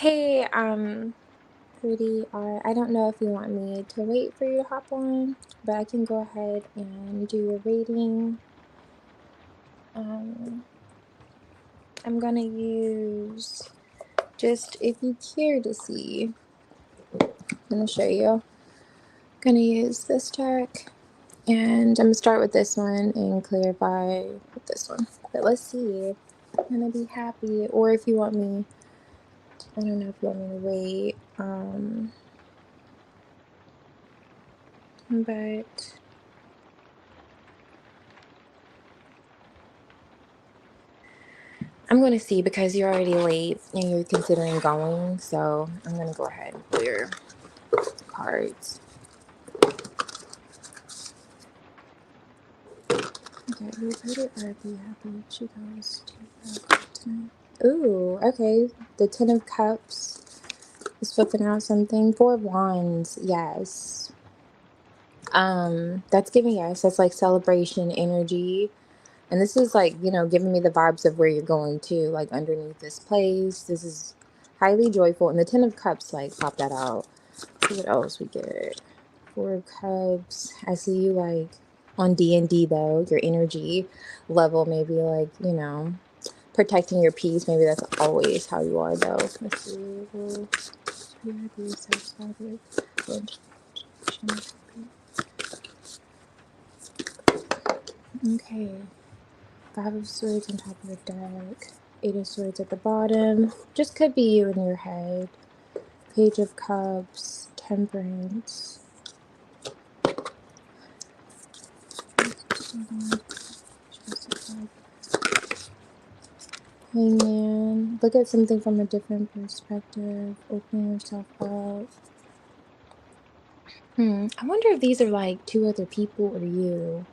Hey, pretty, I don't know if you want me to wait for you to hop on, but I can go ahead and do your rating. Um, I'm gonna use just if you care to see, I'm gonna show you. Gonna use this deck, and I'm gonna start with this one and clarify with this one. But let's see. I'm gonna be happy, or if you want me, I don't know if you want me to wait. But I'm going to see because you're already late and you're considering going. So I'm going to go ahead and pull your cards. Okay, you're pretty or be happy. She goes to tonight. Ooh, okay. The Ten of Cups is flipping out something. Four of Wands, yes. That's giving, yes, that's like celebration energy. And this is like, giving me the vibes of where you're going to, like underneath this place. This is highly joyful. And the Ten of Cups, like, pop that out. See what else we get. Four of Cups. I see you like on D&D though. Your energy level, maybe like, protecting your peace. Maybe that's always how you are though. Let's see. Okay. Five of Swords on top of the deck. Eight of Swords at the bottom. Just could be you in your head. Page of Cups. Temperance. Hangman. Look at something from a different perspective. Opening yourself up. I wonder if these are like two other people or you.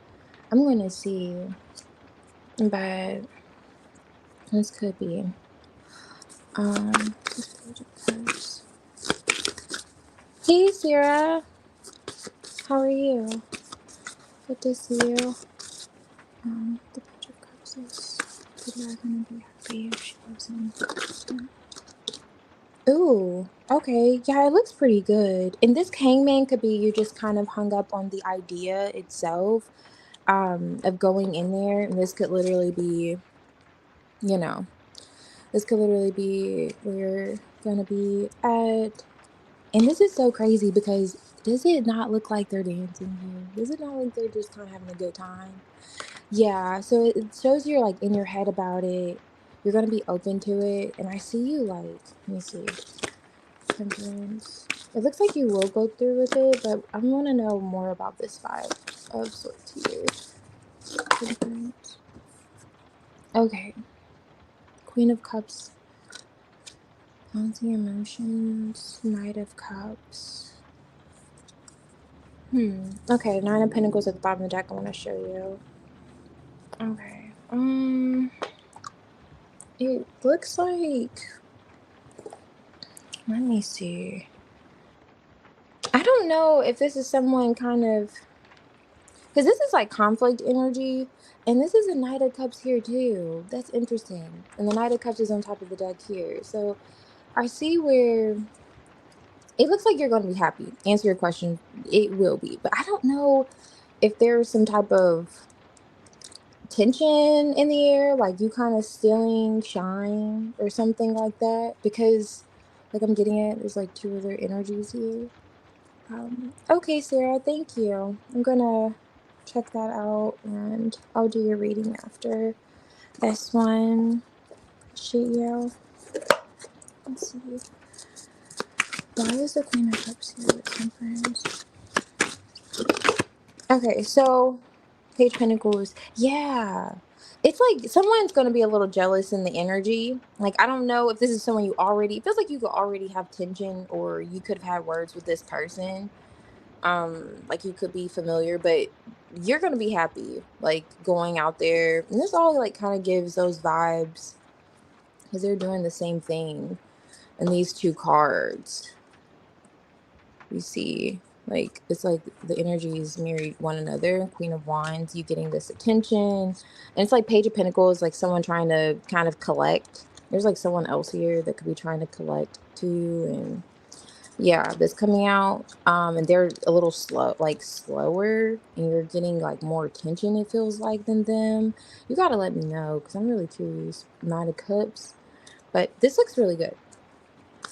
I'm going to see. But this could be. This page of Cups. Hey, Sarah. How are you? Good to see you. The Page of Cups is people are gonna be happy if she goes in. Ooh, okay. Yeah, it looks pretty good. And this hangman could be you just kind of hung up on the idea itself, of going in there. And this could literally be, you know, this could literally be where you're gonna be at. And this is so crazy because does it not look like they're dancing here? Does it not look like they're just kind of having a good time? Yeah, so it shows you're like in your head about it. You're gonna be open to it, and I see you like. Let me see. Temperance. It looks like you will go through with it, but I want to know more about this vibe of Swords here. Temperance. Okay. Queen of Cups. Balancing emotions. Knight of Cups. Okay, Nine of Pentacles at the bottom of the deck. I want to show you. Okay. It looks like. Let me see. I don't know if this is someone kind of, because this is like conflict energy, and this is a Knight of Cups here too. That's interesting. And the Knight of Cups is on top of the deck here. So I see where it looks like you're going to be happy. Answer your question, it will be. But I don't know if there's some type of tension in the air, like you kind of stealing shine or something like that. Because, like I'm getting it, there's like two other energies here. Okay, Sarah, thank you. I'm gonna check that out and I'll do your reading after this one. Appreciate you. Let's see. Why is the Queen of Cups here with Temperance? Okay, so Page Pentacles. Yeah. It's like someone's gonna be a little jealous in the energy. Like I don't know if this is someone you already, it feels like you could already have tension or you could have had words with this person, like you could be familiar, but you're gonna be happy like going out there, and this all like kind of gives those vibes because they're doing the same thing. And these two cards you see, like it's like the energies mirror one another. Queen of Wands, you getting this attention, and it's like Page of Pentacles, like someone trying to kind of collect, There's like someone else here that could be trying to collect to you, and yeah, that's coming out. And they're a little slow, like slower, and you're getting like more attention, it feels like, than them. You gotta let me know because I'm really curious. Nine of Cups, but this looks really good.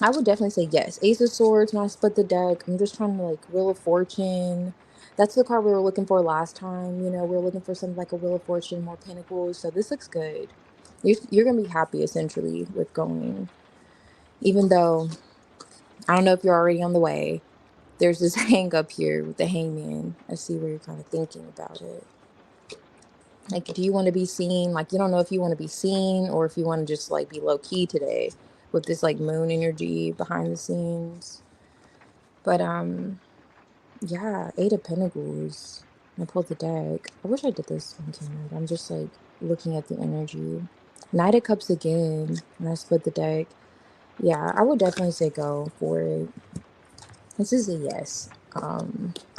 I would definitely say yes. Ace of Swords, when I split the deck, I'm just trying to like Wheel of Fortune. That's the card we were looking for last time. You know, we are looking for something like a Wheel of Fortune, more Pentacles. So this looks good. You're going to be happy essentially with going. Even though I don't know if you're already on the way. There's this hang up here with the hangman. I see where you're kind of thinking about it. Like, do you want to be seen? Like, you don't know if you want to be seen or if you want to just like be low key today with this like moon energy behind the scenes. But yeah, Eight of Pentacles. I pulled the deck. I wish I did this on camera, but I'm just like looking at the energy. Knight of Cups again, and I split the deck. Yeah, I would definitely say go for it. This is a yes.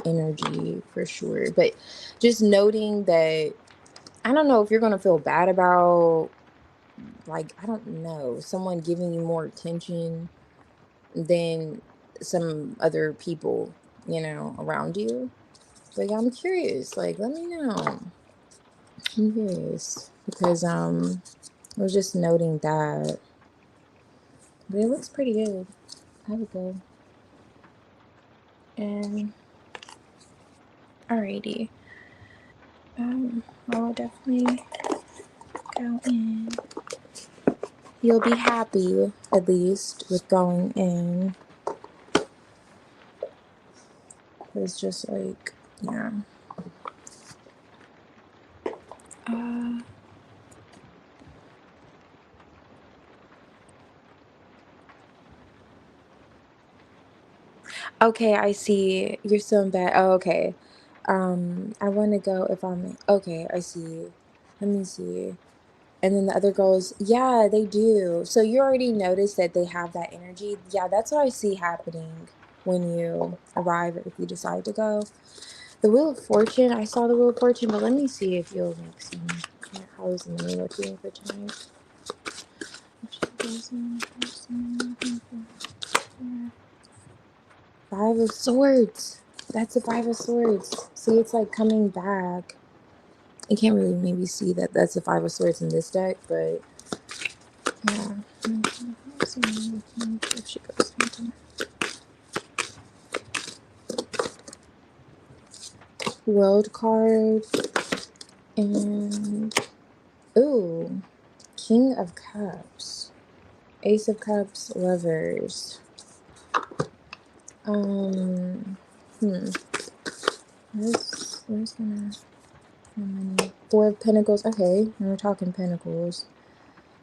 Energy for sure. But just noting that I don't know if you're gonna feel bad about like, I don't know, someone giving you more attention than some other people, you know, around you. Like, I'm curious. Like, let me know. I'm curious because I was just noting that, but it looks pretty good. I would go. And alrighty, I'll definitely go in. You'll be happy at least with going in. It's just like, yeah. Uh, Okay, I see. You're still in bed. Oh, okay. I want to go if I'm okay. I see. Let me see. And then the other girls, yeah, they do. So you already noticed that they have that energy. Yeah, that's what I see happening when you arrive if you decide to go. The Wheel of Fortune, I saw the Wheel of Fortune, but let me see if you'll make some. How is the money looking for tonight? Five of Swords. That's the Five of Swords. See, it's like coming back. You can't really maybe see that that's the Five of Swords in this deck, but yeah. If she goes into World card and ooh, King of Cups, Ace of Cups, Lovers. Um, hmm. Where's my money? Four of Pentacles. Okay, now we're talking Pentacles.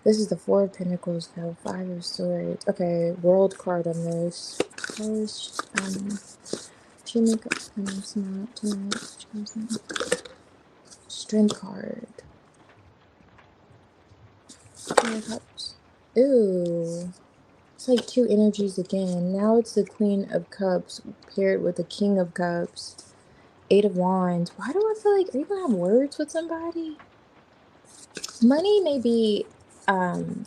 This is the Four of Pentacles, though. Five of Swords. Okay, World card on this. She make up tonight. She comes in. Strength card. Four of Cups. Ooh. It's like two energies again. Now it's the Queen of Cups paired with the King of Cups. Eight of Wands. Why do I feel like, are you gonna have words with somebody? Money may be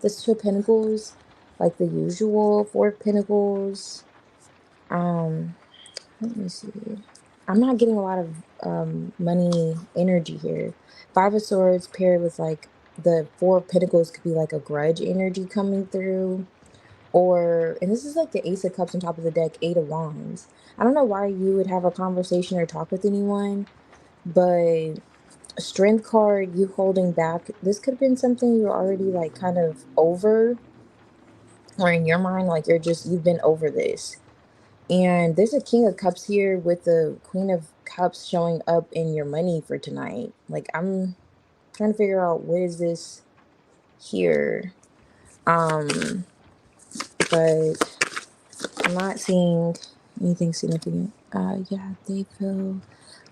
this Two of Pentacles, like the usual. Four of Pentacles. Um, let me see. I'm not getting a lot of money energy here. Five of Swords paired with like the Four of Pentacles could be like a grudge energy coming through. Or, and this is like the Ace of Cups on top of the deck, Eight of Wands. I don't know why you would have a conversation or talk with anyone, but Strength card, you holding back. This could have been something you're already like kind of over, or in your mind, like you've been over this. And there's a King of Cups here with the Queen of Cups showing up in your money for tonight. Like, I'm trying to figure out what is this here. Um, but I'm not seeing anything significant. Yeah, they feel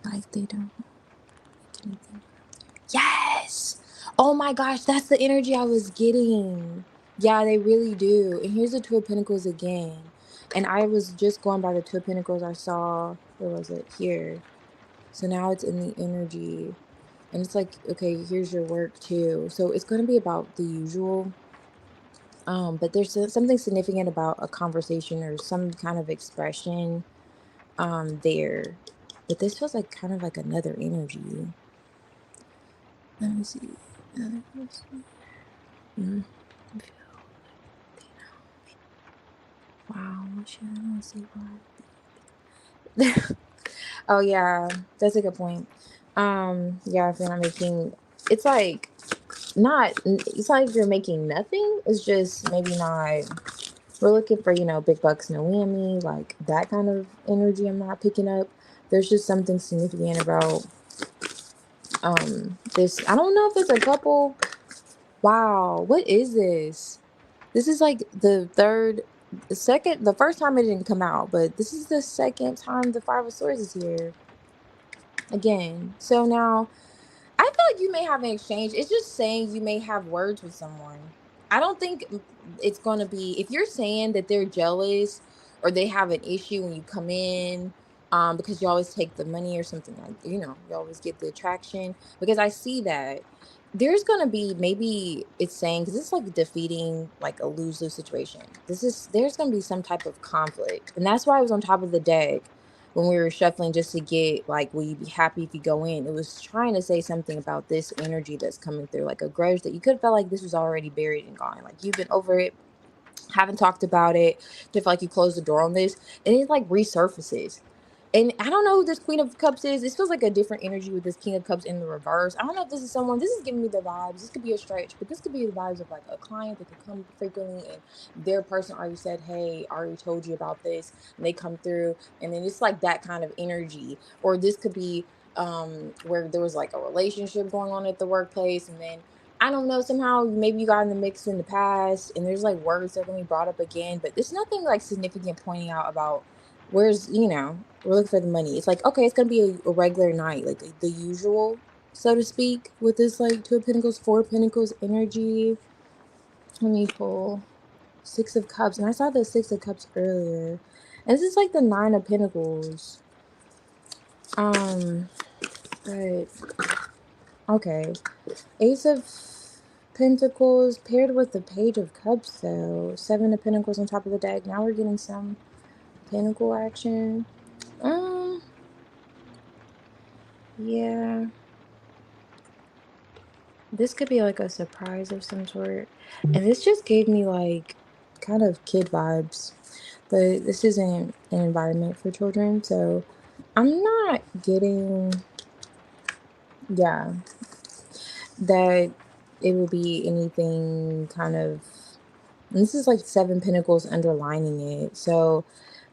like they don't make anything. Yes! Oh my gosh, that's the energy I was getting. Yeah, they really do. And here's the Two of Pentacles again. And I was just going by the Two of Pentacles I saw. Where was it? Here. So now it's in the energy. And it's like, okay, here's your work too. So it's going to be about the usual. But there's something significant about a conversation or some kind of expression there. But this feels like kind of like another energy. Let me see. Another person. Mm, wow, what should I want to say why? Oh yeah, that's a good point. Yeah, if you're not making, it's like not. It's like you're making nothing. It's just maybe not. We're looking for big bucks, no whammy, like that kind of energy. I'm not picking up. There's just something significant about this. I don't know if it's a couple. Wow, what is this? This is like the first time it didn't come out, but this is the second time the Five of Swords is here again. So now I feel like you may have an exchange. It's just saying you may have words with someone. I don't think it's going to be, if you're saying that they're jealous or they have an issue when you come in, because you always take the money or something, like, you always get the attraction, because I see that there's going to be, maybe it's saying, because it's like defeating like a lose-lose situation. There's going to be some type of conflict. And that's why I was on top of the deck when we were shuffling, just to get like, will you be happy if you go in? It was trying to say something about this energy that's coming through, like a grudge that you could have felt like this was already buried and gone. Like you've been over it, haven't talked about it, to feel like you closed the door on this, and it like resurfaces. And I don't know who this Queen of Cups is. This feels like a different energy with this King of Cups in the reverse. I don't know if this is someone. This is giving me the vibes. This could be a stretch, but this could be the vibes of like a client that could come frequently, and their person already said, "Hey, I already told you about this," and they come through, and then it's like that kind of energy. Or this could be where there was like a relationship going on at the workplace, and then I don't know, somehow maybe you got in the mix in the past, and there's like words that are gonna be brought up again, but there's nothing like significant pointing out about we're looking for the money. It's like, okay, it's gonna be a regular night, like the usual, so to speak, with this like Two of Pentacles, Four of Pentacles energy. Let me pull Six of Cups, and I saw the Six of Cups earlier, and this is like the Nine of Pentacles. Um, but okay, Ace of Pentacles paired with the Page of Cups, though. Seven of Pentacles on top of the deck. Now we're getting some Pentacle action. Um, yeah. This could be like a surprise of some sort. And this just gave me like kind of kid vibes. But this isn't an environment for children, so I'm not getting, yeah, that it will be anything kind of. And this is like Seven Pentacles underlining it. So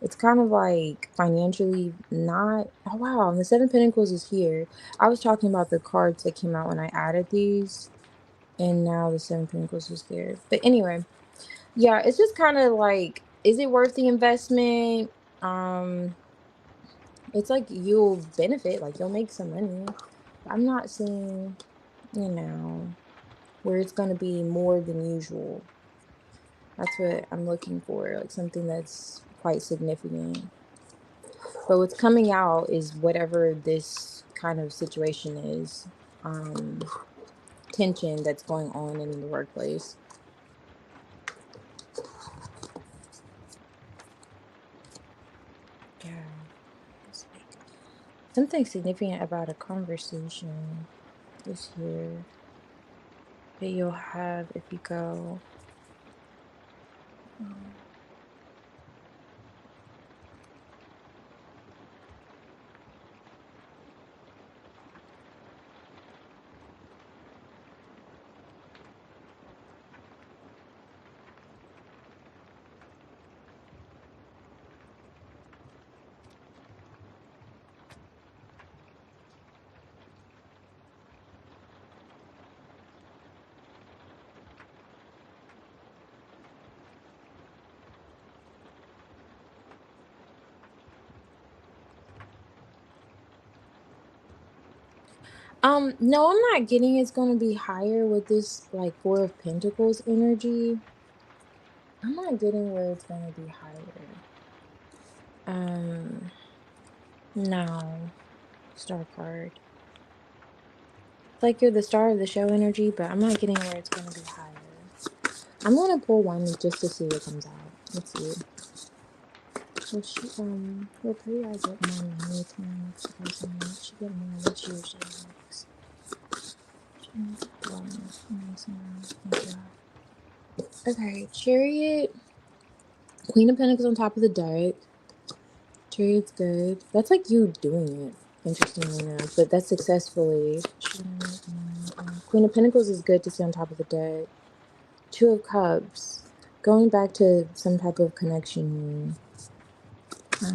it's kind of like financially not. Oh, wow. And the Seven Pentacles is here. I was talking about the cards that came out when I added these. And now the Seven Pentacles is there. But anyway, yeah, it's just kind of like, is it worth the investment? Um, it's like you'll benefit, like you'll make some money. I'm not seeing, you know, where it's going to be more than usual. That's what I'm looking for, like something that's quite significant. But what's coming out is whatever this kind of situation is, um, tension that's going on in the workplace. Yeah. Something significant about a conversation is here that you'll have if you go. um, no, I'm not getting it's gonna be higher with this like Four of Pentacles energy. I'm not getting where it's gonna be higher. Um, no. Star card. It's like you're the star of the show energy, but I'm not getting where it's gonna be higher. I'm gonna pull one just to see what comes out. Let's see. Well, well, pretty I get more money tonight. She get more than she usually makes. Okay, Chariot, Queen of Pentacles on top of the deck. Chariot's good. That's like you doing it, interestingly enough, but that's successfully. Queen of Pentacles is good to see on top of the deck. Two of Cups, going back to some type of connection here.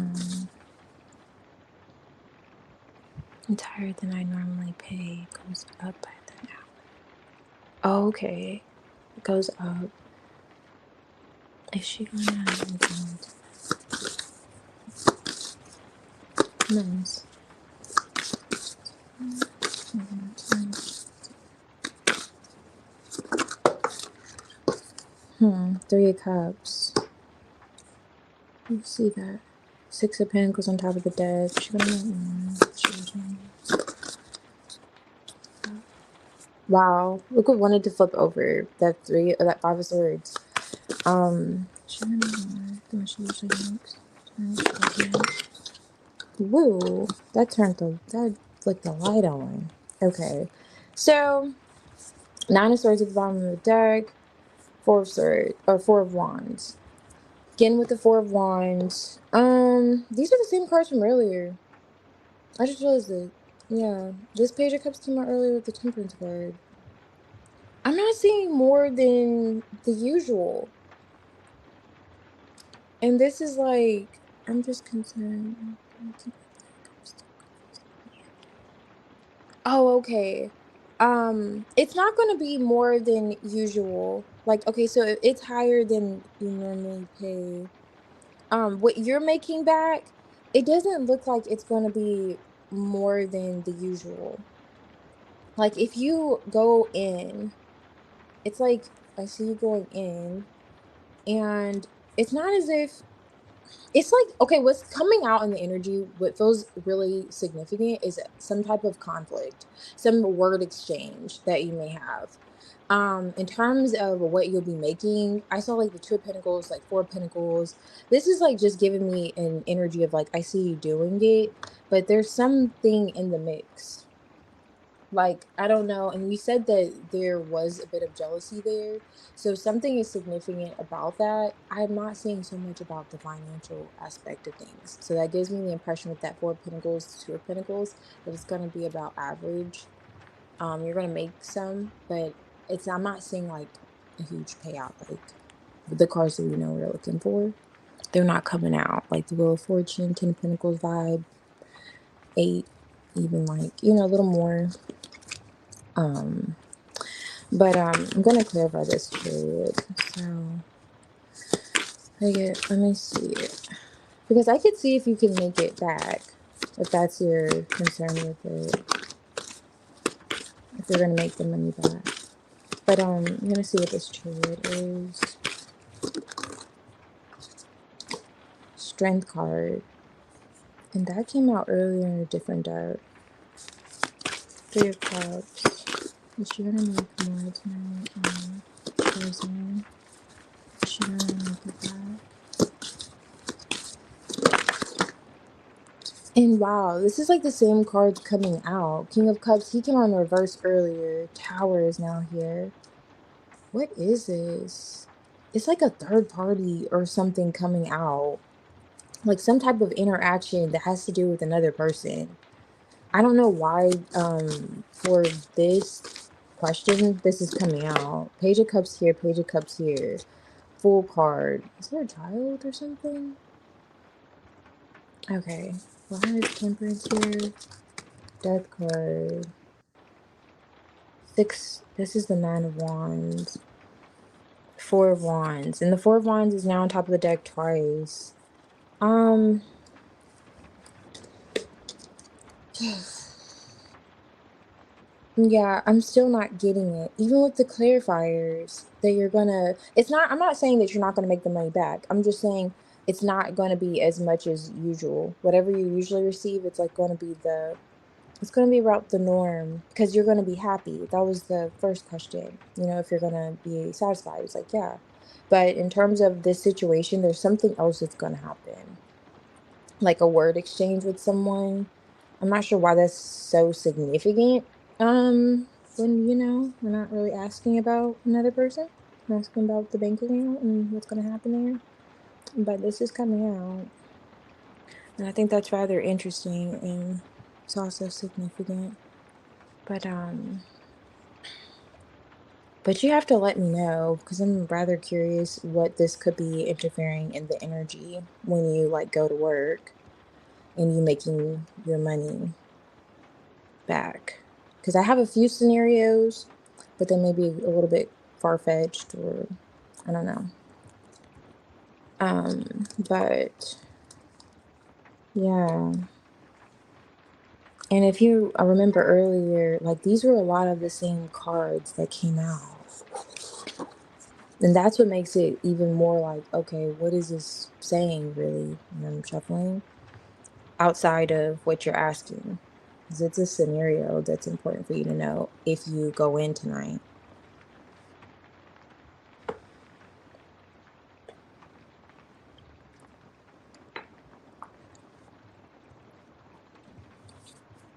It's higher than I normally pay. It goes up by the hour. Oh, okay. It goes up. Is she gonna nice. Three of Cups. You see that? Six of Pentacles on top of the deck. She gonna wow. Look what wanted to flip over. That Five of Swords. She gonna more than she usually makes. Woo. That flicked the light on. Okay. So Nine of Swords at the bottom of the deck. Four of Wands. Again with the Four of Wands. These are the same cards from earlier. I just realized it. Yeah. This Page of Cups came out earlier with the Temperance card. I'm not seeing more than the usual. And this is like, I'm just concerned. Oh, okay. It's not going to be more than usual. Like, okay, so it's higher than you normally pay. What you're making back, it doesn't look like it's going to be more than the usual. Like, if you go in, it's like, I see you going in, and it's not as if it's like, okay, what's coming out in the energy, what feels really significant is some type of conflict, some word exchange that you may have. In terms of what you'll be making, I saw like the Two of Pentacles, like Four of Pentacles. This is like just giving me an energy of like, I see you doing it, but there's something in the mix. Like, I don't know. And you said that there was a bit of jealousy there. So something is significant about that. I'm not seeing so much about the financial aspect of things. So that gives me the impression with that Four of Pentacles, Two of Pentacles, that it's going to be about average. You're going to make some, but I'm not seeing like a huge payout like the cards that we know we're looking for. They're not coming out. Like the Wheel of Fortune, Ten of Pentacles vibe, Eight, even like, a little more. But I'm gonna clarify this period. So let me see it. Because I could see if you can make it back. If that's your concern with it. If you're gonna make the money back. But I'm gonna see what this period is. Strength card. And that came out earlier in a different deck. Three of Cups. Is she gonna make more tonight? Frozen. Is she gonna make it back? And wow, this is like the same cards coming out. King of Cups, he came on reverse earlier. Tower is now here. What is this? It's like a third party or something coming out. Like some type of interaction that has to do with another person. I don't know why for this question this is coming out. Page of Cups here, Page of Cups here. Full card. Is there a child or something? Okay. Why is Temperance here? Death card. Six. This is the Nine of Wands. Four of Wands. And the Four of Wands is now on top of the deck twice. Yeah, I'm still not getting it. Even with the clarifiers that you're gonna, I'm not saying that you're not gonna make the money back. I'm just saying it's not gonna be as much as usual. Whatever you usually receive, it's like gonna be the It's going to be about the norm because you're going to be happy. That was the first question. If you're going to be satisfied, it's like, yeah. But in terms of this situation, there's something else that's going to happen, like a word exchange with someone. I'm not sure why that's so significant. When we're not really asking about another person, we're asking about the bank account and what's going to happen there. But this is coming out, and I think that's rather interesting, and it's also significant. But but you have to let me know because I'm rather curious what this could be interfering in the energy when you like go to work and you making your money back. Because I have a few scenarios, but they may be a little bit far-fetched, or I don't know. But yeah. And if you I remember earlier, like these were a lot of the same cards that came out. And that's what makes it even more like, okay, what is this saying really when I'm shuffling outside of what you're asking? Because it's a scenario that's important for you to know if you go in tonight.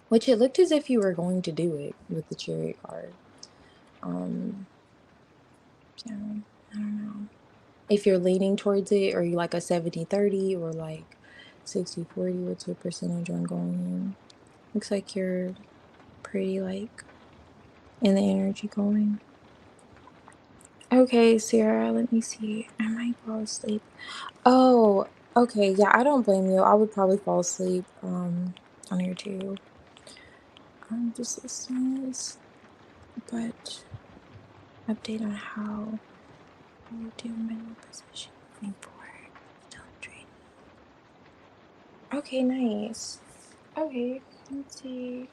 Which it looked as if you were going to do it with the chariot card. Um, yeah, I don't know. If you're leaning towards it, or you like a 70-30 or like 60-40, what's your percentage on going in? Looks like you're pretty like in the energy going. Okay, Sarah, let me see. I might fall asleep. Oh, okay. Yeah, I don't blame you. I would probably fall asleep on here too. Just listening, but update on how you do mineral position moving forward. Still trading. Okay, nice. Okay, let's see.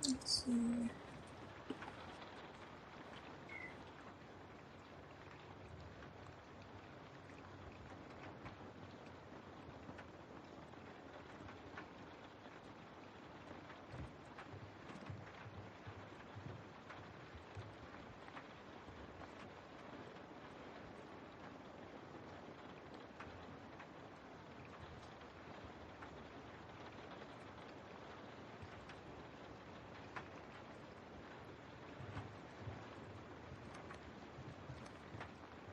Let's see.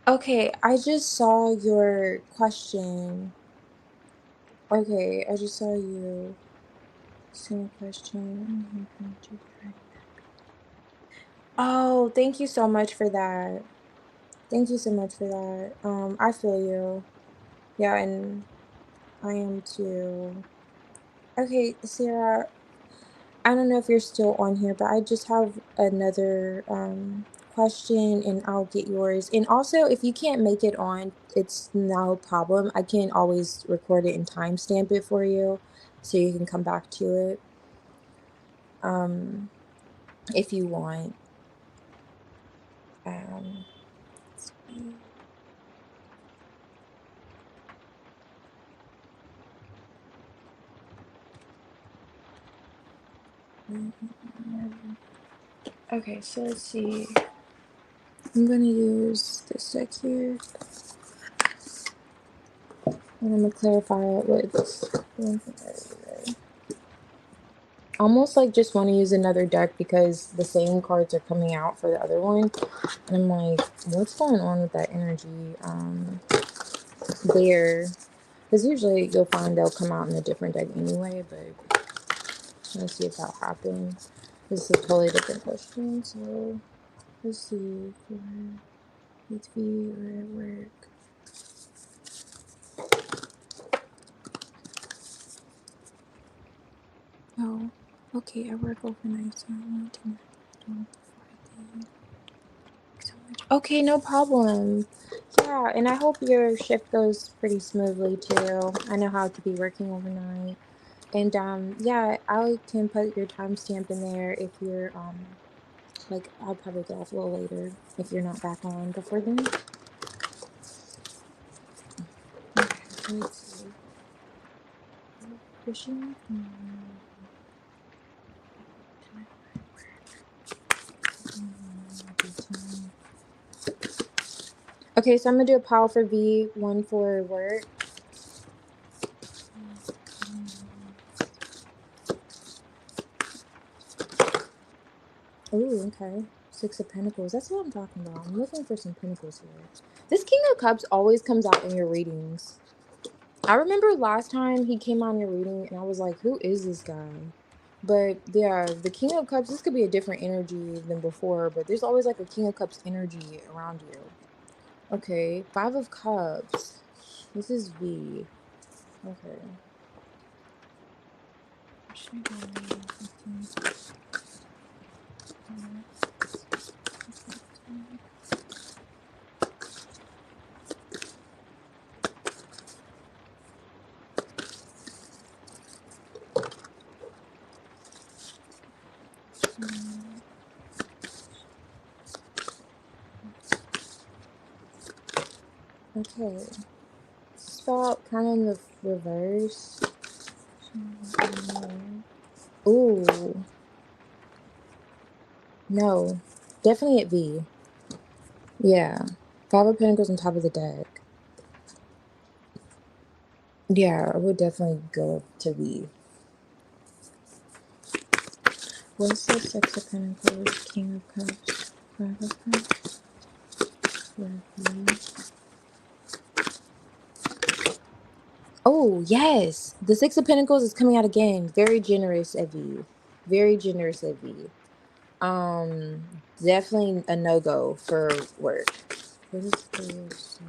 Okay, I just saw your question. Okay, I just saw you send a question. Oh, thank you so much for that. Thank you so much for that. I feel you. Yeah, and I am too. Okay, Sarah, I don't know if you're still on here, but I just have another question and I'll get yours. And also, if you can't make it on, it's no problem. I can always record it and timestamp it for you so you can come back to it um, if you want. Um, okay, so let's see. I'm gonna use this deck here, and I'm gonna clarify it with almost like just want to use another deck because the same cards are coming out for the other one. And I'm like, what's going on with that energy there? Because usually you'll find they'll come out in a different deck anyway, but let's see if that happens. This is a totally different question. So let's see for HV or at work. Oh, okay, I work overnight, so I want to know before I leave. So much. Okay, no problem. Yeah, and I hope your shift goes pretty smoothly too. I know how to be working overnight. And yeah, I can put your timestamp in there if you're Like, I'll probably get off a little later if you're not back on before then. Okay, so let's see. Pushing. Okay, so I'm gonna do a pile for V, one for work. Oh, okay. Six of Pentacles. That's what I'm talking about. I'm looking for some Pentacles here. This King of Cups always comes out in your readings. I remember last time he came on your reading and I was like, who is this guy? But yeah, the King of Cups, this could be a different energy than before, but there's always like a King of Cups energy around you. Okay, Five of Cups. This is V. Okay. Okay. Stop kind of in the reverse. Ooh. No. Definitely at V. Yeah. Five of Pentacles on top of the deck. Yeah, I would definitely go to V. What's the Six of Pentacles, King of Cups, Five of Cups, Oh, yes. The Six of Pentacles is coming out again. Very generous at V. Very generous at V. Definitely a no-go for work. What is this?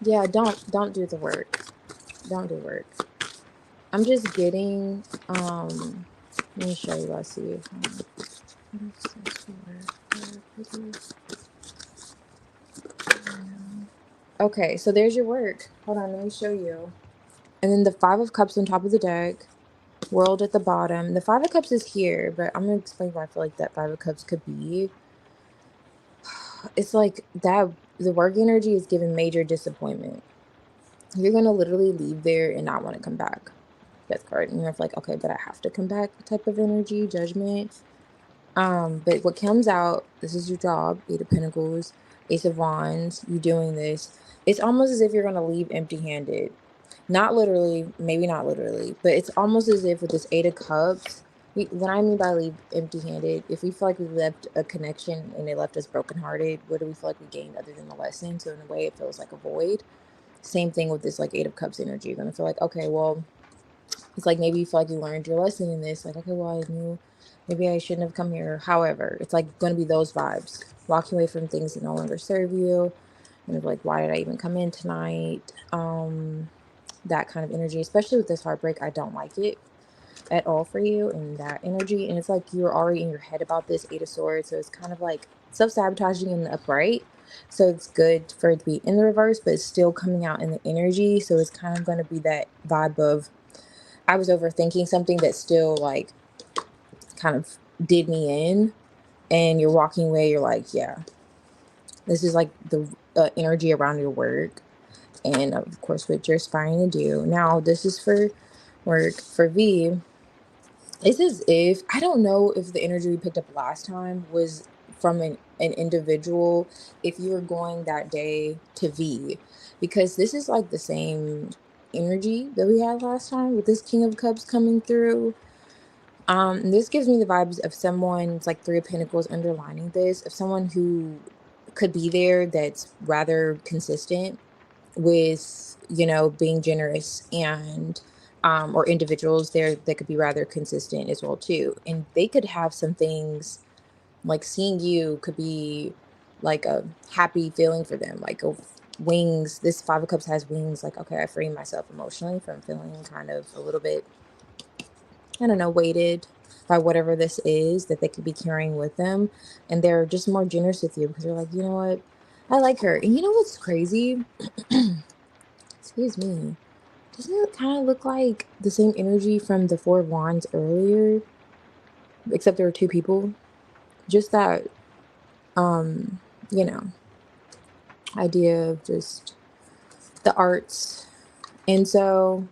Yeah, don't do the work. Don't do work. I'm just getting let me show you what I see. Okay, so there's your work. Hold on, let me show you. And then the Five of Cups on top of the deck. World at the bottom. The Five of Cups is here, but I'm going to explain why I feel like that Five of Cups could be. It's like that the work energy is giving major disappointment. You're going to literally leave there and not want to come back. Death card. And you're like, okay, but I have to come back type of energy, judgment. But what comes out, this is your job, Eight of Pentacles, Ace of Wands, you doing this. It's almost as if you're going to leave empty-handed. Not literally, maybe not literally, but it's almost as if with this Eight of Cups, what I mean by leave empty-handed, if we feel like we left a connection and it left us brokenhearted, what do we feel like we gained other than the lesson? So in a way, it feels like a void. Same thing with this like Eight of Cups energy. You're going to feel like, okay, well, it's like maybe you feel like you learned your lesson in this. Like, okay, well, I knew maybe I shouldn't have come here. However, it's like going to be those vibes. Walking away from things that no longer serve you. And like, why did I even come in tonight? That kind of energy, especially with this heartbreak, I don't like it at all for you and that energy. And it's like you're already in your head about this Eight of Swords. So it's kind of like self-sabotaging in the upright. So it's good for it to be in the reverse, but it's still coming out in the energy. So it's kind of going to be that vibe of I was overthinking something that still like kind of did me in, and you're walking away, you're like, yeah, this is like the energy around your work and of course what you're aspiring to do. Now this is for work. For V, it's as if, I don't know if the energy we picked up last time was from an individual, if you were going that day to V, because this is like the same energy that we had last time with this King of Cups coming through. This gives me the vibes of someone, it's like Three of Pentacles underlining this, of someone who could be there that's rather consistent with, you know, being generous, and or individuals there that could be rather consistent as well too. And they could have some things like seeing you could be like a happy feeling for them, like a wings. This Five of Cups has wings, like, okay, I free myself emotionally from feeling kind of a little bit, I don't know, weighted by whatever this is that they could be carrying with them. And they're just more generous with you because they're like, you know what? I like her. And you know what's crazy? Excuse me. Doesn't it kind of look like the same energy from the Four of Wands earlier? Except there were two people. Just that, um, you know, idea of just the arts. And so,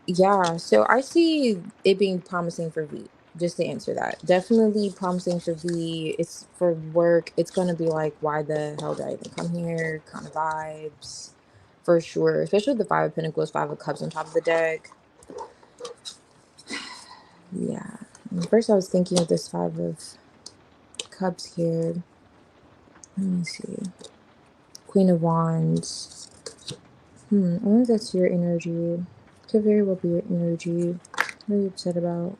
yeah, so I see it being promising for V. Just to answer that, definitely promising for V. It's for work. It's gonna be like, why the hell did I even come here? Kind of vibes, for sure. Especially with the Five of Pentacles, Five of Cups on top of the deck. Yeah. And first, I was thinking of this Five of Cups here. Let me see. Queen of Wands. I wonder if that's your energy. Could very well be your energy. What are you upset about?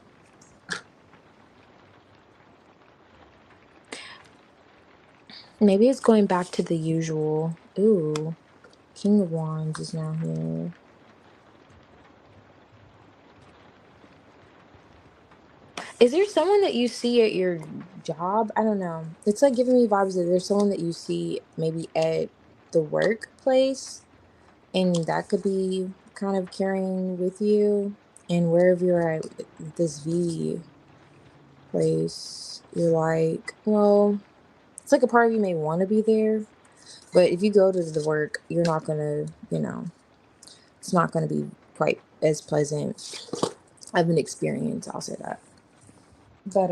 Maybe it's going back to the usual. Ooh, King of Wands is now here. Is there someone that you see at your job? I don't know. It's like giving me vibes that there's someone that you see maybe at the workplace, and that could be kind of carrying with you. And wherever you're at with this V place, you're like, well, it's like a part of you may want to be there, but if you go to the work, you're not gonna, it's not gonna be quite as pleasant of an experience. I'll say that. But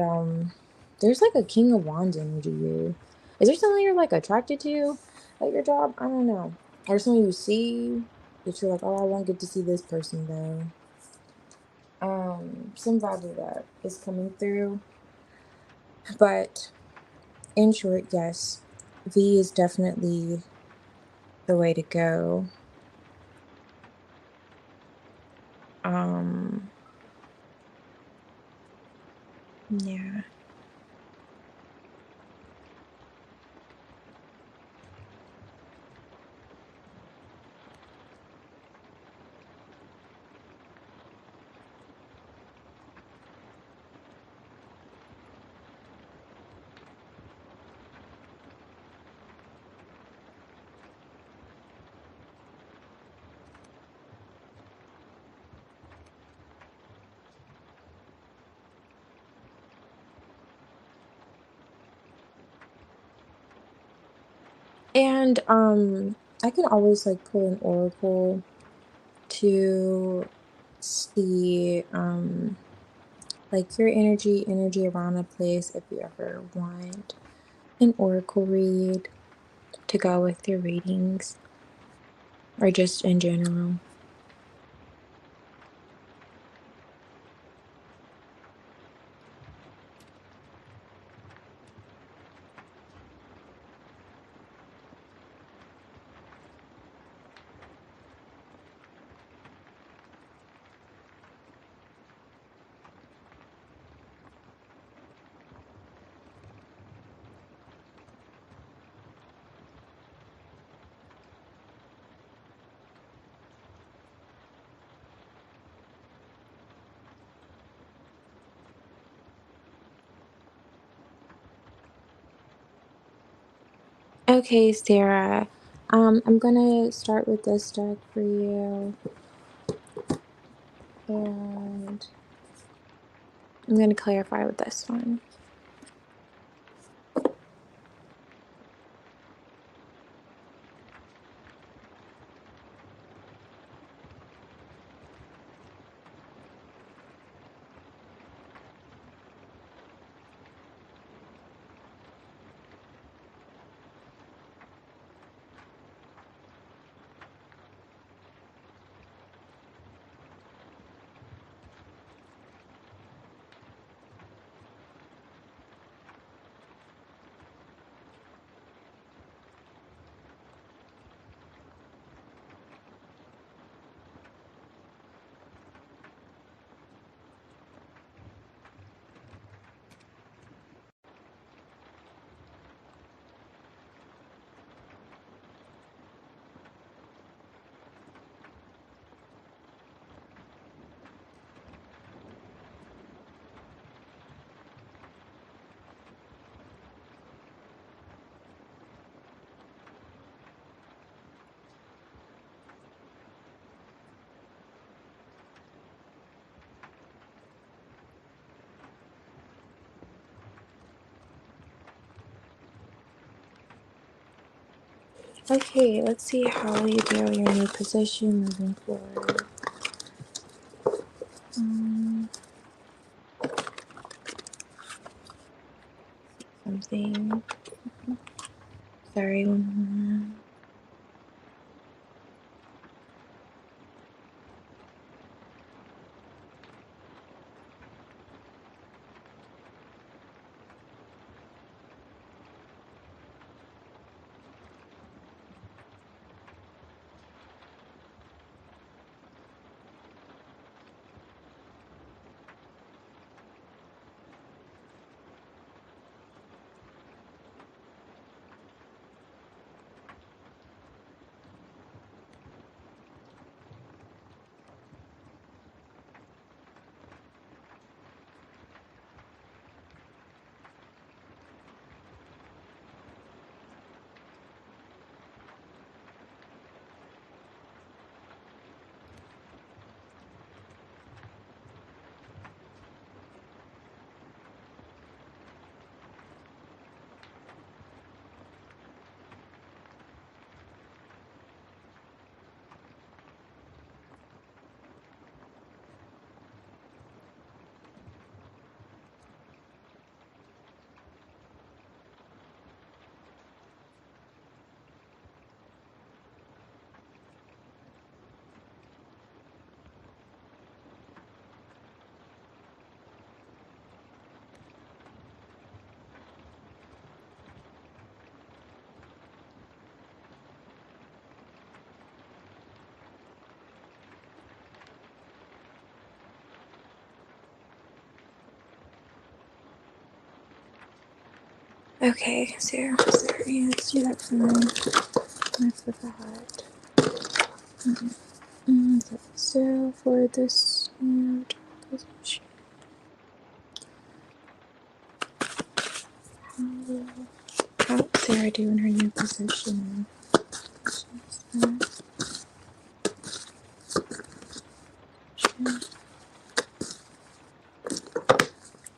there's like a King of Wands energy here. Is there someone you're like attracted to at your job? I don't know. Or someone you see that you're like, oh, I won't get to see this person though. Some vibe of that is coming through. But in short, yes, V is definitely the way to go. Um, yeah. And I can always like pull an oracle to see like your energy around a place if you ever want an oracle read to go with your readings or just in general. Okay, Sarah. I'm gonna start with this deck for you, and I'm gonna clarify with this one. Okay, let's see how you do your new position moving forward. Something. Sorry, one moment. Okay, so sorry, let's do that for I forgot. So for this new position, how's Sarah doing her new position?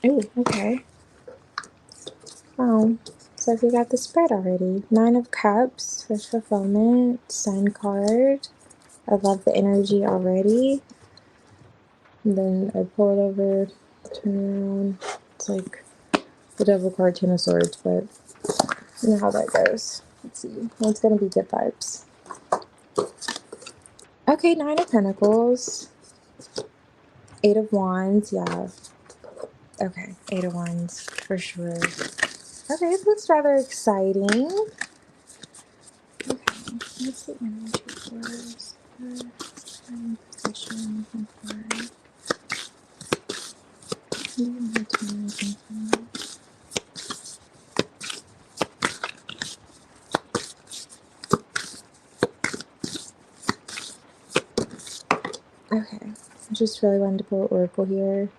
Oh, okay. Oh, so we got the spread already. 9 of Cups for fulfillment, sign card. I love the energy already. And then I pull it over, turn around. It's like the Devil card, 10 of Swords, but you know how that goes. Let's see. Well, it's gonna be good vibes. Okay, 9 of Pentacles. 8 of Wands, yeah. Okay, 8 of Wands for sure. Okay, this looks rather exciting. Okay, what's the energy for us? Position forward. Okay, I just really wanted to pull Oracle here.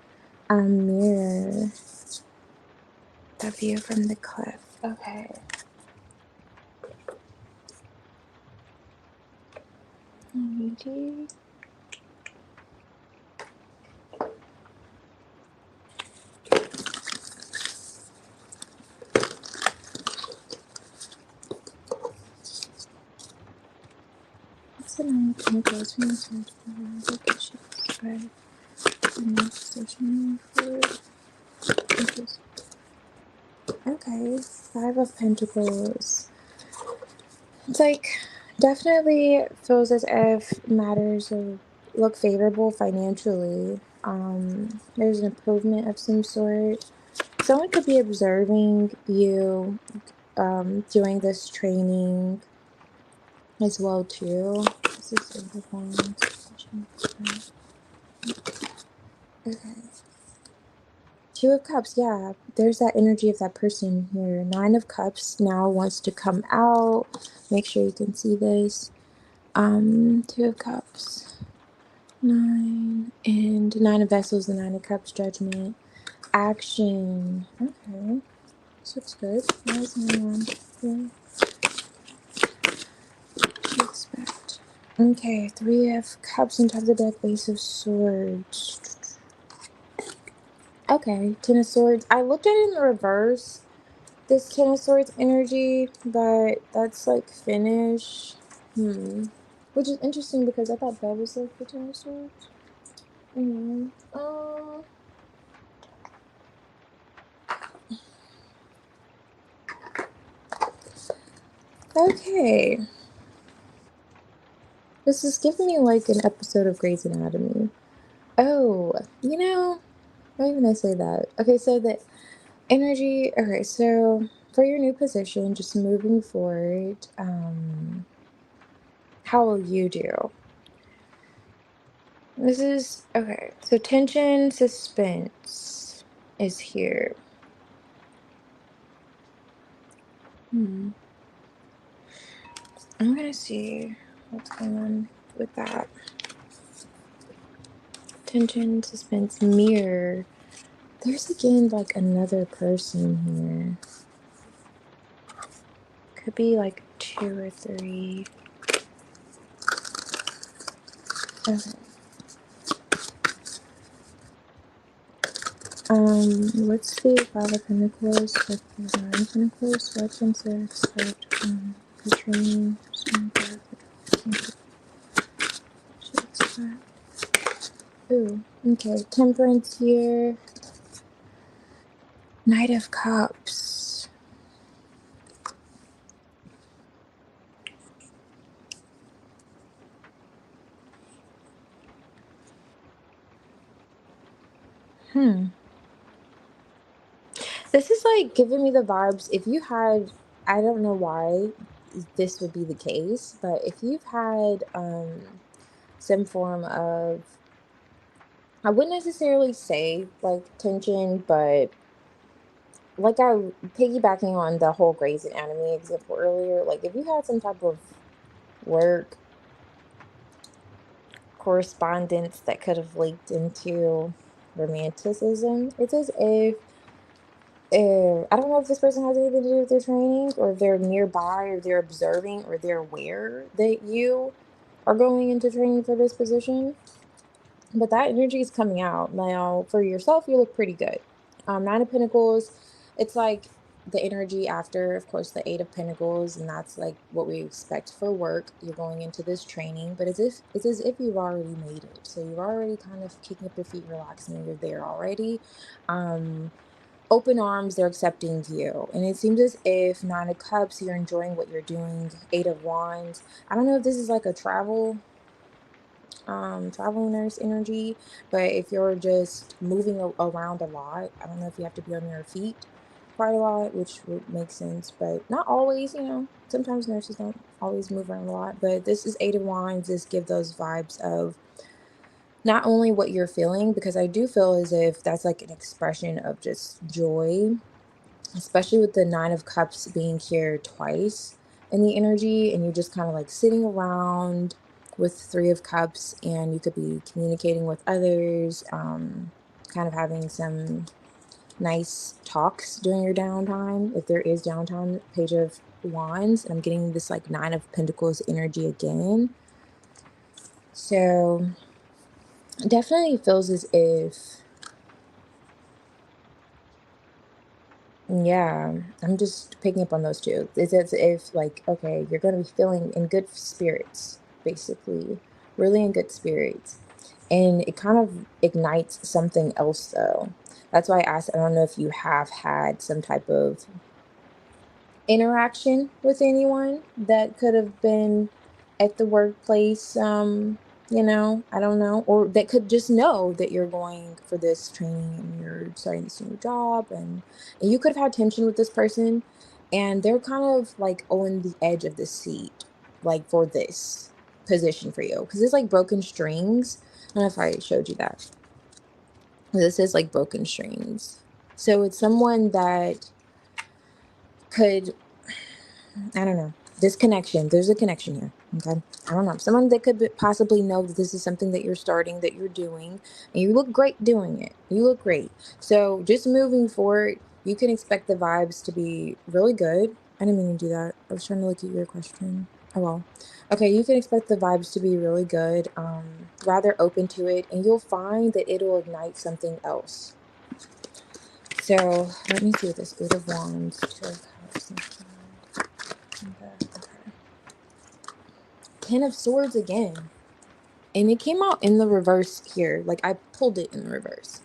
Mirror. The view from the cliff. Okay. Energy. What's the 9 of Pentacles from the side of the Cashapp spread? And then position forward. Okay, 5 of Pentacles. It's like definitely feels as if matters look favorable financially. There's an improvement of some sort. Someone could be observing you doing this training as well too. This is 8 of Wands. Okay. 2 of Cups, yeah. There's that energy of that person here. 9 of Cups now wants to come out. Make sure you can see this. 2 of Cups. 9 and 9 of Vessels, the 9 of Cups, Judgment. Action. Okay. This looks good. Why is my yeah. What do you expect? Okay, 3 of Cups on top of the deck, Ace of Swords. Okay, 10 of Swords. I looked at it in the reverse. this Ten of Swords energy, but that's like Finnish. Which is interesting because I thought that was like the Ten of Swords. Anyway, okay. This is giving me like an episode of Grey's Anatomy. Oh, why even I say that? Okay, so the energy. Okay, so for your new position, just moving forward, how will you do? This is okay. So tension, suspense is here. I'm gonna see what's going on with that. Tension, suspense, mirror. There's again like another person here. Could be like 2 or 3. Okay. Let's see Five of Pentacles with the Nine of Pentacles. What can to expect from the training? Ooh, okay. Temperance here. Knight of Cups. This is like giving me the vibes. If you had, I don't know why this would be the case, but if you've had some form of, I wouldn't necessarily say like tension, but like I piggybacking on the whole Grey's Anatomy example earlier, like if you had some type of work correspondence that could have leaked into romanticism, it's as if I don't know if this person has anything to do with their training, or if they're nearby, or they're observing, or they're aware that you are going into training for this position. But that energy is coming out. Now, for yourself, you look pretty good. Nine of Pentacles, it's like the energy after, of course, the Eight of Pentacles, and that's like what we expect for work. You're going into this training, but it's as if you've already made it. So you're already kind of kicking up your feet, relaxing. You're there already. Open arms, they're accepting you. And it seems as if Nine of Cups, you're enjoying what you're doing. Eight of Wands. I don't know if this is like a travel nurse energy, but if you're just moving around a lot, I don't know if you have to be on your feet quite a lot, which would make sense, but not always. Sometimes nurses don't always move around a lot, but this is Eight of Wands. This give those vibes of not only what you're feeling, because I do feel as if that's like an expression of just joy, especially with the Nine of Cups being here twice in the energy, and you're just kind of like sitting around with Three of Cups, and you could be communicating with others, kind of having some nice talks during your downtime, if there is downtime. Page of Wands, and I'm getting this like Nine of Pentacles energy again. So definitely feels as if, yeah, I'm just picking up on those two. It's as if, like, okay, you're going to be feeling in good spirits, basically, really in good spirits. And it kind of ignites something else, though. That's why I asked, I don't know if you have had some type of interaction with anyone that could have been at the workplace, I don't know, or that could just know that you're going for this training and you're starting this new job, and you could have had tension with this person, and they're kind of like on the edge of the seat, like for this position for you, because it's like broken strings. I don't know if I showed you that. This is like broken strings. So it's someone that could, I don't know. This connection, there's a connection here. Okay. I don't know. Someone that could possibly know that this is something that you're starting, that you're doing, and you look great doing it. You look great. So just moving forward, you can expect the vibes to be really good. I didn't mean to do that. I was trying to look at your question. Oh well. Okay, you can expect the vibes to be really good, rather open to it, and you'll find that it'll ignite something else. So let me see what this Eight of Wands, Two of Cups, okay. 10 of Swords again. And it came out in the reverse here. Like I pulled it in the reverse.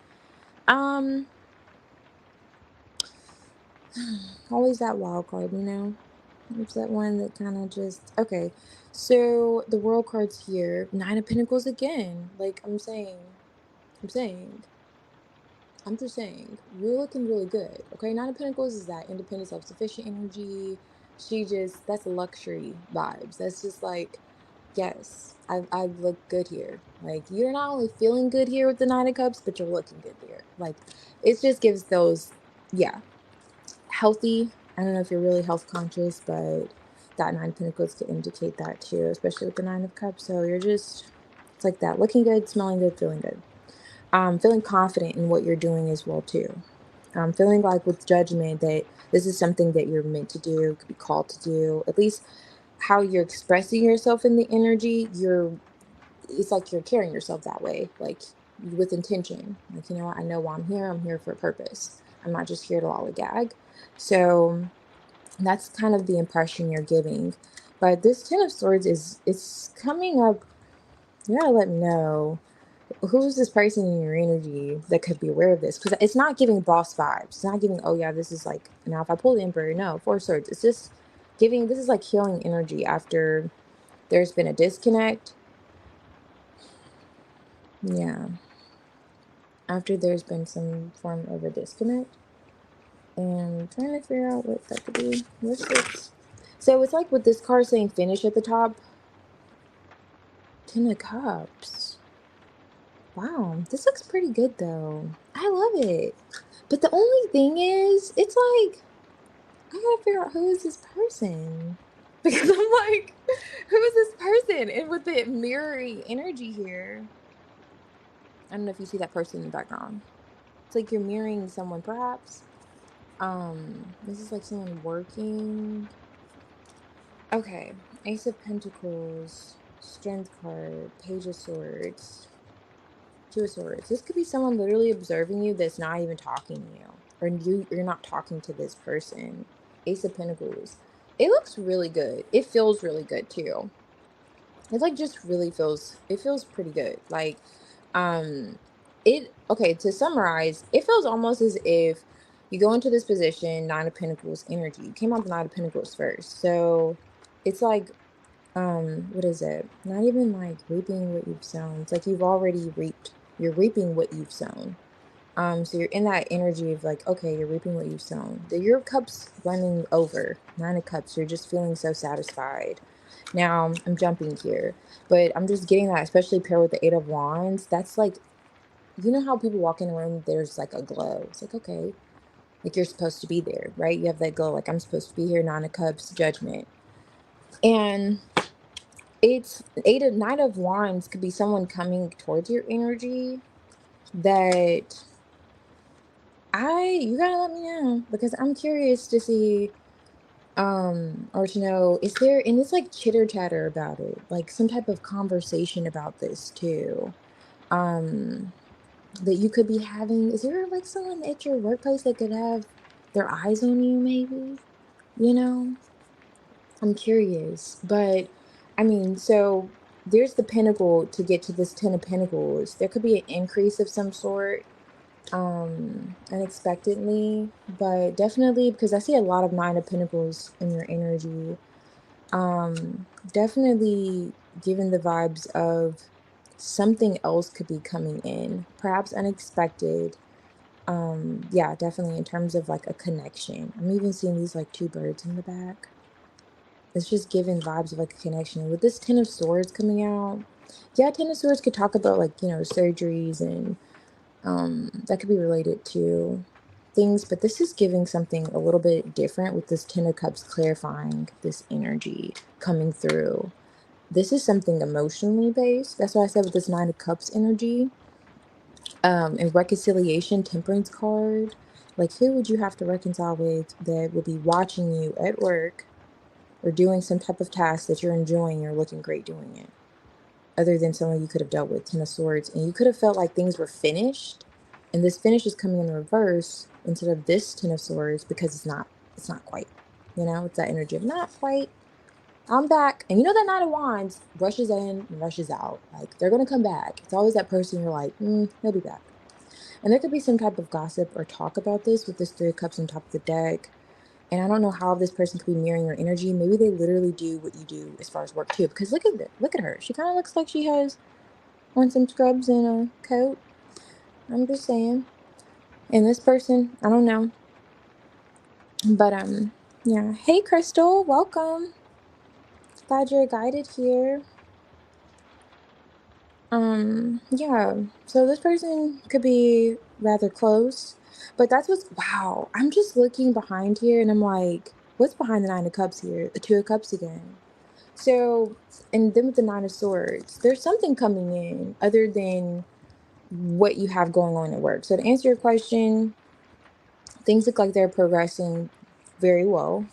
Always that wild card, you know? It's that one that kind of just okay. So the World card's here. Nine of Pentacles again. Like I'm saying, I'm just saying, you're looking really good. Okay, Nine of Pentacles is that independent, self-sufficient energy. That's luxury vibes. That's just like, yes, I look good here. Like you're not only feeling good here with the Nine of Cups, but you're looking good here. Like it just gives those, yeah, healthy. I don't know if you're really health conscious, but that Nine of Pentacles could indicate that too, especially with the Nine of Cups. So you're just, it's like that, looking good, smelling good, feeling good. Feeling confident in what you're doing as well too. Feeling like with judgment that this is something that you're meant to do, could be called to do. At least how you're expressing yourself in the energy, it's like you're carrying yourself that way, like with intention. Like, you know what, I know why I'm here. I'm here for a purpose. I'm not just here to lollygag. So that's kind of the impression you're giving. But this Ten of Swords it's coming up. You gotta let me know who's this person in your energy that could be aware of this, because it's not giving boss vibes. It's not giving, oh yeah, this is like, now if I pull the Emperor, no, Four of Swords. It's just giving, this is like healing energy after there's been a disconnect. Yeah, after there's been some form of a disconnect. And I'm trying to figure out what that could be. What's this? So it's like with this card saying finish at the top. Ten of Cups. Wow, this looks pretty good though. I love it. But the only thing is, it's like, I gotta figure out who is this person. Because I'm like, who is this person? And with the mirroring energy here, I don't know if you see that person in the background. It's like you're mirroring someone perhaps. This is like someone working. Okay, Ace of Pentacles, Strength card, Page of Swords, Two of Swords. This could be someone literally observing you that's not even talking to you, or you're not talking to this person. Ace of Pentacles. It looks really good. It feels really good too. It like just really feels. It feels pretty good. Like, it. Okay, to summarize, it feels almost as if you go into this position, Nine of Pentacles energy. You came out the Nine of Pentacles first, so it's like what is it, not even like reaping what you've sown. It's like you've already reaped, you're reaping what you've sown. So you're in that energy of like, okay, you're reaping what you've sown. Your cup's running over. Nine of Cups, you're just feeling so satisfied. Now I'm jumping here, but I'm just getting that, especially paired with the Eight of Wands. That's like, you know how people walk in a room, there's like a glow. It's like, okay, like you're supposed to be there, right? You have that glow, like I'm supposed to be here. Nine of Cups, judgment. And it's Nine of Wands could be someone coming towards your energy that you gotta let me know, because I'm curious to see, or to know, is there, and it's like chitter chatter about it, like some type of conversation about this too, um, that you could be having. Is there like someone at your workplace that could have their eyes on you, maybe? You know? I'm curious, but I mean, so there's the pinnacle to get to this Ten of Pentacles. There could be an increase of some sort, unexpectedly, but definitely because I see a lot of Nine of Pentacles in your energy. Definitely given the vibes of something else could be coming in, perhaps unexpected. Yeah, definitely in terms of like a connection. I'm even seeing these like two birds in the back. It's just giving vibes of like a connection. With this Ten of Swords coming out, yeah, Ten of Swords could talk about like, you know, surgeries and that could be related to things, but this is giving something a little bit different with this Ten of Cups clarifying this energy coming through. This is something emotionally based. That's why I said with this Nine of Cups energy, and reconciliation, Temperance card. Like, who would you have to reconcile with that would be watching you at work or doing some type of task that you're enjoying, you're looking great doing it, other than someone you could have dealt with? Ten of Swords, and you could have felt like things were finished, and this finish is coming in reverse, instead of this Ten of Swords, because it's not quite, it's that energy of not quite. I'm back. And that Nine of Wands rushes in and rushes out. Like, they're going to come back. It's always that person you're like, he'll be back. And there could be some type of gossip or talk about this with this Three of Cups on top of the deck. And I don't know how this person could be mirroring your energy. Maybe they literally do what you do as far as work too. Because look at her. She kind of looks like she has on some scrubs and a coat. I'm just saying. And this person, I don't know. But yeah. Hey Crystal, welcome. Glad you're guided here. Yeah. So this person could be rather close. But wow. I'm just looking behind here and I'm like, what's behind the Nine of Cups here? The Two of Cups again. So, and then with the Nine of Swords, there's something coming in other than what you have going on at work. So to answer your question, things look like they're progressing very well.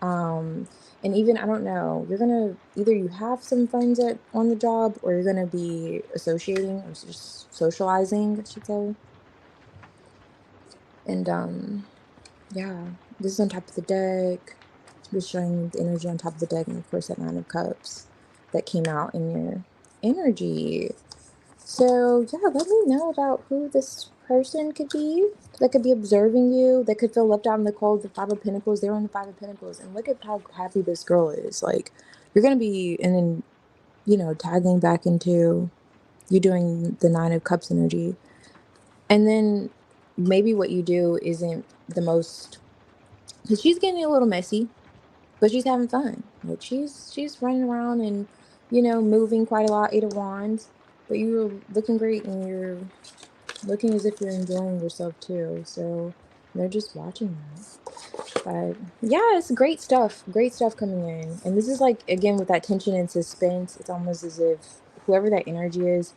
And even, I don't know, you're gonna either you have some friends on the job, or you're gonna be associating or just socializing, I should say. And yeah, this is on top of the deck. Just showing the energy on top of the deck, and of course that Nine of Cups that came out in your energy. So yeah, let me know about who this person could be that could be observing you, that could feel left out in the cold. The Five of Pentacles, they're on the Five of Pentacles, and look at how happy this girl is. Like, you're gonna be, and then tagging back into you doing the Nine of Cups energy, and then maybe what you do isn't the most, because she's getting a little messy, but she's having fun. Like, she's running around and moving quite a lot. Eight of Wands, but you're looking great and you're looking as if you're enjoying yourself too. So they're just watching that. But yeah, it's great stuff. Great stuff coming in. And this is like, again, with that tension and suspense, it's almost as if whoever that energy is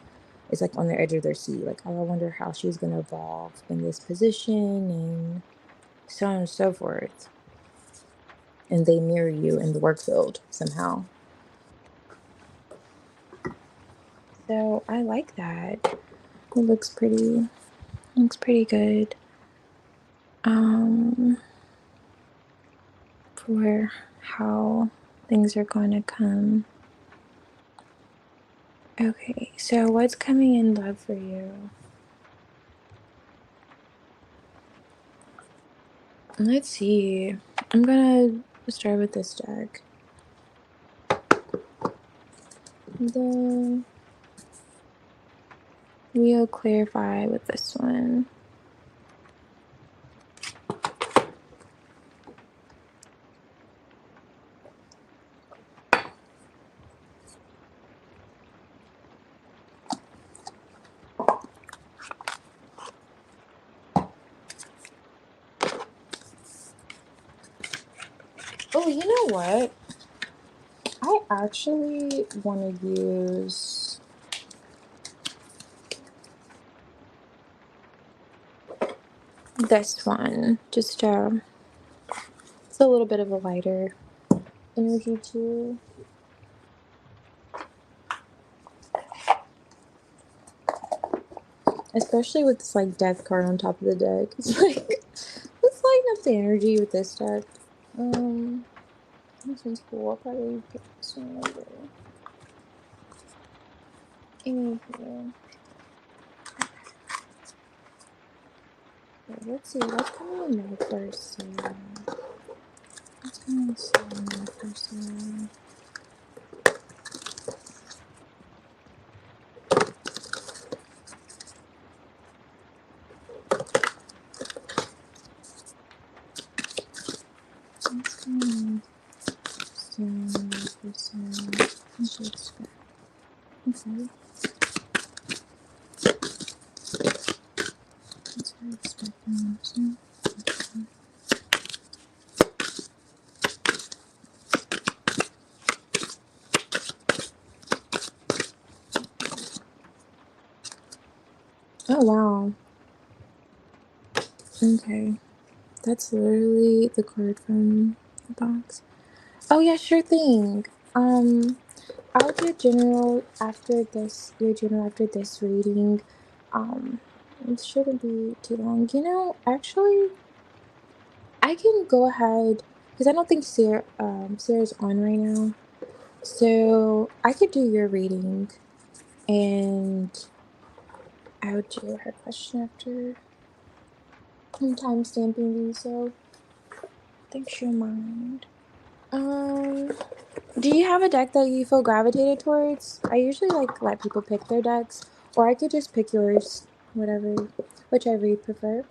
like on the edge of their seat. Like, oh, I wonder how she's going to evolve in this position, and so on and so forth. And they mirror you in the work field somehow. So I like that. It looks pretty good. For how things are going to come. Okay, so what's coming in love for you? Let's see. I'm gonna start with this deck. Then we'll clarify with this one. Oh, you know what? I actually want to use this one. Just it's a little bit of a lighter energy too. Especially with this like death card on top of the deck. It's like, let's lighten up the energy with this deck. This one's cool. I'll probably pick this one later. Anywho. Okay, let's see. What's coming in my person? What's coming in my person? What's coming in my person? Okay. That's what I expect from person. Oh, wow. Okay. That's literally the card from the box. Oh, yeah, sure thing. I'll do your general after this reading. It shouldn't be too long. You know, actually, I can go ahead because I don't think Sarah's on right now. So I could do your reading, and I would do her question after. I'm time stamping these, so I think she'll mind. Um, do you have a deck that you feel gravitated towards? I usually like let people pick their decks, or I could just pick yours, whichever you prefer.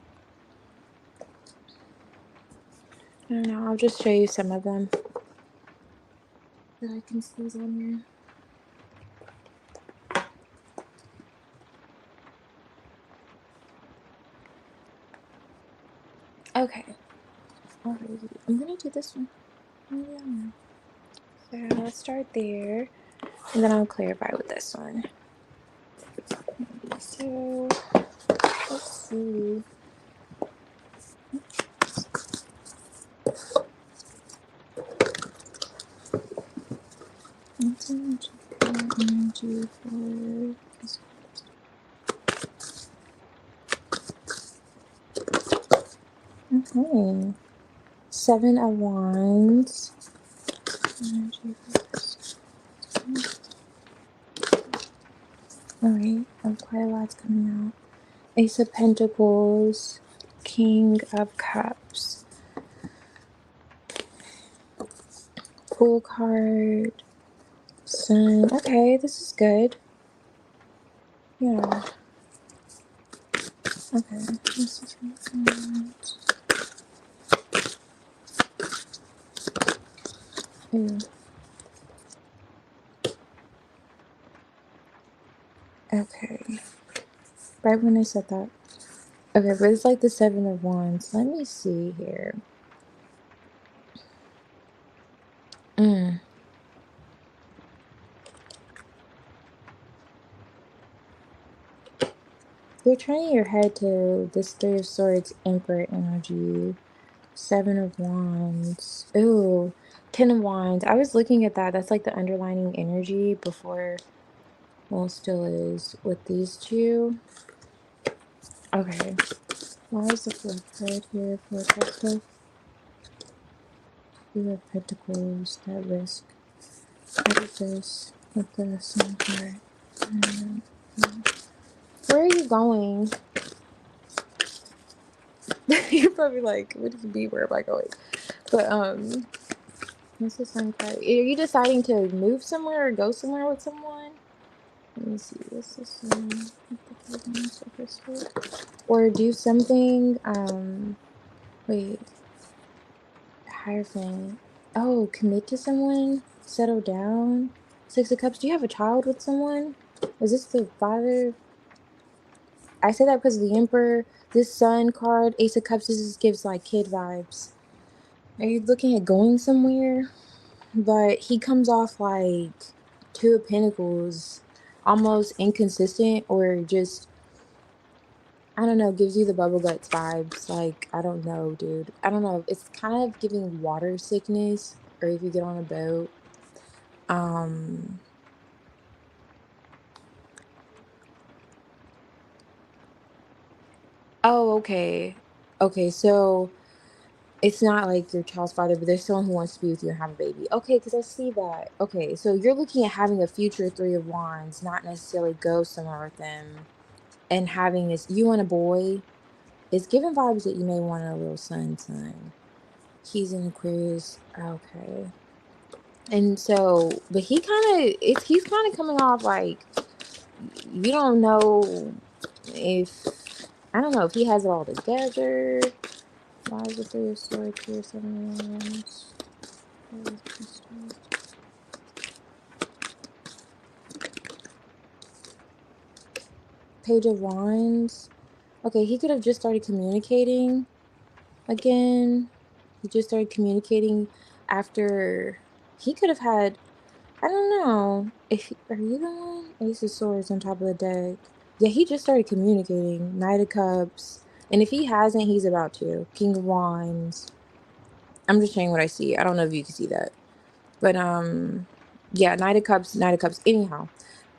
I don't know. I'll just show you some of them that I can squeeze on here. Okay. Alrighty. I'm gonna do this one. Yeah. So let's start there, and then I'll clarify with this one. So let's see. What's energy for this? Okay. Seven of Wands. Energy for this. Alright. Oh, quite a lot's coming out. Ace of Pentacles. King of Cups. Fool card. Sun. Okay, this is good. Yeah. Okay. This is good. Ooh. Okay. Right when I said that. Okay, but it's like the Seven of Wands. Let me see here. You're turning your head to this Three of Swords, Emperor energy. Seven of Wands. Ooh. Ten of Wands. I was looking at that. That's like the underlining energy before, well, still is with these two. Okay. Why is the fourth card here for Pentacles? Two of Pentacles, that risk. What is this with the Sun card? Where are you going? You're probably like, what do you mean, where am I going? But, what's the Sun card? Are you deciding to move somewhere or go somewhere with someone? Let me see, what's the Sun? Or do something, wait, Hierophant. Oh, commit to someone? Settle down? Six of Cups. Do you have a child with someone? Is this the father? I say that because the Emperor, this Sun card, Ace of Cups, this just gives like kid vibes. Are you looking at going somewhere? But he comes off like Two of Pentacles, almost inconsistent, or just, I don't know, gives you the bubble guts vibes. Like, I don't know, dude. I don't know. It's kind of giving water sickness, or if you get on a boat. Um, oh, okay. Okay, so it's not like your child's father, but there's someone who wants to be with you and have a baby. Okay, because I see that. Okay, so you're looking at having a future Three of Wands, not necessarily go somewhere with them, and having this, you and a boy. It's giving vibes that you may want a little son. He's in Aquarius. Okay. And so, but he's kind of coming off like, you don't know if, I don't know if he has it all together. Why is the Three of Swords here? Seven of Wands. Page of Wands. Okay, he could have just started communicating again. He just started communicating after he could have had, I don't know. Are you the one? Ace of Swords on top of the deck. Yeah, he just started communicating. Knight of Cups. And if he hasn't, he's about to. King of Wands. I'm just showing what I see. I don't know if you can see that. But yeah, Knight of Cups, Knight of Cups. Anyhow.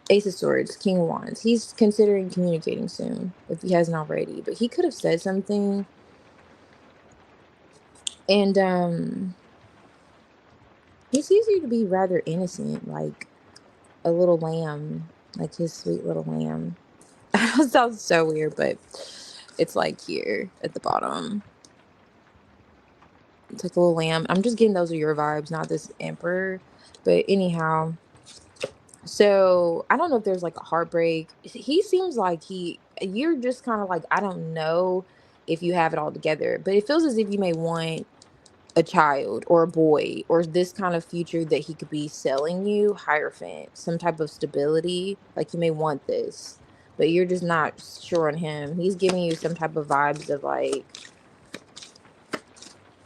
Ace of Swords, King of Wands. He's considering communicating soon, if he hasn't already. But he could have said something. And he seems you to be rather innocent, like a little lamb, like his sweet little lamb. I know it sounds so weird, but it's like here at the bottom. It's like a little lamb. I'm just getting those are your vibes, not this emperor. But anyhow, so I don't know if there's like a heartbreak. He seems like you're just kind of like, I don't know if you have it all together, but it feels as if you may want a child or a boy or this kind of future that he could be selling you, Hierophant, some type of stability. Like you may want this, but you're just not sure on him. He's giving you some type of vibes of like,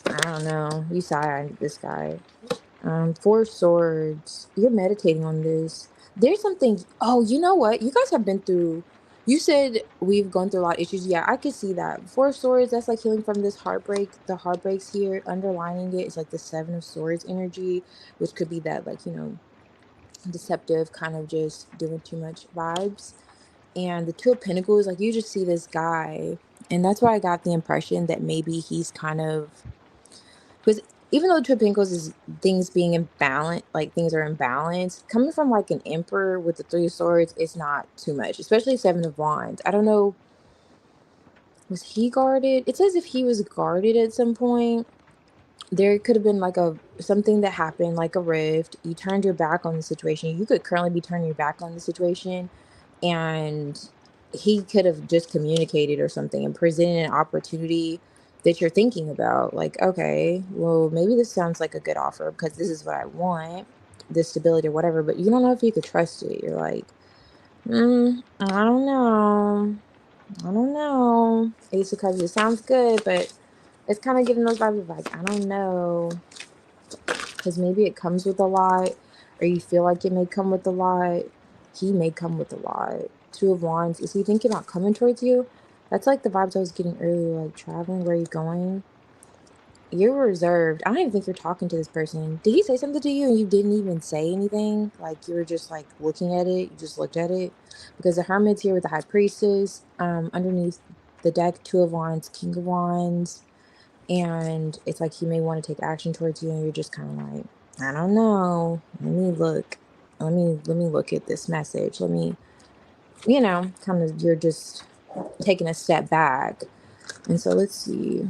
I don't know. You side this guy. Four Swords. You're meditating on this. There's something. Oh, you know what? You guys have been through. You said we've gone through a lot of issues. Yeah, I could see that. Four Swords. That's like healing from this heartbreak. The heartbreaks here, underlining it is like the Seven of Swords energy, which could be that like deceptive kind of just doing too much vibes. And the Two of Pentacles, like you just see this guy, and that's why I got the impression that maybe he's kind of because even though Two of Pentacles is things being in balance, like things are in balance, coming from like an emperor with the Three of Swords, it's not too much, especially Seven of Wands. I don't know, was he guarded? It says if he was guarded at some point, there could have been like something that happened, like a rift. You turned your back on the situation. You could currently be turning your back on the situation, and he could have just communicated or something and presented an opportunity that you're thinking about. Like, okay, well, maybe this sounds like a good offer because this is what I want, this stability or whatever. But you don't know if you could trust it. You're like, I don't know. I don't know. Ace of Cups, it sounds good, but it's kind of giving those vibes of like, I don't know. Because maybe it comes with a lot, or you feel like it may come with a lot. He may come with a lot. Two of Wands. Is he thinking about coming towards you? That's like the vibes I was getting earlier, like traveling, where are you going? You're reserved. I don't even think you're talking to this person. Did he say something to you and you didn't even say anything? Like you were just like looking at it. You just looked at it. Because the Hermit's here with the High Priestess. Underneath the deck, Two of Wands, King of Wands. And it's like he may want to take action towards you and you're just kind of like, I don't know. Let me look. Let me look at this message. Let me, kind of you're just taking a step back. And so let's see.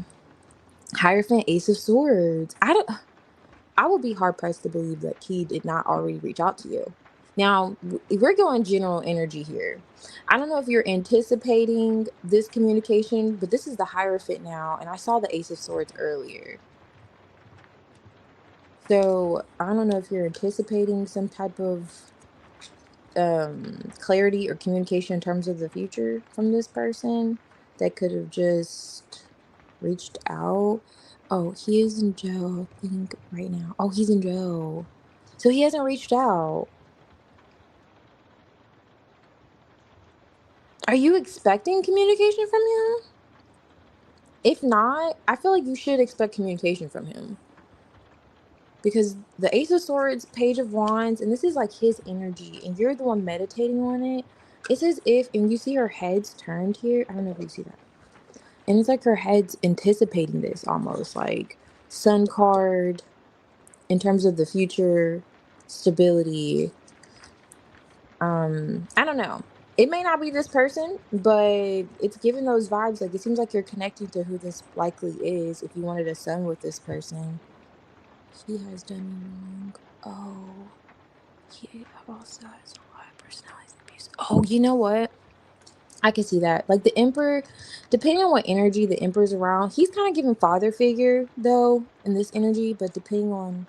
Hierophant, Ace of Swords. I would be hard pressed to believe that he did not already reach out to you. Now, we're going general energy here. I don't know if you're anticipating this communication, but this is the Hierophant now, and I saw the Ace of Swords earlier. So I don't know if you're anticipating some type of clarity or communication in terms of the future from this person that could have just reached out. Oh, he is in jail, I think, right now. Oh, he's in jail. So he hasn't reached out. Are you expecting communication from him? If not, I feel like you should expect communication from him. Because the Ace of Swords, Page of Wands, and this is like his energy, and you're the one meditating on it. It's as if, and you see her head's turned here. I don't know if you see that. And it's like her head's anticipating this almost like Sun card in terms of the future stability. I don't know. It may not be this person, but it's giving those vibes. Like it seems like you're connecting to who this likely is if you wanted a son with this person. He has done me wrong. Oh. He also has a lot of personality abuse. Oh, you know what? I can see that. Like the Emperor, depending on what energy the Emperor's around, he's kind of giving father figure though in this energy, but depending on,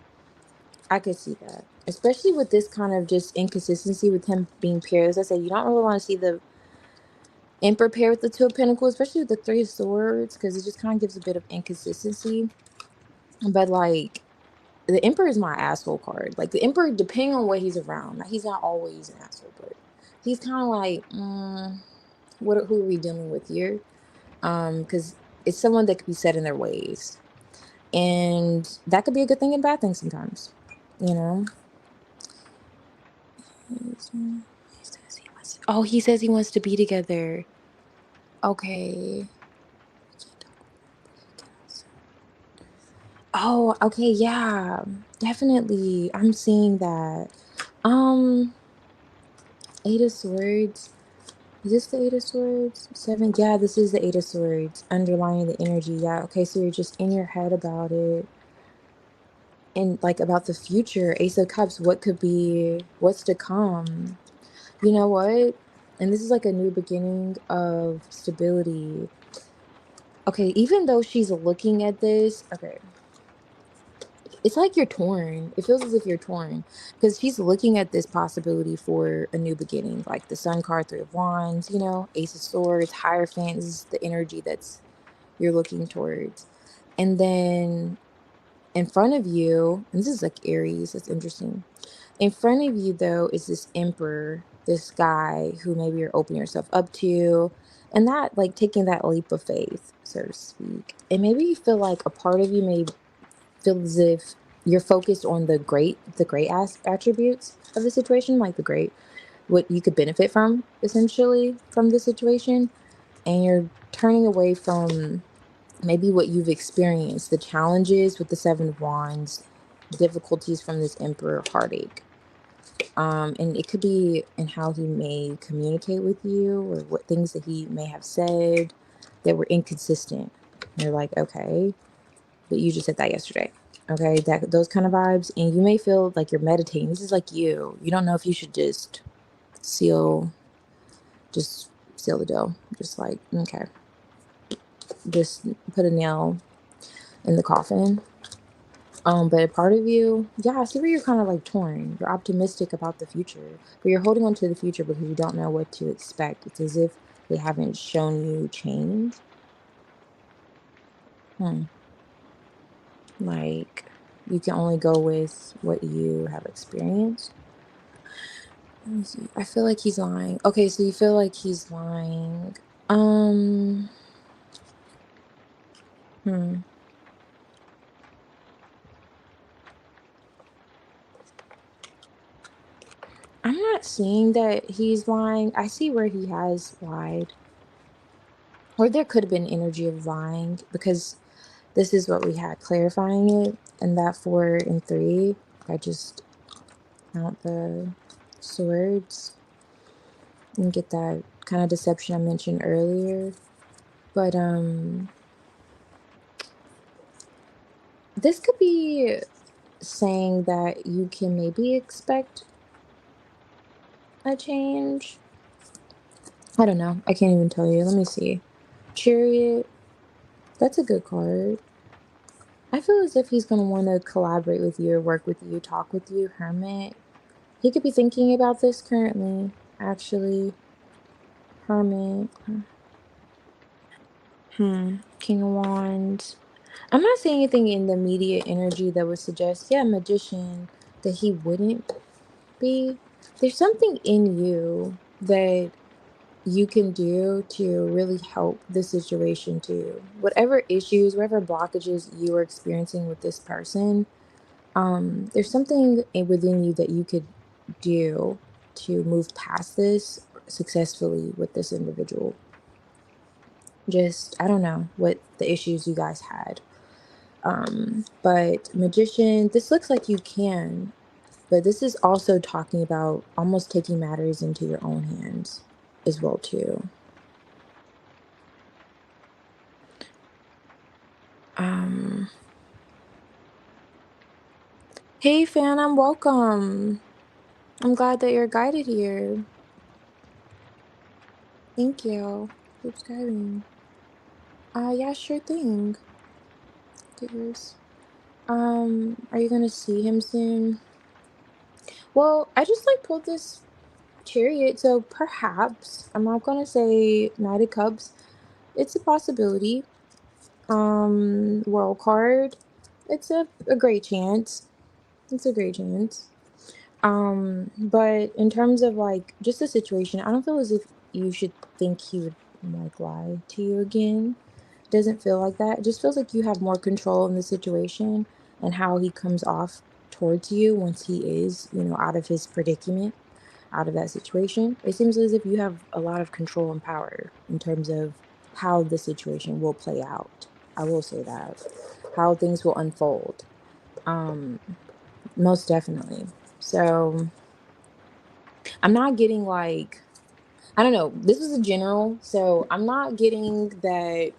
I could see that. Especially with this kind of just inconsistency with him being paired. As I said, you don't really want to see the Emperor pair with the Two of Pentacles, especially with the Three of Swords, because it just kind of gives a bit of inconsistency. But like, the Emperor is my asshole card. Like the Emperor, depending on what he's around, he's not always an asshole, but he's kind of like, who are we dealing with here? Because it's someone that could be set in their ways, and that could be a good thing and bad thing sometimes, you know. Oh, he says he wants to be together. Okay. We can't talk right now, but he can also. Oh, okay, yeah. Definitely. I'm seeing that. Um, Eight of Swords. Is this the Eight of Swords? Seven? Yeah, this is the Eight of Swords. Underlining the energy. Yeah, okay, so you're just in your head about it. And like about the future, Ace of Cups, what could be, what's to come? You know what? And this is like a new beginning of stability. Okay, even though she's looking at this, okay, it's like you're torn. It feels as if you're torn because she's looking at this possibility for a new beginning, like the Sun card, Three of Wands, Ace of Swords, Hierophant. This is the energy that's you're looking towards. And then in front of you, and this is like Aries, that's interesting. In front of you, though, is this emperor, this guy who maybe you're opening yourself up to, and that, like, taking that leap of faith, so to speak. And maybe you feel like a part of you may feel as if you're focused on the great attributes of the situation, like the great, what you could benefit from, essentially, from the situation, and you're turning away from maybe what you've experienced, the challenges with the Seven of Wands, difficulties from this emperor, heartache. And it could be in how he may communicate with you or what things that he may have said that were inconsistent. And you're like, okay, but you just said that yesterday. Okay, that those kind of vibes. And you may feel like you're meditating. This is like you. You don't know if you should seal just seal the deal. Just like, okay. Just put a nail in the coffin. But a part of you, yeah, I see where you're kind of like torn. You're optimistic about the future, but you're holding on to the future because you don't know what to expect. It's as if they haven't shown you change. Hmm. Like you can only go with what you have experienced. Let me see. I feel like he's lying. Okay, so you feel like he's lying. Um, hmm. I'm not seeing that he's lying. I see where he has lied. Or there could have been energy of lying because this is what we had, clarifying it, and that 4 and 3. I just count the swords and get that kind of deception I mentioned earlier. But this could be saying that you can maybe expect a change. I don't know. I can't even tell you. Let me see. Chariot. That's a good card. I feel as if he's going to want to collaborate with you or work with you, talk with you. Hermit. He could be thinking about this currently, actually. Hermit. King of Wands. I'm not seeing anything in the immediate energy that would suggest, yeah, magician, that he wouldn't be. There's something in you that you can do to really help the situation too. Whatever issues, whatever blockages you are experiencing with this person, there's something within you that you could do to move past this successfully with this individual. Just, I don't know what the issues you guys had. But magician, this looks like you can, but this is also talking about almost taking matters into your own hands as well too. Um, hey Phantom, welcome. I'm glad that you're guided here. Thank you for subscribing. Yeah, sure thing. Get yours. Are you gonna see him soon? Well, I just like pulled this chariot, so perhaps I'm not gonna say Knight of Cups. It's a possibility. World card. It's a great chance. It's a great chance. But in terms of like just the situation, I don't feel as if you should think he would like lie to you again. It doesn't feel like that. It just feels like you have more control in the situation and how he comes off towards you once he is, out of his predicament. out of that situation. It seems as if you have a lot of control and power in terms of how the situation will play out. I will say that. How things will unfold. Um, Most definitely. So I'm not getting like, I don't know, this was a general, so I'm not getting that.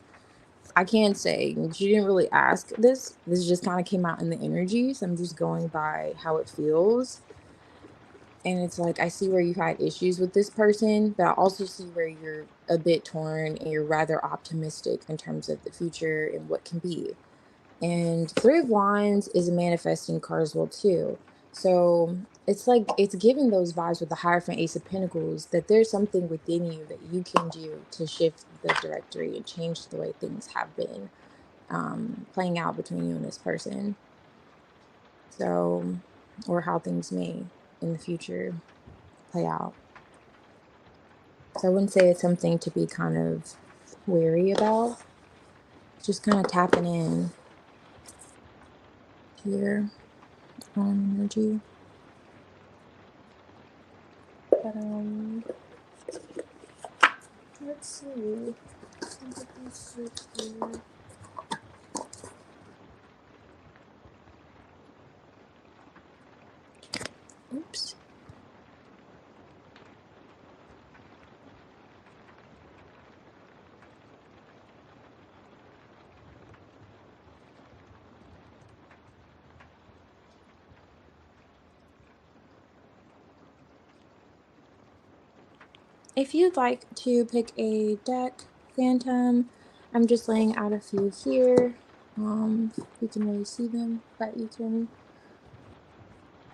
I can't say she didn't really ask this. This just kind of came out in the energy. So I'm just going by how it feels. And it's like, I see where you had issues with this person, but I also see where you're a bit torn and you're rather optimistic in terms of the future and what can be. And Three of Wands is a manifesting card as well too. So it's like it's giving those vibes with the Hierophant Ace of Pentacles that there's something within you that you can do to shift the directory and change the way things have been playing out between you and this person. So, or how things may in the future play out. So I wouldn't say it's something to be kind of wary about. Just kind of tapping in to your own energy. But let's see. Look at these cards here. Oops. If you'd like to pick a deck, Phantom, I'm just laying out a few here. You can really see them, but you can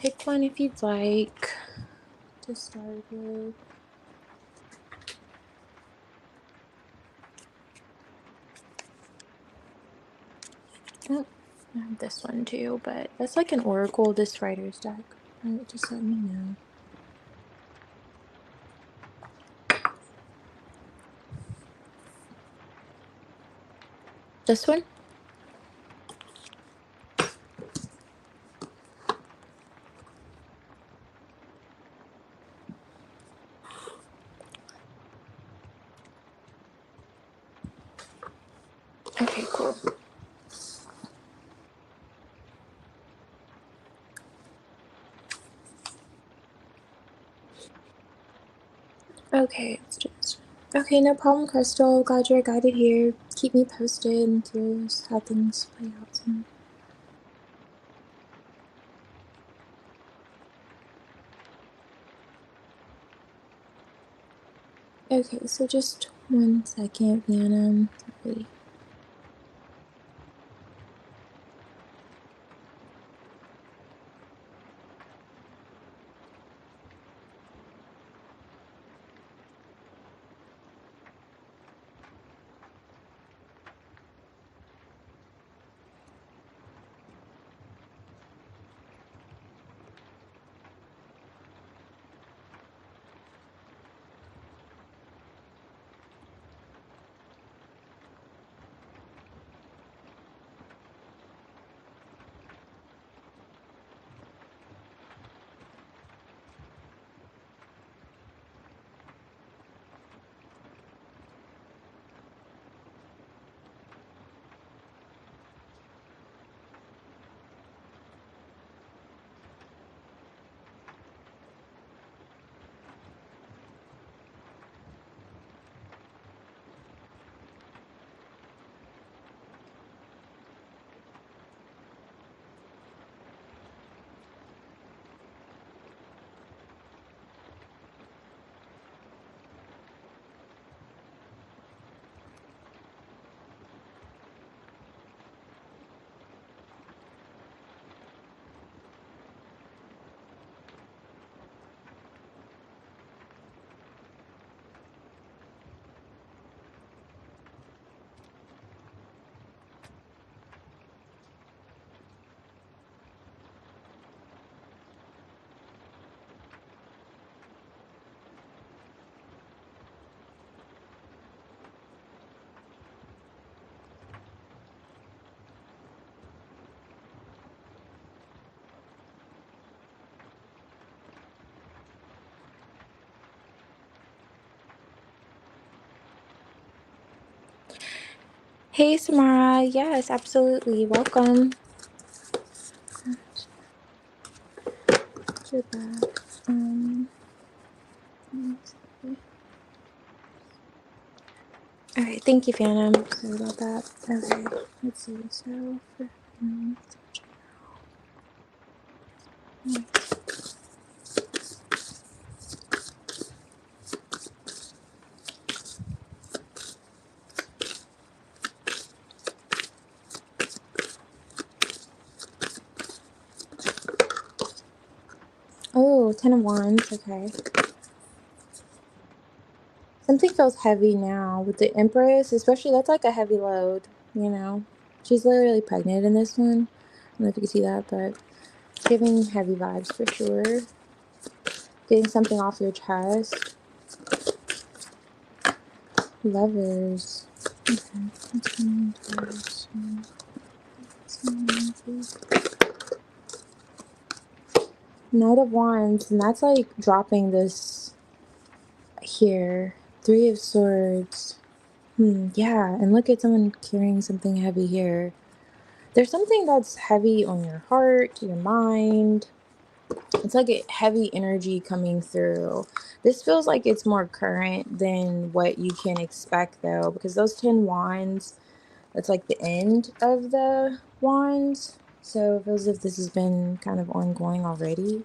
pick one if you'd like to start with. Oh, I have this one too, but that's like an oracle, this writer's deck. Just let me know. This one? Okay, cool. Okay, let's do this. Okay, no problem, Crystal. Glad you're guided here. Keep me posted. I'm curious how things play out soon. Okay, so just 1 second, Vienna. Sorry. Hey, Samara. Yes, absolutely. Welcome. You're back. Let's see. All right. Thank you, Phantom. Sorry about that. Okay. Let's see. So, for oh, 10 of Wands. Okay. Something feels heavy now with the Empress, especially that's like a heavy load, you know. She's literally pregnant in this one. I don't know if you can see that, but it's giving heavy vibes for sure. Getting something off your chest. Lovers. Okay. What's coming towards you? Knight of Wands, and that's like dropping this here. 3 of Swords. Yeah, and look at someone carrying something heavy here. There's something that's heavy on your heart, your mind. It's like a heavy energy coming through. This feels like it's more current than what you can expect though, because those 10 wands, that's like the end of the wands. So it feels as if this has been kind of ongoing already.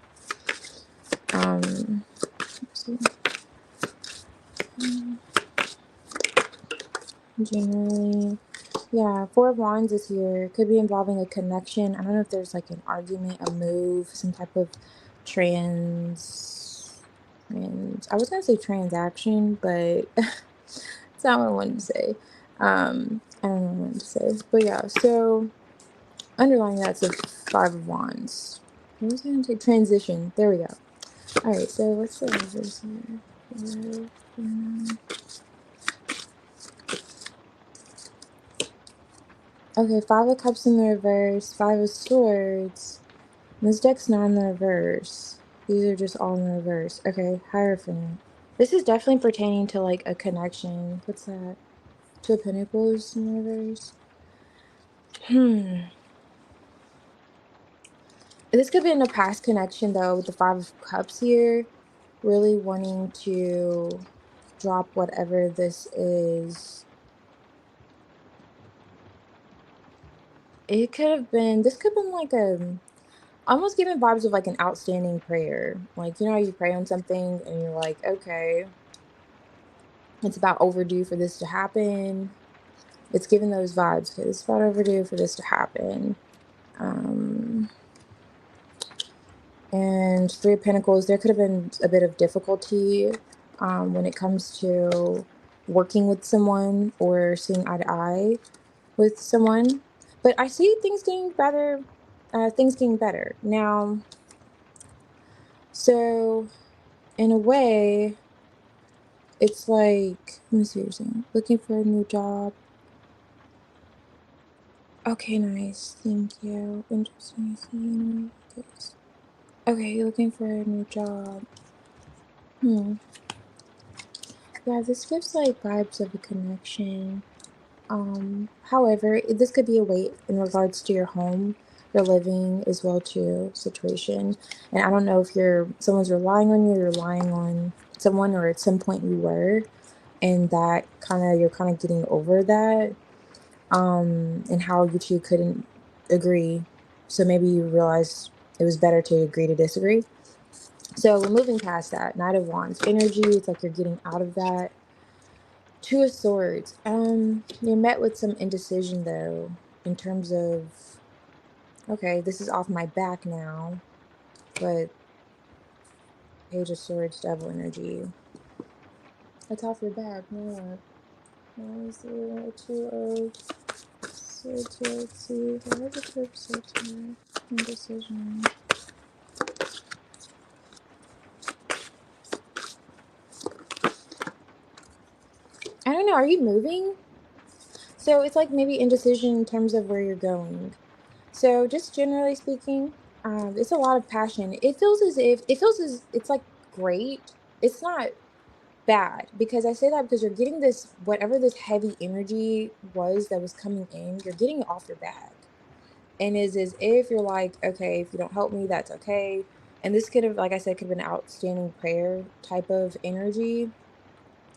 Let's see. Generally, yeah, 4 of Wands is here. Could be involving a connection. I don't know if there's like an argument, a move, some type of I was gonna say transaction, but that's not what I wanted to say. I don't know what I wanted to say. But yeah, so underlying that's a 5 of Wands. What was I gonna say? Transition. There we go. Alright, so what's the reverse here? Okay, 5 of Cups in the reverse, 5 of Swords. This deck's not in the reverse. These are just all in the reverse. Okay, Hierophant. This is definitely pertaining to like a connection. What's that? 2 of Pentacles in the reverse. This could be in a past connection though, with the 5 of Cups here. Really wanting to drop whatever this is. This could have been like almost giving vibes of like an outstanding prayer. Like, you know how you pray on something and you're like, okay, it's about overdue for this to happen. It's giving those vibes because it's about overdue for this to happen. And 3 of Pentacles, there could have been a bit of difficulty when it comes to working with someone or seeing eye to eye with someone. But I see things getting better. Now. So in a way, it's like, let me see what you're saying. Looking for a new job. Okay, nice. Thank you. Interesting. Okay, you're looking for a new job. Yeah, this gives like vibes of a connection. However, this could be a weight in regards to your home, your living as well too situation. And I don't know if someone's relying on you, you're relying on someone, or at some point you were, and that you're kind of getting over that. And how you two couldn't agree. So maybe you realized it was better to agree to disagree. So we're moving past that. Knight of Wands energy. It's like you're getting out of that. 2 of Swords. You're met with some indecision though, in terms of, okay, this is off my back now, but Page of Swords, Devil energy. That's off your back. No, what is the 2 of Swords here? Let's see. Why is the 2 of Swords here? Indecision. I don't know. Are you moving? So it's like maybe indecision in terms of where you're going. So just generally speaking, it's a lot of passion. It feels as it's like great. It's not bad. Because I say that because you're getting this, whatever this heavy energy was that was coming in, you're getting it off your back. And is as if you're like, okay, if you don't help me, that's okay. And this could have, like I said, could have been outstanding prayer type of energy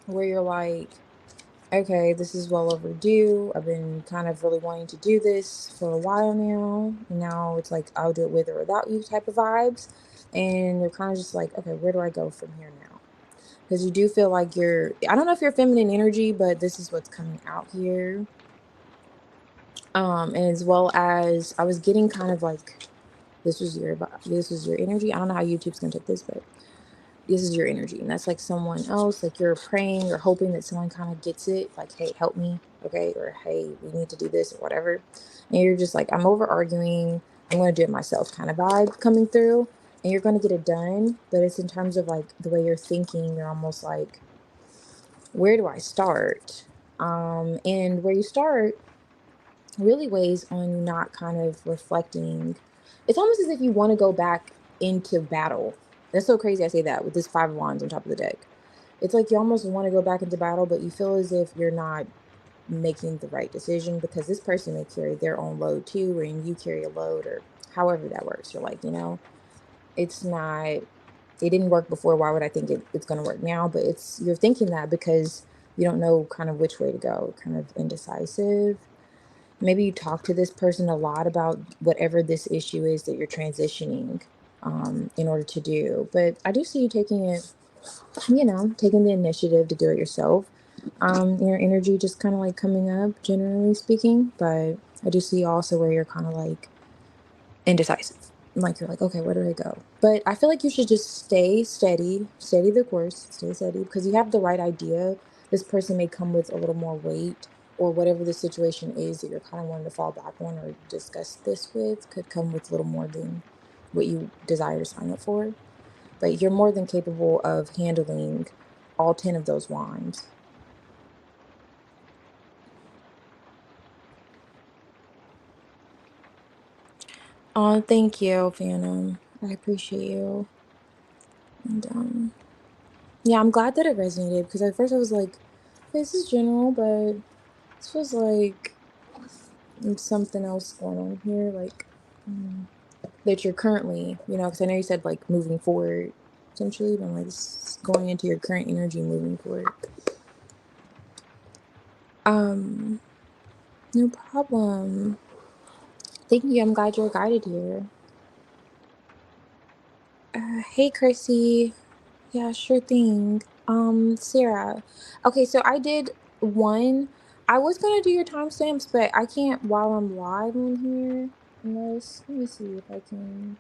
where you're like, okay, this is well overdue. I've been kind of really wanting to do this for a while now. And now it's like, I'll do it with or without you type of vibes. And you're kind of just like, okay, where do I go from here now? Because you do feel like I don't know if you're feminine energy, but this is what's coming out here. And as well as I was getting kind of like, this was your energy. I don't know how YouTube's gonna take this, but this is your energy, and that's like someone else. Like you're praying or hoping that someone kind of gets it. Like, hey, help me, okay, or hey, we need to do this or whatever. And you're just like, I'm over arguing. I'm gonna do it myself, kind of vibe coming through, and you're gonna get it done. But it's in terms of like the way you're thinking. You're almost like, where do I start? And where you start really weighs on you not kind of reflecting. It's almost as if you want to go back into battle. That's so crazy I say that with this five of wands on top of the deck. It's like you almost want to go back into battle, but you feel as if you're not making the right decision because this person may carry their own load too, and you carry a load, or however that works. You're like, it's not, it didn't work before. Why would I think it's going to work now? But you're thinking that because you don't know kind of which way to go, kind of indecisive. Maybe you talk to this person a lot about whatever this issue is that you're transitioning in order to do. But I do see you taking it, taking the initiative to do it yourself. Your energy just kind of like coming up, generally speaking. But I do see also where you're kind of like indecisive. Like you're like, okay, where do I go? But I feel like you should just stay steady, steady the course, stay steady because you have the right idea. This person may come with a little more weight, or whatever the situation is that you're kind of wanting to fall back on or discuss this with could come with a little more than what you desire to sign up for. But you're more than capable of handling all 10 of those wands. Oh, thank you, Phantom. I appreciate you. And yeah, I'm glad that it resonated because at first I was like, okay, this is general, but this was like something else going on here, like that you're currently, because I know you said like moving forward, essentially, but I'm like, this is going into your current energy moving forward. Um, no problem. Thank you. I'm glad you're guided here. Hey, Chrissy. Yeah, sure thing. Sarah. Okay, so I did one. I was gonna do your timestamps, but I can't while I'm live on here. Unless, let me see if I can.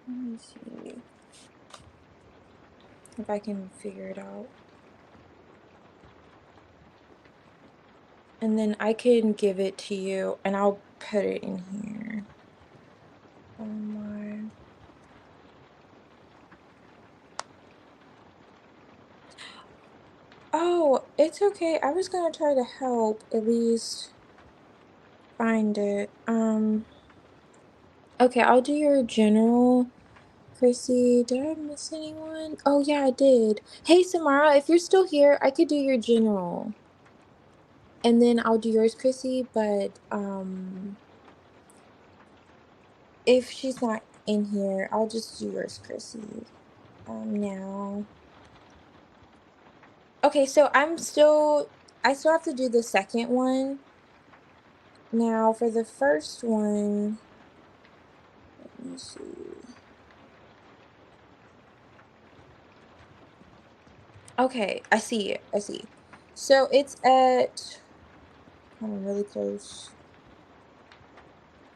Let me see if I can figure it out. And then I can give it to you and I'll put it in here. Oh my. Oh, it's okay. I was gonna try to help at least find it. Okay, I'll do your general. Chrissy, did I miss anyone? Oh yeah, I did. Hey Samara, if you're still here, I could do your general. And then I'll do yours, Chrissy, but if she's not in here, I'll just do yours, Chrissy. Now. Okay, so I still have to do the second one. Now for the first one, let me see. Okay, I see it. I see. So it's at, I'm really close.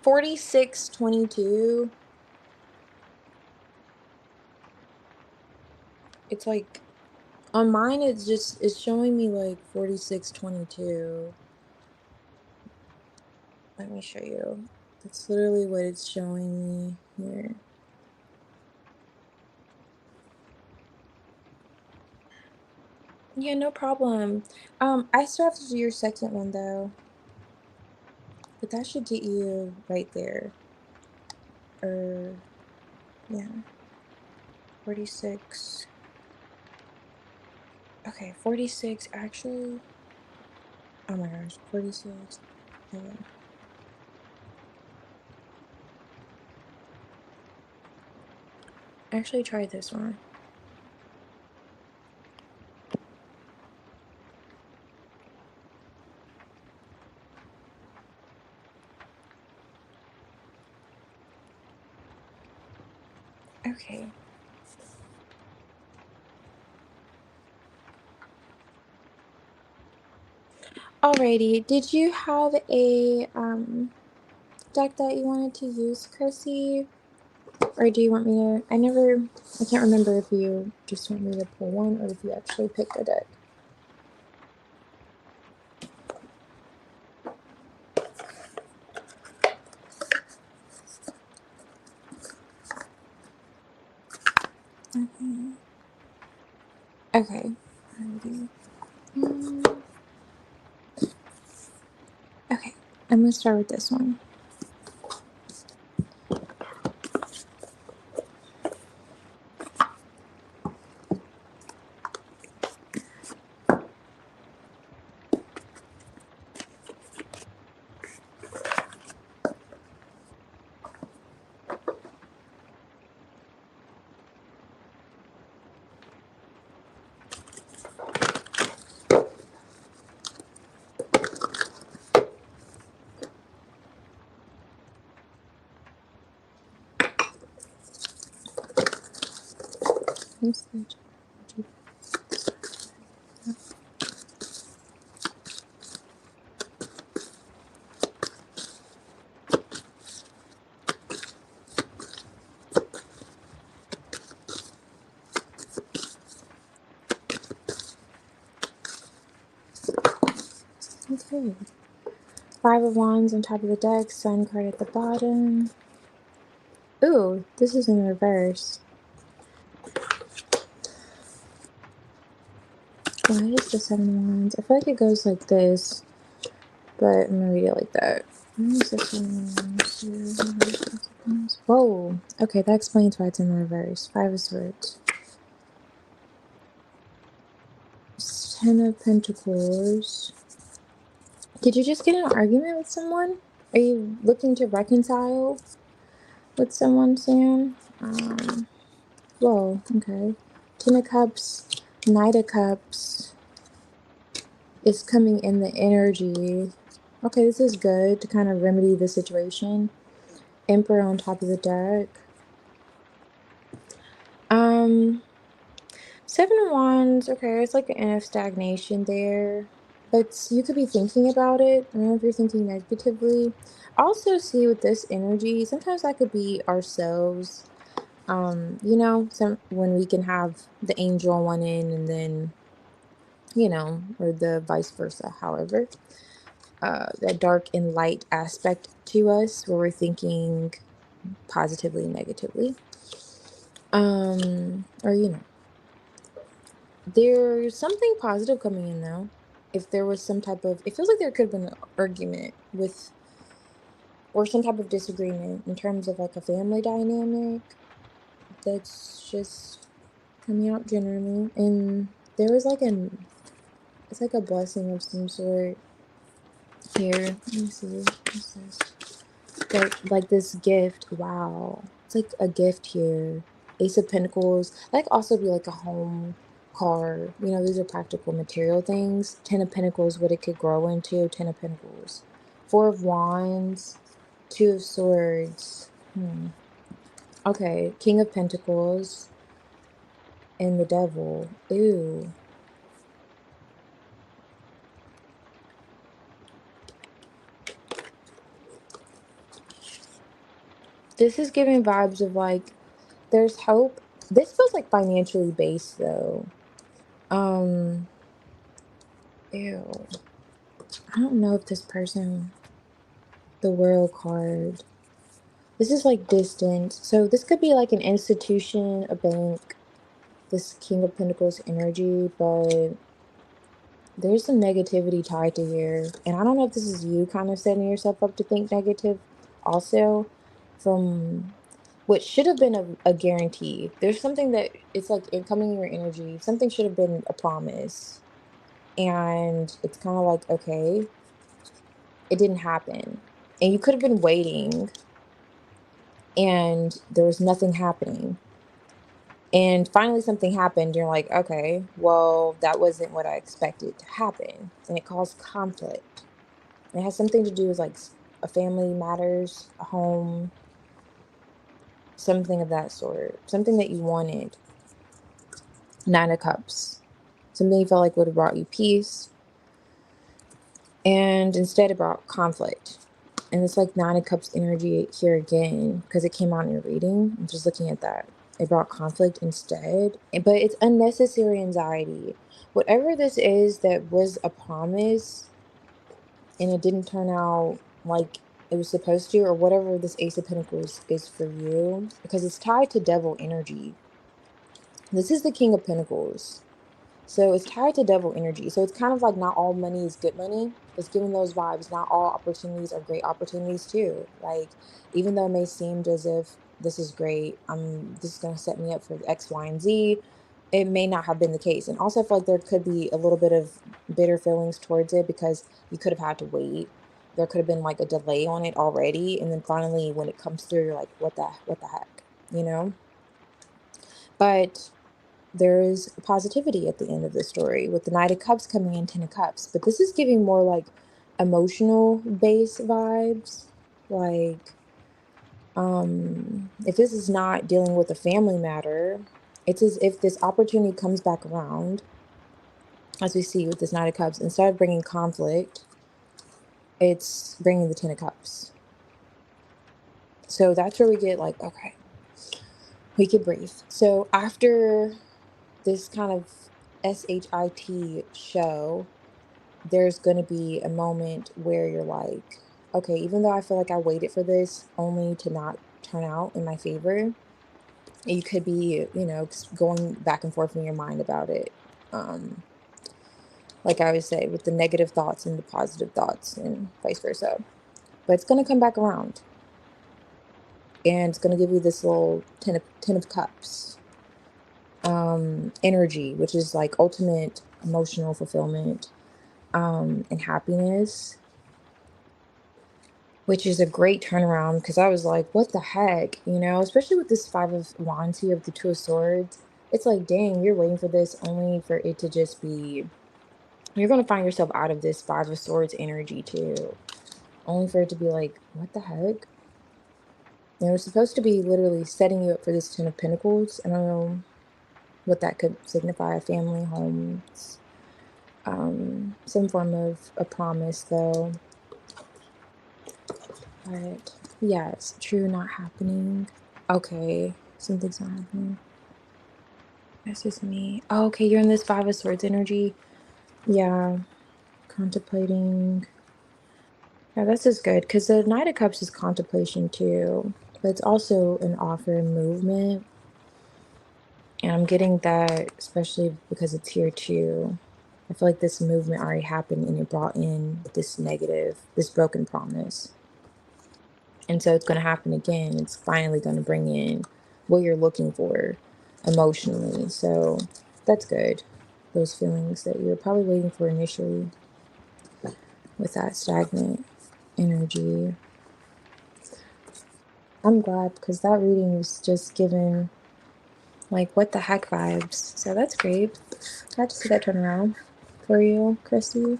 4622. It's like on mine it's showing me like 4622. Let me show you. That's literally what it's showing me here. Yeah, no problem. I still have to do your second one though, but that should get you right there. Or yeah, 46. Okay, 46 actually. Oh my gosh, 46. Okay. Actually, try this one. Okay. Alrighty. Did you have a deck that you wanted to use, Chrissy? Or do you want me to? I can't remember if you just want me to pull one or if you actually picked a deck. Okay. Okay. Alrighty. Um, okay. I'm gonna start with this one. Okay. Five of Wands on top of the deck, Sun card at the bottom. Ooh, this is in reverse. Why is the Seven of Wands? I feel like it goes like this, but I'm gonna read it like that. Why is the Seven of Wands? Whoa. Okay, that explains why it's in reverse. Five of Swords. Ten of Pentacles. Did you just get in an argument with someone? Are you looking to reconcile with someone, Sam? Whoa, okay. Ten of Cups, Knight of Cups is coming in the energy. Okay, this is good to kind of remedy the situation. Emperor on top of the deck. Seven of Wands, okay, it's like an end of stagnation there. But you could be thinking about it. I don't know if you're thinking negatively. Also see with this energy, sometimes that could be ourselves. Some when we can have the angel on one end and then, or the vice versa, however. That dark and light aspect to us where we're thinking positively and negatively. Or there's something positive coming in though. If there was some type of, it feels like there could have been an argument with, or some type of disagreement in terms of like a family dynamic that's just coming out generally. And there was like it's like a blessing of some sort here. Let me see. What's this? Like this gift. Wow. It's like a gift here. Ace of Pentacles. That could also be like a home car. These are practical material things. Ten of Pentacles, what it could grow into. Ten of Pentacles. Four of Wands. Two of Swords. Okay. King of Pentacles. And the Devil. Ew. This is giving vibes of like, there's hope. This feels like financially based though. Ew. I don't know if this person, the World card, this is like distant. So this could be like an institution, a bank, this King of Pentacles energy, but there's some negativity tied to here. And I don't know if this is you kind of setting yourself up to think negative also from what should have been a guarantee. There's something that it's like incoming in your energy. Something should have been a promise. And it's kind of like, okay, it didn't happen. And you could have been waiting and there was nothing happening. And finally something happened. You're like, okay, well, that wasn't what I expected to happen. And it caused conflict. And it has something to do with like a family matters, a home, something of that sort. Something that you wanted. Nine of Cups. Something you felt like would have brought you peace. And instead it brought conflict. And it's like Nine of Cups energy here again, because it came out in your reading. I'm just looking at that. It brought conflict instead. But it's unnecessary anxiety. Whatever this is that was a promise and it didn't turn out like it was supposed to, or whatever this Ace of Pentacles is for you, because it's tied to devil energy. This is the King of Pentacles. So it's tied to devil energy. So it's kind of like not all money is good money. It's giving those vibes. Not all opportunities are great opportunities too. Like, even though it may seem as if this is great, this is gonna set me up for X, Y, and Z, it may not have been the case. And also I feel like there could be a little bit of bitter feelings towards it because you could have had to wait. There could have been like a delay on it already. And then finally when it comes through, you're like, what the heck? You know? But there is positivity at the end of the story with the Knight of Cups coming in, Ten of Cups. But this is giving more like emotional base vibes. Like, if this is not dealing with a family matter, it's as if this opportunity comes back around, as we see with this Knight of Cups. Instead of bringing conflict, it's bringing the Ten of Cups. So that's where we get like, okay, we can breathe. So after this kind of SHIT show, there's going to be a moment where you're like, okay, even though I feel like I waited for this only to not turn out in my favor, you could be, going back and forth in your mind about it. Like I always say, with the negative thoughts and the positive thoughts and vice versa. But it's going to come back around. And it's going to give you this little ten of cups energy, which is like ultimate emotional fulfillment and happiness, which is a great turnaround because I was like, what the heck, especially with this Five of Wands here with the Two of Swords. It's like, dang, you're waiting for this only for it to just be, you're going to find yourself out of this Five of Swords energy too, only for it to be like, what the heck? And it was supposed to be literally setting you up for this Ten of Pentacles. I don't know what that could signify, family, homes, some form of a promise though. But yeah, it's true, not happening. Okay, something's not happening. That's just me. Oh, okay, you're in this Five of Swords energy. Yeah, contemplating. Yeah, this is good because the Knight of Cups is contemplation too, but it's also an offer and movement. And I'm getting that, especially because it's here too. I feel like this movement already happened and it brought in this negative, this broken promise. And so it's going to happen again. It's finally going to bring in what you're looking for emotionally. So that's good. Those feelings that you're probably waiting for initially with that stagnant energy. I'm glad because that reading was just given like what the heck vibes. So that's great. Glad to see that turn around for you, Christy.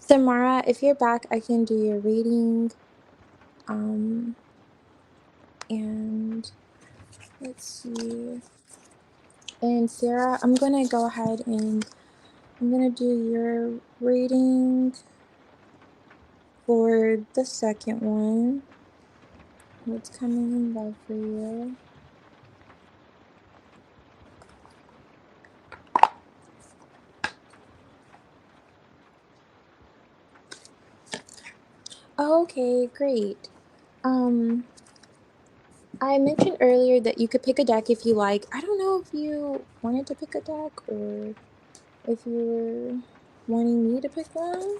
So Mara, if you're back, I can do your reading. And let's see. And Sarah, I'm gonna go ahead and I'm gonna do your reading for the second one. What's coming in love for you? Okay, great. Um, I mentioned earlier that you could pick a deck if you like. I don't know if you wanted to pick a deck or if you were wanting me to pick one,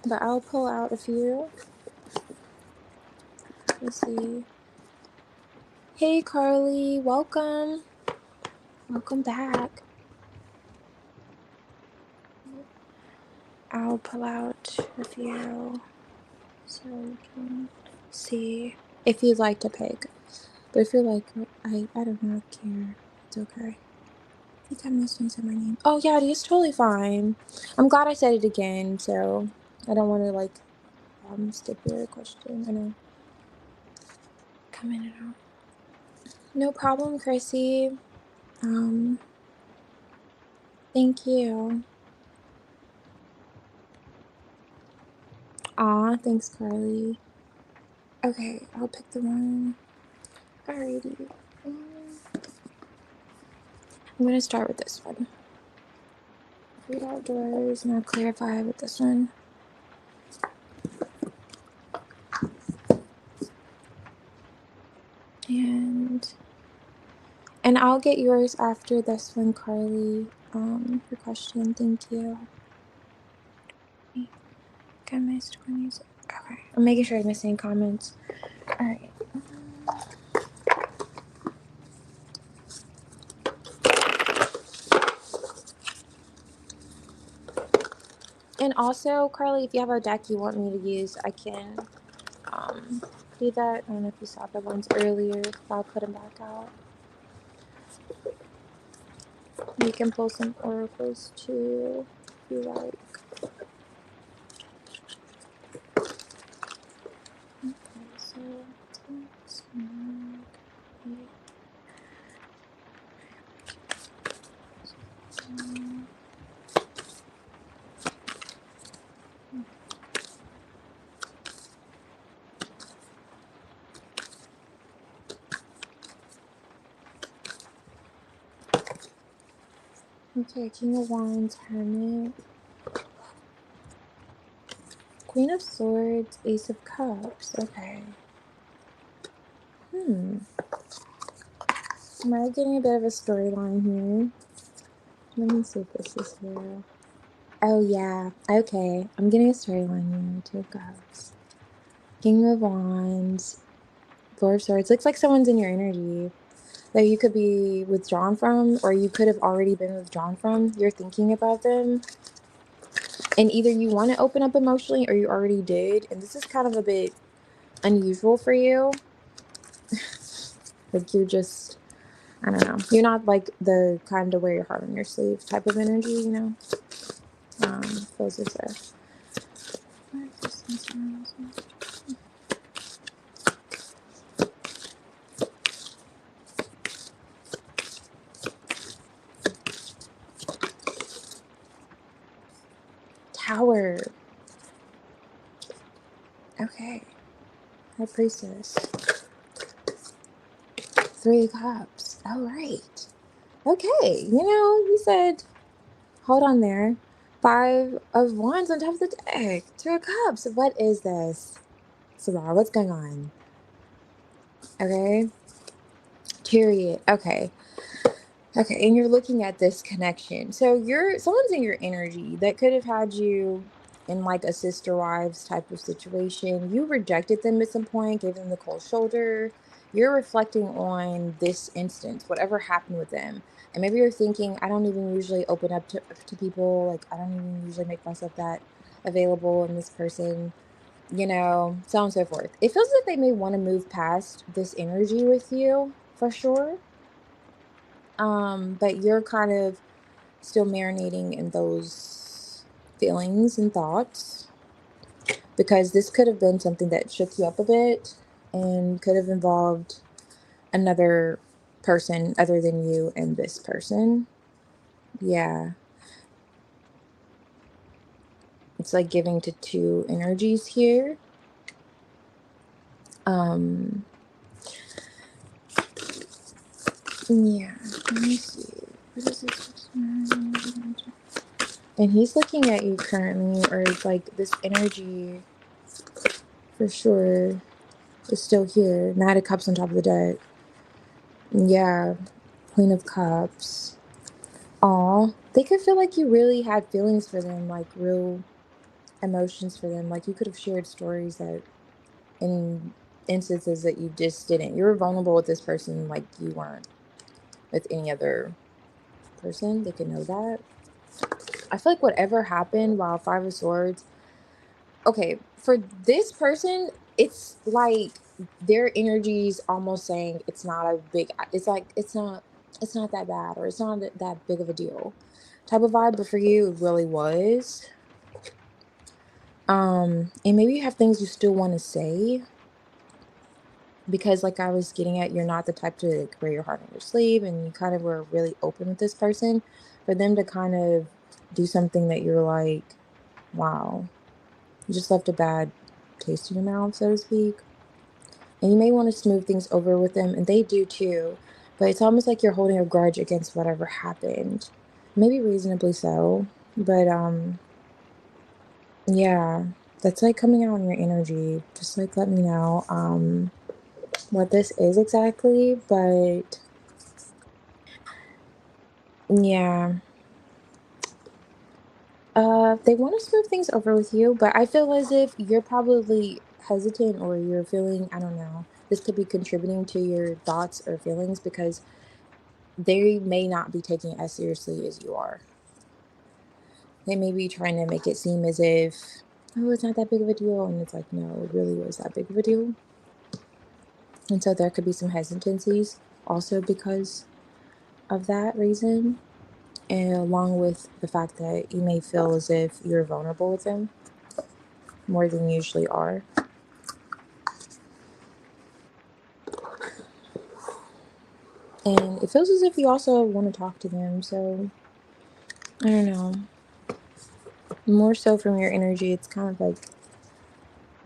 but I'll pull out a few. Let's see. Hey, Carly, welcome. Welcome back. I'll pull out a few so you can see if you'd like to pick. But if you're like, I don't know, care. It's okay. I think I missed when you said my name. Oh, yeah, it is totally fine. I'm glad I said it again, so I don't want to, like, skip your question. I know. Come in and out. No problem, Chrissy. Um, thank you. Aw, thanks, Carly. Okay, I'll pick the one. Alrighty. I'm going to start with this one. Read outdoors, and I'll clarify with this one. And I'll get yours after this one, Carly. Your question. Thank you. I missed when you said. Okay, I'm making sure I'm missing comments. All right. And also, Carly, if you have a deck you want me to use, I can do that. I don't know if you saw the ones earlier. I'll put them back out. You can pull some oracles too, if you like. Okay, so let's okay, King of Wands, Hermit, Queen of Swords, Ace of Cups. Okay. Am I getting a bit of a storyline here? Let me see if this is real. Oh, yeah. Okay. I'm getting a storyline here. Two of Cups. King of Wands. Four of Swords. Looks like someone's in your energy that you could be withdrawn from, or you could have already been withdrawn from. You're thinking about them. And either you want to open up emotionally or you already did. And this is kind of a bit unusual for you. Like you're just, I don't know. You're not like the kind to wear your heart on your sleeve type of energy, you know? Feels as if. Tower. Okay. High Priestess. Three of Cups. All right. Okay. You know, you said, hold on there. Five of Wands on top of the deck. Two of Cups. What is this? Sarah, what's going on? Okay. Chariot. Okay. Okay, and you're looking at this connection. So someone's in your energy that could have had you in like a sister wives type of situation. You rejected them at some point, gave them the cold shoulder. You're reflecting on this instance, whatever happened with them. And maybe you're thinking, I don't even usually open up to people. Like, I don't even usually make myself that available in this person, so on and so forth. It feels like they may want to move past this energy with you for sure. But you're kind of still marinating in those feelings and thoughts because this could have been something that shook you up a bit and could have involved another person other than you and this person. Yeah. It's like giving to two energies here. Yeah. Let me see. What is this? And he's looking at you currently, or it's like this energy for sure is still here. Knight of Cups on top of the deck. Yeah, Queen of Cups. Aw, they could feel like you really had feelings for them, like real emotions for them. Like you could have shared stories that in instances that you just didn't. You were vulnerable with this person like you weren't with any other person. They could know that. I feel like whatever happened while Five of Swords, okay, for this person, it's like their energy's almost saying it's not a big, it's like it's not that bad, or it's not that big of a deal type of vibe, but for you it really was. And maybe you have things you still want to say, because like I was getting at, you're not the type to like wear your heart on your sleeve, and you kind of were really open with this person. For them to kind of do something that you're like, wow, you just left a bad taste in your mouth, so to speak. And you may want to smooth things over with them, and they do too. But it's almost like you're holding a grudge against whatever happened. Maybe reasonably so. But yeah, that's like coming out in your energy. Just like let me know what this is exactly. But yeah. They want to smooth things over with you, but I feel as if you're probably hesitant, or you're feeling, I don't know, this could be contributing to your thoughts or feelings, because they may not be taking it as seriously as you are. They may be trying to make it seem as if, oh, it's not that big of a deal. And it's like, no, it really was that big of a deal. And so there could be some hesitancies also because of that reason. And along with the fact that you may feel as if you're vulnerable with them more than you usually are. And it feels as if you also want to talk to them. So, I don't know. More so from your energy, it's kind of like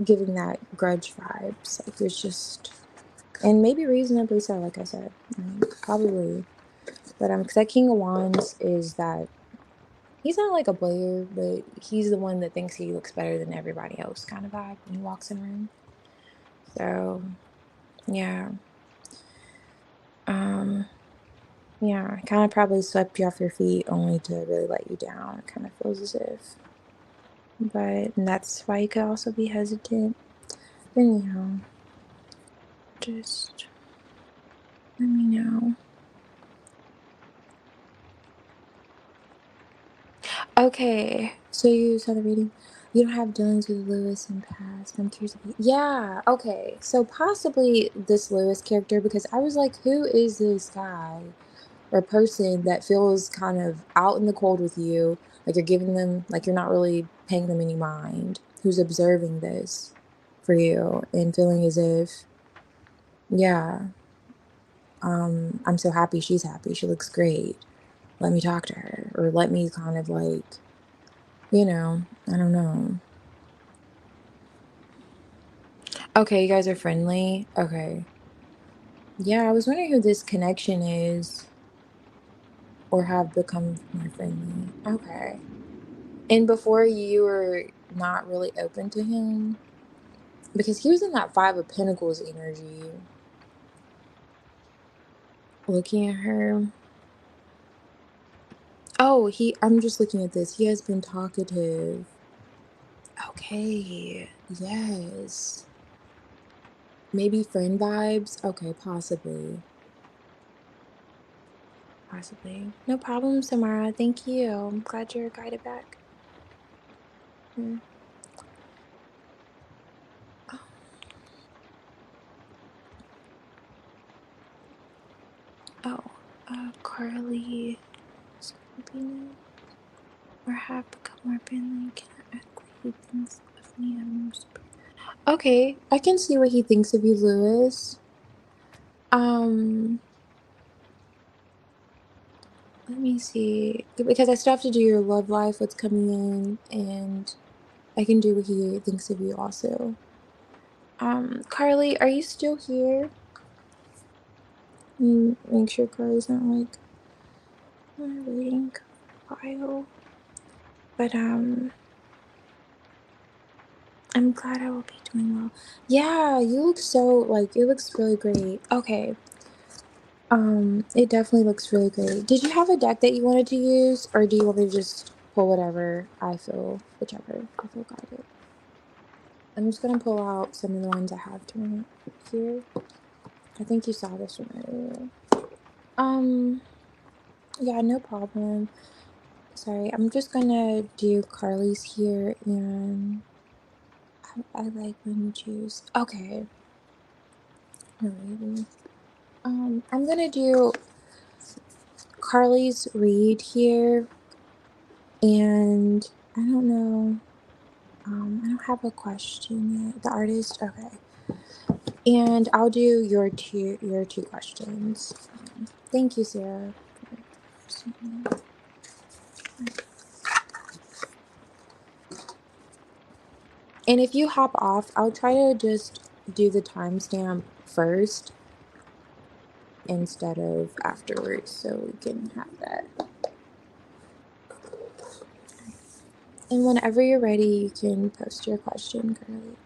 giving that grudge vibes. Like it's just, and maybe reasonably so, like I said. Probably. But because that King of Wands is that, he's not like a player, but he's the one that thinks he looks better than everybody else kind of vibe when he walks in a room. So, yeah. Um, yeah, kind of probably swept you off your feet only to really let you down. It kind of feels as if. But and that's why you could also be hesitant. But anyhow, just let me know. Okay, so you saw the reading. You don't have dealings with Lewis in past. I'm curious. Yeah, okay. So possibly this Lewis character, because I was like, who is this guy or person that feels kind of out in the cold with you? Like you're giving them, like you're not really paying them any mind. Who's observing this for you and feeling as if, yeah, I'm so happy she's happy. She looks great. Let me talk to her, or let me kind of like, I don't know. Okay, you guys are friendly. Okay. Yeah, I was wondering who this connection is, or have become more friendly. Okay. And before you were not really open to him, because he was in that Five of Pentacles energy, looking at her. Oh, I'm just looking at this. He has been talkative. Okay. Yes. Maybe friend vibes. Okay, possibly. Possibly. No problem, Samara. Thank you. I'm glad you're guided back. Mm. Oh, Carly, Scorpino, or have become more friendly. Can I ask what he thinks of me? Okay, I can see what he thinks of you, Lewis. Um, let me see, because I still have to do your love life, what's coming in, and I can do what he thinks of you also. Carly, are you still here? Make sure Carly's not like reading file. But I'm glad I will be doing well. Yeah, you look so, like, it looks really great. Okay. It definitely looks really great. Did you have a deck that you wanted to use, or do you want me to just pull whatever I feel, whichever I feel guided? I'm just gonna pull out some of the ones I have tonight here. I think you saw this one earlier. Um, yeah, no problem. Sorry, I'm just gonna do Carly's here, and I like when you choose. Okay, alrighty. I'm gonna do Carly's read here, and I don't know. I don't have a question yet. The artist, okay. And I'll do your two questions. Thank you, Sarah. And if you hop off, I'll try to just do the timestamp first instead of afterwards, so we can have that. And whenever you're ready, you can post your question, Carly.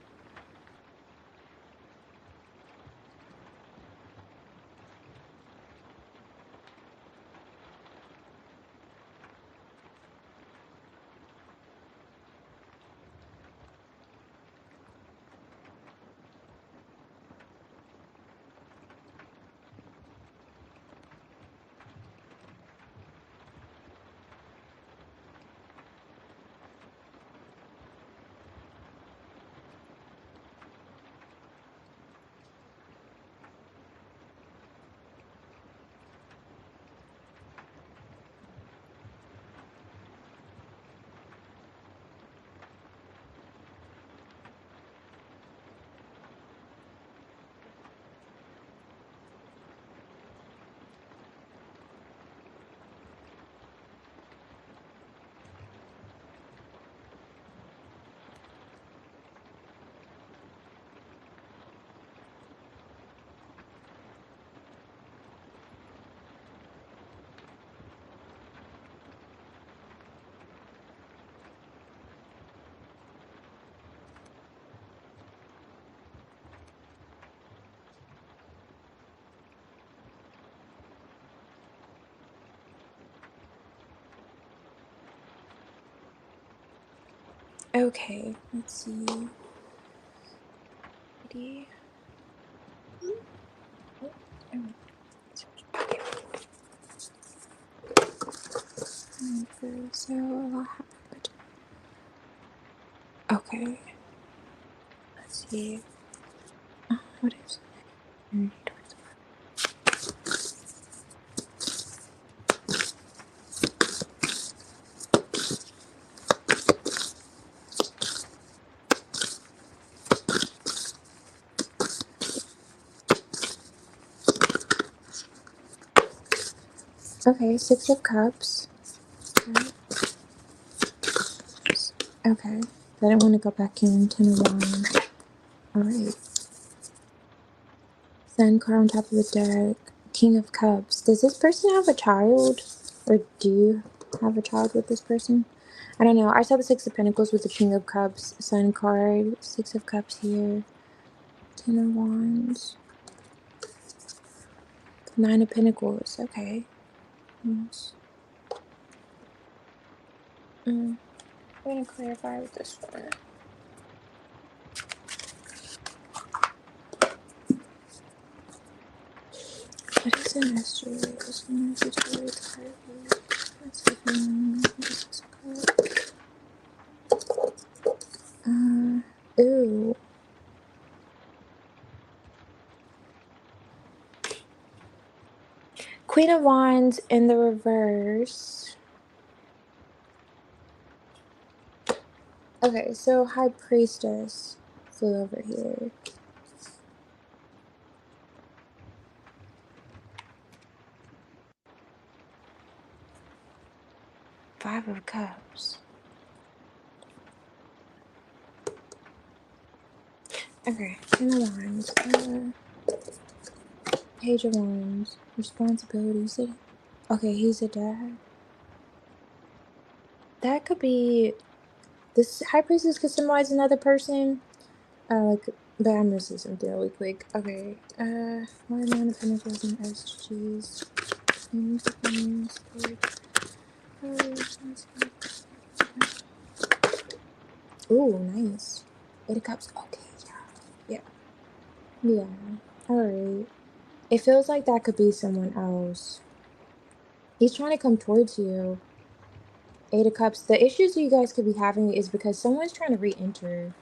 Okay, let's see. Ready? So I'll have it. Okay, let's see. What is it? Okay, Six of Cups. Okay, I didn't want to go back in. Ten of Wands. Alright. Sun card on top of the deck. King of Cups. Does this person have a child? Or do you have a child with this person? I don't know. I saw the Six of Pentacles with the King of Cups. Sun card. Six of Cups here. Ten of Wands. Nine of Pentacles. Okay. Yes. I'm going to clarify with this one. What is an mystery? Is an mystery card? Let's see if ooh. Queen of Wands in the reverse. Okay, so High Priestess flew over here. Five of Cups. Okay, Queen of Wands. Page of Wands. Responsibilities. Okay, he's a dad. That could be This High Priestess could symbolize another person. But I'm gonna say something really quick. Okay. Why Nine of Pentacles and SGs? Ooh, nice. Eight of Cups. Okay, yeah. Yeah. Alright. It feels like that could be someone else. He's trying to come towards you. Eight of Cups. The issues you guys could be having is because someone's trying to re-enter.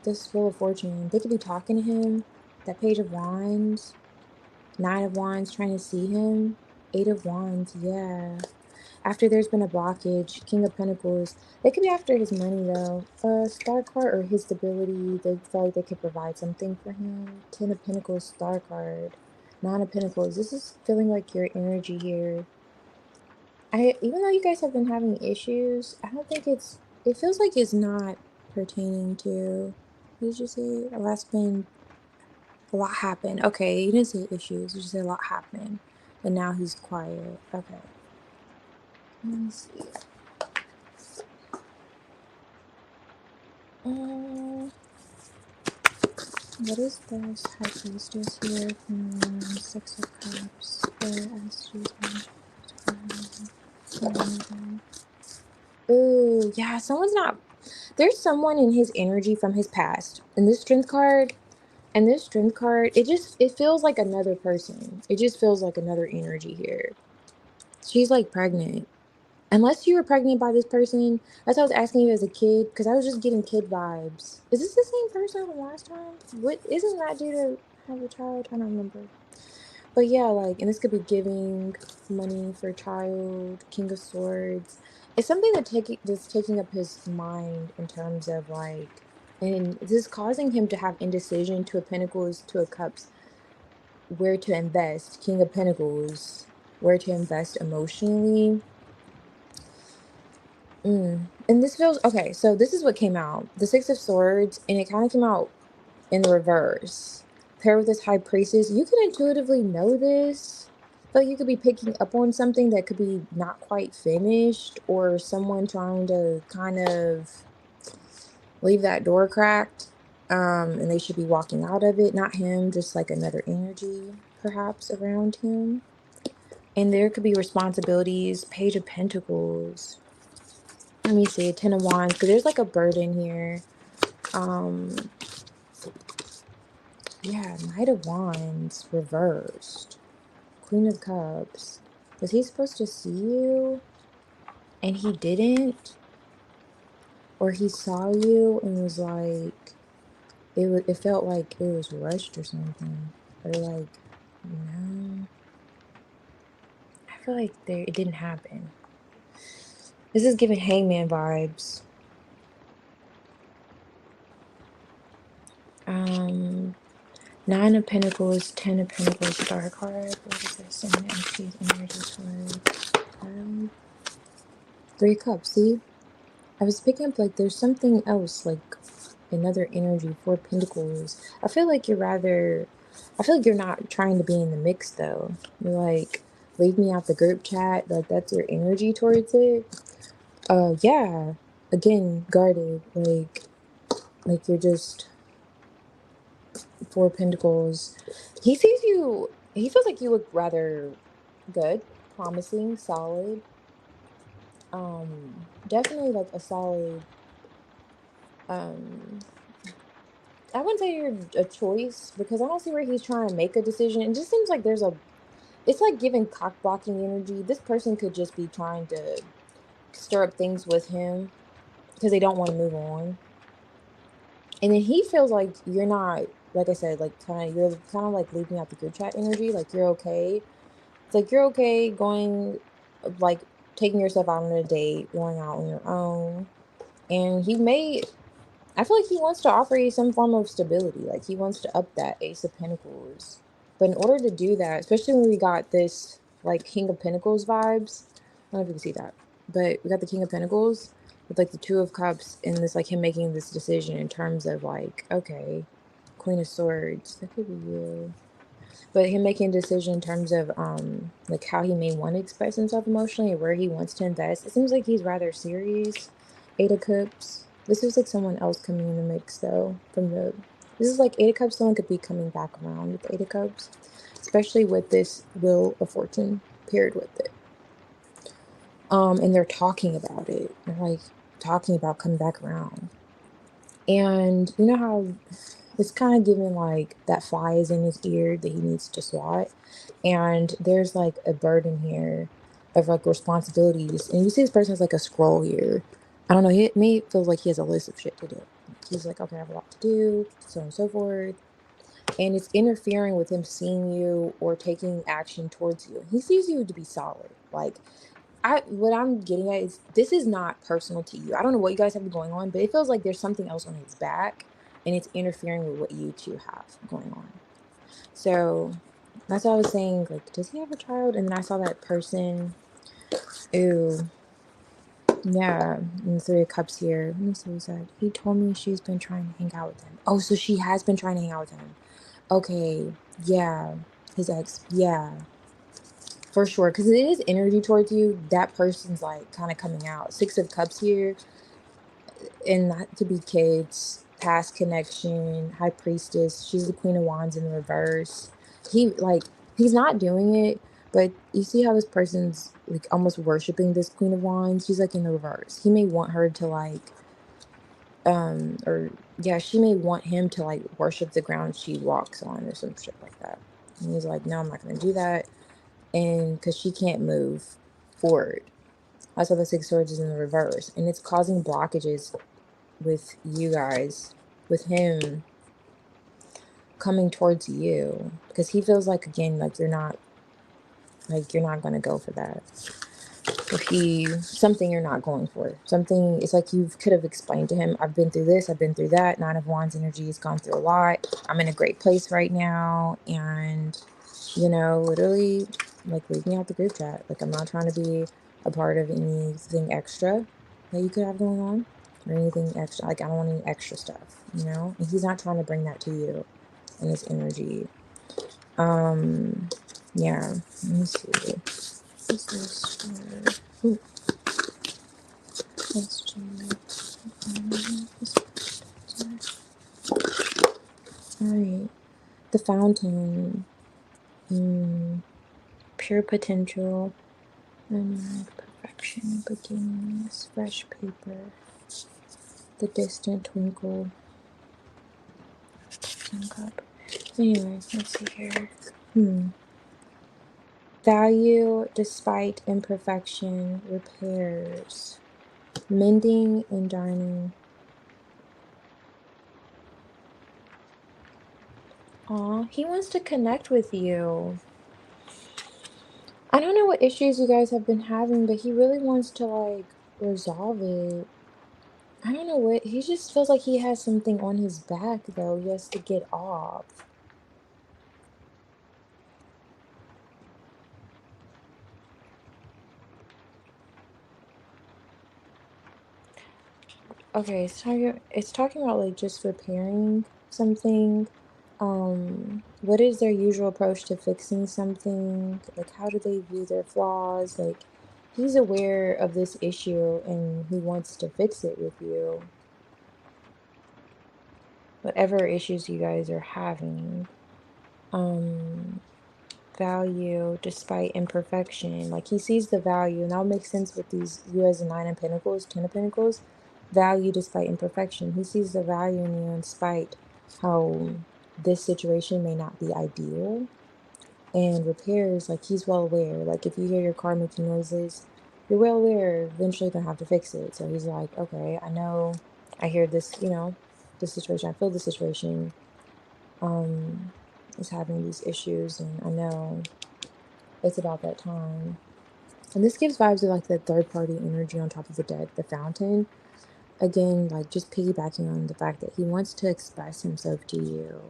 This Wheel of Fortune. They could be talking to him. That Page of Wands. Nine of Wands trying to see him. Eight of Wands, yeah. After there's been a blockage, King of Pentacles. They could be after his money though. Star card or his stability. They feel like they could provide something for him. Ten of Pentacles, Star card. Nine of Pentacles. This is feeling like your energy here. Even though you guys have been having issues, I don't think it feels like it's not pertaining to, what did you say? Last been a lot happened. Okay, you didn't say issues, you just said a lot happened. And now he's quiet. Okay. Let me see. What is this High Priestess here? Six of Cups. Ooh, yeah, there's someone in his energy from his past. And this Strength card, it feels like another person. It just feels like another energy here. She's like pregnant. Unless you were pregnant by this person. That's why I was asking you as a kid, because I was just getting kid vibes. Is this the same person from last time? What isn't that due to have a child? I don't remember. But yeah, like, and this could be giving money for a child, King of Swords. It's something that's taking up his mind in terms of like, and this is causing him to have indecision. Two of Pentacles, Two of Cups, where to invest. King of Pentacles, where to invest emotionally. And this feels okay. So this is what came out: the Six of Swords, and it kind of came out in the reverse. Paired with this High Priestess, you can intuitively know this. But you could be picking up on something that could be not quite finished, or someone trying to kind of leave that door cracked, and they should be walking out of it. Not him, just like another energy perhaps around him. And there could be responsibilities. Page of Pentacles. Let me see, Ten of Wands, because there's like a burden here. Yeah, Knight of Wands reversed. Queen of Cups. Was he supposed to see you and he didn't? Or he saw you and was like, it felt like it was rushed or something. Or like, no. I feel like it didn't happen. This is giving Hangman vibes. Nine of Pentacles, Ten of Pentacles, Star card. What is this? And energy card. Three of Cups. See, I was picking up like there's something else, like another energy. Four of Pentacles. I feel like you're not trying to be in the mix though. You're like, leave me out the group chat. Like that's your energy towards it. Yeah. Again, guarded. Like you're just Four of Pentacles. He sees you. He feels like you look rather good, promising, solid. Definitely like a solid. I wouldn't say you're a choice because I don't see where he's trying to make a decision. It just seems like it's like giving cock blocking energy. This person could just be trying to stir up things with him because they don't want to move on. And then he feels like you're not, like I said, like you're kind of like leaving out the group chat energy. Like you're okay. It's like you're okay going, like taking yourself out on a date, going out on your own. And I feel like he wants to offer you some form of stability. Like he wants to up that Ace of Pentacles. But in order to do that, especially when we got this like King of Pentacles vibes, I don't know if you can see that, but we got the King of Pentacles with like the Two of Cups and this like him making this decision in terms of like, okay, Queen of Swords, that could be you. But him making a decision in terms of like how he may want to express himself emotionally or where he wants to invest. It seems like he's rather serious. Eight of Cups. This was like someone else coming in the mix though. This is like Eight of Cups. Someone could be coming back around with Eight of Cups, especially with this Wheel of Fortune paired with it. And they're talking about it. They're like talking about coming back around. And you know how it's kind of giving like that fly is in his ear that he needs to swat. And there's like a burden here of like responsibilities. And you see this person has like a scroll here. I don't know, me it feels like he has a list of shit to do. He's like, okay, I have a lot to do, so on and so forth. And it's interfering with him seeing you or taking action towards you. He sees you to be solid. Like what I'm getting at is this is not personal to you. I don't know what you guys have going on, but it feels like there's something else on his back and it's interfering with what you two have going on. So that's what I was saying. Like, does he have a child? And then I saw that person. Ooh, yeah. And the Three of Cups here. Let me see what he said. He told me she's been trying to hang out with him. Oh, so she has been trying to hang out with him. Okay. Yeah. His ex. Yeah. For sure. Because it is energy towards you. That person's like kind of coming out. Six of Cups here. And that could be kids, past connection, High Priestess. She's the Queen of Wands in the reverse. He's not doing it, but you see how this person's like almost worshiping this Queen of Wands. She's like in the reverse. He may want her to like, or yeah, she may want him to like worship the ground she walks on or some shit like that. And he's like, no, I'm not gonna do that, and because she can't move forward. I saw the Six Swords is in the reverse, and it's causing blockages with you guys, with him coming towards you, because he feels like again like you're not going to go for that. If he something you're not going for, something it's like you could have explained to him, I've been through this, I've been through that. Nine of Wands energy has gone through a lot. I'm in a great place right now, and literally like leave me out the group chat. Like I'm not trying to be a part of anything extra that you could have going on or anything extra. Like I don't want any extra stuff. And he's not trying to bring that to you in his energy. Yeah, let me see. What's this for? Ooh, let's do. Alright, the fountain. Pure potential. And perfection, beginnings, fresh paper, the distant twinkle, sun cup. Anyway, let's see here. Value despite imperfection, repairs, mending and darning. Aw, he wants to connect with you. I don't know what issues you guys have been having, but he really wants to like resolve it. I don't know what, he just feels like he has something on his back though, he has to get off. Okay, so it's talking about like just repairing something. What is their usual approach to fixing something? Like, how do they view their flaws? Like, he's aware of this issue and he wants to fix it with you. Whatever issues you guys are having. Um, Value despite imperfection. Like he sees the value, and that'll make sense with these you as a Nine of Pentacles, Ten of Pentacles. Value despite imperfection. He sees the value in you in spite how this situation may not be ideal. And repairs, like he's well aware. Like if you hear your car making noises, you're well aware eventually you're gonna have to fix it. So he's like, okay, I know, I hear this, this situation, I feel the situation is having these issues, and I know it's about that time. And this gives vibes of like the third party energy on top of the deck, the fountain. Again, like just piggybacking on the fact that he wants to express himself to you.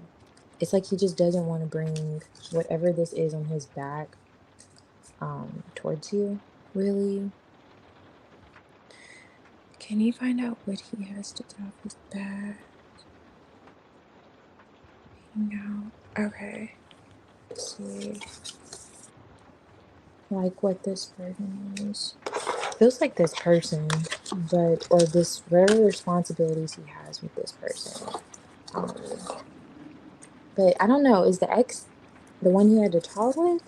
It's like he just doesn't want to bring whatever this is on his back towards you, really. Can you find out what he has to get off his back? No. Okay. Let's see. Like what this burden is. feels like this person, but or this whatever responsibilities he has with this person. Um, but I don't know. Is the ex the one he had a child with?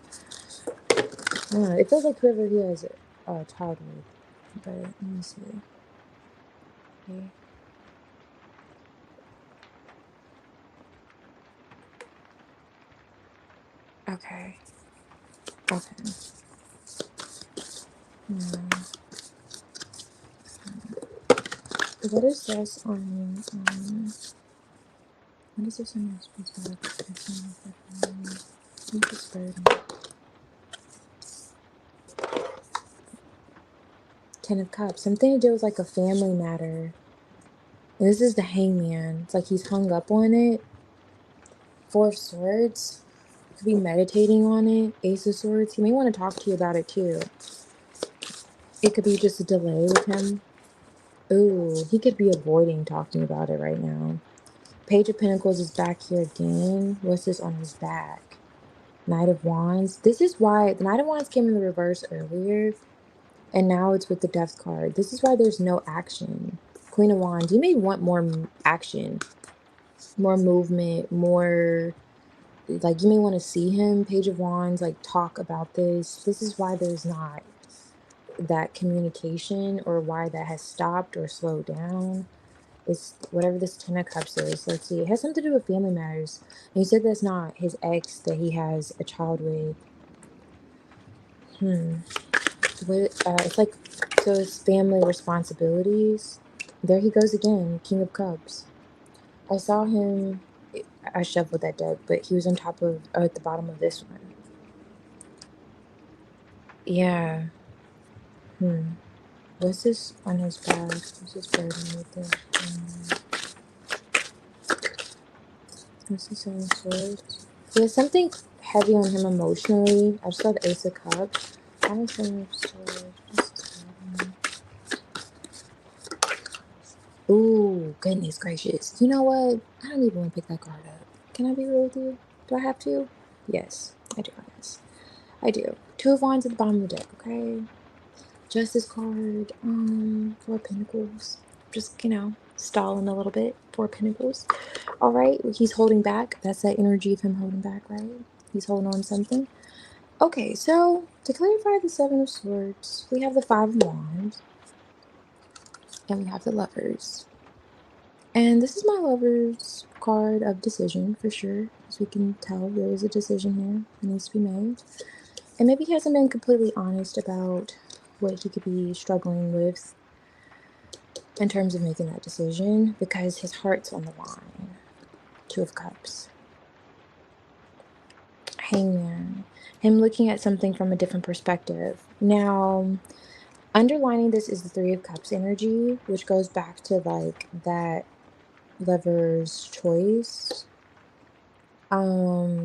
I don't know. It feels like whoever he has a child with. But let me see. Okay. Okay. Okay. Hmm. What is this on? What is this on his back? What's this bird? Ten of Cups. Something to do with like a family matter. And this is the Hangman. It's like he's hung up on it. Four of Swords. Could be meditating on it. Ace of Swords. He may want to talk to you about it too. It could be just a delay with him. Ooh, he could be avoiding talking about it right now. Page of Pentacles is back here again. What's this on his back? Knight of Wands. This is why the Knight of Wands came in the reverse earlier, and now it's with the Death card. This is why there's no action. Queen of Wands. You may want more action, more movement, more like you may want to see him. Page of Wands, like talk about this. This is why there's not that communication, or why that has stopped or slowed down. It's whatever this Ten of Cups is. Let's see. It has something to do with family matters. And he said that's not his ex that he has a child with. What? It's like, so it's family responsibilities. There he goes again. King of Cups. I saw him. I shuffled that deck, but he was on top of, at the bottom of this one. Yeah. What's this on his back? What's this burden right there? What's this on his swords? There's something heavy on him emotionally. I just saw the Ace of Cups. How is Seven of Swords? What's this burden? Ooh, goodness gracious. You know what? I don't even want to pick that card up. Can I be real with you? Do I have to? Yes, I do, I guess. I do. Two of Wands at the bottom of the deck, okay? Justice card, Four of Pentacles. Just, stalling a little bit. Four of Pentacles. All right, he's holding back. That's that energy of him holding back, right? He's holding on to something. Okay, so to clarify the Seven of Swords, we have the Five of Wands, and we have the Lovers. And this is my Lover's card of decision, for sure. As we can tell, there is a decision here that needs to be made. And maybe he hasn't been completely honest about what he could be struggling with in terms of making that decision, because his heart's on the line. Two of Cups. Hangman. Him looking at something from a different perspective. Now, underlining this is the Three of Cups energy, which goes back to like that lover's choice. Wow.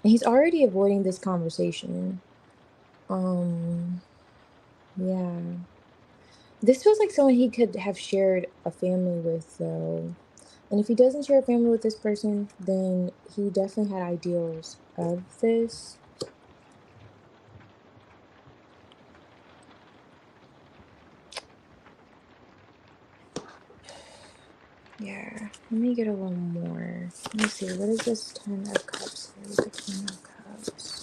And he's already avoiding this conversation. Yeah. This feels like someone he could have shared a family with, though. And if he doesn't share a family with this person, then he definitely had ideals of this. Yeah, let me get a little more. Let me see, what is this Ten of Cups here? The King of Cups.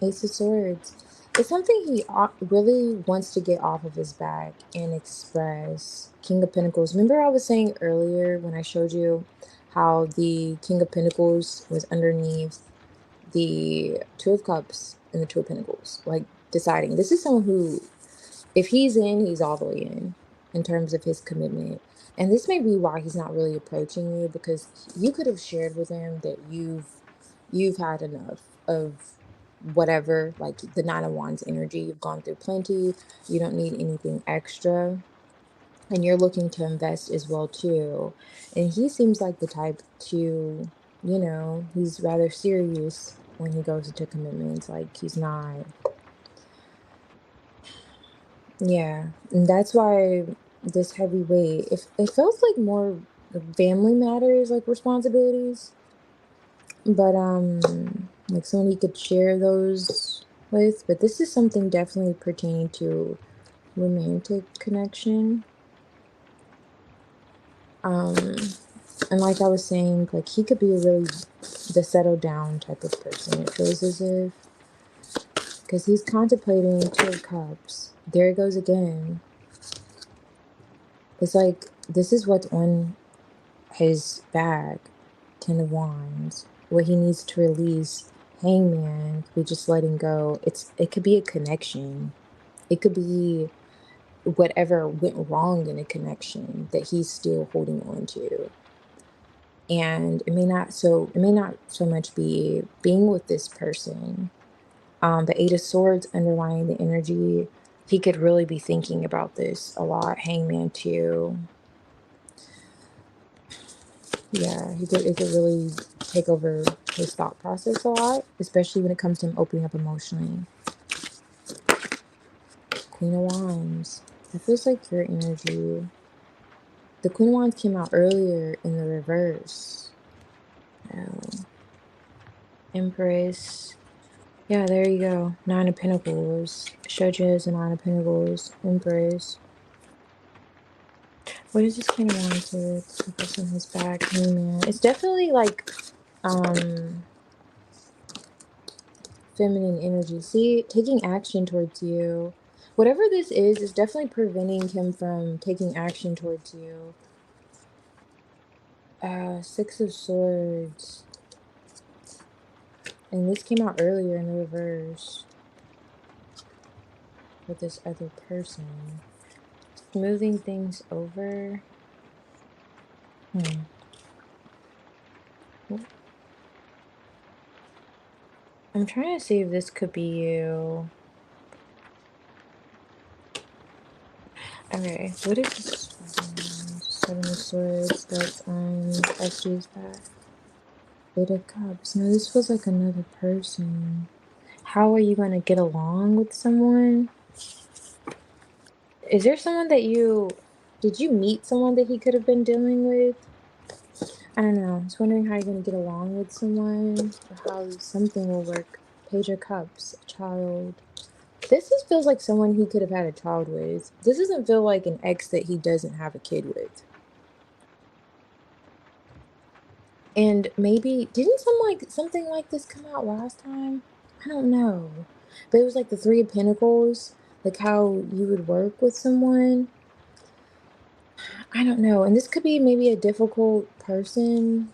Ace of Swords. It's something he really wants to get off of his back and express. King of Pentacles. Remember I was saying earlier when I showed you how the King of Pentacles was underneath the Two of Cups and the Two of Pentacles? Like deciding. This is someone who, if he's in, he's all the way in terms of his commitment. And this may be why he's not really approaching you, because you could have shared with him that you've had enough of whatever, like the Nine of Wands energy. You've gone through plenty. You don't need anything extra. And you're looking to invest as well too. And he seems like the type to, he's rather serious when he goes into commitments. Like he's not Yeah, and that's why this heavy weight, if it feels like more family matters, like responsibilities, but like someone he could share those with. But this is something definitely pertaining to romantic connection. Um, and like I was saying, like he could be a really the settle down type of person. It feels as if because he's contemplating Two of Cups. There it goes again. It's like this is what's on his bag, Ten of Wands, what he needs to release. Hangman, we just letting go. It could be a connection. It could be whatever went wrong in a connection that he's still holding on to. And it may not so much be being with this person. The Eight of Swords underlying the energy. He could really be thinking about this a lot. Hangman too. Yeah, it could really take over his thought process a lot, especially when it comes to him opening up emotionally. Queen of Wands. That feels like your energy. The Queen of Wands came out earlier in the reverse. Empress. Yeah, there you go. Nine of Pentacles. Showed you as a Nine of Pentacles. Empress. What is this Queen of Wands with? The person on his back. Hangman. It's definitely like um feminine energy. See, taking action towards you. Whatever this is definitely preventing him from taking action towards you. Six of Swords. And this came out earlier in the reverse with this other person. Smoothing things over. I'm trying to see if this could be you. Okay, what is this? Seven of Swords that's on SG's back. Eight of Cups. No, this feels like another person. How are you going to get along with someone? Is there someone that did you meet someone that he could have been dealing with? I don't know. I was wondering how you're going to get along with someone or how something will work. Page of Cups, a child. This just feels like someone he could have had a child with. This doesn't feel like an ex that he doesn't have a kid with. And maybe didn't something like this come out last time? I don't know. But it was like the Three of Pentacles, like how you would work with someone. I don't know. And this could be maybe a difficult person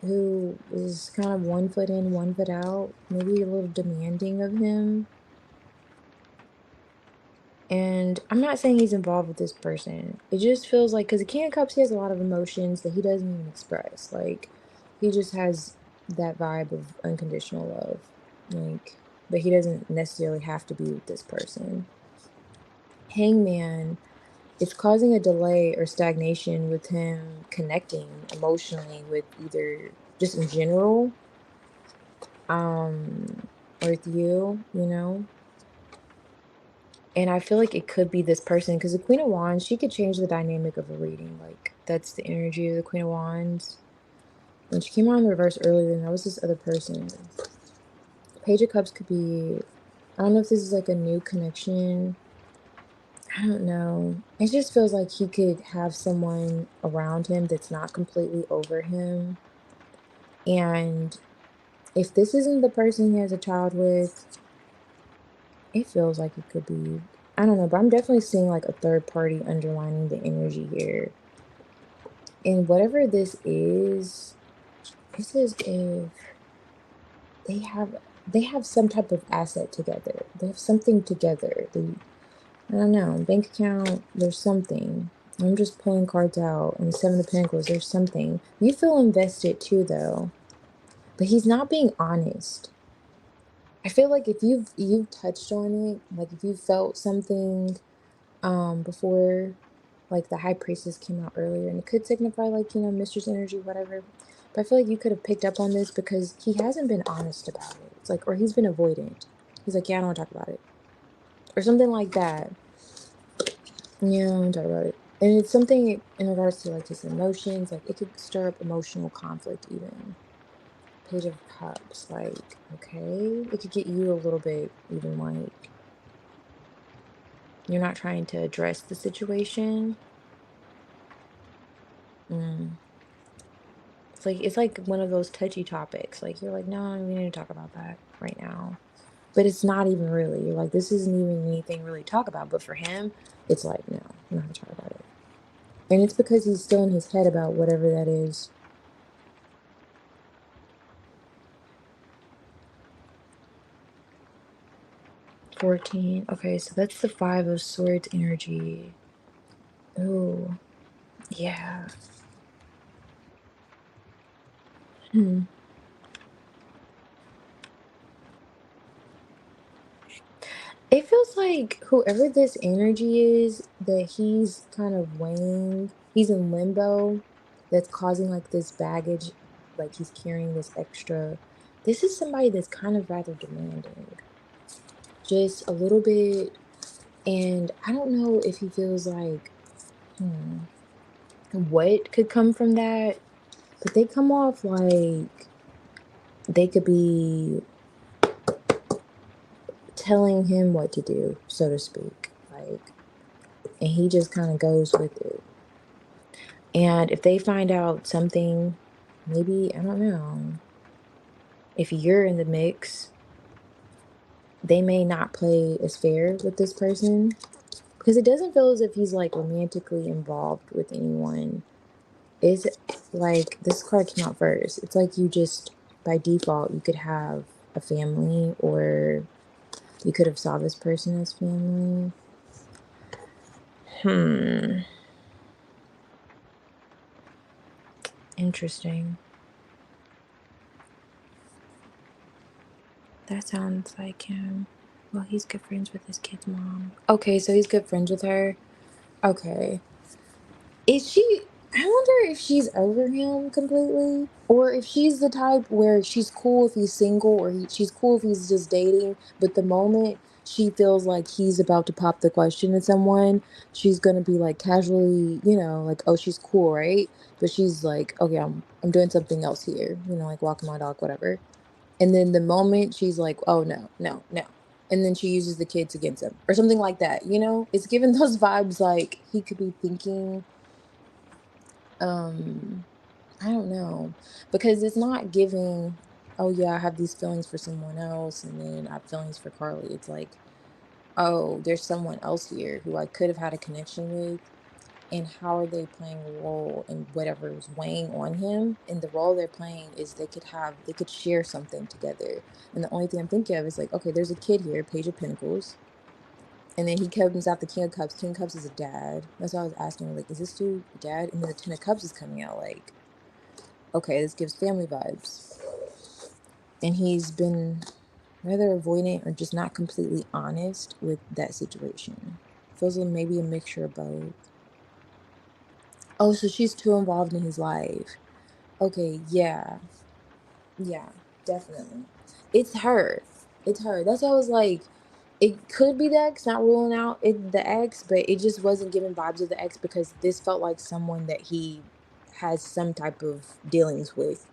who is kind of one foot in, one foot out, maybe a little demanding of him. And I'm not saying he's involved with this person. It just feels like, because the King of Cups, he has a lot of emotions that he doesn't even express. Like, he just has that vibe of unconditional love. Like, but he doesn't necessarily have to be with this person. Hangman, it's causing a delay or stagnation with him connecting emotionally with either just in general, or with you know. And I feel like it could be this person because the Queen of Wands, she could change the dynamic of a reading. Like, that's the energy of the Queen of Wands. When she came out in the reverse earlier, then that was this other person. Page of Cups could be, I don't know if this is like a new connection. I don't know. It just feels like he could have someone around him that's not completely over him. And if this isn't the person he has a child with, it feels like it could be, I don't know, but I'm definitely seeing like a third party underlining the energy here. And whatever this is, it's as if they have they have some type of asset together. They have something together. I don't know, bank account, there's something. I'm just pulling cards out. And Seven of Pentacles, there's something. You feel invested too though. But he's not being honest. I feel like if you've touched on it, like if you felt something before, like the High Priestess came out earlier, and it could signify like, mistress energy, whatever. But I feel like you could have picked up on this because he hasn't been honest about it. It's like, or he's been avoidant. He's like, yeah, I don't want to talk about it, or something like that. Yeah, I'm talk about it. And it's something in regards to like his emotions, like it could stir up emotional conflict even. Page of Cups, like, okay. It could get you a little bit even like you're not trying to address the situation. Mm. It's like one of those touchy topics. Like you're like, no, we need to talk about that right now. But it's not even really. You're like, this isn't even anything really to talk about. But for him, it's like, no, I'm not gonna talk about it. And it's because he's still in his head about whatever that is. 14. Okay, so that's the Five of Swords energy. Oh, yeah. Hmm. It feels like whoever this energy is that he's kind of weighing, he's in limbo, that's causing like this baggage, like he's carrying this extra. This is somebody that's kind of rather demanding, just a little bit. And I don't know if he feels like, hmm, what could come from that, but they come off like they could be telling him what to do, so to speak. Like, and he just kind of goes with it. And if they find out something, maybe, I don't know, if you're in the mix, they may not play as fair with this person because it doesn't feel as if he's like romantically involved with anyone. Is like this card came out first. It's like you just, by default, you could have a family or you could have saw this person as family. Hmm. Interesting. That sounds like him. Well, he's good friends with his kid's mom. Okay, so he's good friends with her. Okay. Is she, I wonder if she's over him completely or if she's the type where she's cool if he's single or she's cool if he's just dating, but the moment she feels like he's about to pop the question to someone, she's going to be like casually, like, oh, she's cool, right? But she's like, okay, I'm doing something else here, like walking my dog, whatever. And then the moment she's like, oh, no, no, no. And then she uses the kids against him or something like that, It's giving those vibes like he could be thinking, um, I don't know, because it's not giving, oh, yeah, I have these feelings for someone else and then I have feelings for Carly. It's like, oh, there's someone else here who I could have had a connection with. And how are they playing a role in whatever's weighing on him? And the role they're playing is they could share something together. And the only thing I'm thinking of is like, okay, there's a kid here, Page of Pentacles. And then he comes out the King of Cups. King of Cups is a dad. That's why I was asking, like, is this dude a dad? And then the Ten of Cups is coming out like, okay, this gives family vibes. And he's been rather avoidant or just not completely honest with that situation. Feels like maybe a mixture of both. Oh, so she's too involved in his life. Okay, yeah. Yeah, definitely. It's her. It's her. That's why I was like, it could be the ex, not ruling out the ex, but it just wasn't giving vibes of the ex because this felt like someone that he has some type of dealings with,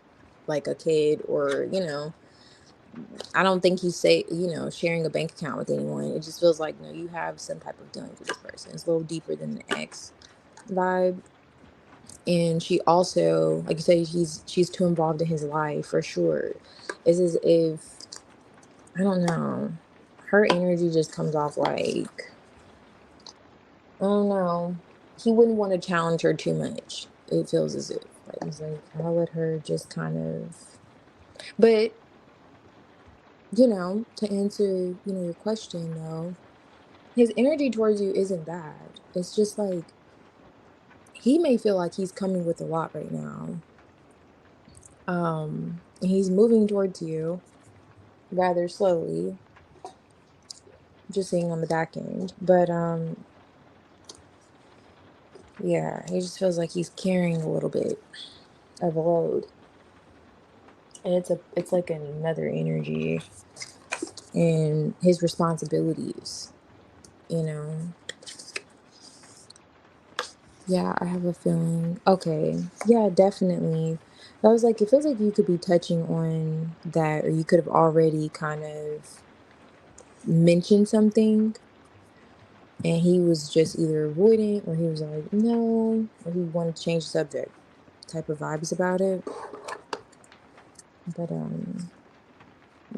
like a kid or, I don't think he's sharing a bank account with anyone. It just feels like, no, you have some type of dealings with this person. It's a little deeper than the ex vibe. And she also, like you said, she's too involved in his life for sure. It's as if, I don't know, her energy just comes off like, I don't know, he wouldn't want to challenge her too much. It feels as if like he's like, I'll let her just kind of, but to answer your question though, his energy towards you isn't bad. It's just like he may feel like he's coming with a lot right now. And he's moving towards you rather slowly, just seeing on the back end. But yeah, he just feels like he's carrying a little bit of a load. And it's like another energy and his responsibilities, you know. Yeah, I have a feeling. Okay. Yeah, definitely. I was like, it feels like you could be touching on that, or you could have already kind of mentioned something, and he was just either avoidant, or he was like, no, or he wanted to change the subject type of vibes about it. But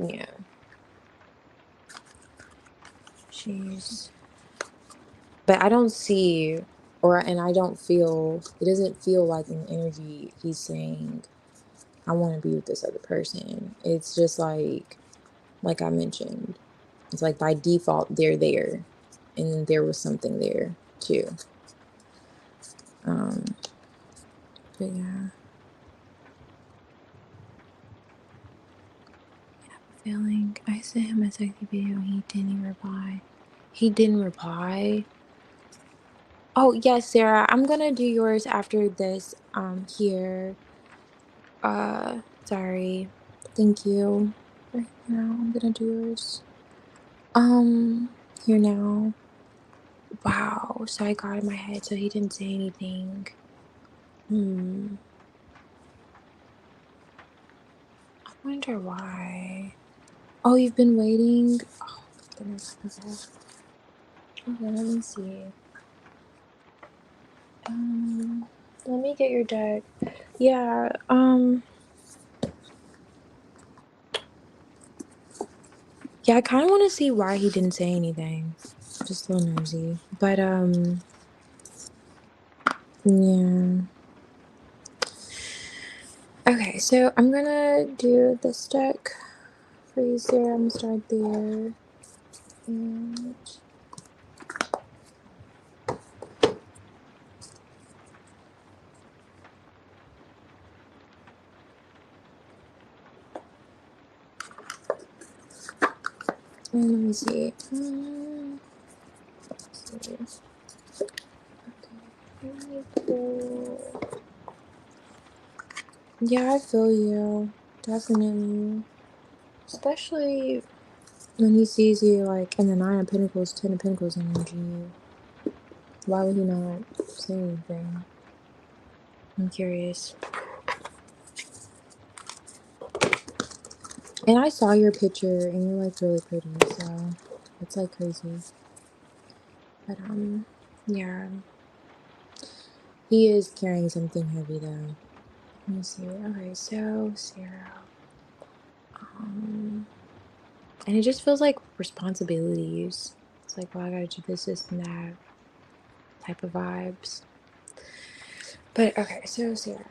yeah, she's but I don't see, and I don't feel, it doesn't feel like in the energy he's saying, I want to be with this other person. It's just like I mentioned, it's like by default they're there, and then there was something there too. Um, but yeah, feeling I sent him a sexy video. He didn't reply. He didn't reply. Oh yes, Sarah. I'm gonna do yours after this. Here. Sorry. Thank you. Right now, I'm gonna do yours. Here now. Wow. So I got in my head. So he didn't say anything. Hmm. I wonder why. Oh, you've been waiting. Oh goodness. Okay. Okay. Let me see. Um. Let me get your deck. Yeah. Yeah. I kind of want to see why he didn't say anything. Just a little nosy. But yeah. Okay, so I'm gonna do this deck for you, Sarah. I'm gonna start there. And let me see. Let's see. Okay. Really cool. Yeah, I feel you. Definitely. Especially when he sees you like in the Nine of Pentacles, Ten of Pentacles energy. Why would he not say anything? I'm curious. And I saw your picture and you're like really pretty, so it's like crazy. But yeah. He is carrying something heavy though. Let me see. Okay, so Sarah. Um and it just feels like responsibilities. It's like, well, I gotta do this, and that type of vibes. But okay, so Sarah.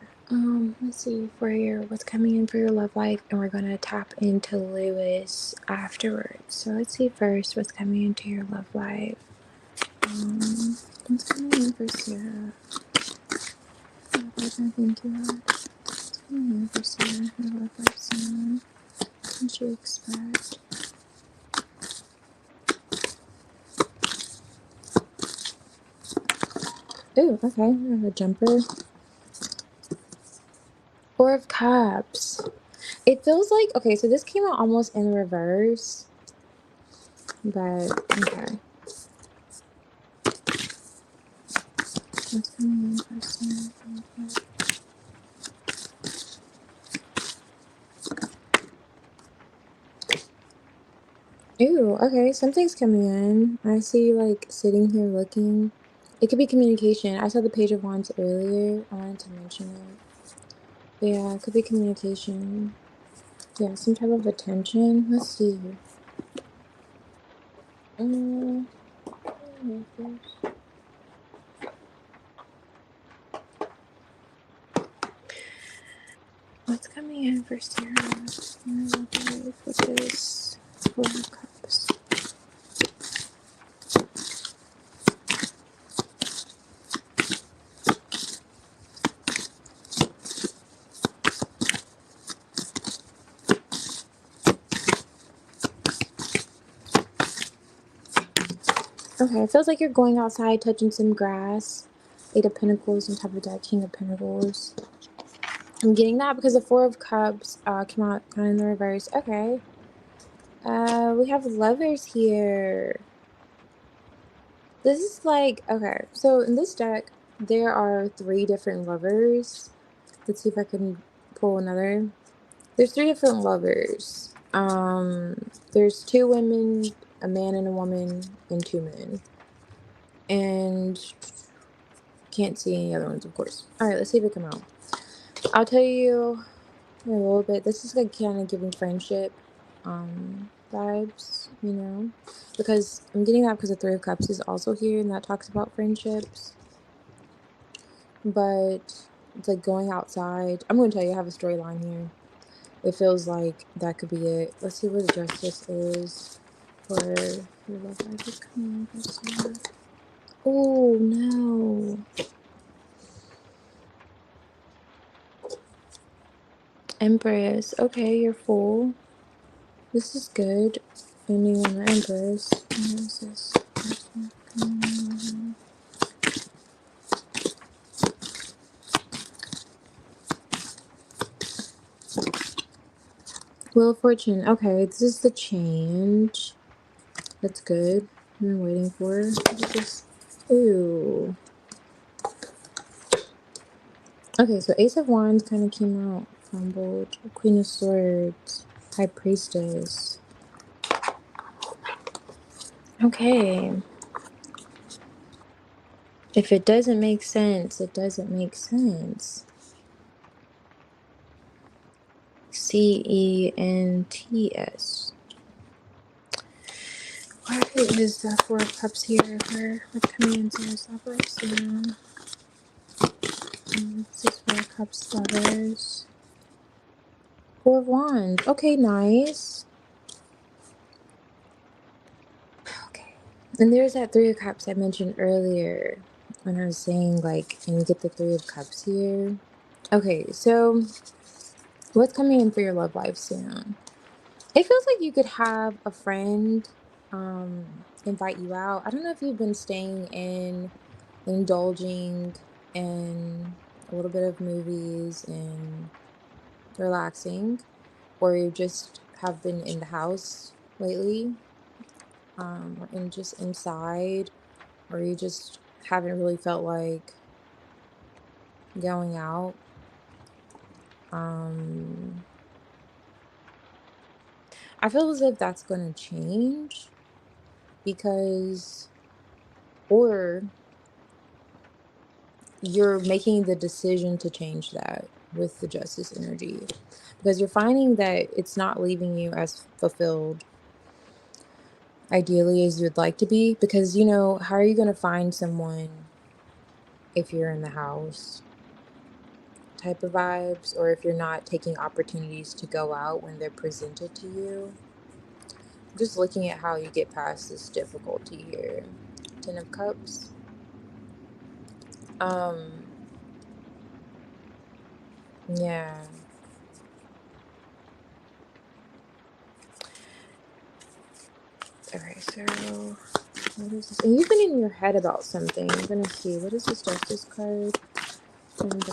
Let's see for your what's coming in for your love life, and we're gonna tap into Lewis afterwards. So let's see first what's coming into your love life. What's coming in for Sarah? What I think you are. What's coming in for Sarah? Her love life, Sarah. What can she expect? Ooh, okay. I have a jumper. Four of Cups. It feels like, okay, so this came out almost in reverse, but okay. What's coming in for Sarah? Ooh, okay, something's coming in. I see you like sitting here looking. It could be communication. I saw the Page of Wands earlier. I wanted to mention it. But yeah, it could be communication. Yeah, some type of attention. Let's see. Um, what's coming in for Sarah? With this Four of Cups. Okay, it feels like you're going outside, touching some grass. Eight of Pentacles on top of that King of Pentacles. I'm getting that because the Four of Cups came out kind of in the reverse. Okay. We have lovers here. This is like, okay, so in this deck, there are 3 different lovers. Let's see if I can pull another. There's 3 different lovers. There's 2 women, a man and a woman, and 2 men. And can't see any other ones, of course. All right, let's see if it come out. I'll tell you a little bit. This is like kind of giving friendship vibes, you know, because I'm getting that because the 3 of Cups is also here, and that talks about friendships. But it's like going outside. I'm going to tell you, I have a storyline here. It feels like that could be it. Let's see where the justice is for your love life is coming. Oh no. Empress. Okay, you're full. This is good. Ending on the Empress. What is this? Wheel of Fortune. Okay, this is the change. That's good. I've been waiting for. What is this? Ooh. Okay, so Ace of Wands kind of came out. Fumbled. Queen of Swords. High Priestess. Okay. If it doesn't make sense, it doesn't make sense. CENTS. Why is the 4 of Cups here for upcoming and serious lovers? This is 4 of Cups lovers. 4 of Wands. Okay, nice. Okay. And there's that 3 of Cups I mentioned earlier when I was saying, like, and you get the 3 of Cups here. Okay, so what's coming in for your love life soon? It feels like you could have a friend invite you out. I don't know if you've been staying in, indulging in a little bit of movies and relaxing, or you just have been in the house lately, or in just inside, or you just haven't really felt like going out. Um, I feel as if that's going to change because, or you're making the decision to change that with the justice energy because you're finding that it's not leaving you as fulfilled ideally as you'd like to be, because you know, how are you going to find someone if you're in the house type of vibes, or if you're not taking opportunities to go out when they're presented to you? Just looking at how you get past this difficulty here. 10 of Cups. um yeah. Okay, so what is this? And you've been in your head about something. I'm gonna see. What is this Justice card? And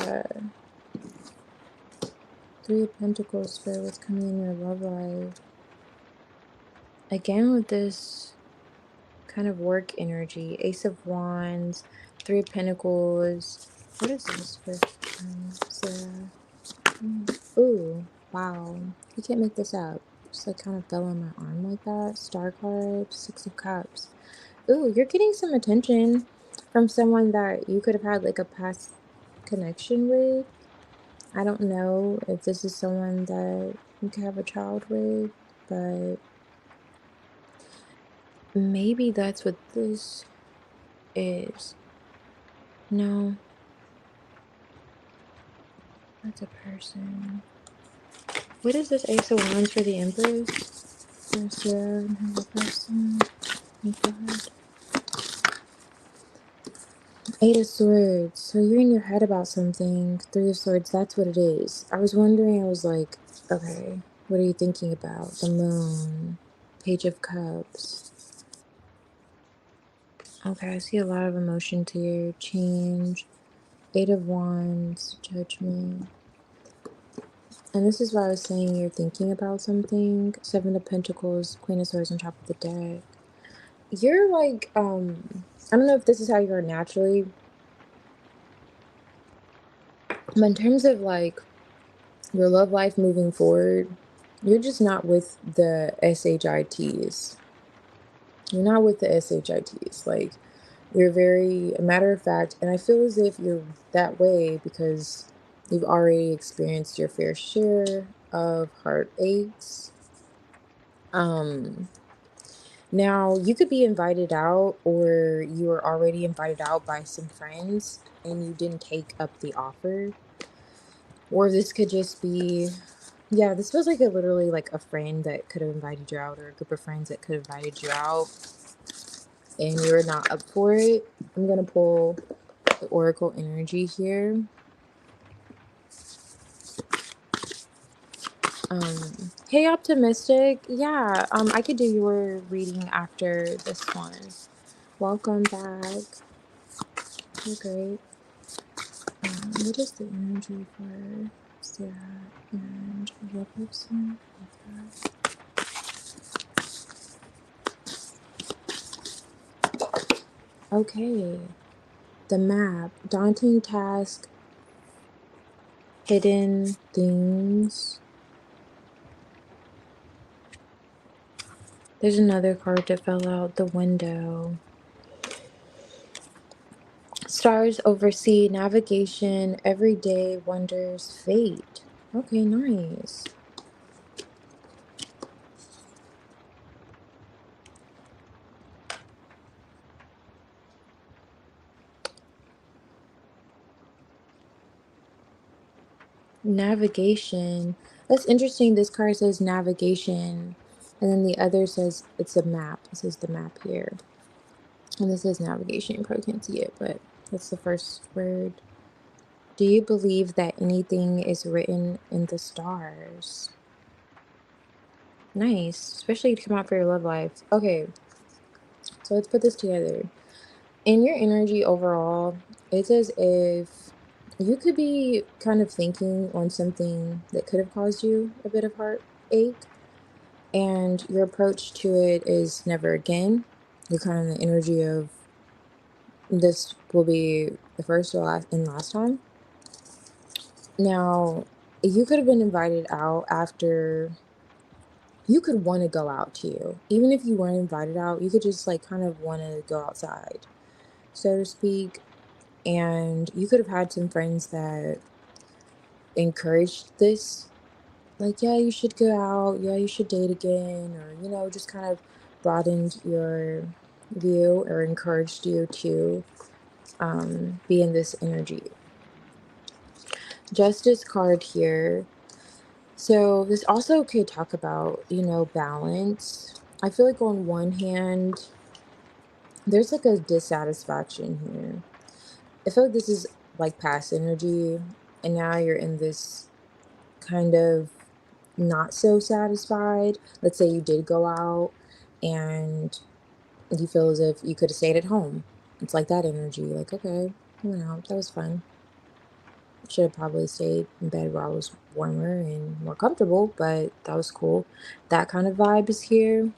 3 of Pentacles for what's coming in your love life. Again with this kind of work energy. Ace of Wands, 3 of Pentacles. What is this for Sarah? Ooh, wow. You can't make this up. Just like kind of fell on my arm like that. Star card, 6 of Cups. Ooh, you're getting some attention from someone that you could have had like a past connection with. I don't know if this is someone that you could have a child with, but maybe that's what this is. No, that's a person. What is this Ace of Wands for the Empress? There's another person. Oh God. 8 of Swords. So you're in your head about something. 3 of Swords, that's what it is. I was wondering, I was like, okay, what are you thinking about? The Moon. Page of Cups. Okay, I see a lot of emotions here. Change. 8 of Wands. Judgment. And this is why I was saying you're thinking about something. 7 of Pentacles. Queen of Swords on top of the deck. You're like, I don't know if this is how you're naturally, But in terms of like your love life moving forward, you're just not with the SHITs. You're not with the SHITs. Like, you're very a matter of fact, and I feel as if you're that way because you've already experienced your fair share of heartaches. Um, Now you could be invited out, or you were already invited out by some friends and you didn't take up the offer. Or this could just be, yeah, this feels like literally like a friend that could have invited you out, or a group of friends that could have invited you out and you're not up for it. I'm gonna pull the Oracle energy here. Hey, optimistic. Yeah, I could do your reading after this one. Welcome back. You're great. What is the energy for Sarah and your person? Okay. The map. Daunting task. Hidden things. There's another card that fell out the window. Stars oversee navigation. Everyday wonders fate. Okay, nice. Navigation. That's interesting. This card says navigation, and then the other says it's a map. It says the map here. And this is navigation. You probably can't see it, but that's the first word. Do you believe that anything is written in the stars? Nice. Especially to come out for your love life. Okay, so let's put this together. In your energy overall, it's as if you could be kind of thinking on something that could have caused you a bit of heartache, and your approach to it is never again. You're kind of in the energy of this will be the first or last time. Now, you could have been invited out after you could want to go out too. Even if you weren't invited out, you could just like kind of want to go outside, so to speak. And you could have had some friends that encouraged this, like, yeah, you should go out, yeah, you should date again, or, just kind of broadened your view or encouraged you to be in this energy. Justice card here. So this also could talk about, balance. I feel like on one hand, there's like a dissatisfaction here. I feel like this is like past energy, and now you're in this kind of not so satisfied. Let's say you did go out and you feel as if you could have stayed at home. It's like that energy, like, okay, I went out, that was fun. Should have probably stayed in bed where I was warmer and more comfortable, but that was cool. That kind of vibe is here.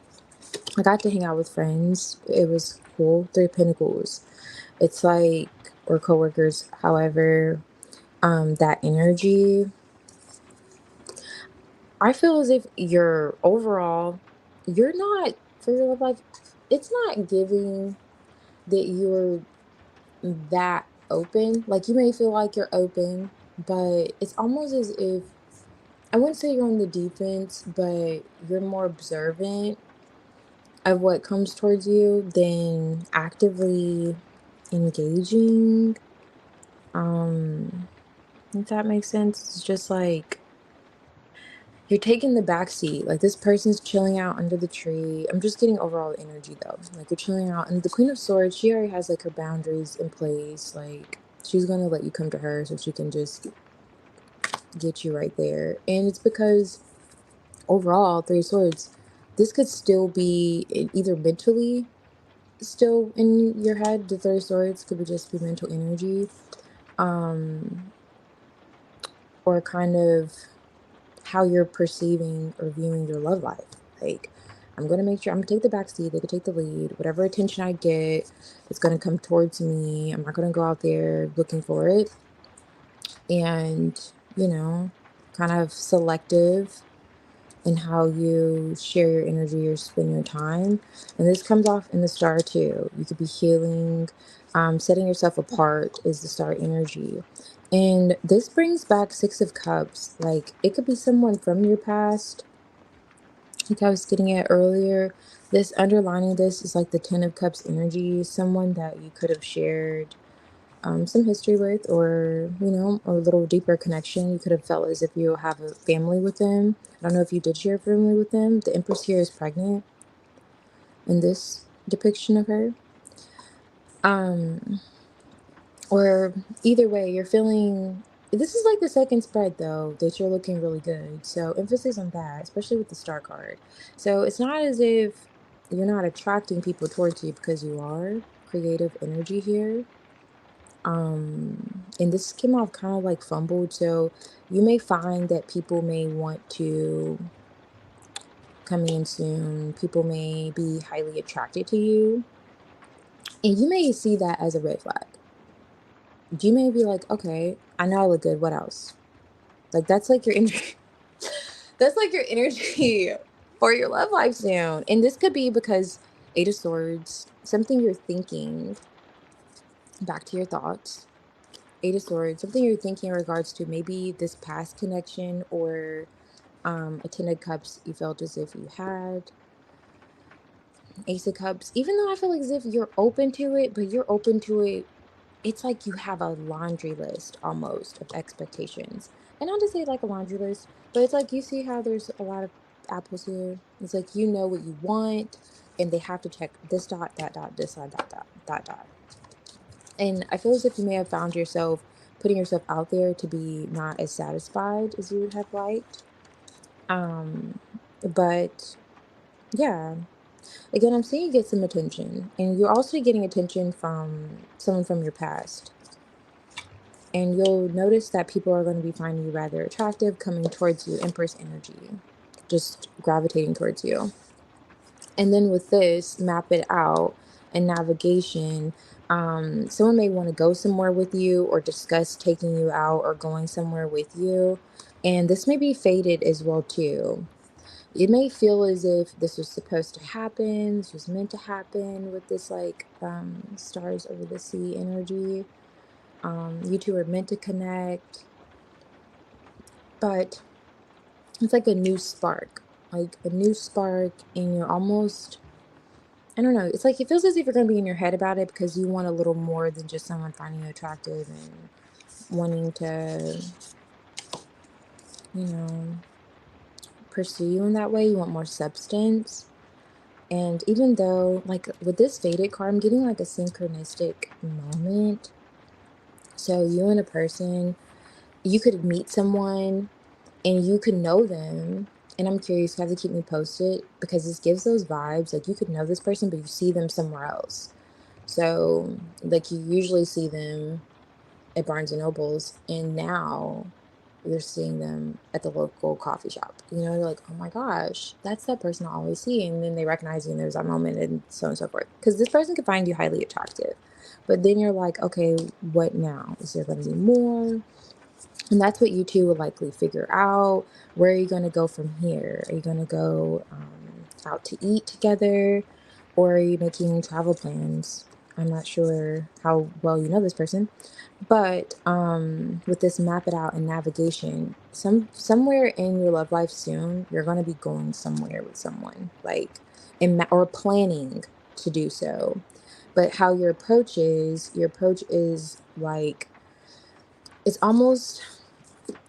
I got to hang out with friends. It was cool. Three Pentacles. It's like, or coworkers, however, that energy. I feel as if you're not, for your love life, it's not giving that you're that open. Like, you may feel like you're open, but it's almost as if, I wouldn't say you're on the defense, but you're more observant of what comes towards you than actively engaging. If that makes sense. It's just like you're taking the back seat. Like, this person's chilling out under the tree. I'm just getting overall energy though. Like, you're chilling out, and the Queen of Swords, she already has like her boundaries in place. Like, she's gonna let you come to her so she can just get you right there. And it's because overall, Three of Swords, this could still be either mentally still in your head. The Three of Swords could be just be mental energy, or kind of how you're perceiving or viewing your love life. Like, I'm gonna make sure I'm gonna take the back seat, they could take the lead. Whatever attention I get, it's gonna come towards me. I'm not gonna go out there looking for it. and, you know, kind of selective in how you share your energy or spend your time. And this comes off in the star too. You could be healing, setting yourself apart is the star energy. And this brings back Six of Cups. Like it could be someone from your past, like I was getting at earlier. This underlining this is like the Ten of Cups energy, someone that you could have shared some history with, or a little deeper connection. You could have felt as if you have a family with them. I don't know if you did share a family with them. The Empress here is pregnant in this depiction of her. um or either way, you're feeling, this is like the second spread though, that you're looking really good, so emphasis on that, especially with the star card. So it's not as if you're not attracting people towards you, because you are. Creative energy here. And this came off kind of like fumbled, so you may find that people may want to come in soon. People may be highly attracted to you, and you may see that as a red flag. You may be like, okay, I know I look good, what else? Like that's like your energy. That's like your energy for your love life soon. And this could be because Eight of Swords, something you're thinking, back to your thoughts. Eight of Swords, something you're thinking in regards to maybe this past connection, or a Ten of Cups you felt as if you had. Ace of Cups, even though I feel like as if you're open to it, but you're open to it, it's like you have a laundry list almost of expectations. And not to say like a laundry list, but it's like you see how there's a lot of apples here. It's like you know what you want, and they have to check this dot, that dot, this dot, dot, dot, dot, dot. And I feel as if you may have found yourself putting yourself out there to be not as satisfied as you would have liked. Um, but yeah, again, I'm seeing you get some attention, and you're also getting attention from someone from your past. And you'll notice that people are going to be finding you rather attractive, coming towards you, Empress energy, just gravitating towards you. And then with this, map it out and navigation. Someone may want to go somewhere with you, or discuss taking you out or going somewhere with you. And this may be fated as well too. It may feel as if this was supposed to happen, this was meant to happen with this like stars over the sea energy. You two are meant to connect, but it's like a new spark, and you're almost, I don't know, it's like it feels as if you're going to be in your head about it, because you want a little more than just someone finding you attractive and wanting to, you know, pursue you in that way. You want more substance. And even though, like with this faded card, I'm getting like a synchronistic moment. So you and a person, you could meet someone and you could know them. And I'm curious, you have to keep me posted, because this gives those vibes. Like you could know this person, but you see them somewhere else. So, like you usually see them at Barnes and Nobles, and now you're seeing them at the local coffee shop. You're like, oh my gosh, that's that person I always see. And then they recognize you, and there's that moment, and so on and so forth. Because this person could find you highly attractive. But then you're like, okay, what now? Is there going to be more? And that's what you two will likely figure out. Where are you going to go from here? Are you going to go out to eat together? Or are you making travel plans? I'm not sure how well you know this person, but with this map it out and navigation, somewhere in your love life soon, you're going to be going somewhere with someone, like or planning to do so. But how your approach is like, it's almost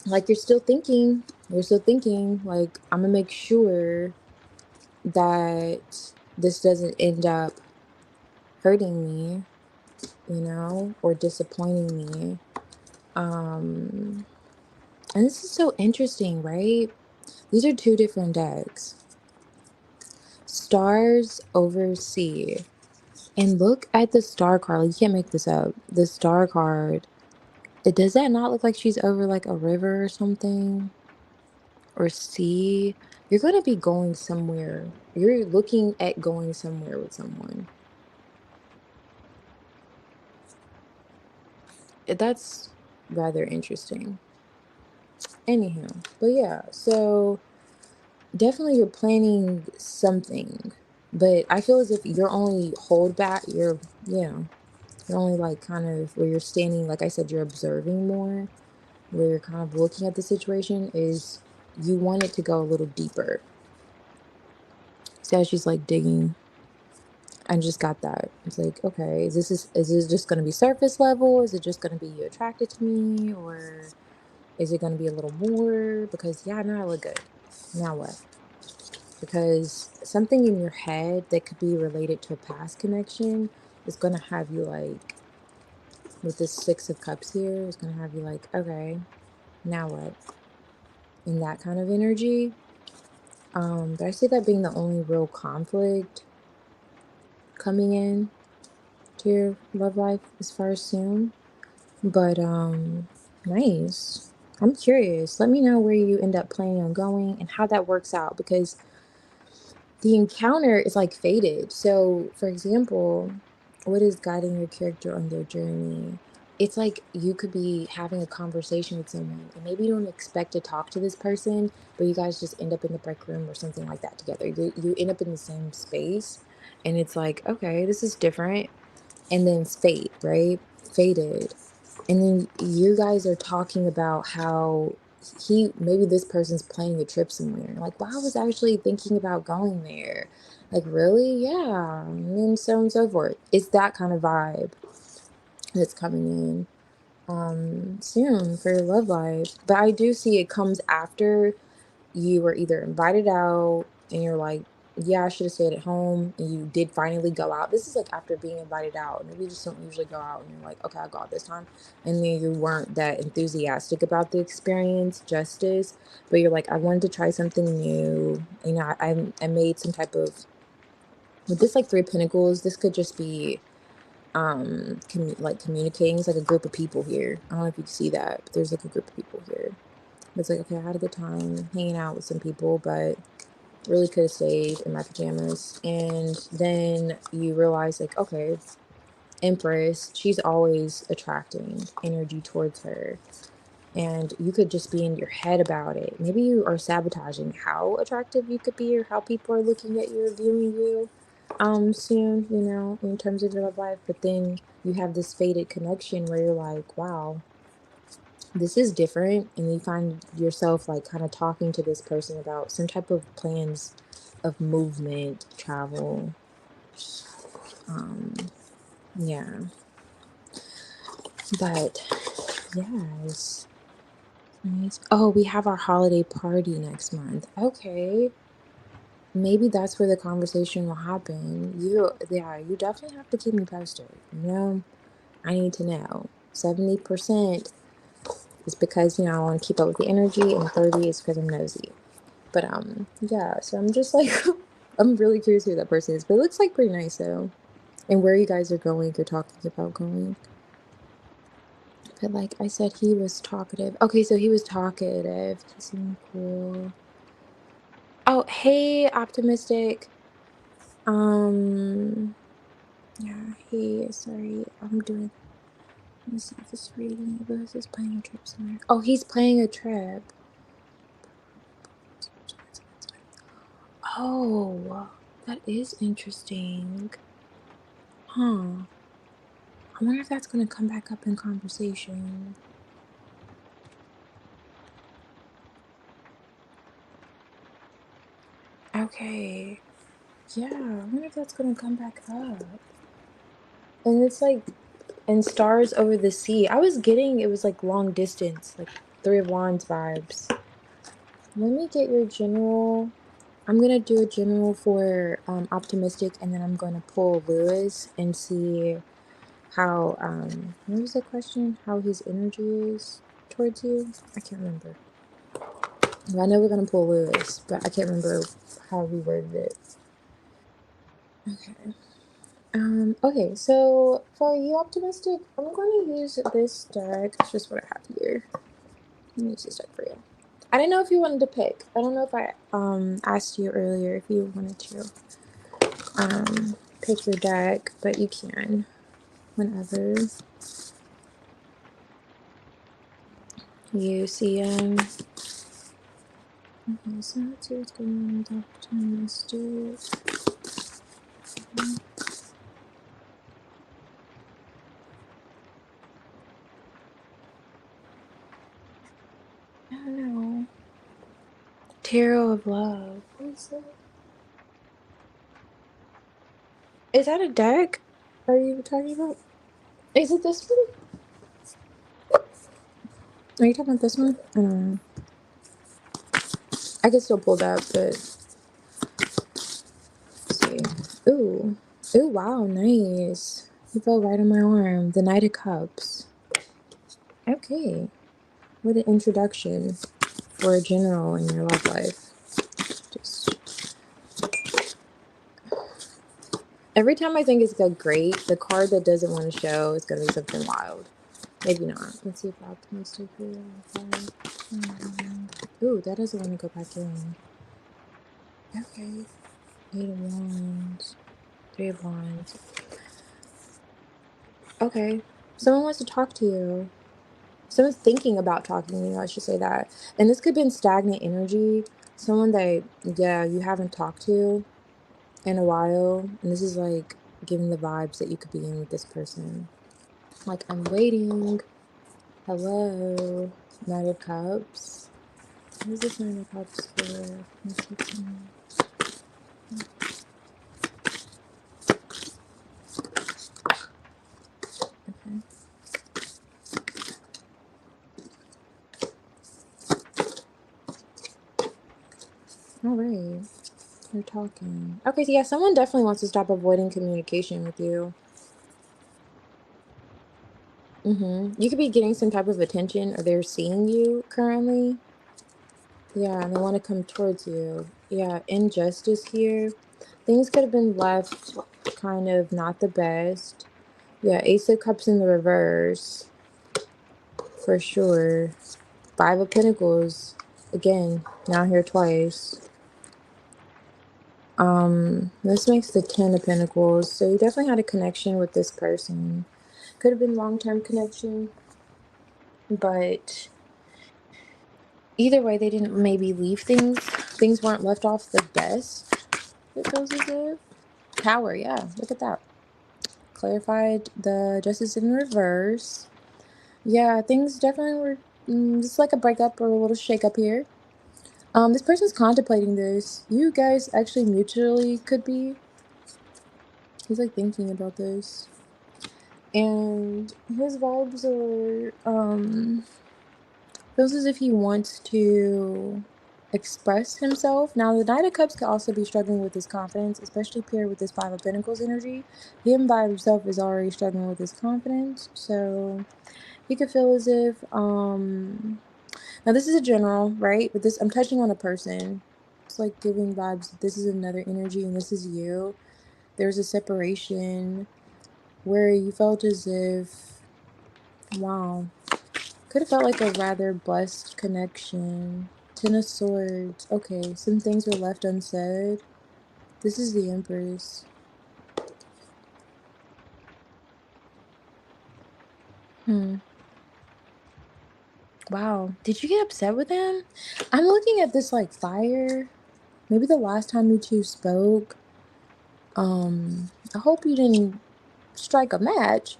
like you're still thinking like, I'm gonna make sure that this doesn't end up hurting me, or disappointing me. um and this is so interesting, right? These are two different decks. Stars over sea. And look at the star card. Like, you can't make this up. The star card, does that not look like she's over like a river or something, or sea? You're going to be going somewhere. You're looking at going somewhere with someone. That's rather interesting. Anyhow, but yeah, so definitely you're planning something, but I feel as if your only hold back, yeah, you're only like kind of where you're standing, like I said, you're observing more, where you're kind of looking at the situation is you want it to go a little deeper. See how she's like digging? I just got that. It's like, okay, is this just gonna be surface level? Is it just gonna be you attracted to me? Or is it gonna be a little more? Because yeah, now I look good. Now what? Because something in your head that could be related to a past connection is going to have you like, with this Six of Cups here, is going to have you like, okay, now what? In that kind of energy. But I see that being the only real conflict coming in to your love life as far as soon. But nice. I'm curious. Let me know where you end up planning on going and how that works out, because the encounter is like fated. So, for example, what is guiding your character on their journey? It's like you could be having a conversation with someone and maybe you don't expect to talk to this person, but you guys just end up in the break room or something like that together. You end up in the same space and it's like, okay, this is different. And then it's fate, right? Fated. And then you guys are talking about how maybe this person's planning a trip somewhere. Like, wow, I was actually thinking about going there. Like, really? Yeah. And then so on and so forth. It's that kind of vibe that's coming in soon for your love life. But I do see it comes after you were either invited out and you're like, yeah, I should have stayed at home, and you did finally go out. This is like after being invited out. Maybe you just don't usually go out and you're like, okay, I'll go out this time. And then you weren't that enthusiastic about the experience, justice, but you're like, I wanted to try something new. You know, I made some type of, with this like Three of Pentacles, this could just be like communicating. It's like a group of people here. I don't know if you can see that, but there's like a group of people here. It's like, okay, I had a good time hanging out with some people, but really could have stayed in my pajamas. And then you realize, like, okay, Empress, she's always attracting energy towards her. And you could just be in your head about it. Maybe you are sabotaging how attractive you could be or how people are looking at you or viewing you soon, you know, in terms of your love life. But then you have this fated connection where you're like, wow, this is different, and you find yourself like kind of talking to this person about some type of plans of movement, travel. um yeah, but yes, nice. Oh, we have our holiday party next month. Okay, maybe that's where the conversation will happen. Yeah, you definitely have to keep me posted, you know. I need to know. 70% is because, you know, I want to keep up with the energy, and 30 is because I'm nosy. But yeah, so I'm just like I'm really curious who that person is. But it looks like pretty nice though. And where you guys are going, you're talking about going. But like I said, he was talkative. Okay, so he was talkative. He seemed cool. Oh, hey, optimistic. Um, yeah, hey, sorry, I'm doing. Let me see if it's reading. But is planning a trip somewhere. Oh, he's planning a trip. Oh, that is interesting. Huh. I wonder if that's gonna come back up in conversation. Okay. Yeah, I wonder if that's gonna come back up. And it's like, and stars over the sea. I was getting it was like long distance, like Three of Wands vibes. Let me get your general. I'm gonna do a general for optimistic, and then I'm gonna pull Lewis and see how what was the question? How his energy is towards you? I can't remember. I know we're gonna pull Lewis, but I can't remember how we worded it. Okay. Okay, so for you optimistic, I'm going to use this deck. It's just what I have here. Let me use this deck for you. I didn't know if you wanted to pick. I don't know if I asked you earlier if you wanted to pick your deck, but you can whenever. You see, okay, so let's see what's going on with optimistic. I don't know. Tarot of Love. What is that? Is that a deck? Are you talking about? Is it this one? Are you talking about this one? I don't know. I could still pull that, but let's see. Ooh. Ooh, wow, nice. You fell right on my arm. The Knight of Cups. Okay. What an introduction for a general in your love life. Just every time I think it's great, the card that doesn't want to show is going to be something wild. Maybe not. Let's see if optimistic for you. Ooh, that doesn't want to go back in. Okay. 8 of Wands. 3 of Wands. Okay. Someone wants to talk to you. Someone's thinking about talking to you, I should say that. And this could have been stagnant energy. Someone that, yeah, you haven't talked to in a while. And this is like giving the vibes that you could be in with this person. Like, I'm waiting. Hello. Knight of Cups. What is this Nine of Cups for? Okay. All right. You're talking. Okay, so yeah, someone definitely wants to stop avoiding communication with you. You could be getting some type of attention, or they're seeing you currently. Yeah, and they want to come towards you. Yeah, injustice here. Things could have been left kind of not the best. Yeah, Ace of Cups in the reverse. For sure. 5 of Pentacles. Again, now here twice. This makes the 10 of Pentacles. So you definitely had a connection with this person. Could have been long-term connection, but either way, they didn't maybe leave things. Things weren't left off the best. It feels as if. Power, yeah. Look at that. Clarified the Justice in reverse. Yeah, things definitely were just like a breakup or a little shake-up here. This person's contemplating this. You guys actually mutually could be. He's like thinking about this. And his vibes are feels as if he wants to express himself. Now the Knight of Cups could also be struggling with his confidence, especially paired with this 5 of Pentacles energy. Him by himself is already struggling with his confidence. So he could feel as if now this is a general, right? But this I'm touching on a person. It's like giving vibes that this is another energy and this is you. There's a separation where you felt as if, wow, could have felt like a rather blessed connection. 10 of Swords. Okay, some things were left unsaid. This is the Empress. Wow. Did you get upset with him? I'm looking at this like fire. Maybe the last time you two spoke. I hope you didn't strike a match.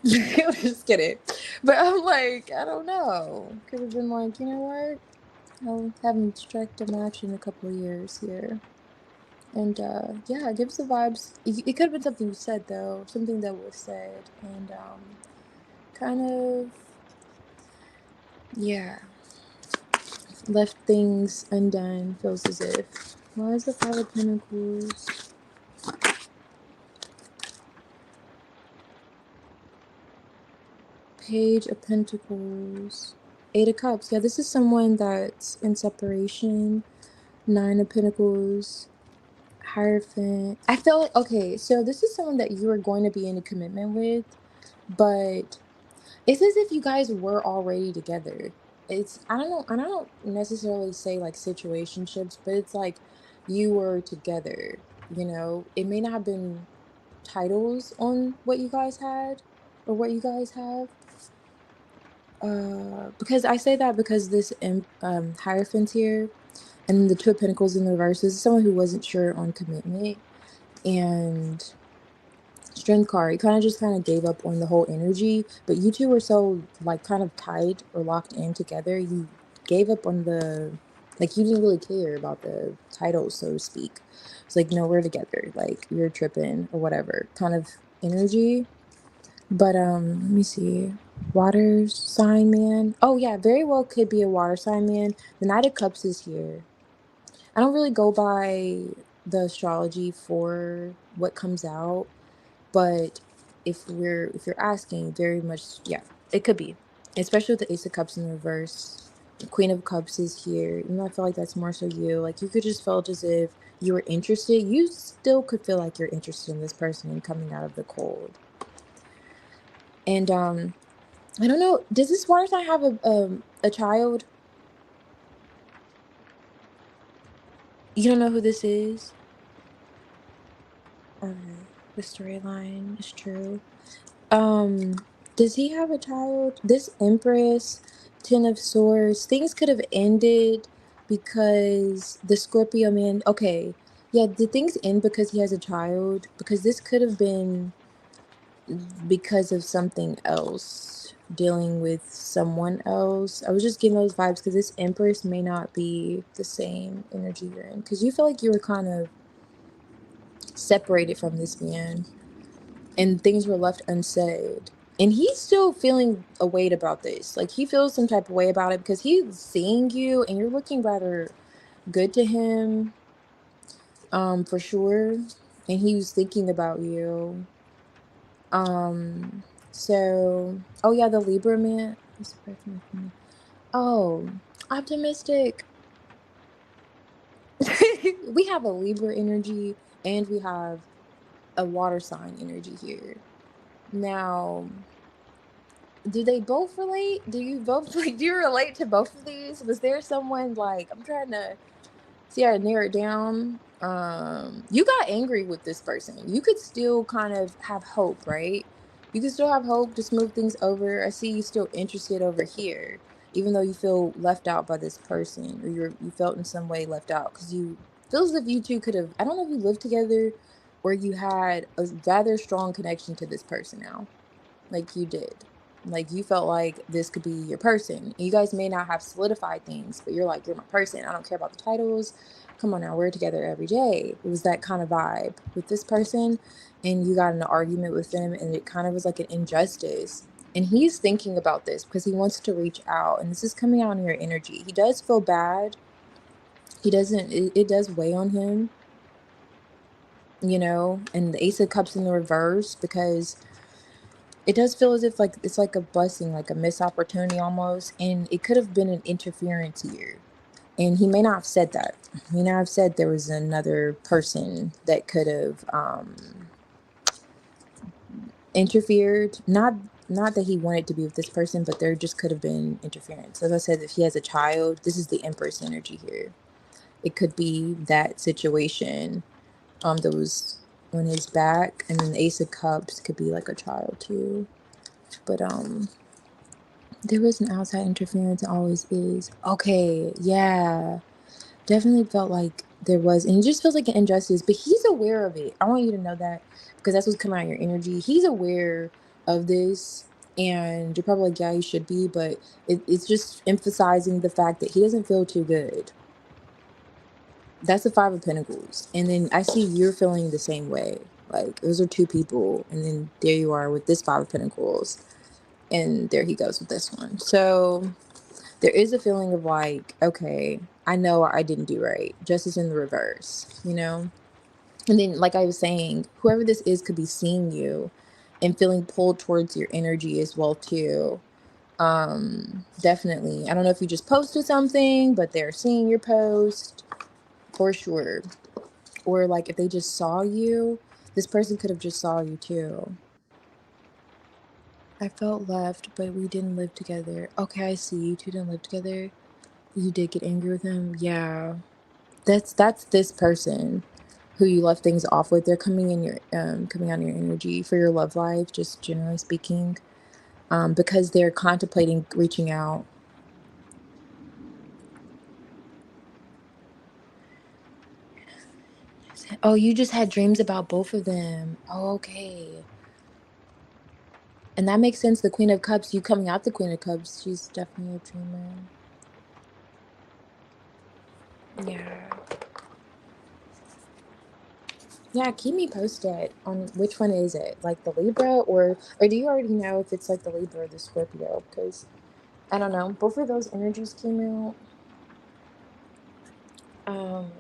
Just kidding. But I'm like, I don't know. Could have been like, you know what? I haven't struck a match in a couple of years here. And yeah, it gives the vibes. It could have been something you said though, something that was said, and kind of yeah, left things undone. Feels as if. Why is the 5 of Pentacles? Page of Pentacles. 8 of Cups. Yeah, this is someone that's in separation. 9 of Pentacles. Hierophant. I feel like, okay, so this is someone that you are going to be in a commitment with, but it's as if you guys were already together. I don't necessarily say like situationships, but it's like you were together, you know? It may not have been titles on what you guys had or what you guys have. Because I say that because this Hierophant here, and then the Two of Pentacles in the reverse, this is someone who wasn't sure on commitment, and Strength card, you kind of gave up on the whole energy, but you two were so like kind of tied or locked in together. You gave up on the, like, you didn't really care about the title, so to speak. It's like, no, we're together, like you're tripping or whatever kind of energy. But let me see. Water sign man. Oh yeah, very well could be a water sign man. The Knight of Cups is here. I don't really go by the astrology for what comes out, but if you're asking, very much, yeah, it could be, especially with the Ace of Cups in reverse. The Queen of Cups is here. Even though I feel like that's more so you. Like, you could just felt as if you were interested. You still could feel like you're interested in this person and coming out of the cold. And I don't know. Does this water sign have a child? You don't know who this is? Okay, the storyline is true. Um, does he have a child? This Empress, Ten of Swords, things could have ended because the Scorpio man. Okay, yeah, did things end because he has a child? Because this could have been because of something else, dealing with someone else. I was just getting those vibes because this Empress may not be the same energy you're in. Because you feel like you were kind of separated from this man, and things were left unsaid. And he's still feeling a weight about this. Like, he feels some type of way about it because he's seeing you and you're looking rather good to him, for sure. And he was thinking about you. Um, so, oh yeah, the Libra man. Oh, optimistic. We have a Libra energy and we have a water sign energy here. Now, do they both relate? Do you both like, do you relate to both of these? Was there someone, like, I'm trying to see how to narrow it down. You got angry with this person. You could still kind of have hope, right? You could still have hope to smooth things over. I see you still interested over here, even though you feel left out by this person, or you felt in some way left out because you feels as if you two could have. I don't know if you lived together, or you had a rather strong connection to this person now, like you did. Like, you felt like this could be your person. You guys may not have solidified things, but you're like, you're my person. I don't care about the titles. Come on now, we're together every day. It was that kind of vibe with this person. And you got in an argument with them, and it kind of was like an injustice. And he's thinking about this because he wants to reach out. And this is coming out in your energy. He does feel bad. He doesn't, it does weigh on him, you know, and the Ace of Cups in the reverse, because it does feel as if, like, it's like a blessing, like a missed opportunity almost, and it could have been an interference here. And he may not have said that. He may not have said there was another person that could have interfered. Not that he wanted to be with this person, but there just could have been interference. As I said, if he has a child, this is the Empress energy here. It could be that situation that was on his back, and then the Ace of Cups could be like a child too. But there was an outside interference, it always is. Okay, yeah. Definitely felt like there was, and it just feels like an injustice, but he's aware of it. I want you to know that, because that's what's coming out of your energy. He's aware of this, and you're probably like, yeah, you should be, but it's just emphasizing the fact that he doesn't feel too good. That's the Five of Pentacles. And then I see you're feeling the same way. Like, those are two people, and then there you are with this Five of Pentacles, and there he goes with this one. So there is a feeling of like, okay, I know I didn't do right. Justice in the reverse, you know? And then, like I was saying, whoever this is could be seeing you and feeling pulled towards your energy as well too. Definitely. I don't know if you just posted something, but they're seeing your post for sure. Or like, if they just saw you, this person could have just saw you too. I felt left, but we didn't live together. Okay, I see. You two didn't live together. You did get angry with him. Yeah. That's this person who you left things off with. They're coming in your coming on your energy for your love life, just generally speaking. because they're contemplating reaching out. Oh, you just had dreams about both of them. Oh, okay. And that makes sense. The Queen of Cups, you coming out the Queen of Cups, she's definitely a dreamer. Yeah. Yeah, keep me posted on which one is it, like the Libra or do you already know if it's like the Libra or the Scorpio? Because I don't know, both of those energies came out. Um,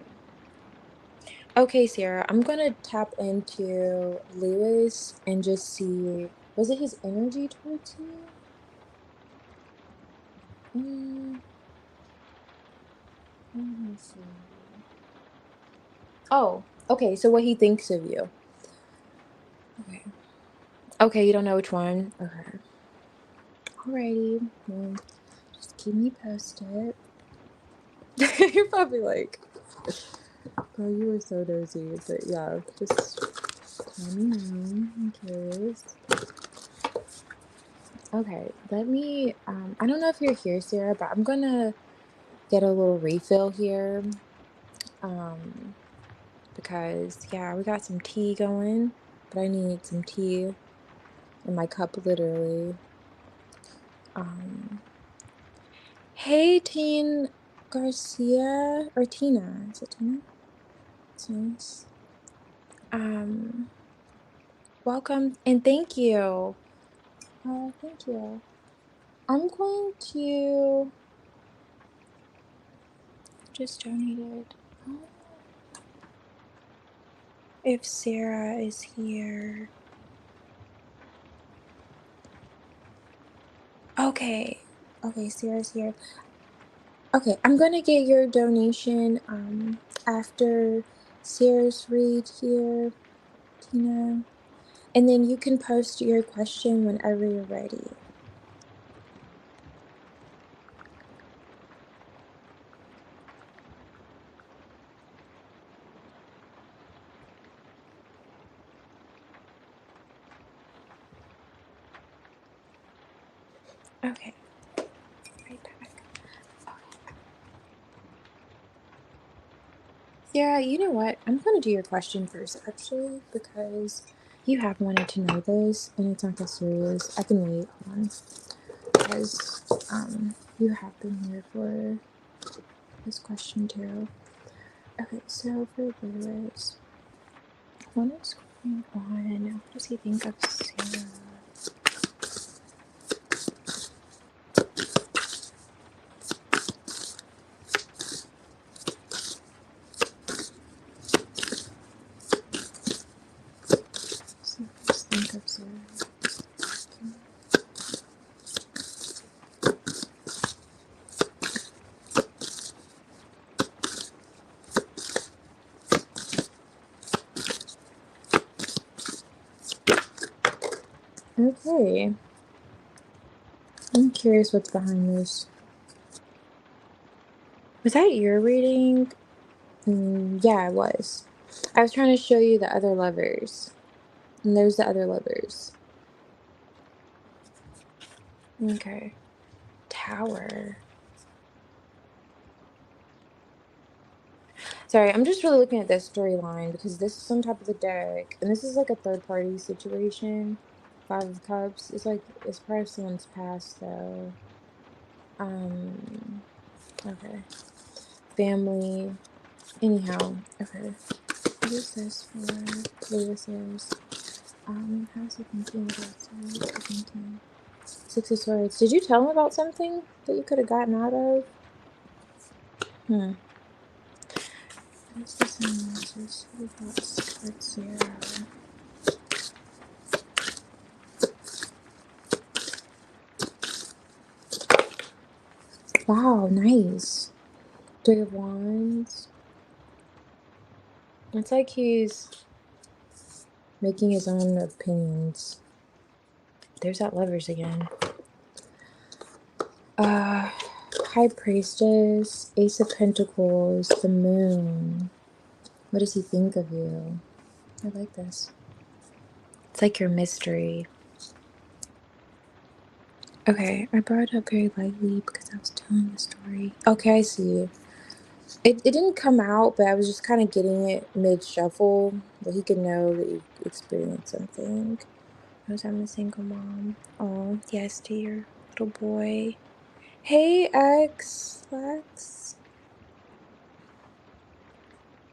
okay, Sarah, I'm gonna tap into Lewis and just see, was it his energy towards you? Mm, let me see. Oh, okay, so what he thinks of you. Okay. Okay, you don't know which one? Okay. Alrighty. Well, just keep me posted. You're probably like, girl, you were so dozy. But yeah, just let me know. I'm curious. Okay, let me, I don't know if you're here, Sarah, but I'm gonna get a little refill here. Um, because yeah, we got some tea going, but I need some tea in my cup, literally. Um, hey, Teen Garcia, or Tina, is it Tina? It's nice. Um, welcome and thank you. Thank you. I'm going to just donated. Oh, if Sarah is here. Okay. Okay, Sarah's here. Okay, I'm gonna get your donation after Sarah's read here, Tina. And then you can post your question whenever you're ready. Okay, right back. Sarah, you know what? I'm gonna do your question first, actually, because you have wanted to know this, and it's not that serious. I can wait. Hold on, because you have been here for this question too. Okay, so for Lewis, what is going on? What does he think of Sarah? So just think of Sarah. Okay, I'm curious what's behind this. Was that your reading? Yeah, it was. I was trying to show you the other lovers. And there's the other lovers. Okay. Tower. Sorry, I'm just really looking at this storyline because this is some type of the deck. And this is like a third party situation. Five of Cups. It's like, it's part of someone's past though. Okay. Family. Anyhow, okay. What is this for Lewis's? How's he thinking about thinking? Six of Swords. Did you tell him about something that you could have gotten out of? Hmm. What is this in Moses? What about Sarah? Wow, nice. Three of Wands. It's like he's making his own opinions. There's that Lovers again. High Priestess, Ace of Pentacles, the Moon. What does he think of you? I like this. It's like your mystery. Okay, I brought it up very lightly because I was telling the story. Okay, I see. It didn't come out, but I was just kind of getting it mid shuffle that he could know that you experienced something. Because I'm a single mom. Oh, yes, to your little boy. Hey, X, Lex.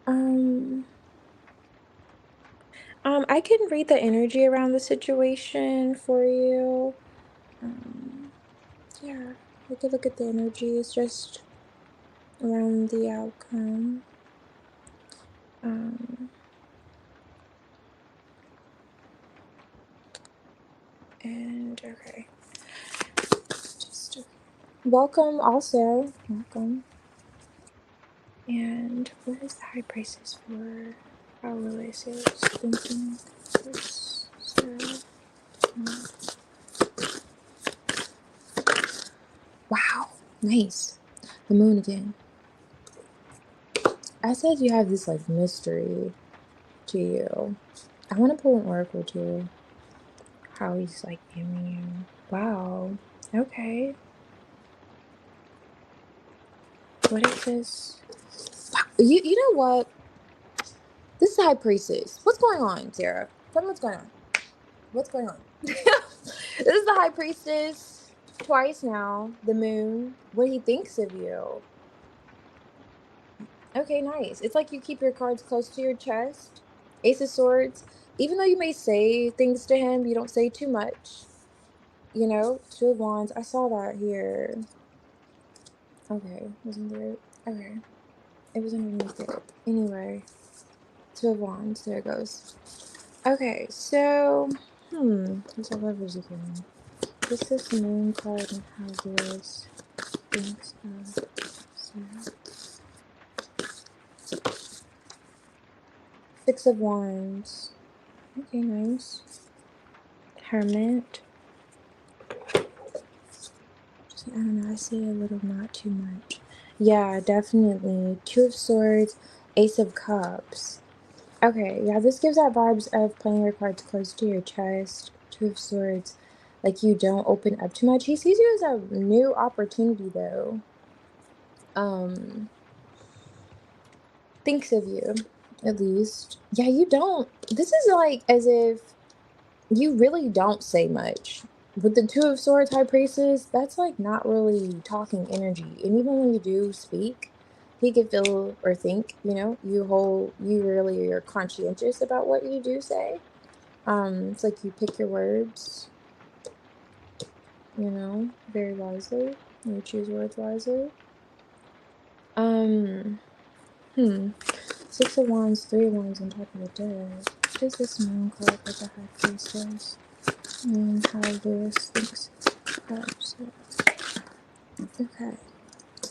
Um, I can read the energy around the situation for you. Um, yeah, we could look at the energy. It's just around the outcome. Um, and okay, just welcome. Also, welcome. And what is the high prices for our relations? Thinking this, Sarah. Wow, nice. The moon again. I said you have this like mystery to you. I want to pull an oracle too. How he's like viewing you. Wow. Okay. What is this? You know what? This is the high priestess. What's going on, Sarah? Tell me what's going on. What's going on? This is the high priestess twice now. The moon. What he thinks of you. Okay, nice. It's like you keep your cards close to your chest. Ace of Swords. Even though you may say things to him, you don't say too much. You know, Two of Wands. I saw that here. Okay, wasn't there? Okay, it was underneath it. Anyway, Two of Wands. There it goes. Okay, so there's a lovers again. What's this moon card and how this thinks of Sarah? Six of Wands. Okay, nice. Hermit. I don't know, I say a little, not too much. Yeah, definitely. Two of Swords, Ace of Cups. Okay, yeah, this gives that vibes of playing your cards close to your chest. Two of Swords, like you don't open up too much. He sees you as a new opportunity, though. Thinks of you, at least. Yeah, you don't. This is like as if you really don't say much. With the Two of Swords High Priestess, that's like not really talking energy. And even when you do speak, he could feel or think, you really are conscientious about what you do say. It's like you pick your words, very wisely. You choose words wisely. Um, hmm. Six of Wands, Three of Wands on top of the dead. What is this moon card with the High Priestess? And how Lewis thinks perhaps. Okay.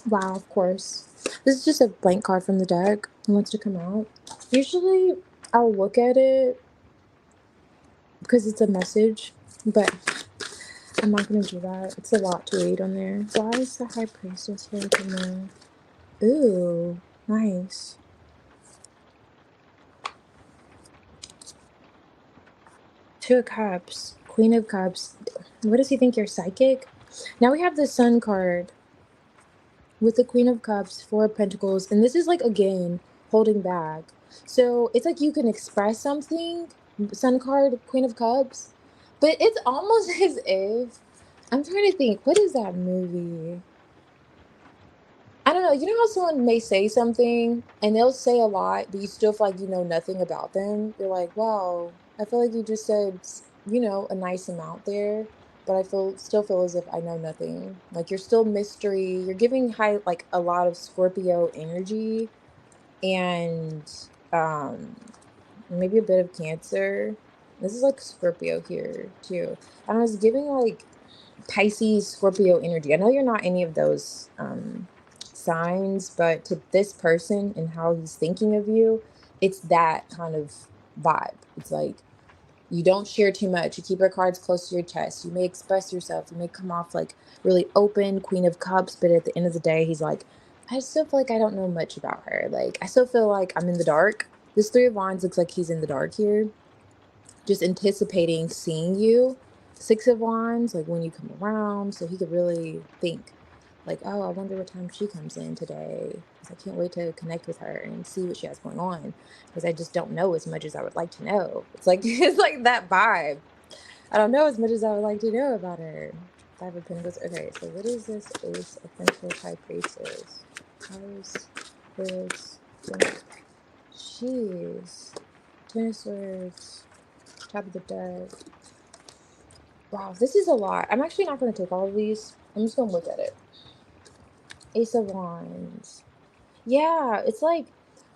Wow, of course. This is just a blank card from the deck. It wants to come out. Usually I'll look at it because it's a message, but I'm not going to do that. It's a lot to read on there. Why is the High Priestess here with the moon? Ooh, nice. Two of Cups, Queen of Cups. What does he think? You're psychic? Now we have the Sun card with the Queen of Cups, Four of Pentacles, and this is like again holding back. So it's like you can express something. Sun card, Queen of Cups, but it's almost as if I'm trying to think. What is that movie? I don't know. You know how someone may say something and they'll say a lot, but you still feel like you know nothing about them? You're like, wow, I feel like you just said, a nice amount there, but I still feel as if I know nothing. Like you're still mystery. You're giving like a lot of Scorpio energy and maybe a bit of Cancer. This is like Scorpio here too. And I was giving like Pisces, Scorpio energy. I know you're not any of those signs, but to this person and how he's thinking of you, it's that kind of vibe. It's like you don't share too much. You keep your cards close to your chest. You may express yourself. You may come off like really open, Queen of Cups, but at the end of the day, he's like, I still feel like I don't know much about her. Like, I still feel like I'm in the dark. This Three of Wands looks like he's in the dark here, just anticipating seeing you. Six of Wands, like when you come around, so he could really think, like, oh, I wonder what time she comes in today. 'Cause I can't wait to connect with her and see what she has going on. Because I just don't know as much as I would like to know. It's like it's like that vibe. I don't know as much as I would like to know about her. Five of Pentacles. Okay, so what is this Ace of Pentacles High Priestess? How is this? Jeez. Ten of Swords. Top of the deck. Wow, this is a lot. I'm actually not going to take all of these. I'm just going to look at it. Ace of Wands. Yeah, it's like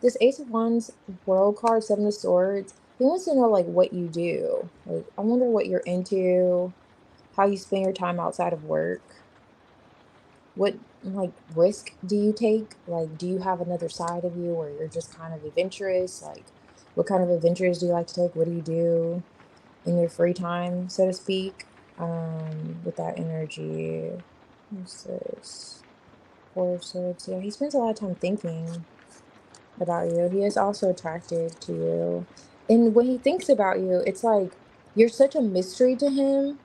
this Ace of Wands world card, Seven of Swords. He wants to know like what you do. Like, I wonder what you're into, how you spend your time outside of work. What like risk do you take? Like, do you have another side of you where you're just kind of adventurous? Like, what kind of adventures do you like to take? What do you do in your free time, so to speak? With that energy. What's this? Four of Swords. Yeah, he spends a lot of time thinking about you. He is also attracted to you. And when he thinks about you, it's like you're such a mystery to him.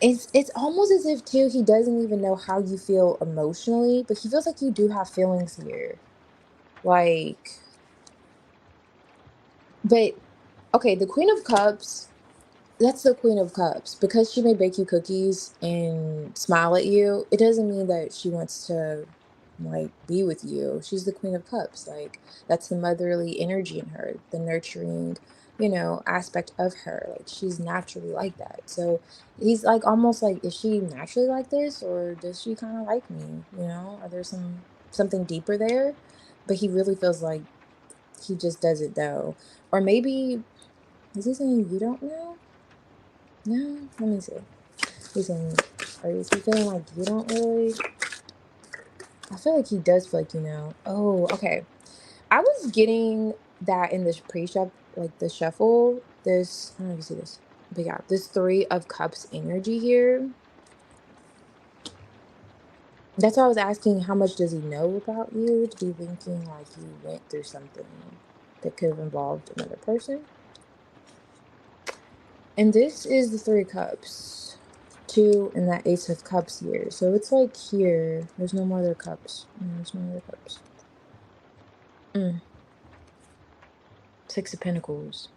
It's almost as if too he doesn't even know how you feel emotionally, but he feels like you do have feelings here. Like, but okay, the Queen of Cups, that's the Queen of Cups. Because she may bake you cookies and smile at you, it doesn't mean that she wants to like be with you. She's the Queen of Cups. Like, that's the motherly energy in her, the nurturing, aspect of her. Like, she's naturally like that. So he's like almost like, is she naturally like this or does she kind of like me? Are there something deeper there? But he really feels like he just doesn't know. Or maybe is he saying you don't know? No, let me see. He's saying, or is he feeling like you don't really? I feel like he does feel like you know. Oh, okay. I was getting that in this pre-shuffle, like the shuffle. This, I don't know if you see this, but yeah, this Three of Cups energy here. That's why I was asking, how much does he know about you? To be thinking like you went through something that could have involved another person. And this is the Three of Cups. Two and that Ace of Cups here. So it's like here. There's no more other cups. There's no other cups. Six of Pentacles.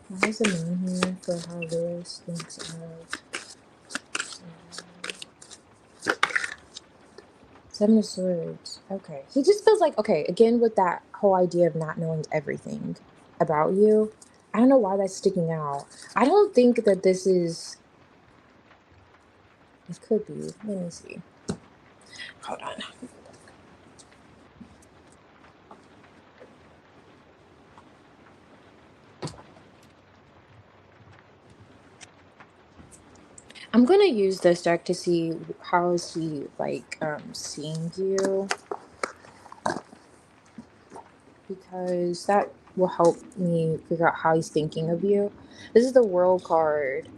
Why is the moon here for how Lewis thinks of Seven of Swords? Okay. He just feels like, okay, again with that whole idea of not knowing everything about you. I don't know why that's sticking out. I don't think that this is, it could be. Let me see. Hold on. I'm gonna use this deck to see how is he like seeing you, because that will help me figure out how he's thinking of you. This is the World card.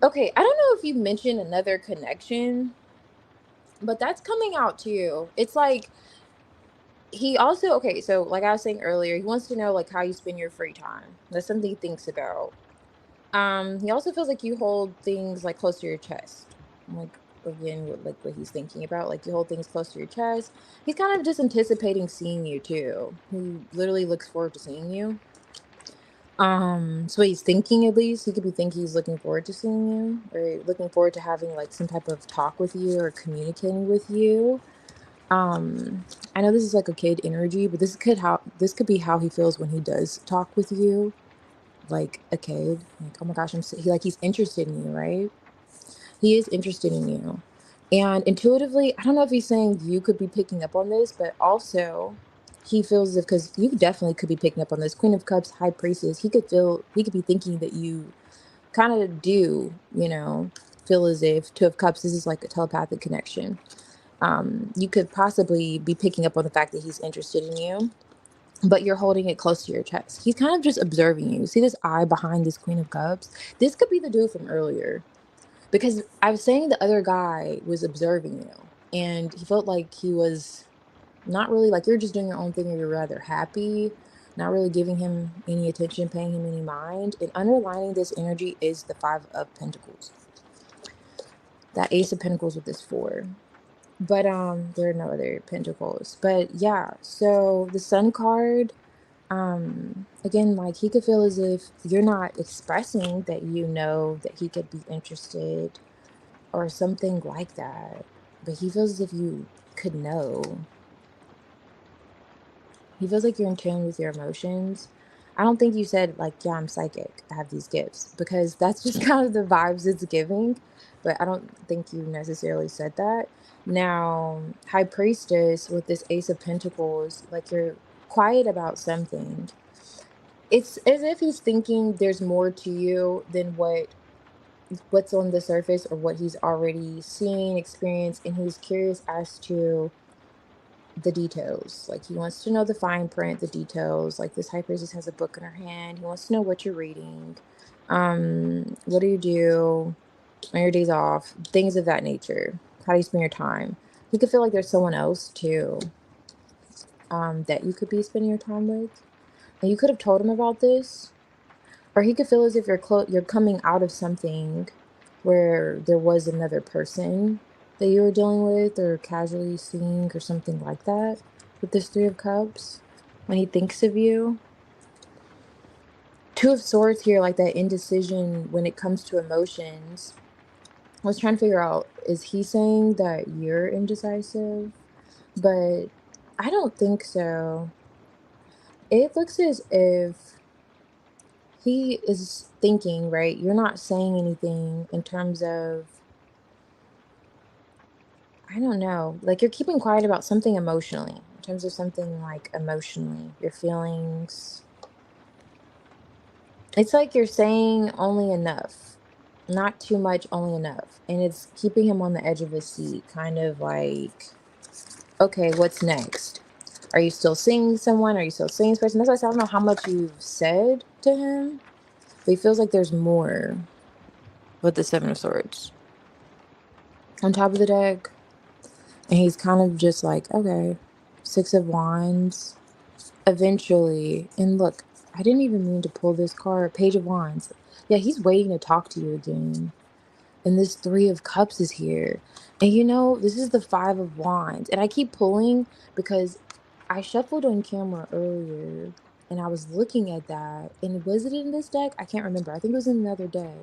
Okay, I don't know if you mentioned another connection, but that's coming out too. It's like he also, okay, so like I was saying earlier, he wants to know like how you spend your free time. That's something he thinks about. He also feels like you hold things like close to your chest. Like again, what he's thinking about, like you hold things close to your chest. He's kind of just anticipating seeing you too. He literally looks forward to seeing you. So he's thinking, at least he could be thinking he's looking forward to seeing you, or looking forward to having like some type of talk with you or communicating with you. I know this is like a kid energy, but this could be how he feels when he does talk with you, like a kid. Like, oh my gosh, he's interested in you, right? He is interested in you. And intuitively, I don't know if he's saying you could be picking up on this, but also he feels as if, because you definitely could be picking up on this. Queen of Cups, High Priestess, he could be thinking that you kind of do, feel as if Two of Cups, this is like a telepathic connection. You could possibly be picking up on the fact that he's interested in you, but you're holding it close to your chest. He's kind of just observing you. See this eye behind this Queen of Cups? This could be the dude from earlier. Because I was saying the other guy was observing you, and he felt like he was not really like you're just doing your own thing or you're rather happy. not really giving him any attention, paying him any mind. And underlining this energy is the Five of Pentacles. That Ace of Pentacles with this Four. But there are no other pentacles. But yeah, so the Sun card, again, like he could feel as if you're not expressing that you know that he could be interested or something like that. But he feels as if you could know. He feels like you're in tune with your emotions. I don't think you said like, yeah, I'm psychic, I have these gifts, because that's just kind of the vibes it's giving. But I don't think you necessarily said that. Now, High Priestess with this Ace of Pentacles, like you're quiet about something. It's as if he's thinking there's more to you than what's on the surface or what he's already seen, experienced, and he's curious as to the details. Like he wants to know the fine print, the details. Like this High Priestess has a book in her hand. He wants to know what you're reading. What do you do on your days off? Things of that nature. How do you spend your time? You could feel like there's someone else too, that you could be spending your time with. And you could have told him about this. Or he could feel as if you're coming out of something where there was another person that you were dealing with or casually seeing or something like that with this Three of Cups when he thinks of you. Two of Swords here, like that indecision when it comes to emotions. I was trying to figure out, is he saying that you're indecisive? But I don't think so. It looks as if he is thinking, right? You're not saying anything in terms of, I don't know, like you're keeping quiet about something emotionally, in terms of something like emotionally, your feelings. It's like you're saying only enough, not too much, only enough. And it's keeping him on the edge of his seat, kind of like, okay, what's next? Are you still seeing someone? Are you still seeing this person? That's why I said, I don't know how much you've said to him, but he feels like there's more with the Seven of Swords on top of the deck. And he's kind of just like, okay, Six of Wands, eventually. And look, I didn't even mean to pull this card. Page of Wands. Yeah, he's waiting to talk to you again. And this Three of Cups is here. And you know, this is the Five of Wands. And I keep pulling because I shuffled on camera earlier and I was looking at that. And was it in this deck? I can't remember. I think it was in another deck.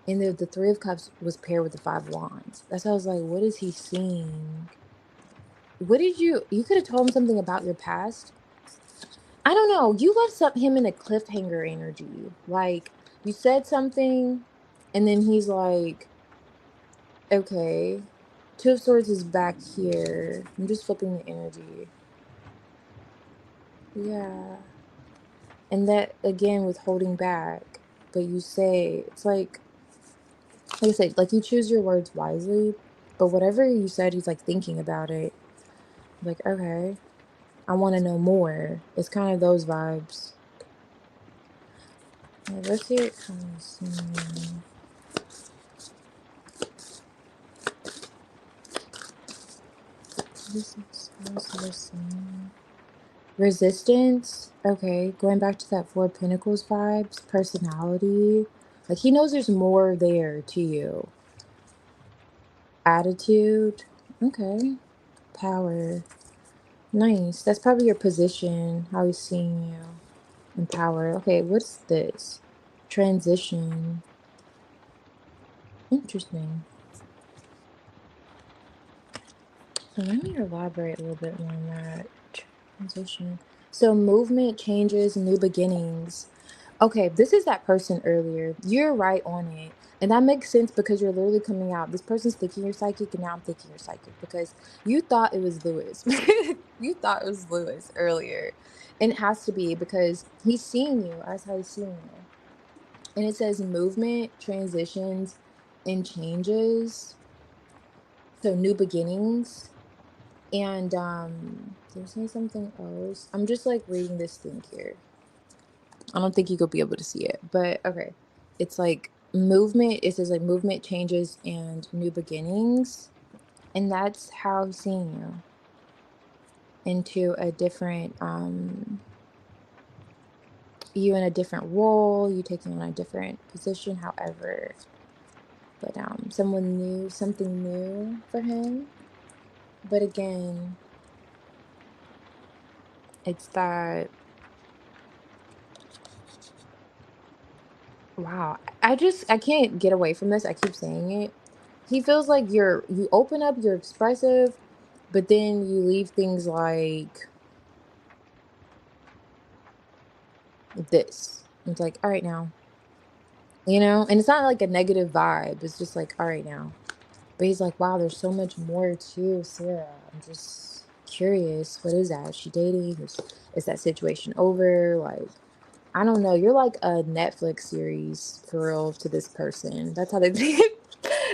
And the Three of Cups was paired with the Five of Wands. That's why I was like, what is he seeing? What did you could have told him something about your past. I don't know. You left him in a cliffhanger energy. Like you said something and then he's like, okay. Two of Swords is back here. I'm just flipping the energy. Yeah. And that again with holding back. But you say, it's like I said, like you choose your words wisely. But whatever you said, he's like thinking about it. Like, okay, I want to know more. It's kind of those vibes. Yeah, let's see it comes. Resistance. Okay, going back to that Four of Pentacles vibes. Personality. Like he knows there's more there to you. Attitude. Okay. Power. Nice. That's probably your position. How he's seeing you. And power. Okay, what's this? Transition. Interesting. So let me elaborate a little bit more on that. Transition. So movement, changes, new beginnings. Okay, this is that person earlier. You're right on it. And that makes sense because you're literally coming out. This person's thinking you're psychic, and now I'm thinking you're psychic because you thought it was Lewis. You thought it was Lewis earlier. And it has to be because he's seeing you. That's how he's seeing you. And it says movement, transitions, and changes. So new beginnings. And they're saying something else. I'm just like reading this thing here. I don't think you could be able to see it, but okay. It's like movement. It says like movement, changes, and new beginnings. And that's how he's seeing you into a different you in a different role, you taking on a different position, however. But someone new, something new for him. But again, it's that wow. I can't get away from this. I keep saying it. He feels like you open up, you're expressive, but then you leave things like this. It's like, all right now, and it's not like a negative vibe. It's just like, all right now. But he's like, wow, there's so much more to Sarah. I'm just curious. What is that? Is she dating? Is that situation over? Like, I don't know. You're like a Netflix series for real to this person. That's how they think.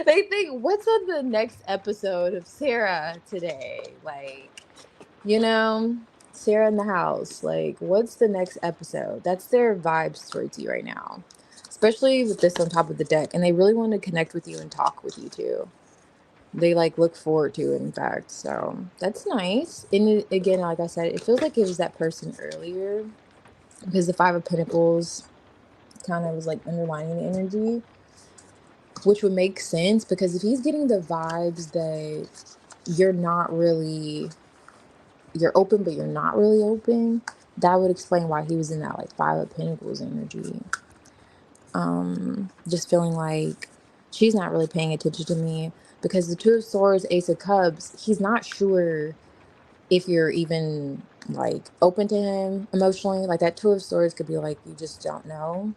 They think, what's on the next episode of Sarah today? Like, you know, Sarah in the house. Like, what's the next episode? That's their vibes towards you right now. Especially with this on top of the deck. And they really want to connect with you and talk with you too. They like look forward to it, in fact. So that's nice. And again, like I said, it feels like it was that person earlier because the Five of Pentacles kind of was like underlining the energy, which would make sense because if he's getting the vibes that you're not really, you're open, but you're not really open, that would explain why he was in that like Five of Pentacles energy. Just feeling like she's not really paying attention to me because the Two of Swords, Ace of Cups, he's not sure if you're even like open to him emotionally. Like that Two of Swords could be like you just don't know,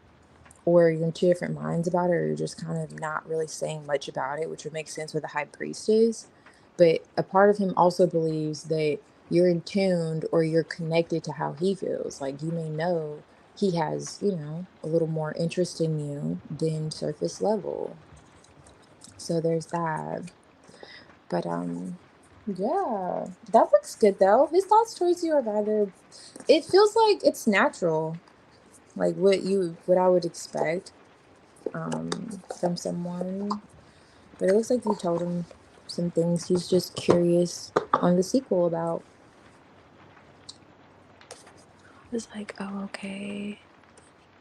or you're in two different minds about it, or you're just kind of not really saying much about it, which would make sense where the High Priestess. But a part of him also believes that you're in tuned or you're connected to how he feels. Like you may know he has, a little more interest in you than surface level. So there's that. But yeah, that looks good though. His thoughts towards you are rather, it feels like it's natural, like what I would expect from someone. But it looks like you told him some things he's just curious on the sequel about. It's like, oh, okay.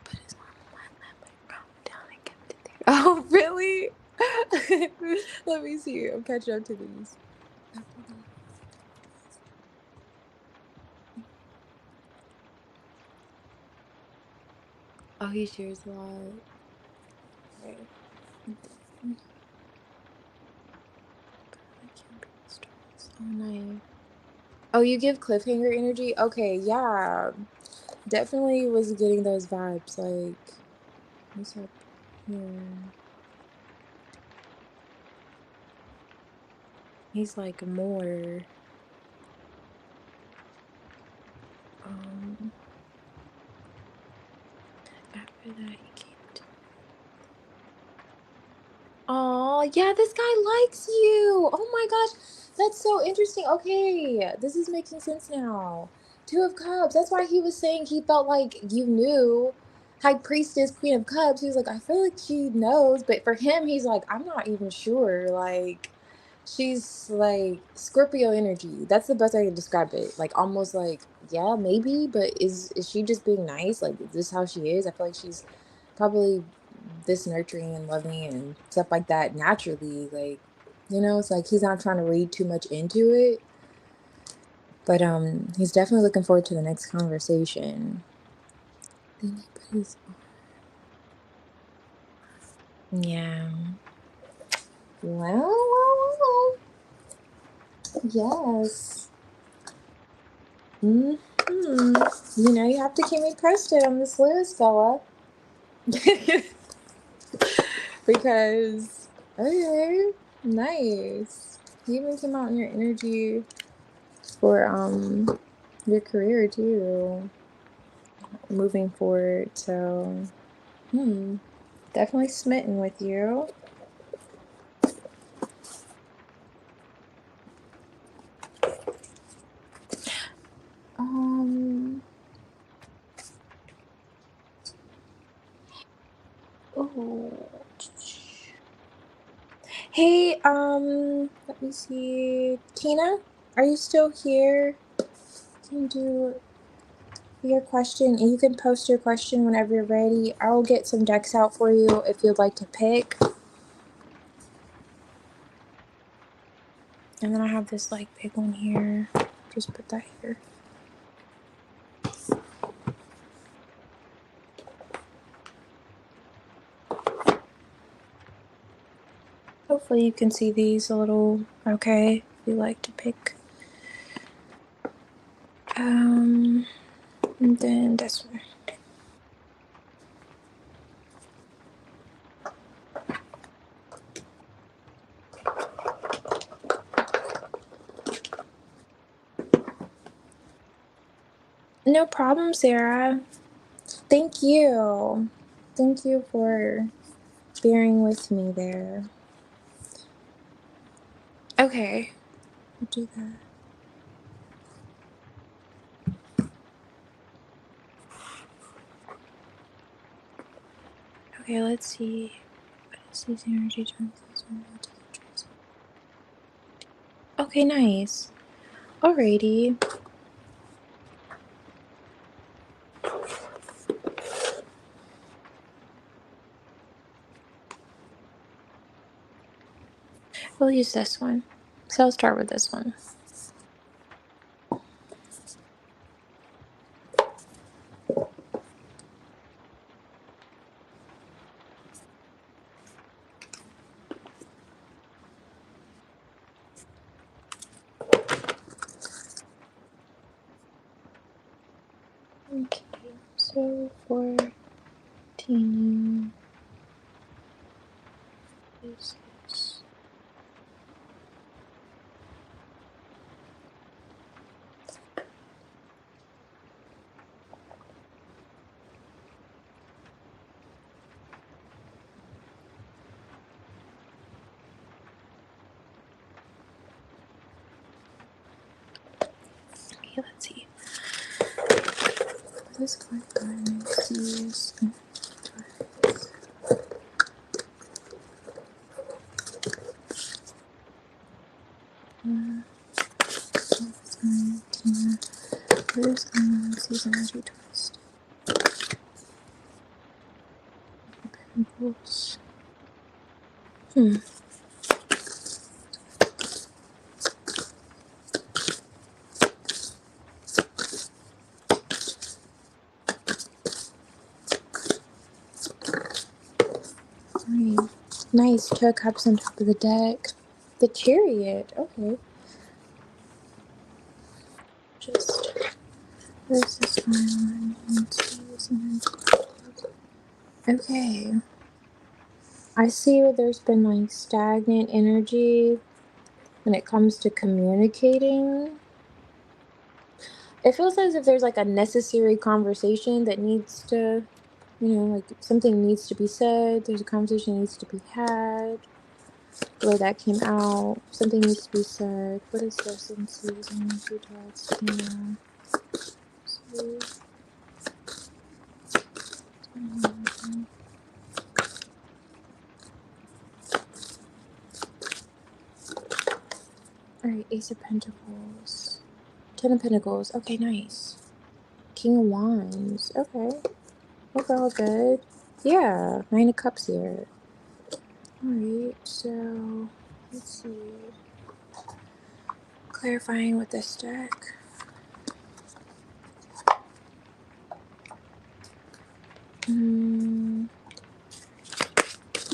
Put his arm on my lap, but he calmed down and kept it there. Oh, really? Let me see. I'm catching up to these. Oh, he shares a lot. Okay. I can't be stressed. Oh, nice. Oh, you give cliffhanger energy? Okay, yeah. Definitely was getting those vibes. Like, what's up here? He's like more. Um, After that, he came to. Oh, yeah, this guy likes you. Oh my gosh, that's so interesting. Okay, this is making sense now. Two of Cups. That's why he was saying he felt like you knew. High Priestess, Queen of Cups. He was like, I feel like she knows, but for him, he's like, I'm not even sure. Like, she's like Scorpio energy. That's the best I can describe it. Like, almost like, yeah, maybe, but is she just being nice? Like, is this how she is? I feel like she's probably this nurturing and loving and stuff like that naturally. Like, it's like he's not trying to read too much into it, but he's definitely looking forward to the next conversation. Then he put his yeah. Well, yes. hmm you have to keep me posted on this Lewis fella. Because okay, nice. He even came out in your energy for your career too, moving forward. So definitely smitten with you. Um oh hey, let me see. Tina, are you still here? Can you do your question. You can post your question whenever you're ready. I'll get some decks out for you if you'd like to pick. And then I have this like big one here. Just put that here. Hopefully you can see these a little okay if you like to pick. And then this one. No problem, Sarah. Thank you. Thank you for bearing with me there. Okay, I'll do that. Okay, let's see. What is these energy translates? Okay, nice. Alrighty. We'll use this one. So I'll start with this one. Okay, so 14 is this. Okay, let's see. This card makes these. Where's these energy twist? Pentacles. Alright. Nice. 2 cups on top of the deck. The Chariot. Okay. Just. Where's this one? Okay. I see where there's been like stagnant energy when it comes to communicating. It feels as if there's like a necessary conversation that needs to, like something needs to be said. There's a conversation that needs to be had. The way that came out, something needs to be said. What is this in season? Two dots. Alright, Ace of Pentacles. 10 of Pentacles. Okay, nice. King of Wands. Okay. Overall good. Yeah, 9 of Cups here. Alright, so let's see. Clarifying with this deck.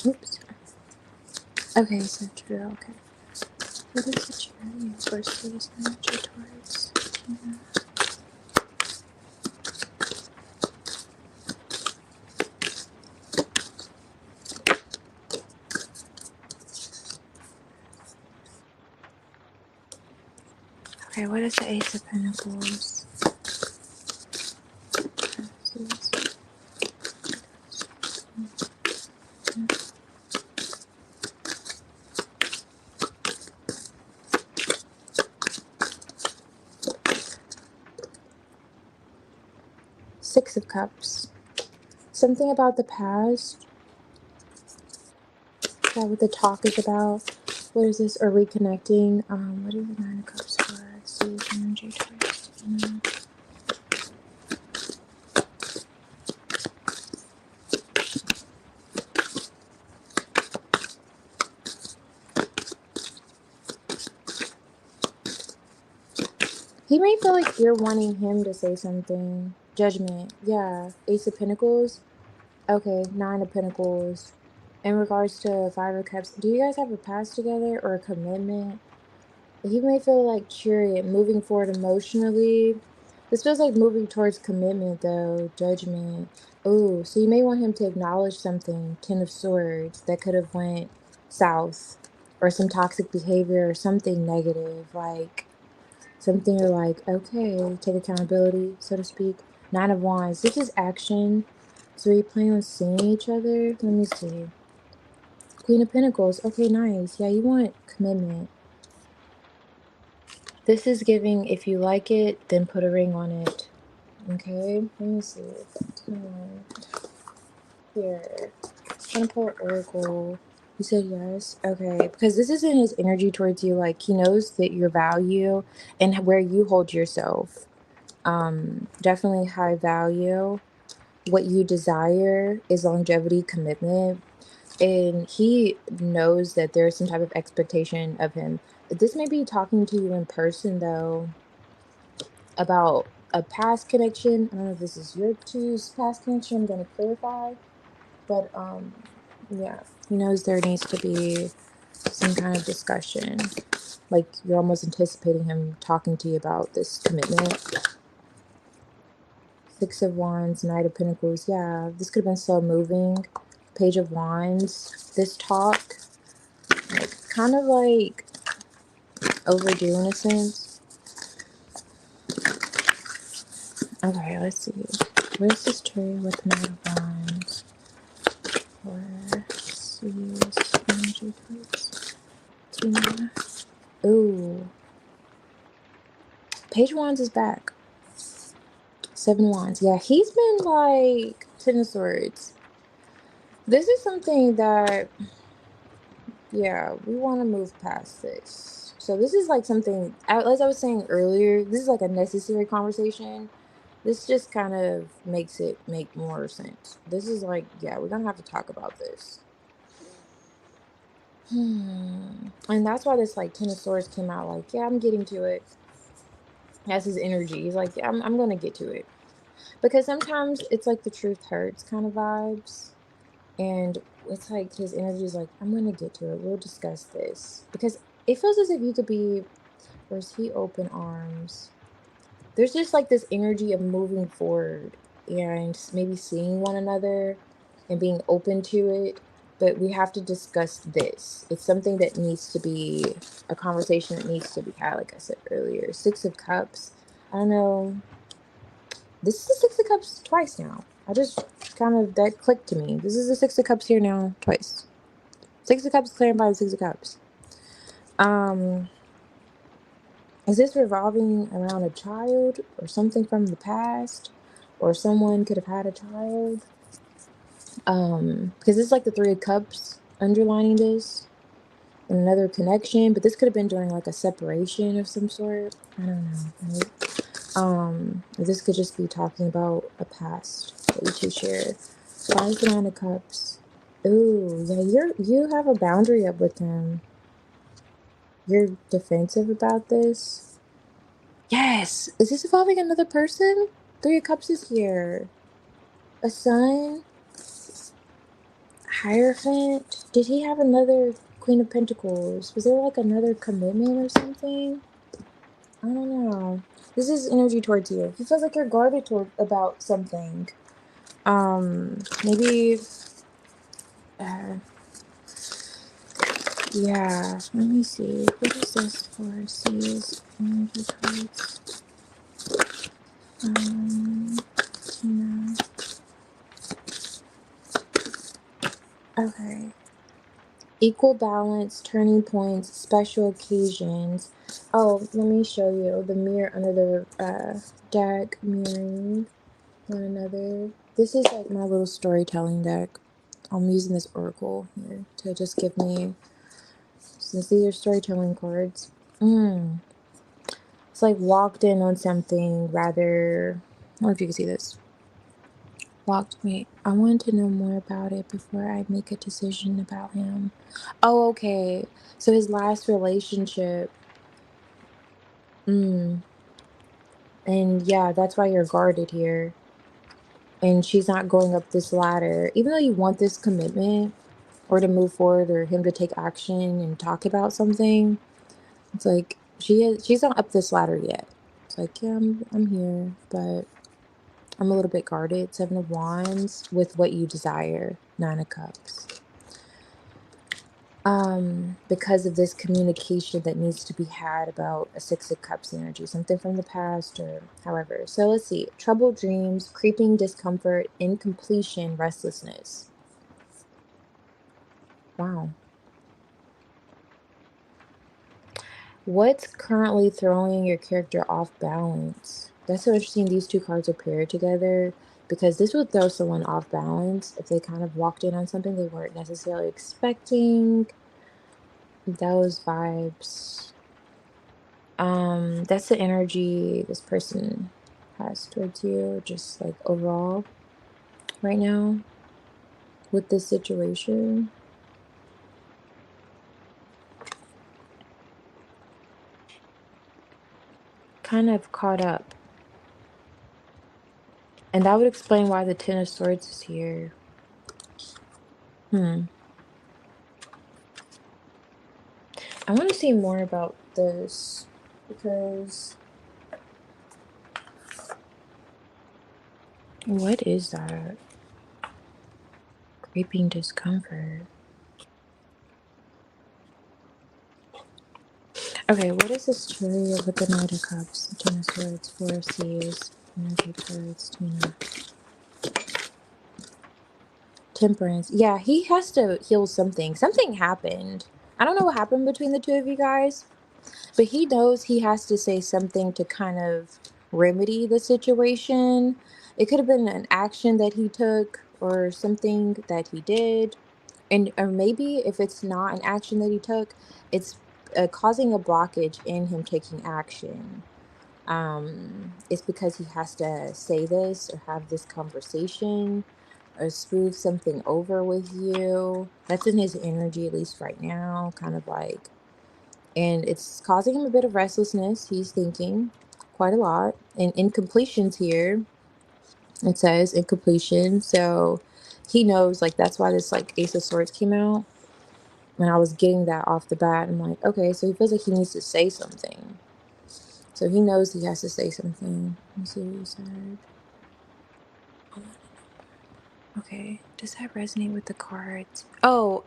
Oops. Okay, so true. Okay. What is the Chariot versus energy towards? Yeah. Okay, what is the Ace of Pentacles? 6 of Cups. Something about the past. Is that what the talk is about? What is this? Or reconnecting? What is the 9 of Cups for? See energy towards. He may feel like you're wanting him to say something. Judgment. Yeah. Ace of Pentacles. Okay. Nine of Pentacles. In regards to Five of Cups, do you guys have a past together or a commitment? He may feel like chariot, moving forward emotionally. This feels like moving towards commitment, though. Judgment. Oh, so you may want him to acknowledge something. Ten of Swords that could have went south, or some toxic behavior, or something negative, like something you're like, okay, take accountability, so to speak. Nine of Wands. This is action. So are you planning on seeing each other? Let me see. Queen of Pentacles. Okay, nice. Yeah, you want commitment. This is giving, if you like it, then put a ring on it. Okay, let me see. Come on. Here. I'm gonna pull Oracle. You said yes? Okay, because this isn't his energy towards you. Like, he knows that your value and where you hold yourself. Definitely high value. What you desire is longevity, commitment. And he knows that there's some type of expectation of him. This may be talking to you in person, though, about a past connection. I don't know if this is your two's past connection. I'm going to clarify, but yeah, he knows there needs to be some kind of discussion. Like, you're almost anticipating him talking to you about this commitment. Six of Wands, Knight of Pentacles. Yeah, this could have been so moving. Page of Wands. This talk, like, kind of like overdue in a sense. Okay, let's see. Where's this tree with Knight of Wands? Where sees energy towards Tina? Ooh. Page Wands is back. Seven Wands. Yeah, he's been like Ten of Swords. This is something that, yeah, we want to move past this. So this is like something, as I was saying earlier, this is like a necessary conversation. This just kind of makes it make more sense. This is like, yeah, we're gonna have to talk about this. And that's why this like Ten of Swords came out. Like, yeah, I'm getting to it. That's his energy. He's like, yeah, I'm gonna get to it. Because sometimes it's like the truth hurts kind of vibes. And it's like his energy is like, I'm gonna get to it. We'll discuss this. Because it feels as if you could be, or is he open arms? There's just like this energy of moving forward and maybe seeing one another and being open to it. But we have to discuss this. It's something that needs to be a conversation that needs to be had, like I said earlier. Six of Cups. I don't know. This is the Six of Cups twice now. I just kind of, that clicked to me. This is the Six of Cups here now twice. Six of Cups cleared by the Six of Cups. Is this revolving around a child or something from the past? Or someone could have had a child? Because it's like the Three of Cups underlining this. And another connection, but this could have been during like a separation of some sort. I don't know. Right? This could just be talking about a past that you two share. Five of Nine of Cups. Ooh, yeah, you have a boundary up with him. You're defensive about this. Yes. Is this involving another person? Three of Cups is here. A son. Hierophant. Did he have another Queen of Pentacles? Was there like another commitment or something? I don't know. This is energy towards you. He feels like you're guarded about something. Maybe. Uh, yeah. Let me see. What is this for? Sees energy towards. No. Okay. Equal balance, turning points, special occasions. Oh, let me show you the mirror under the deck, mirroring one another. This is like my little storytelling deck. I'm using this oracle here to just give me, since these are storytelling cards. It's like walked in on something rather. I don't know if you can see this. Wait, I wanted to know more about it before I make a decision about him. Oh, okay. So his last relationship. And yeah, that's why you're guarded here. And she's not going up this ladder. Even though you want this commitment or to move forward or him to take action and talk about something, it's like she's not up this ladder yet. It's like, yeah, I'm here, but I'm a little bit guarded. Seven of Wands with what you desire. Nine of Cups. Because of this communication that needs to be had about a Six of Cups energy, something from the past or however. So let's see. Troubled dreams, creeping discomfort, incompletion, restlessness. Wow. What's currently throwing your character off balance? That's so interesting. These two cards are paired together because this would throw someone off balance if they kind of walked in on something they weren't necessarily expecting. Those vibes. That's the energy this person has towards you, just like overall right now with this situation. Kind of caught up. And that would explain why the Ten of Swords is here. Hmm. I want to see more about this because what is that? Creeping discomfort. Okay, what is this chariot with the Knight of Cups, the Ten of Swords, Four of Seas, Energy cards, Tina. Temperance. Yeah, he has to heal something. Something happened. I don't know what happened between the two of you guys, but he knows he has to say something to kind of remedy the situation. It could have been an action that he took or something that he did. And or maybe if it's not an action that he took, it's causing a blockage in him taking action. It's because he has to say this or have this conversation or smooth something over with you. That's in his energy, at least right now, kind of like, and it's causing him a bit of restlessness. He's thinking quite a lot. And incompletions here, it says incompletion. So he knows, like, that's why this, like, Ace of Swords came out. When I was getting that off the bat, I'm like, okay, so he feels like he needs to say something. So he knows he has to say something. Let me see what he said. Okay, does that resonate with the cards? Oh,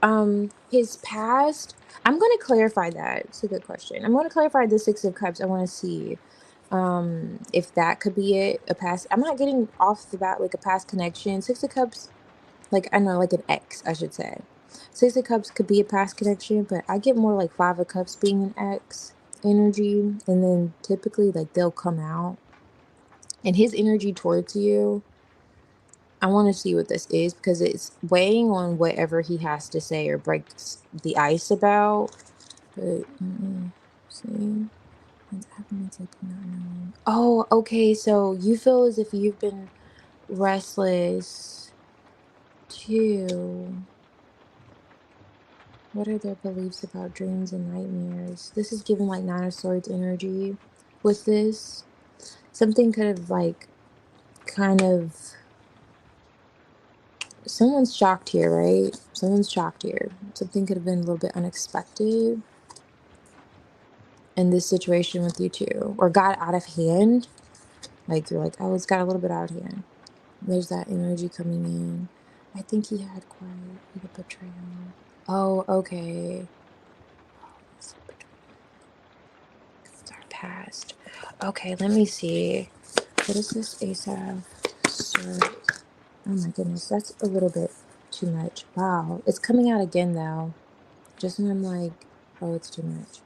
his past. I'm going to clarify that. It's a good question. I'm going to clarify the Six of Cups. I want to see if that could be it. A past. I'm not getting off the bat like a past connection. Six of Cups, like I know, like an ex, I should say. Six of Cups could be a past connection, but I get more like Five of Cups being an ex energy, and then typically like they'll come out, and his energy towards you. I want to see what this is because it's weighing on whatever he has to say or breaks the ice about. But see, what's happening? It's like not knowing. Oh, okay. So you feel as if you've been restless too. What are their beliefs about dreams and nightmares? This is giving like Nine of Swords energy with this. Something could have like kind of someone's shocked here, right? Someone's shocked here. Something could have been a little bit unexpected in this situation with you two, or got out of hand. Like you're like, oh, it's got a little bit out of hand. There's that energy coming in. I think he had quite a betrayal. Oh, okay. It's our past. Okay, let me see. What is this ASAP? Sir. Oh my goodness, that's a little bit too much. Wow, it's coming out again though. Just when I'm like, oh, it's too much.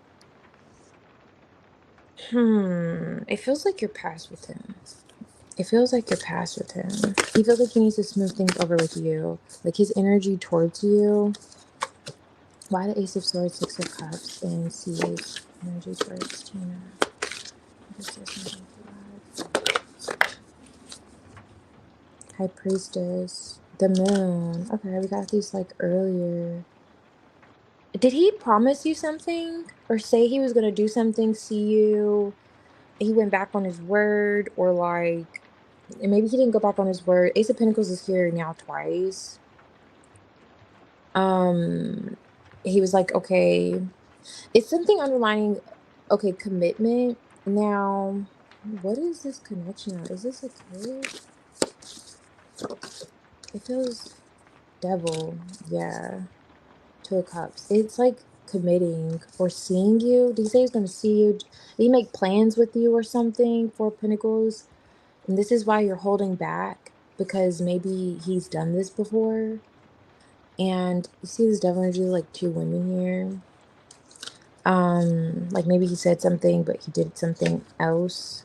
It feels like you're past with him. It feels like you're past with him. He feels like he needs to smooth things over with you. Like his energy towards you. Why the Ace of Swords, Six of Cups, and Seas energy towards Tina? What is this? High Priestess. The Moon. Okay, we got these like earlier. Did he promise you something? Or say he was gonna do something, see you? he went back on his word, or like, and maybe he didn't go back on his word. Ace of Pentacles is here now twice. Um, he was like, okay, it's something underlining, okay, commitment. Now, what is this connection now? Is this a kid? It feels devil. Yeah. Two of Cups. It's like committing or seeing you. Did he say he's going to see you? Did he make plans with you or something? Four of Pentacles. And this is why you're holding back, because maybe he's done this before. And you see this devil energy, like two women here. Like maybe he said something, but he did something else.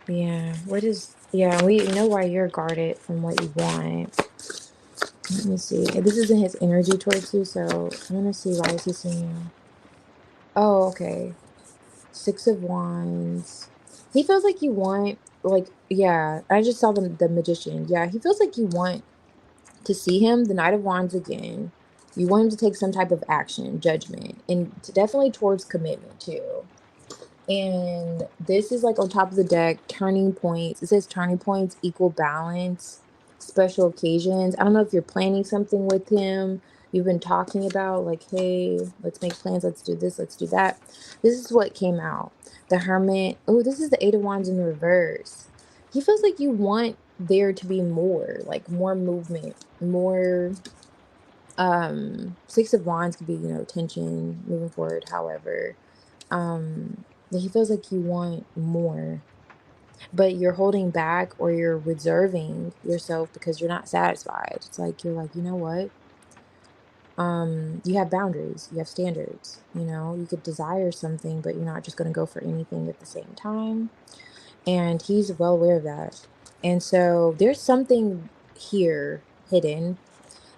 Yeah. What is, yeah, we know why you're guarded from what you want. Let me see. This isn't his energy towards you, so I'm gonna see, why is he seeing you? Oh, okay. Six of Wands. He feels like you want, like, yeah, I just saw the Magician. Yeah, he feels like you want to see him, the Knight of Wands again. You want him to take some type of action, judgment, and definitely towards commitment too. And this is like on top of the deck, turning points. It says turning points, equal balance, special occasions. I don't know if you're planning something with him. You've been talking about like, hey, let's make plans. Let's do this. Let's do that. This is what came out. The Hermit. Oh, this is the Eight of Wands in reverse. He feels like you want there to be more, like more movement, more. Six of Wands could be, tension moving forward. However, that he feels like you want more, but you're holding back or you're reserving yourself because you're not satisfied. It's like you're like, you know what? You have boundaries, you have standards, you could desire something, but you're not just going to go for anything at the same time. And he's well aware of that. And so there's something here hidden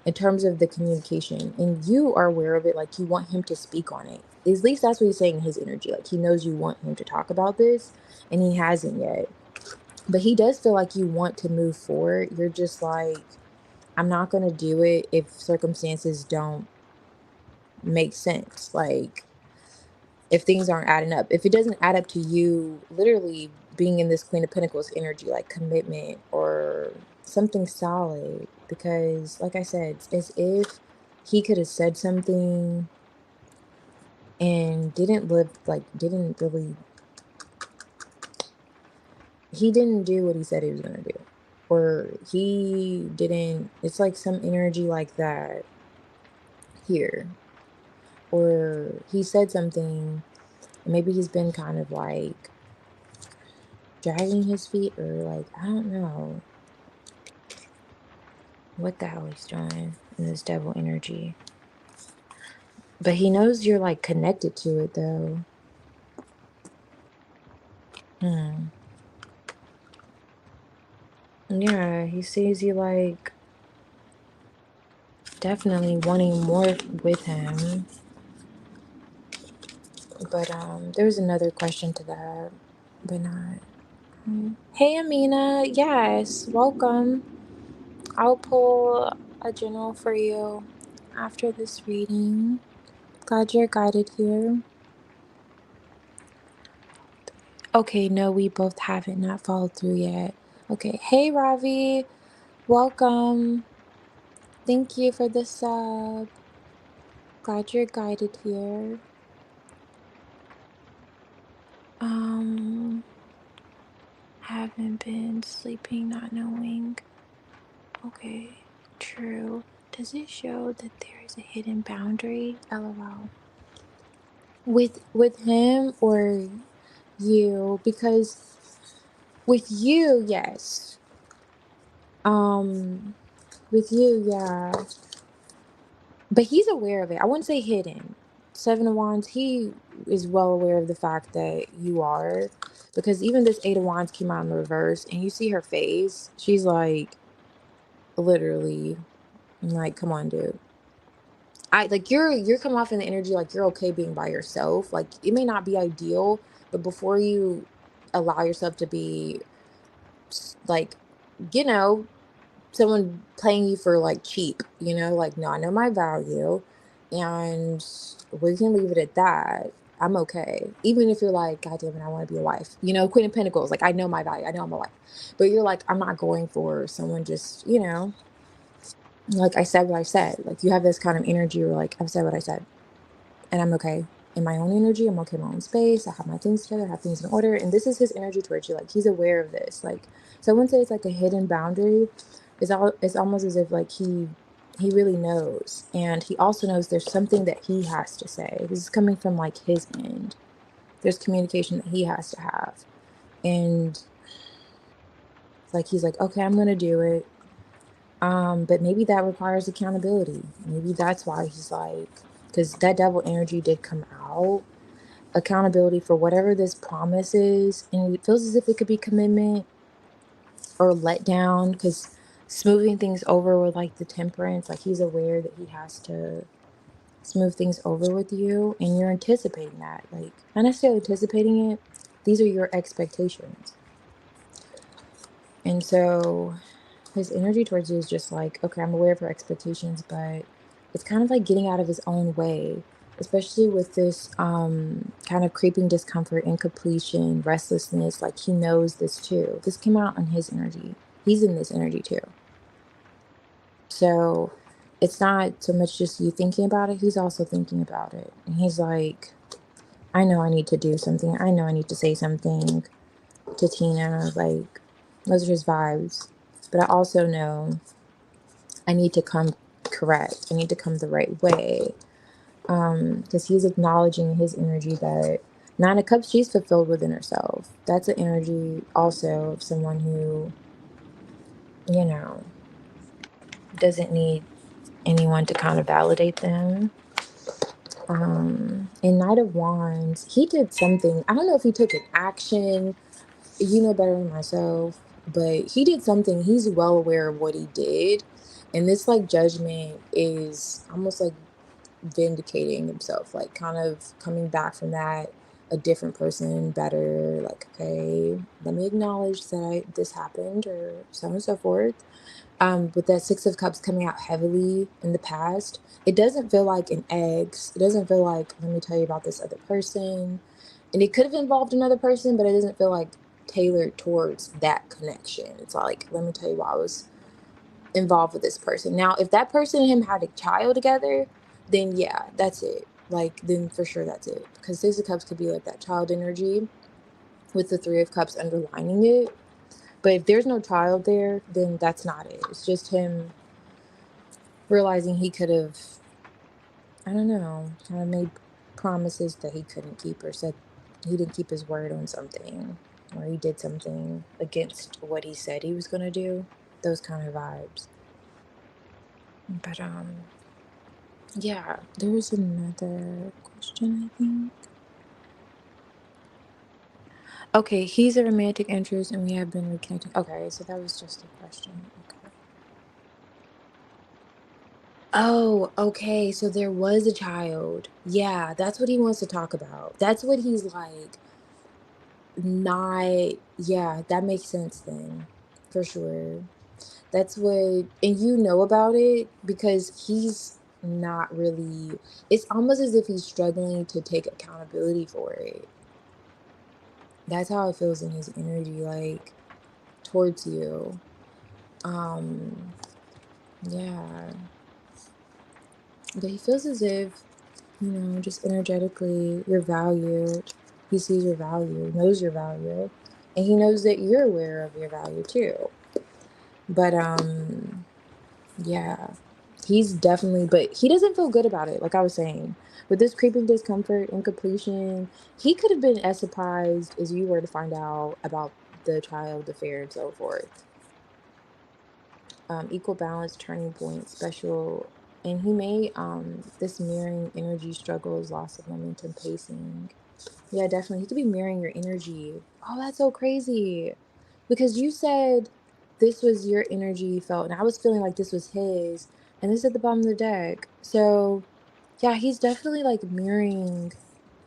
in terms of the communication, and you are aware of it, like you want him to speak on it. At least that's what he's saying in his energy, like he knows you want him to talk about this, and he hasn't yet. But he does feel like you want to move forward. You're just like, I'm not going to do it if circumstances don't make sense, like if things aren't adding up, if it doesn't add up to you literally being in this Queen of Pentacles energy, like commitment or something solid. Because like I said, it's as if he could have said something and didn't live, like didn't really, he didn't do what he said he was going to do, or he didn't, it's like some energy like that here. Or he said something, and maybe he's been kind of like dragging his feet, or like, I don't know what the hell he's doing in this devil energy. But he knows you're like connected to it though. Yeah, he sees you like definitely wanting more with him. But there's another question to that, but not. Hey Amina, yes, welcome. I'll pull a general for you after this reading. Glad you're guided here. Okay, no, we both haven't not followed through yet. Okay, hey Ravi, welcome. Thank you for the sub. Glad you're guided here. Haven't been sleeping, not knowing. Okay, true. Does it show that there is a hidden boundary? LOL. With him or you? Because with you, yes. Um, with you, yeah. But he's aware of it. I wouldn't say hidden. Seven of Wands, he is well aware of the fact that you are. Because even this Eight of Wands came out in the reverse, and you see her face. She's like, literally, like, come on, dude. I like you're coming off in the energy like you're okay being by yourself. Like it may not be ideal, but before you allow yourself to be like, you know, someone playing you for like cheap, you know, like, no, I know my value and we can leave it at that. I'm okay. Even if you're like, God damn it, I want to be a wife. You know, Queen of Pentacles, like I know my value. I know I'm a wife. But you're like, I'm not going for someone just, you know, like I said what I said. Like you have this kind of energy where like I've said what I said. And I'm okay in my own energy. I'm okay in my own space. I have my things together, I have things in order. And this is his energy towards you. Like he's aware of this. Like so I wouldn't say it's like a hidden boundary. It's almost as if like he really knows. And he also knows there's something that he has to say. This is coming from like his end. There's communication that he has to have. And it's like he's like, okay, I'm gonna do it. But maybe that requires accountability. Maybe that's why he's like, because that devil energy did come out, accountability for whatever this promise is, and it feels as if it could be commitment or let down, because smoothing things over with like the temperance, like he's aware that he has to smooth things over with you, and you're anticipating that, like not necessarily anticipating it, these are your expectations. And so his energy towards you is just like, okay, I'm aware of her expectations, but it's kind of like getting out of his own way, especially with this kind of creeping discomfort, incompletion, restlessness. Like he knows this too. This came out on his energy. He's in this energy too. So it's not so much just you thinking about it, he's also thinking about it. And he's like, I know I need to do something. I know I need to say something to Tina. Like, those are his vibes. But I also know I need to come correct. I need to come the right way. Because he's acknowledging his energy that Nine of Cups, she's fulfilled within herself. That's an energy also of someone who, you know, doesn't need anyone to kind of validate them. In Knight of Wands, he did something. I don't know if he took an action. You know better than myself, but he did something. He's well aware of what he did. And this like judgment is almost like vindicating himself, like kind of coming back from that a different person, better, like, okay, let me acknowledge that this happened, or so on and so forth. With that Six of Cups coming out heavily in the past, it doesn't feel like an eggs. It doesn't feel like, let me tell you about this other person. And it could have involved another person, but it doesn't feel like tailored towards that connection. It's like, let me tell you why I was involved with this person. Now, if that person and him had a child together, then yeah, that's it. Like, then for sure that's it. Because Six of Cups could be like that child energy with the Three of Cups underlining it. But if there's no child there, then that's not it. It's just him realizing he could have, I don't know, kind of made promises that he couldn't keep, or said he didn't keep his word on something, or he did something against what he said he was going to do. Those kind of vibes. But yeah, there was another question, I think. Okay, he's a romantic interest and we have been reconnecting. Okay, so that was just a question. Okay. Oh, okay. So there was a child. Yeah, that's what he wants to talk about. That's what he's like, not, yeah, that makes sense then. For sure. That's what, and you know about it because he's not really, it's almost as if he's struggling to take accountability for it. That's how it feels in his energy, like towards you. Um, yeah. But he feels as if, you know, just energetically, you're valued. He sees your value, knows your value, and he knows that you're aware of your value too. But yeah, he's definitely, but he doesn't feel good about it. Like I was saying, with this creeping discomfort and completion, he could have been as surprised as you were to find out about the child affair and so forth. Equal balance, turning point, special, and he may this mirroring energy struggles, loss of momentum, pacing. Yeah, definitely. He could be mirroring your energy. Oh, that's so crazy. Because you said this was your energy you felt, and I was feeling like this was his, and this is at the bottom of the deck. So, yeah, he's definitely like mirroring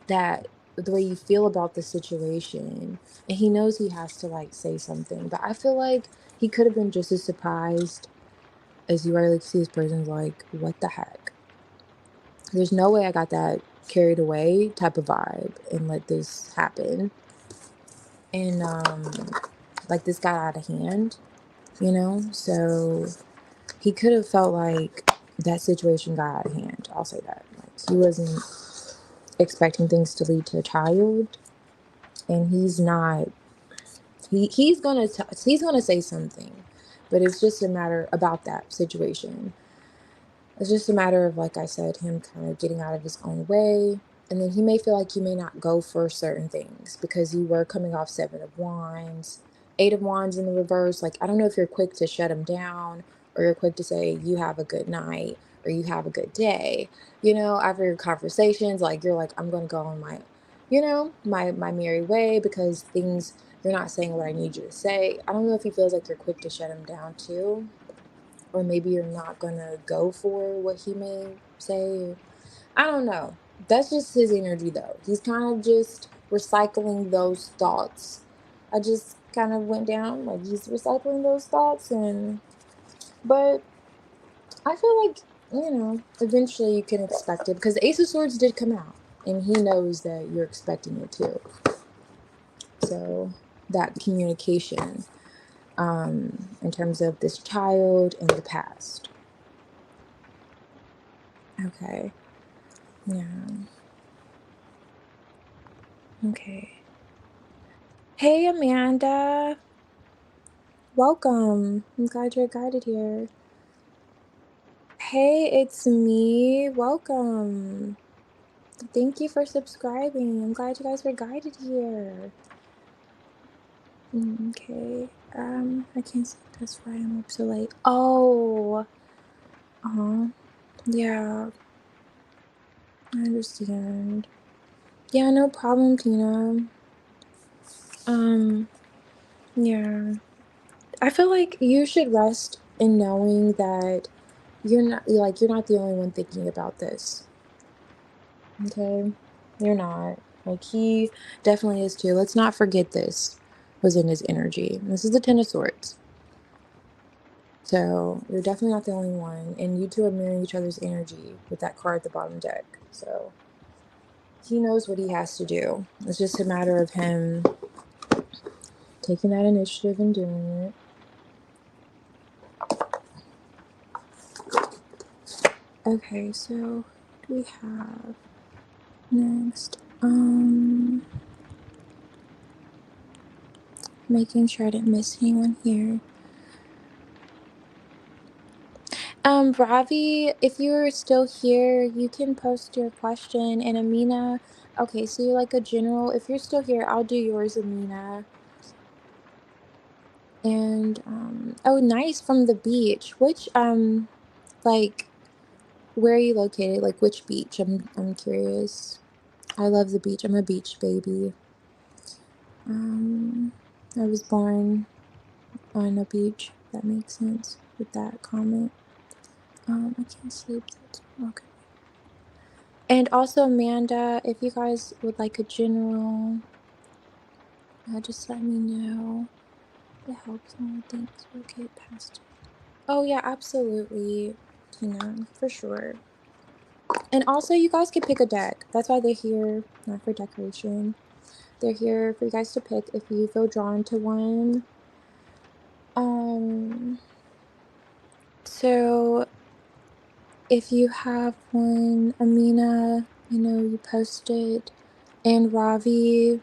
that, the way you feel about the situation. And he knows he has to like say something. But I feel like he could have been just as surprised as you already see, this person's like, what the heck? There's no way I got that carried away type of vibe and let this happen. And like this got out of hand, you know? So he could have felt like that situation got out of hand. I'll say that. Like he wasn't expecting things to lead to a child, and he's not. He's gonna say something, but it's just a matter about that situation. It's just a matter of, like I said, him kind of getting out of his own way. And then he may feel like you may not go for certain things because you were coming off Seven of Wands, Eight of Wands in the reverse. Like, I don't know if you're quick to shut him down or you're quick to say, you have a good night or you have a good day. You know, after your conversations, like, you're like, I'm going to go on my, my merry way because you're not saying what I need you to say. I don't know if he feels like you're quick to shut him down too, or maybe you're not gonna go for what he may say. I don't know. That's just his energy though. He's kind of just recycling those thoughts. I just kind of went down like he's recycling those thoughts, and but I feel like, eventually you can expect it because the Ace of Swords did come out and he knows that you're expecting it too. So that communication in terms of this child and the past. Okay. Yeah. Okay. Hey, Amanda. Welcome. I'm glad you're guided here. Hey, it's me. Welcome. Thank you for subscribing. I'm glad you guys were guided here. Okay. I can't sleep. That's why I'm up so late. Oh. Yeah. I understand. Yeah, no problem, Tina. Yeah. I feel like you should rest in knowing that you're not the only one thinking about this. Okay? You're not. Like he definitely is too. Let's not forget this was in his energy. This is the Ten of Swords. So you're definitely not the only one. And you two are mirroring each other's energy with that card at the bottom deck. So he knows what he has to do. It's just a matter of him taking that initiative and doing it. Okay, so what do we have next? Making sure I didn't miss anyone here. Ravi, if you're still here, you can post your question. And Amina, okay, so you're like a general. If you're still here, I'll do yours, Amina. And oh, nice, from the beach. Which like, where are you located? Like, which beach? I'm curious. I love the beach. I'm a beach baby. I was born on a beach. That makes sense with that comment. I can't sleep. Okay. And also, Amanda, if you guys would like a general, just let me know. It helps me think we'll get past it. Oh, yeah, absolutely, Tina, for sure. And also, you guys can pick a deck. That's why they're here, not for decoration. They're here for you guys to pick if you feel drawn to one. So if you have one, Amina, you posted, and Ravi,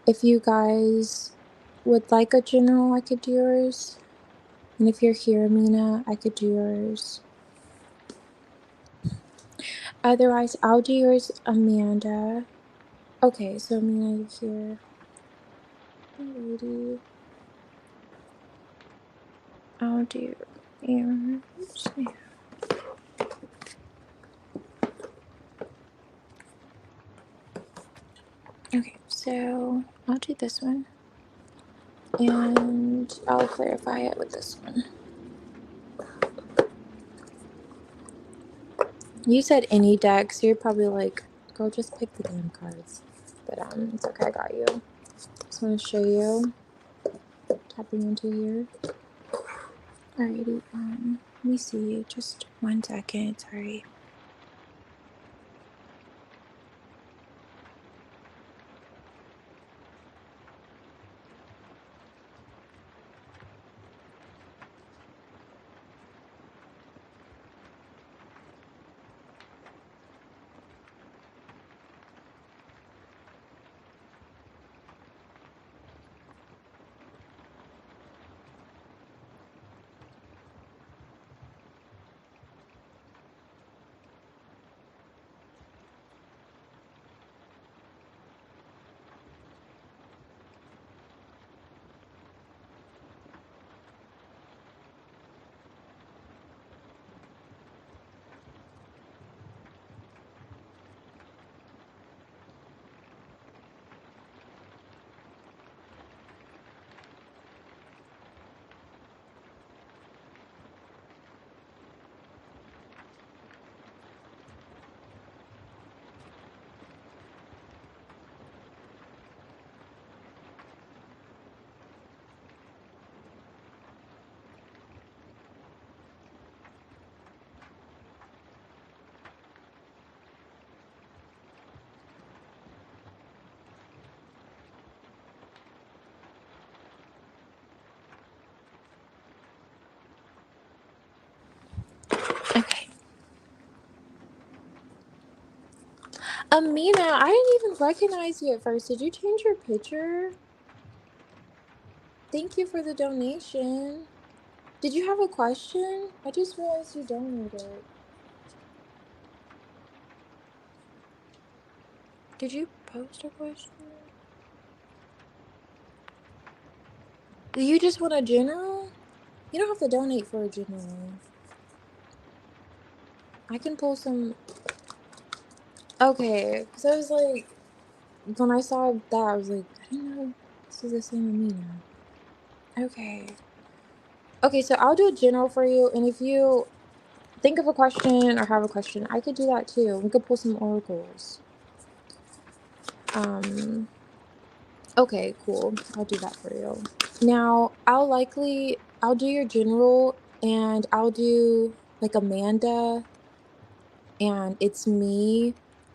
if you guys would like a general, I could do yours. And if you're here, Amina, I could do yours. Otherwise, I'll do yours, Amanda. Okay, so Amina, you're here. Alrighty. I'll do yours. Okay, so I'll do this one. And I'll clarify it with this one. You said any deck, so you're probably like, girl, just pick the damn cards. But it's okay, I got you. Just want to show you. Tapping into here. Alrighty, let me see. Just 1 second. Sorry. Okay. Amina, I didn't even recognize you at first. Did you change your picture? Thank you for the donation. Did you have a question? I just realized you donated. Did you post a question? Do you just want a general? You don't have to donate for a general. I can pull some. Okay, because I was like, when I saw that, I was like, I didn't know this is the same Amina. Okay. Okay, so I'll do a general for you, and if you think of a question or have a question, I could do that too. We could pull some oracles. Okay, cool. I'll do that for you. Now, I'll do your general, and I'll do like Amanda, and it's me,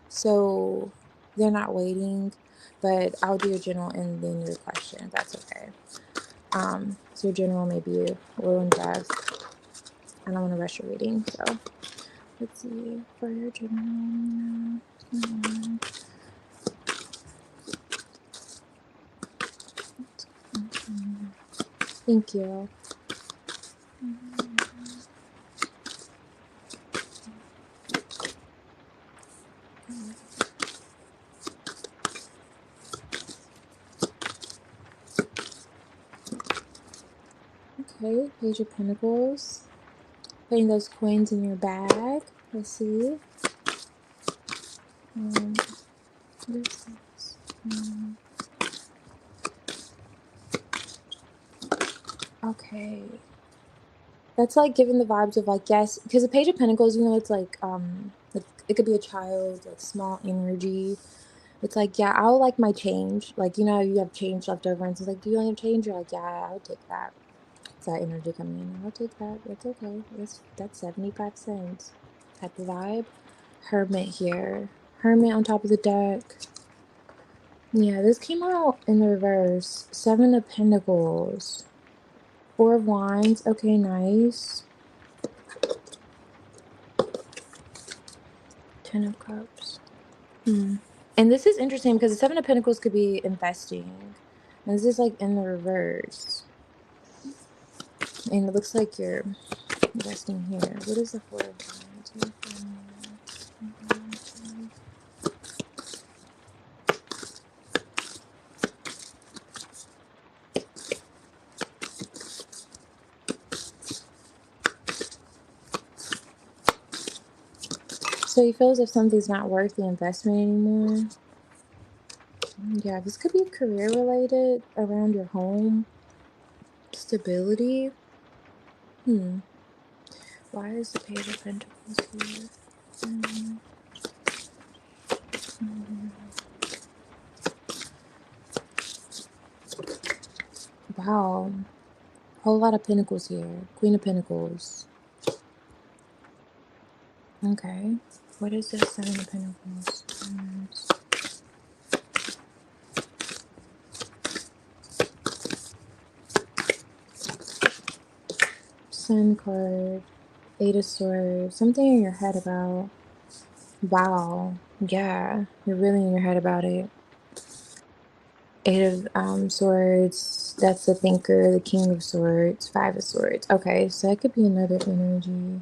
so they're not waiting, but I'll do your general and then your question. That's okay. So your general may be a little in depth. I don't want to rush your reading, so let's see for your general. Thank you. Okay, Page of Pentacles. Putting those coins in your bag. Let's see. What is this? Okay. That's like giving the vibes of like, yes, because the Page of Pentacles, it's like it could be a child, like small energy. It's like, yeah, I'll like my change. Like, you have change left over, and it's like, do you want to change? You're like, yeah, I'll take that. It's that energy coming in. I'll take that. That's okay. That's 75 cents type of vibe. Hermit here. Hermit on top of the deck. Yeah, this came out in the reverse. 7 of Pentacles. 4 of Wands. Okay, nice. 10 of Cups. And this is interesting because the 7 of Pentacles could be investing. And this is like in the reverse. And it looks like you're investing here. What is the 4 of Wands? So you feel as if something's not worth the investment anymore. Yeah, this could be career related, around your home. Stability. Why is the Page of Pentacles here? Wow. Whole lot of pentacles here. Queen of Pentacles. Okay. What is this? Seven of Pentacles. Sun card. Eight of Swords. Something in your head about. Wow. Yeah. You're really in your head about it. Eight of Swords. That's the thinker. The King of Swords. Five of Swords. Okay. So that could be another energy.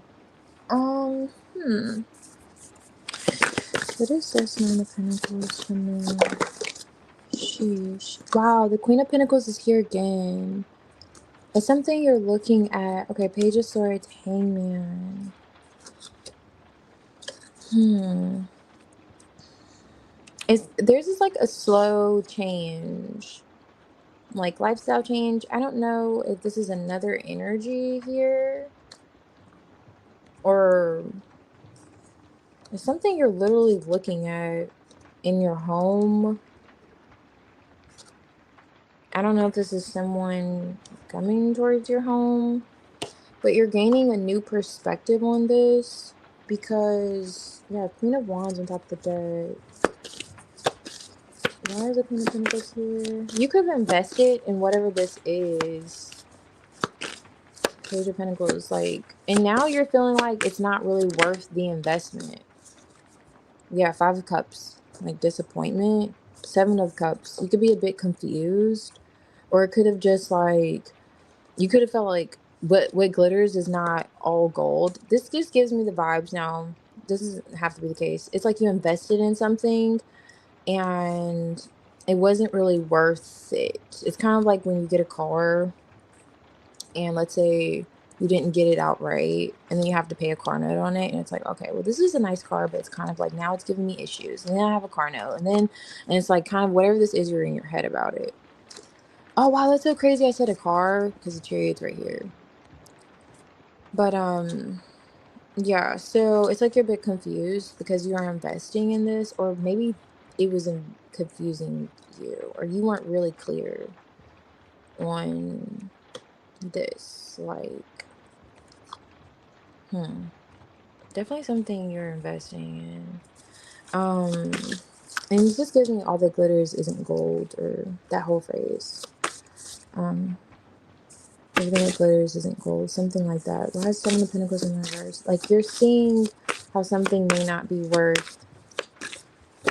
What is this Nine of Pentacles for me? Sheesh. Wow, the Queen of Pentacles is here again. It's something you're looking at. Okay, Page of Swords, Hangman. There's just like a slow change. Like lifestyle change. I don't know if this is another energy here. Or it's something you're literally looking at in your home. I don't know if this is someone coming towards your home, but you're gaining a new perspective on this because, yeah, Queen of Wands on top of the deck. Why is the Queen of Pentacles here? You could have invested in whatever this is. Page of Pentacles, like, and now you're feeling like it's not really worth the investment. Yeah, Five of Cups, like disappointment. Seven of Cups, you could be a bit confused, or it could have just like, you could have felt like what glitters is not all gold. This just gives me the vibes now. This doesn't have to be the case. It's like you invested in something and it wasn't really worth it. It's kind of like when you get a car and let's say you didn't get it outright and then you have to pay a car note on it, and it's like, okay, well, this is a nice car, but it's kind of like now it's giving me issues, and then I have a car note, and it's like kind of whatever this is, you're in your head about it. Oh wow, that's so crazy. I said a car because the Chariot's right here. But yeah, so it's like you're a bit confused because you are investing in this, or maybe it was confusing you, or you weren't really clear on this. Like, definitely something you're investing in. And it just gives me all that glitters isn't gold, or that whole phrase. Everything that glitters isn't gold, something like that. Why is Seven of Pentacles in reverse? Like, you're seeing how something may not be worth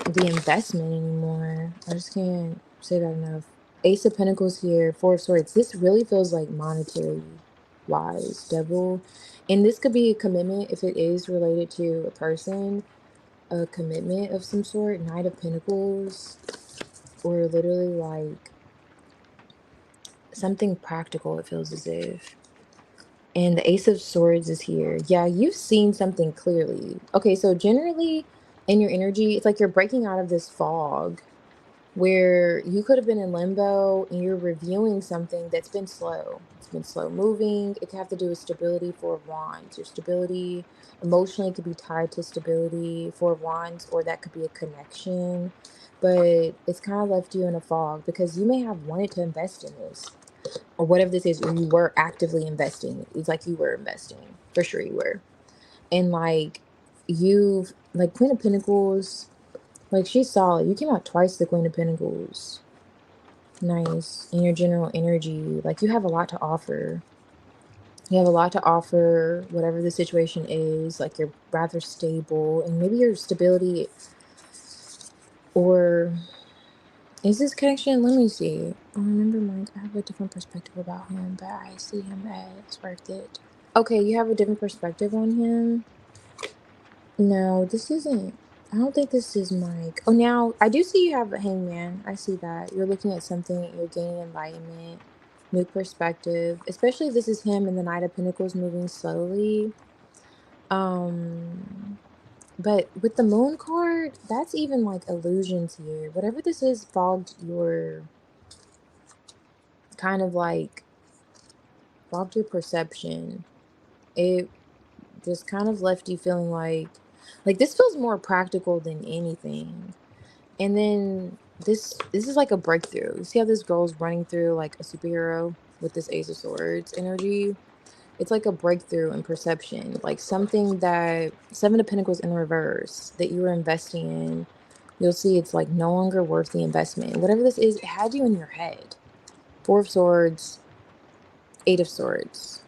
the investment anymore. I just can't say that enough. Ace of Pentacles here, Four of Swords. This really feels like monetary wise, Devil. And this could be a commitment if it is related to a person, a commitment of some sort. Knight of Pentacles, or literally like something practical, it feels as if. And the Ace of Swords is here. Yeah, you've seen something clearly. Okay, so generally in your energy, it's like you're breaking out of this fog where you could have been in limbo and you're reviewing something that's been slow. It's been slow moving. It could have to do with stability. Four of Wands. Your stability emotionally could be tied to stability. Four of Wands, or that could be a connection. But it's kind of left you in a fog because you may have wanted to invest in this, or whatever this is, or you were actively investing. It's like you were investing. For sure you were. And like, you've, like, Queen of Pentacles, like, she's solid. You came out twice, the Queen of Pentacles. Nice. In your general energy, like, you have a lot to offer. You have a lot to offer, whatever the situation is. Like, you're rather stable, and maybe your stability, or is this connection? Let me see. I remember Mike. I have a different perspective about him, but I see him as worth it. Okay, you have a different perspective on him. No, this isn't. I don't think this is Mike. Oh, now I do see you have a Hangman. I see that. You're looking at something, you're gaining enlightenment, new perspective. Especially if this is him and the Knight of Pentacles moving slowly. But with the Moon card, that's even like illusions here. Whatever this is fogged your kind of like fogged your perception. It just kind of left you feeling like this feels more practical than anything. And then this is like a breakthrough. You see how this girl's running through like a superhero? with this Ace of Swords energy. It's like a breakthrough in perception, like something that Seven of Pentacles in reverse that you were investing in. You'll see it's like no longer worth the investment. Whatever this is, it had you in your head. Four of Swords, Eight of Swords.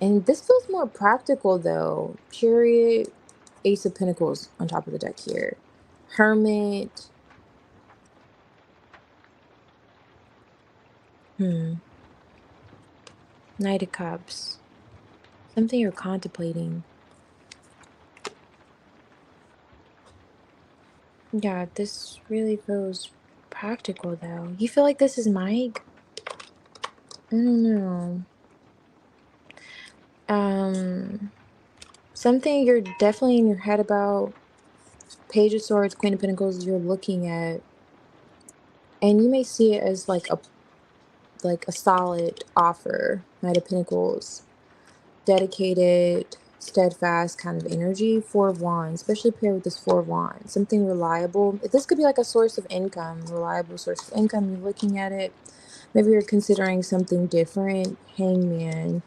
And this feels more practical though. Chariot, Ace of Pentacles on top of the deck here. Hermit. Knight of Cups. Something you're contemplating. Yeah, this really feels practical though. You feel like this is Mike? I don't know. Something you're definitely in your head about. Page of Swords, Queen of Pentacles, you're looking at. And you may see it as like a solid offer. Knight of Pentacles. Dedicated, steadfast kind of energy. Four of Wands, especially paired with this Four of Wands. Something reliable. This could be like a source of income, reliable source of income. You're looking at it. Maybe you're considering something different. Hangman.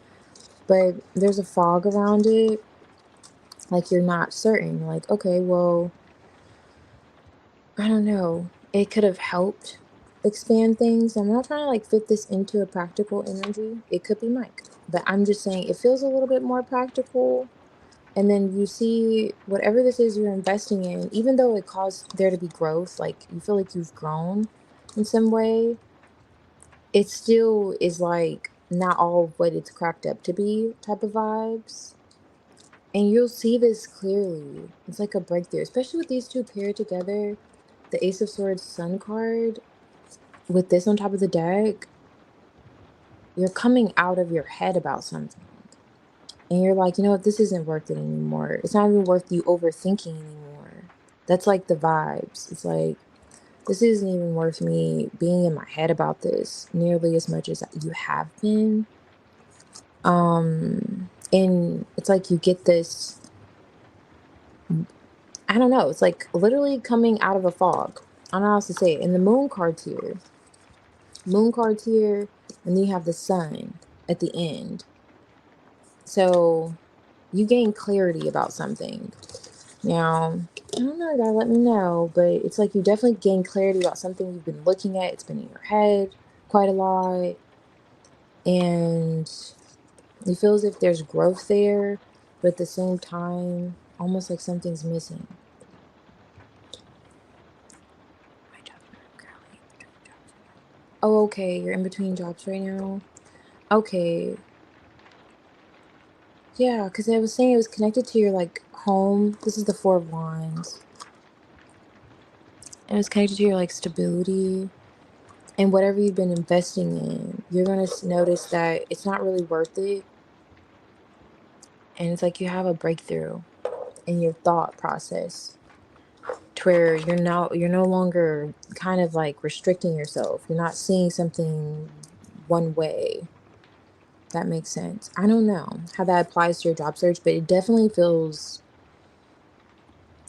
But there's a fog around it. Like you're not certain. Like, okay, well, I don't know. It could have helped expand things. I'm not trying to like fit this into a practical energy. It could be Mike. But I'm just saying it feels a little bit more practical. And then you see whatever this is you're investing in, even though it caused there to be growth, like you feel like you've grown in some way, it still is like not all of what it's cracked up to be type of vibes. And you'll see this clearly. It's like a breakthrough, especially with these two paired together. The Ace of Swords Sun card with this on top of the deck, you're coming out of your head about something. And you're like, you know what, this isn't worth it anymore. It's not even worth you overthinking anymore. That's like the vibes. It's like, this isn't even worth me being in my head about this nearly as much as you have been. And it's like you get this, I don't know, it's like literally coming out of a fog. I don't know how else to say it. And the moon card's here. Moon card's here, and then you have the sun at the end. So you gain clarity about something. Now, I don't know, gotta let me know, but it's like you definitely gain clarity about something you've been looking at. It's been in your head quite a lot, and you feel as if there's growth there, but at the same time, almost like something's missing. Oh, okay, you're in between jobs right now. Okay, yeah, because I was saying it was connected to your like home. This is the Four of Wands. And it's connected to your like stability and whatever you've been investing in. You're gonna notice that it's not really worth it, and it's like you have a breakthrough in your thought process to where you're no longer kind of like restricting yourself. You're not seeing something one way. That makes sense. I don't know how that applies to your job search, but it definitely feels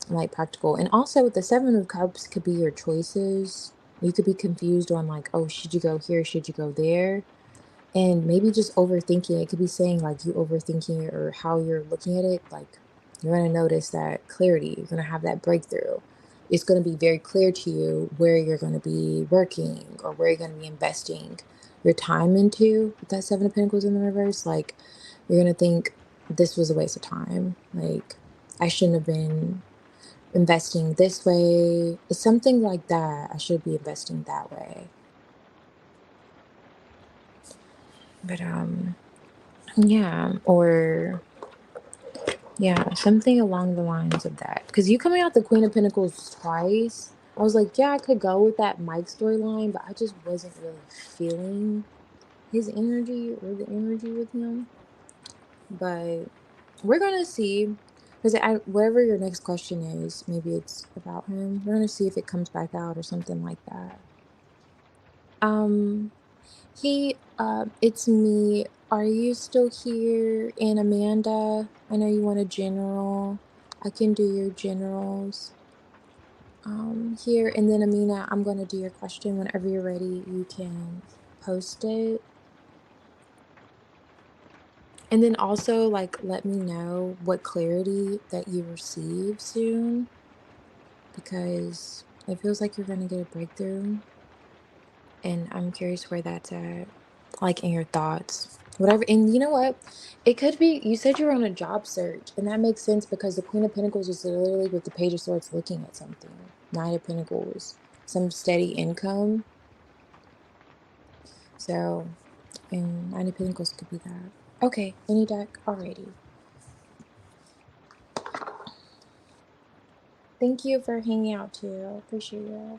like practical. And also with the Seven of Cups could be your choices. You could be confused on like, oh, should you go here? Should you go there? And maybe just overthinking. It could be saying like you overthinking it or how you're looking at it. Like you're going to notice that clarity. You're going to have that breakthrough. It's going to be very clear to you where you're going to be working or where you're going to be investing your time into with that Seven of Pentacles in the reverse. Like you're going to think this was a waste of time. Like I shouldn't have been investing this way. It's something like that. I should be investing that way. But yeah, or yeah, something along the lines of that. Because you coming out the Queen of Pentacles twice, I was like, yeah, I could go with that Mike storyline, but I just wasn't really feeling his energy or the energy with him. But we're gonna see, because whatever your next question is, maybe it's about him. We're gonna see if it comes back out or something like that. Um, it's me. Are you still here? And Amanda, I know you want a general. I can do your generals. Here, and then Amina, I'm gonna do your question whenever you're ready. You can post it. And then also, like, let me know what clarity that you receive soon because it feels like you're going to get a breakthrough. And I'm curious where that's at, like in your thoughts. Whatever. And you know what? It could be you said you were on a job search, and that makes sense because the Queen of Pentacles is literally with the Page of Swords looking at something. Knight of Pentacles, some steady income. So, and Nine of Pentacles could be that. Okay, any deck already. Thank you for hanging out too. Appreciate your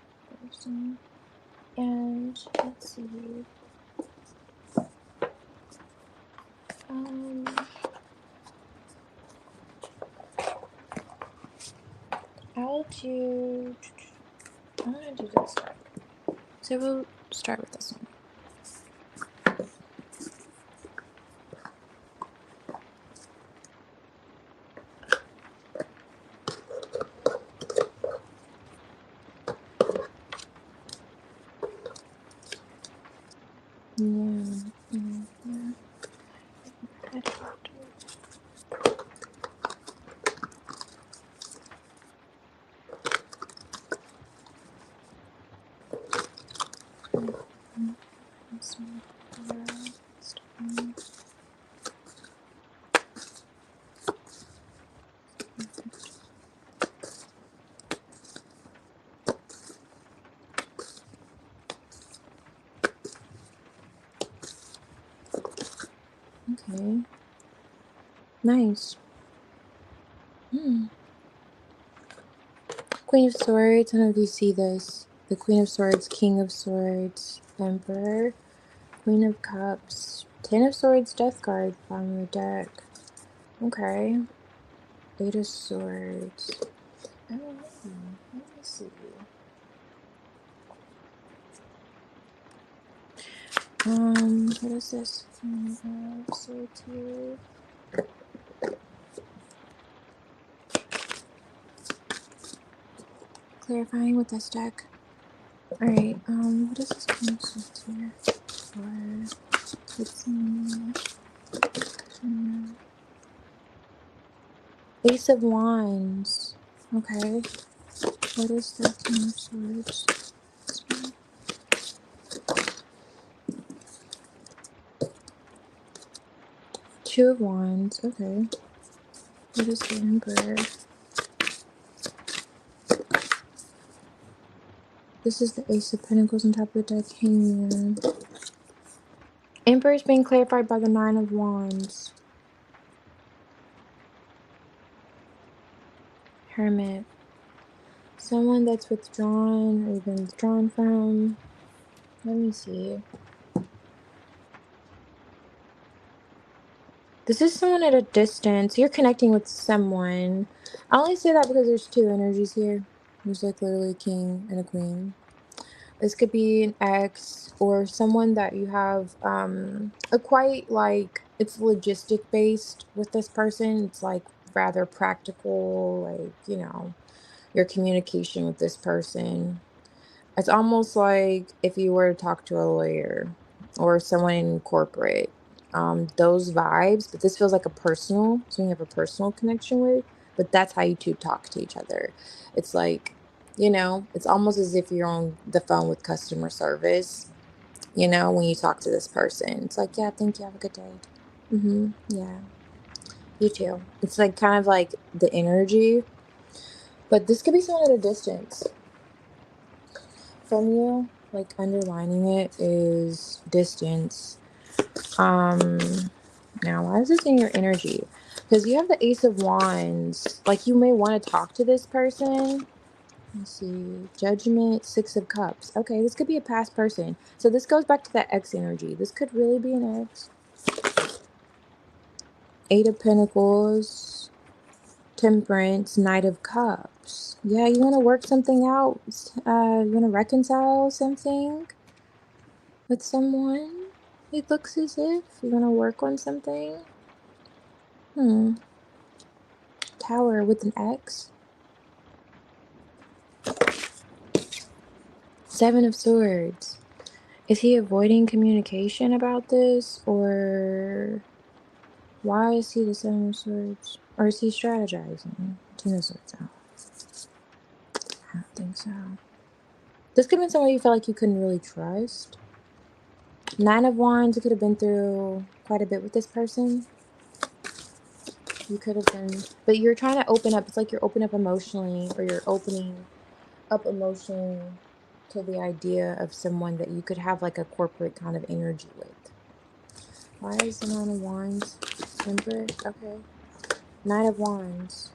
person. And let's see. Um, I'll do. I'm gonna do this deck. So we'll start with this one. Yeah. Okay. Nice. Queen of Swords. I don't know if you see this. The Queen of Swords, King of Swords, Emperor, Queen of Cups, Ten of Swords, Death card from the deck. Okay. Eight of Swords. Oh, let me see. What is this? Queen of Swords here. Clarifying with this deck. Alright, what is this Queen of Swords here? For it's Ace of Wands. Okay. What is the King of Swords? Two of Wands. Okay. What is the Emperor? This is the Ace of Pentacles on top of the deck. Hangman. Emperor is being clarified by the Nine of Wands. Hermit. Someone that's withdrawn or been withdrawn from. Let me see. This is someone at a distance. You're connecting with someone. I only say that because there's two energies here. There's like literally a king and a queen. This could be an ex or someone that you have a quite like it's logistic based with this person. It's like rather practical, like, you know, your communication with this person. It's almost like if you were to talk to a lawyer or someone in corporate, those vibes, but this feels like a personal, so you have a personal connection with, but that's how you two talk to each other. It's like, you know, it's almost as if you're on the phone with customer service, you know, when you talk to this person. It's like, yeah, thank you, have a good day. Yeah, you too. It's like kind of like the energy, but this could be someone at a distance from you. Like underlining it is distance. um Now why is this in your energy? Because you have the Ace of Wands, like you may want to talk to this person. Let's see. Judgment, Six of Cups. Okay, this could be a past person, so this goes back to that ex energy. This could really be an ex. Eight of Pentacles, Temperance, Knight of Cups. Yeah, you want to work something out. You want to reconcile something with someone. It looks as if you want to work on something. Tower with an X. Seven of Swords. Is he avoiding communication about this, or Why is he the Seven of Swords? Or is he strategizing? Ten of Swords out. I don't think so. This could have been someone you felt like you couldn't really trust. Nine of Wands, you could have been through quite a bit with this person. You could have been, but you're trying to open up. It's like you're opening up emotionally, or you're opening up emotionally to the idea of someone that you could have like a corporate kind of energy with. Why is the Nine of Wands? Temperate? Okay. Knight of Wands.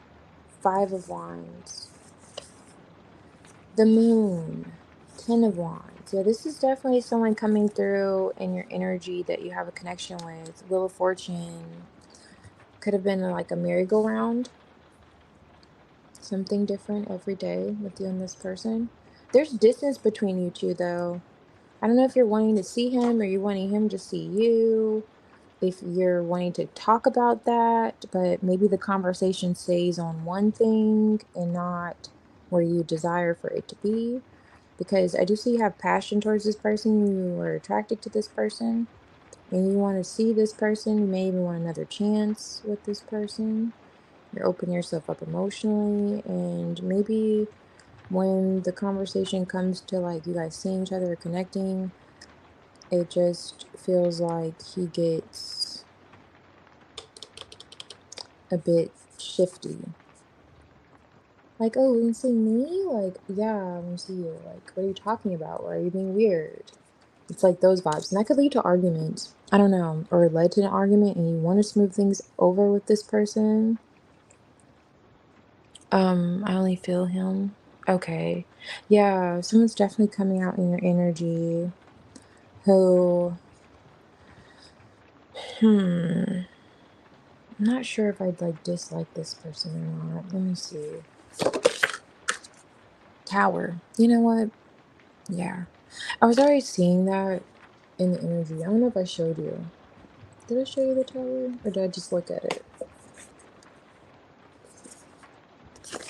Five of Wands. The Moon. Ten of Wands. Yeah, this is definitely someone coming through in your energy that you have a connection with. Wheel of Fortune. Could have been like a merry-go-round. Something different every day with you and this person. There's distance between you two, though. I don't know if you're wanting to see him or you're wanting him to see you. If you're wanting to talk about that, but maybe the conversation stays on one thing and not where you desire for it to be. Because I do see you have passion towards this person. You are attracted to this person and you want to see this person. You may even want another chance with this person. You're opening yourself up emotionally, and maybe when the conversation comes to like you guys seeing each other or connecting, it just feels like he gets a bit shifty. Like, oh, you can see me? Like, yeah, I want to see you. Like, what are you talking about? Why are you being weird? It's like those vibes. And that could lead to arguments. I don't know. Or it led to an argument and you want to smooth things over with this person. I only feel him. Okay. Yeah, someone's definitely coming out in your energy who, I'm not sure if I'd like dislike this person or not. Let me see. Tower. You know what? Yeah. I was already seeing that in the energy. I don't know if I showed you. Did I show you the tower? Or did I just look at it?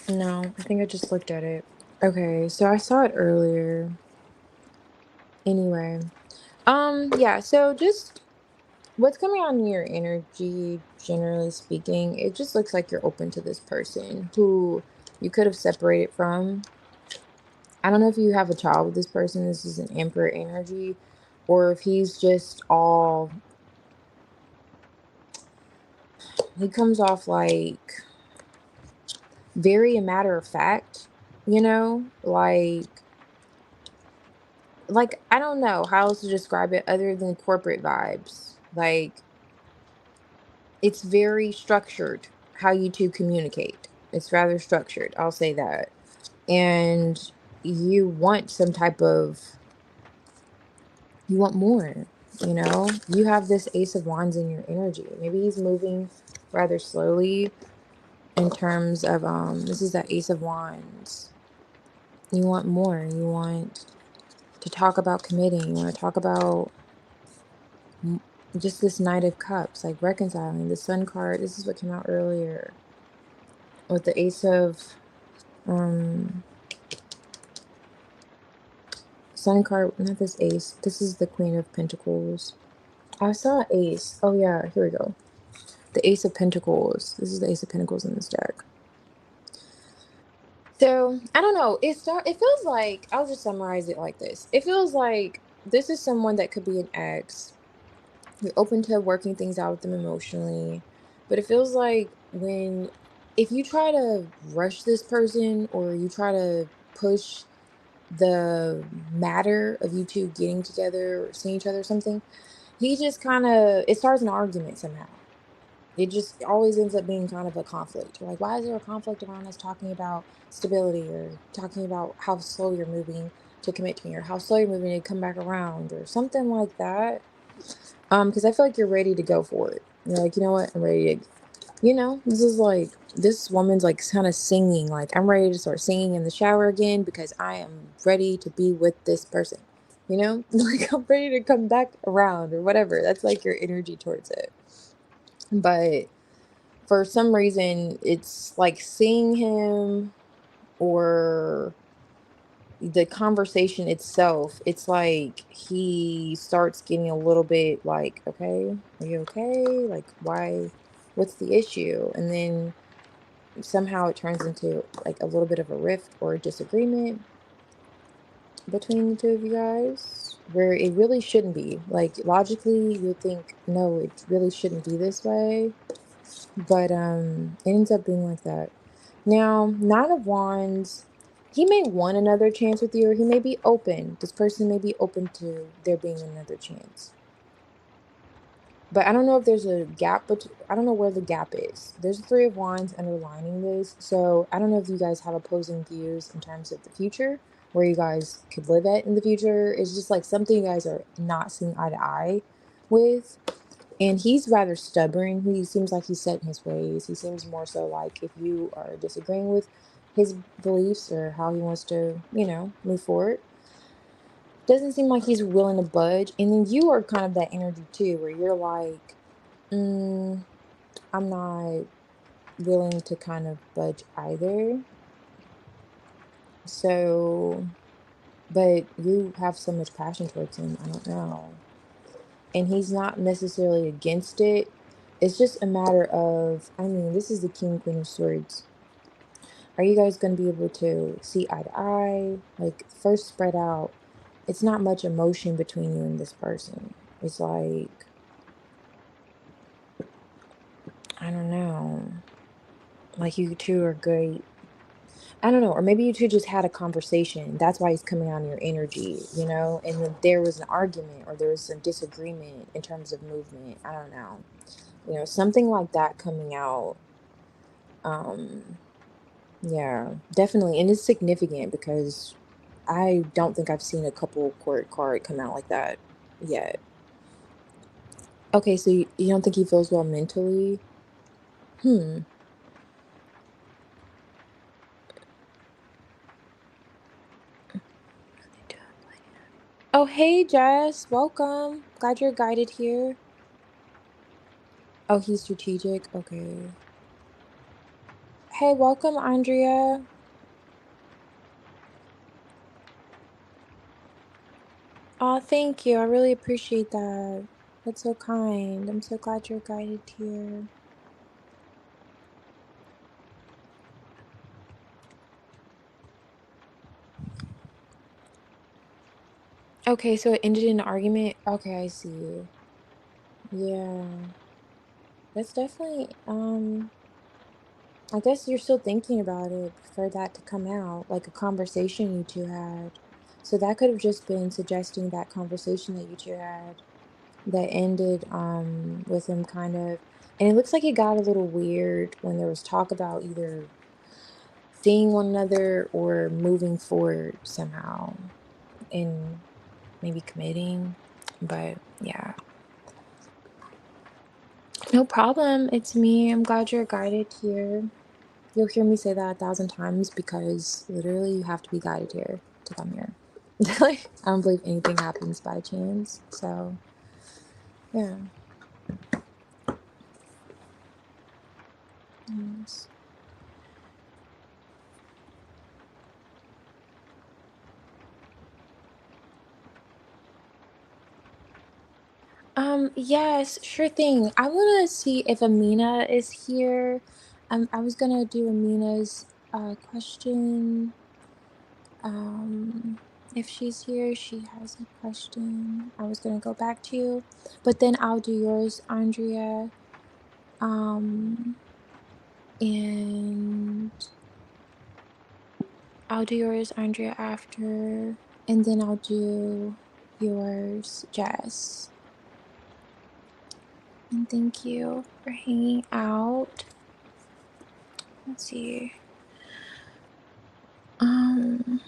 No, I think I just looked at it. Okay, so I saw it earlier. Anyway. Yeah, so just what's coming on your energy, generally speaking, it just looks like you're open to this person who you could have separated from. I don't know if you have a child with this person. This is an Emperor energy, or if he's just all, he comes off like very a matter of fact, you know, like I don't know how else to describe it other than corporate vibes. Like it's very structured how you two communicate. It's rather structured, I'll say that. And you want some type of, you want more, you know? You have this Ace of Wands in your energy. Maybe he's moving rather slowly in terms of this is that Ace of Wands. You want more. You want to talk about committing. You want to talk about just this Knight of Cups, like reconciling. The Sun card, this is what came out earlier with the Ace of Sun card, not this Ace. This is the Queen of Pentacles. I saw Ace. Oh yeah, here we go. The Ace of Pentacles. This is the Ace of Pentacles in this deck. So I don't know. It feels like, I'll just summarize it like this. It feels like this is someone that could be an ex. You're open to working things out with them emotionally, but it feels like if you try to rush this person or you try to push the matter of you two getting together or seeing each other or something, he just kind of, it starts an argument somehow. It just always ends up being kind of a conflict. You're like, why is there a conflict around us talking about stability or talking about how slow you're moving to commit to me or how slow you're moving to come back around or something like that? Because I feel like you're ready to go for it. You're like, you know what? I'm ready to, this is like, this woman's like kind of singing, like, I'm ready to start singing in the shower again because I am ready to be with this person. Like I'm ready to come back around or whatever. That's like your energy towards it. But for some reason, it's like seeing him or the conversation itself, it's like he starts getting a little bit like, okay, are you okay? Like, why? what's the issue? And then somehow it turns into like a little bit of a rift or a disagreement between the two of you guys, where it really shouldn't be. Like logically you would think, no, it really shouldn't be this way, but it ends up being like that. Now, Nine of Wands, he may want another chance with you, or he may be open. This person may be open to there being another chance. But I don't know if there's a gap, but I don't know where the gap is. There's a Three of Wands underlining this. So I don't know if you guys have opposing views in terms of the future, where you guys could live at in the future. It's just like something you guys are not seeing eye to eye with. And he's rather stubborn. He seems like he's set in his ways. He seems more so like if you are disagreeing with his beliefs or how he wants to, move forward, doesn't seem like he's willing to budge. And then you are kind of that energy too, where you're like, mm, I'm not willing to kind of budge either. So, but you have so much passion towards him. I don't know. And he's not necessarily against it. It's just a matter of, I mean, this is the King, Queen of Swords. Are you guys going to be able to see eye to eye? Like, first spread out. It's not much emotion between you and this person. It's like, I don't know. Like, you two are great. I don't know. Or maybe you two just had a conversation. That's why he's coming on your energy, And then there was an argument or there was some disagreement in terms of movement. I don't know. Something like that coming out. Um, yeah, definitely. And it's significant because I don't think I've seen a couple court card come out like that yet. Okay, so you don't think he feels well mentally? Hmm. Oh, hey, Jess. Welcome. Glad you're guided here. Oh, he's strategic. Okay. Hey, welcome, Andrea. Oh, thank you. I really appreciate that. That's so kind. I'm so glad you're guided here. Okay, so it ended in an argument. Okay, I see. Yeah. That's definitely, I guess you're still thinking about it for that to come out, like a conversation you two had. So that could have just been suggesting that conversation that you two had that ended with him kind of, and it looks like it got a little weird when there was talk about either seeing one another or moving forward somehow and maybe committing. But yeah, no problem. It's me. I'm glad you're guided here. You'll hear me say that 1,000 times because literally you have to be guided here to come here. Like, I don't believe anything happens by chance. So, yeah. Yes. Yes, sure thing. I want to see if Amina is here. I was gonna do Amina's question. Um, if she's here, she has a question. I was gonna go back to you, but then I'll do yours, Andrea. Um, and I'll do yours, Andrea, after, and then I'll do yours, Jess. And thank you for hanging out. Let's see. Um,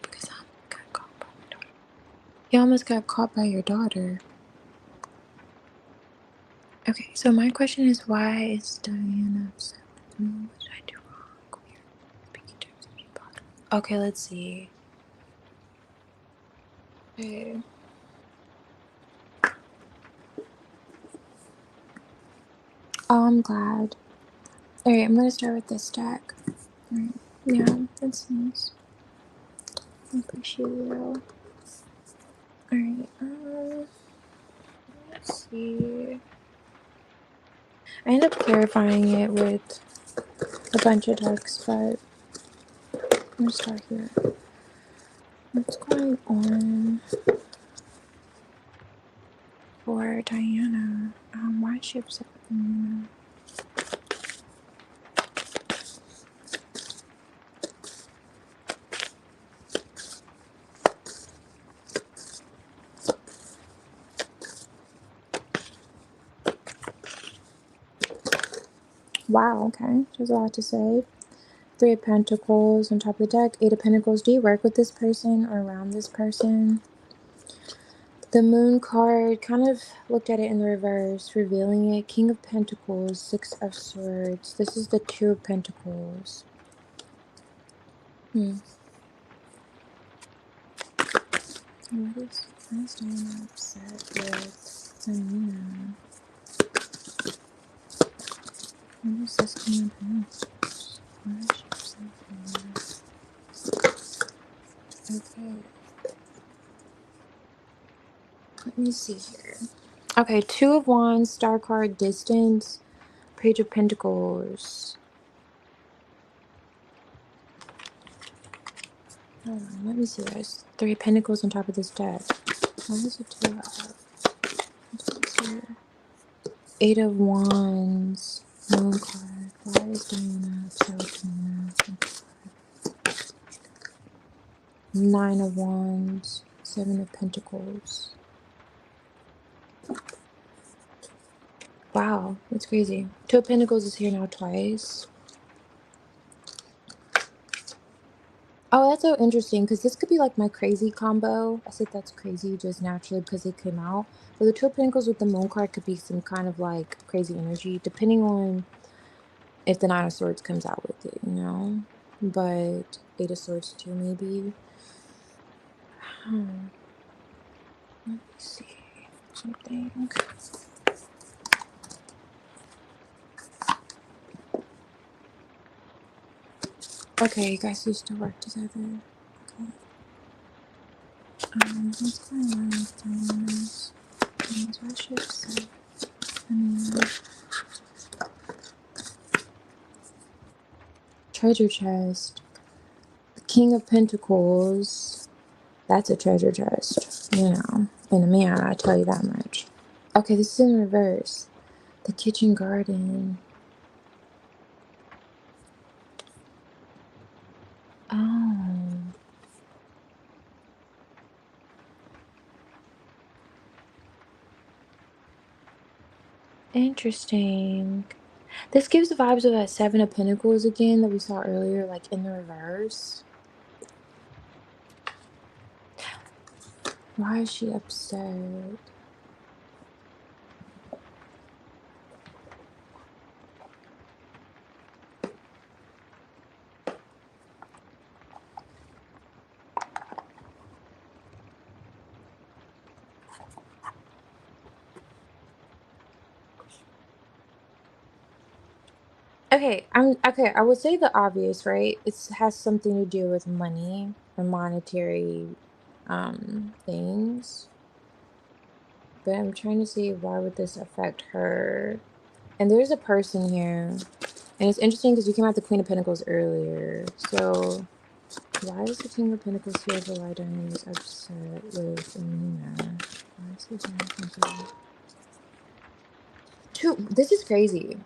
because I got caught by my daughter. You almost got caught by your daughter. Okay, so my question is, why is Diana upset with me? What did I do wrong? Queer. Speaking terms of bottom. Okay, let's see. Okay. Oh, I'm glad. Alright, I'm gonna start with this deck. Alright. Yeah, that's nice. I appreciate you. Alright, let's see. I end up clarifying it with a bunch of decks, but I'm gonna start here. What's going on for Diana? Why is she upset with me? Wow, okay. She has a lot to say. 3 of Pentacles on top of the deck. 8 of Pentacles. Do you work with this person or around this person? The Moon card, kind of looked at it in the reverse, revealing it. King of Pentacles, 6 of Swords. This is the 2 of Pentacles. Why is Diana upset with Diana? What is this King of Pentacles? Why is she upset with Diana? Okay. Let me see here. Okay, 2 of Wands, Star card, Distance, Page of Pentacles. Hold on, let me see this. 3 of Pentacles on top of this deck. Why is it 2 up? What's here? 8 of Wands, Moon card. Why is Diana upset with Diana? 9 of Wands, 7 of Pentacles. Wow, that's crazy. 2 of Pentacles is here now twice. Oh, that's so interesting because this could be like my crazy combo. I said that's crazy just naturally because it came out. But the 2 of Pentacles with the Moon card could be some kind of like crazy energy, depending on if the 9 of Swords comes out with it, you know? But 8 of Swords too, maybe. Let me see something. Okay, you guys used to work together. Okay. What's going on with Diana's? Why is she upset? Treasure chest. The King of Pentacles. That's a treasure chest, you know. And a man, I tell you that much. Okay, this is in reverse. The kitchen garden. Oh. Interesting. This gives the vibes of that 7 of Pentacles again that we saw earlier, like in the reverse. Why is she upset? Okay, I would say the obvious, right? It has something to do with money and monetary things. But I'm trying to see why would this affect her. And there's a person here. And it's interesting because you came out the Queen of Pentacles earlier. So why is the King of Pentacles here for why Diana is upset with Amina? Why is he doing this is crazy.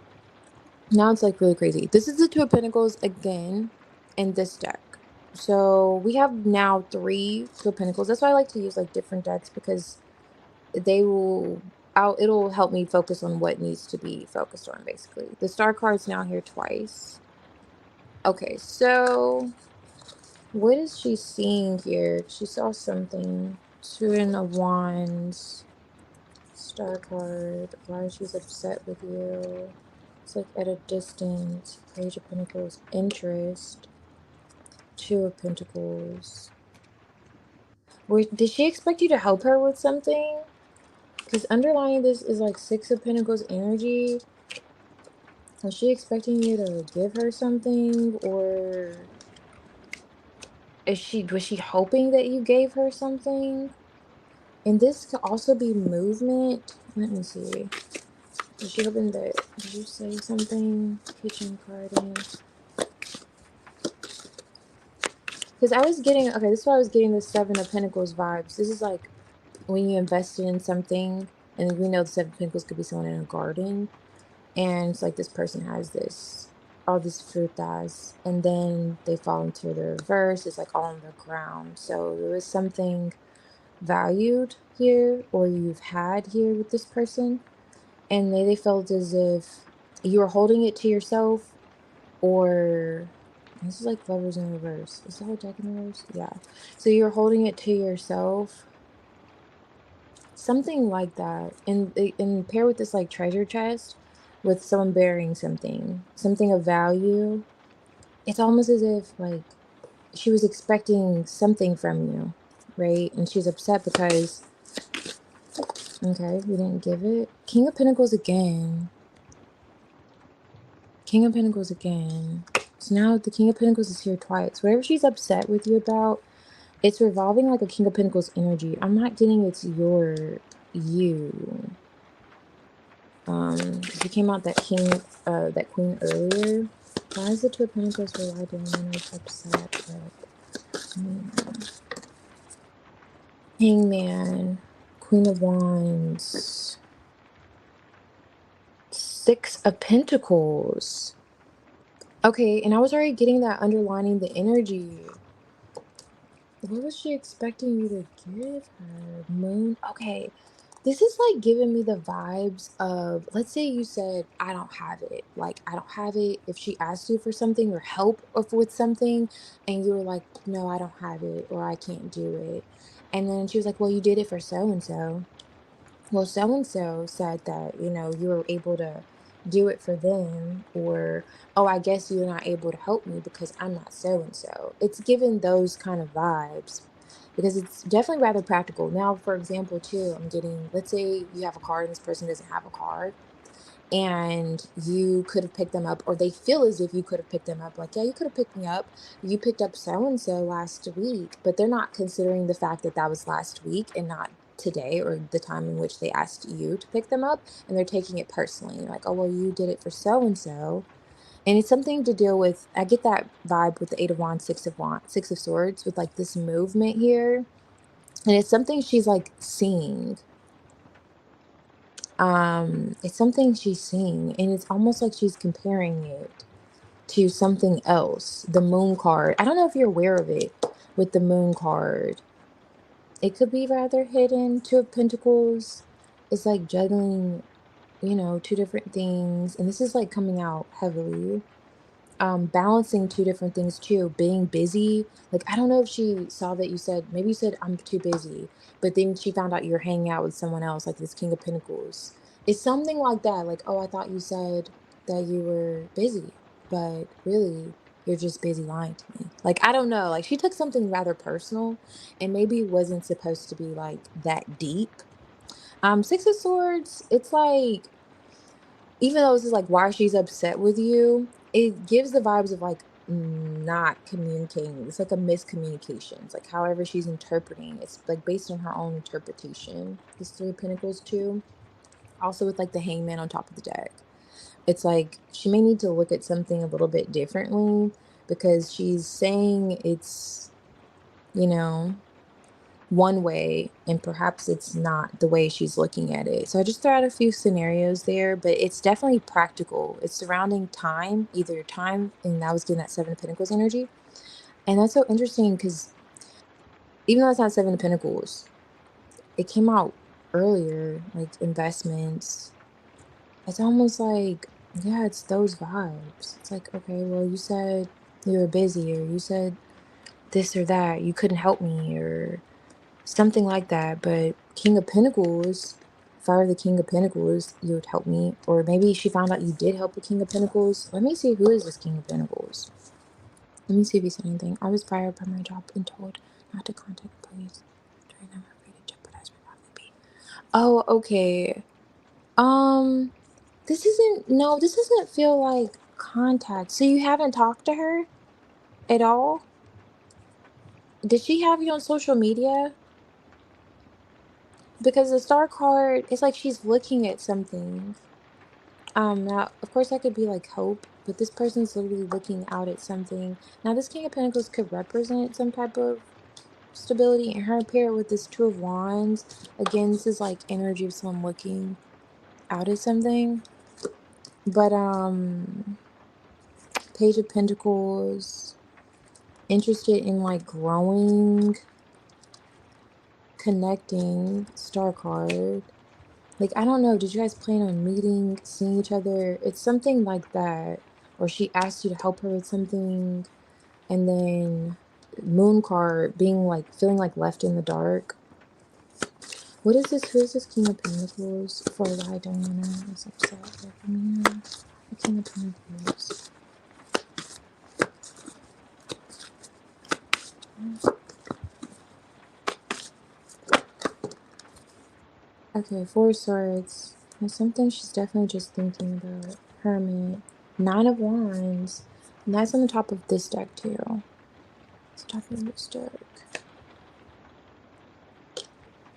Now it's like really crazy. This is the 2 of Pentacles again in this deck. So we have now 3 2 of Pentacles. That's why I like to use like different decks because it'll help me focus on what needs to be focused on basically. The Star card's now here twice. Okay, so what is she seeing here? She saw something. 2 of Wands. Star card. Why she's upset with you. It's like at a distance. Page of Pentacles. Interest. 2 of Pentacles. Did she expect you to help her with something? Because underlying this is like 6 of Pentacles energy. Was she expecting you to give her something? Or was she hoping that you gave her something? And this could also be movement. Let me see. Did she open the, did you say something? Kitchen garden. Because I was getting, okay, this is why I was getting the Seven of Pentacles vibes. This is like when you invested in something, and we know the Seven of Pentacles could be someone in a garden, and it's like this person has this, all this frutas, and then they fall into the reverse. It's like all on the ground. So there was something valued here, or you've had here with this person, and they felt as if you were holding it to yourself, or this is like lovers in reverse. Is the whole deck in reverse? Yeah. So you're holding it to yourself, something like that, and pair with this like treasure chest with someone bearing something of value. It's almost as if like she was expecting something from you, right? And she's upset because, okay, we didn't give it. King of Pentacles again. King of Pentacles again. So now the King of Pentacles is here twice. Whatever she's upset with you about, it's revolving like a King of Pentacles energy. I'm not getting it's you. He came out that that queen earlier. Why is the Two of Pentacles for why didn't I was upset with Hangman, Queen of Wands, Six of Pentacles. Okay, and I was already getting that underlining the energy. What was she expecting you to give her? Moon? Okay. This is like giving me the vibes of, let's say you said, I don't have it. Like, I don't have it. If she asked you for something or help with something, and you were like, no, I don't have it, or I can't do it. And then she was like, well, you did it for so and so. Well, so and so said that, you were able to do it for them, or, oh, I guess you're not able to help me because I'm not so and so. It's given those kind of vibes because it's definitely rather practical. Now, for example, too, I'm getting, let's say you have a card and this person doesn't have a card, and you could have picked them up, or they feel as if you could have picked them up, like, yeah, you could have picked me up, you picked up so and so last week, but they're not considering the fact that that was last week and not today, or the time in which they asked you to pick them up, and they're taking it personally, like, oh, well, you did it for so and so. And it's something to deal with. I get that vibe with the Eight of Wands, Six of Swords, with like this movement here, and it's something she's like seeing. It's something she's seeing, and it's almost like she's comparing it to something else. The Moon card, I don't know if you're aware of it. With the Moon card, it could be rather hidden. Two of Pentacles is like juggling, two different things, and this is like coming out heavily. Balancing two different things too, being busy. Like, I don't know if she saw that you said, maybe you said, I'm too busy, but then she found out you're hanging out with someone else, like this King of Pentacles. It's something like that. Like, oh, I thought you said that you were busy, but really you're just busy lying to me. Like, I don't know. Like, she took something rather personal, and maybe it wasn't supposed to be like that deep. Six of Swords, it's like, even though this is like why she's upset with you, it gives the vibes of like not communicating. It's like a miscommunication. It's like however she's interpreting. It's like based on her own interpretation. This Three of Pentacles too. Also with like the Hangman on top of the deck. It's like she may need to look at something a little bit differently because she's saying it's, you know, one way, and perhaps it's not the way she's looking at it. So I just threw out a few scenarios there, but it's definitely practical. It's surrounding time, either time, and I was getting that Seven of Pentacles energy. And that's so interesting because even though it's not Seven of Pentacles, it came out earlier, like investments. It's almost like, yeah, it's those vibes. It's like, okay, well, you said you were busy, or you said this or that, you couldn't help me, or something like that. But King of Pentacles, if I were the King of Pentacles, you would help me. Or maybe she found out you did help the King of Pentacles. Let me see, who is this King of Pentacles? Let me see if he said anything. I was fired by my job and told not to contact the police during them afraid to jeopardize my livelihood. Oh, okay. Um, this doesn't feel like contact. So you haven't talked to her at all? Did she have you on social media? because the star card, it's like she's looking at something. Now, of course, that could be like hope, but this person's literally looking out at something. Now, this King of Pentacles could represent some type of stability, and her paired with this Two of Wands. Again, this is like energy of someone looking out at something. But Page of Pentacles, interested in like growing, connecting, Star card. Like, I don't know, did you guys plan on meeting, seeing each other? It's something like that. Or she asked you to help her with something, and then Moon card, being like, feeling like left in the dark. What is this? Who is this King of Pentacles? For why Diana is upset with me. The King of Pentacles. Okay, Four Swords. There's something she's definitely just thinking about. Hermit. Nine of Wands. And that's on the top of this deck too. It's top of this deck.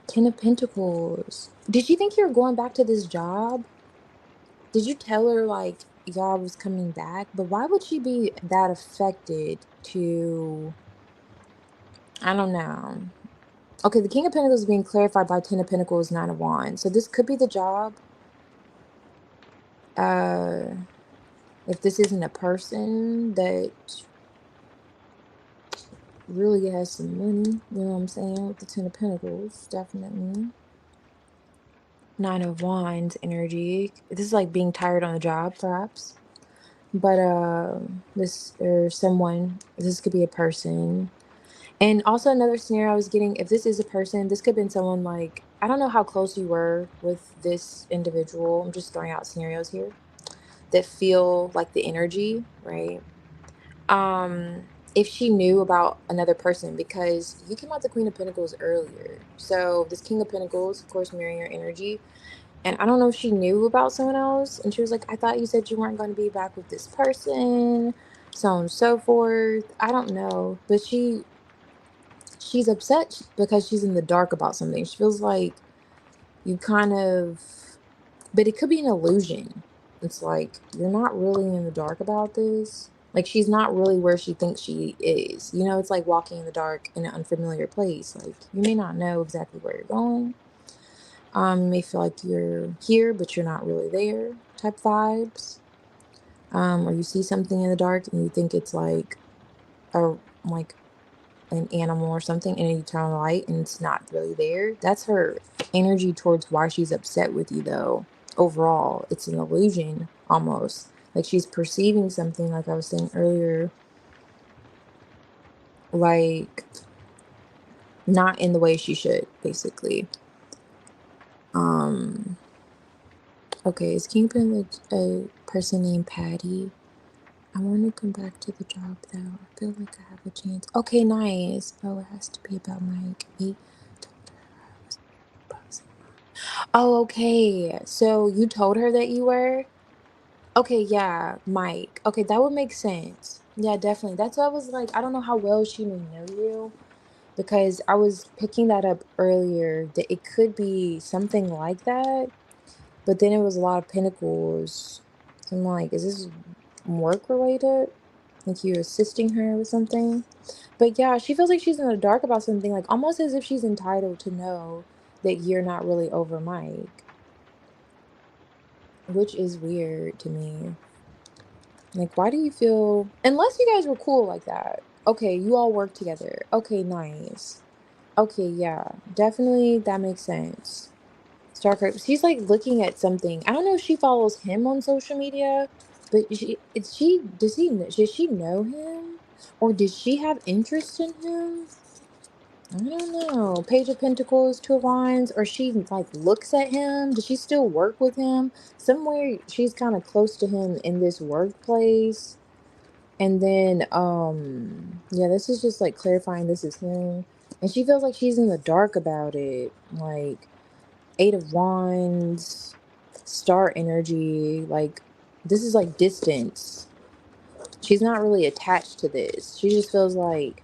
Ten of Pentacles. Did she think you were going back to this job? Did you tell her like y'all was coming back? But why would she be that affected to, I don't know. Okay, the King of Pentacles is being clarified by Ten of Pentacles, Nine of Wands. So this could be the job. If this isn't a person that really has some money, you know what I'm saying? With the Ten of Pentacles, definitely. Nine of Wands energy. This is like being tired on the job, perhaps. But this or someone, this could be a person. And also another scenario I was getting, if this is a person, this could have been someone like, I don't know how close you were with this individual. I'm just throwing out scenarios here that feel like the energy, right? If she knew about another person, because you came out the Queen of Pentacles earlier. So this King of Pentacles, of course, mirroring your energy. And I don't know if she knew about someone else. And she was like, I thought you said you weren't going to be back with this person, so on and so forth. I don't know. But she's upset because she's in the dark about something. She feels like you kind of, but it could be an illusion. It's like, you're not really in the dark about this. Like, she's not really where she thinks she is. You know, it's like walking in the dark in an unfamiliar place. Like, you may not know exactly where you're going. You may feel like you're here, but you're not really there type vibes. Or you see something in the dark and you think it's like like an animal or something, and you turn on the light and it's not really there. That's her energy towards why she's upset with you, though. Overall, it's an illusion almost. Like she's perceiving something, like I was saying earlier, like not in the way she should, basically. Okay, is Kingpin a person named Patty? I want to come back to the job though. I feel like I have a chance. Okay, nice. Oh, it has to be about Mike. He told her I was proposing. Oh, okay. So you told her that you were? Okay, yeah, Mike. Okay, that would make sense. Yeah, definitely. That's why I was like, I don't know how well she may know you, because I was picking that up earlier that it could be something like that, but then it was a lot of pentacles. So I'm like, is this work related? Like you assisting her with something? But yeah, she feels like she's in the dark about something, like almost as if she's entitled to know that you're not really over Mike, which is weird to me. Like, why do you feel, unless you guys were cool like that? Okay, you all work together. Okay, nice. Okay, yeah, definitely that makes sense. Starkirk, she's like looking at something. I don't know if she follows him on social media, but does she know him? Or does she have interest in him? I don't know. Page of Pentacles, Two of Wands, or she like looks at him. Does she still work with him? Somewhere she's kind of close to him in this workplace. And then yeah, this is just like clarifying this is him. And she feels like she's in the dark about it. Like Eight of Wands, star energy, like this is like distance. She's not really attached to this. She just feels like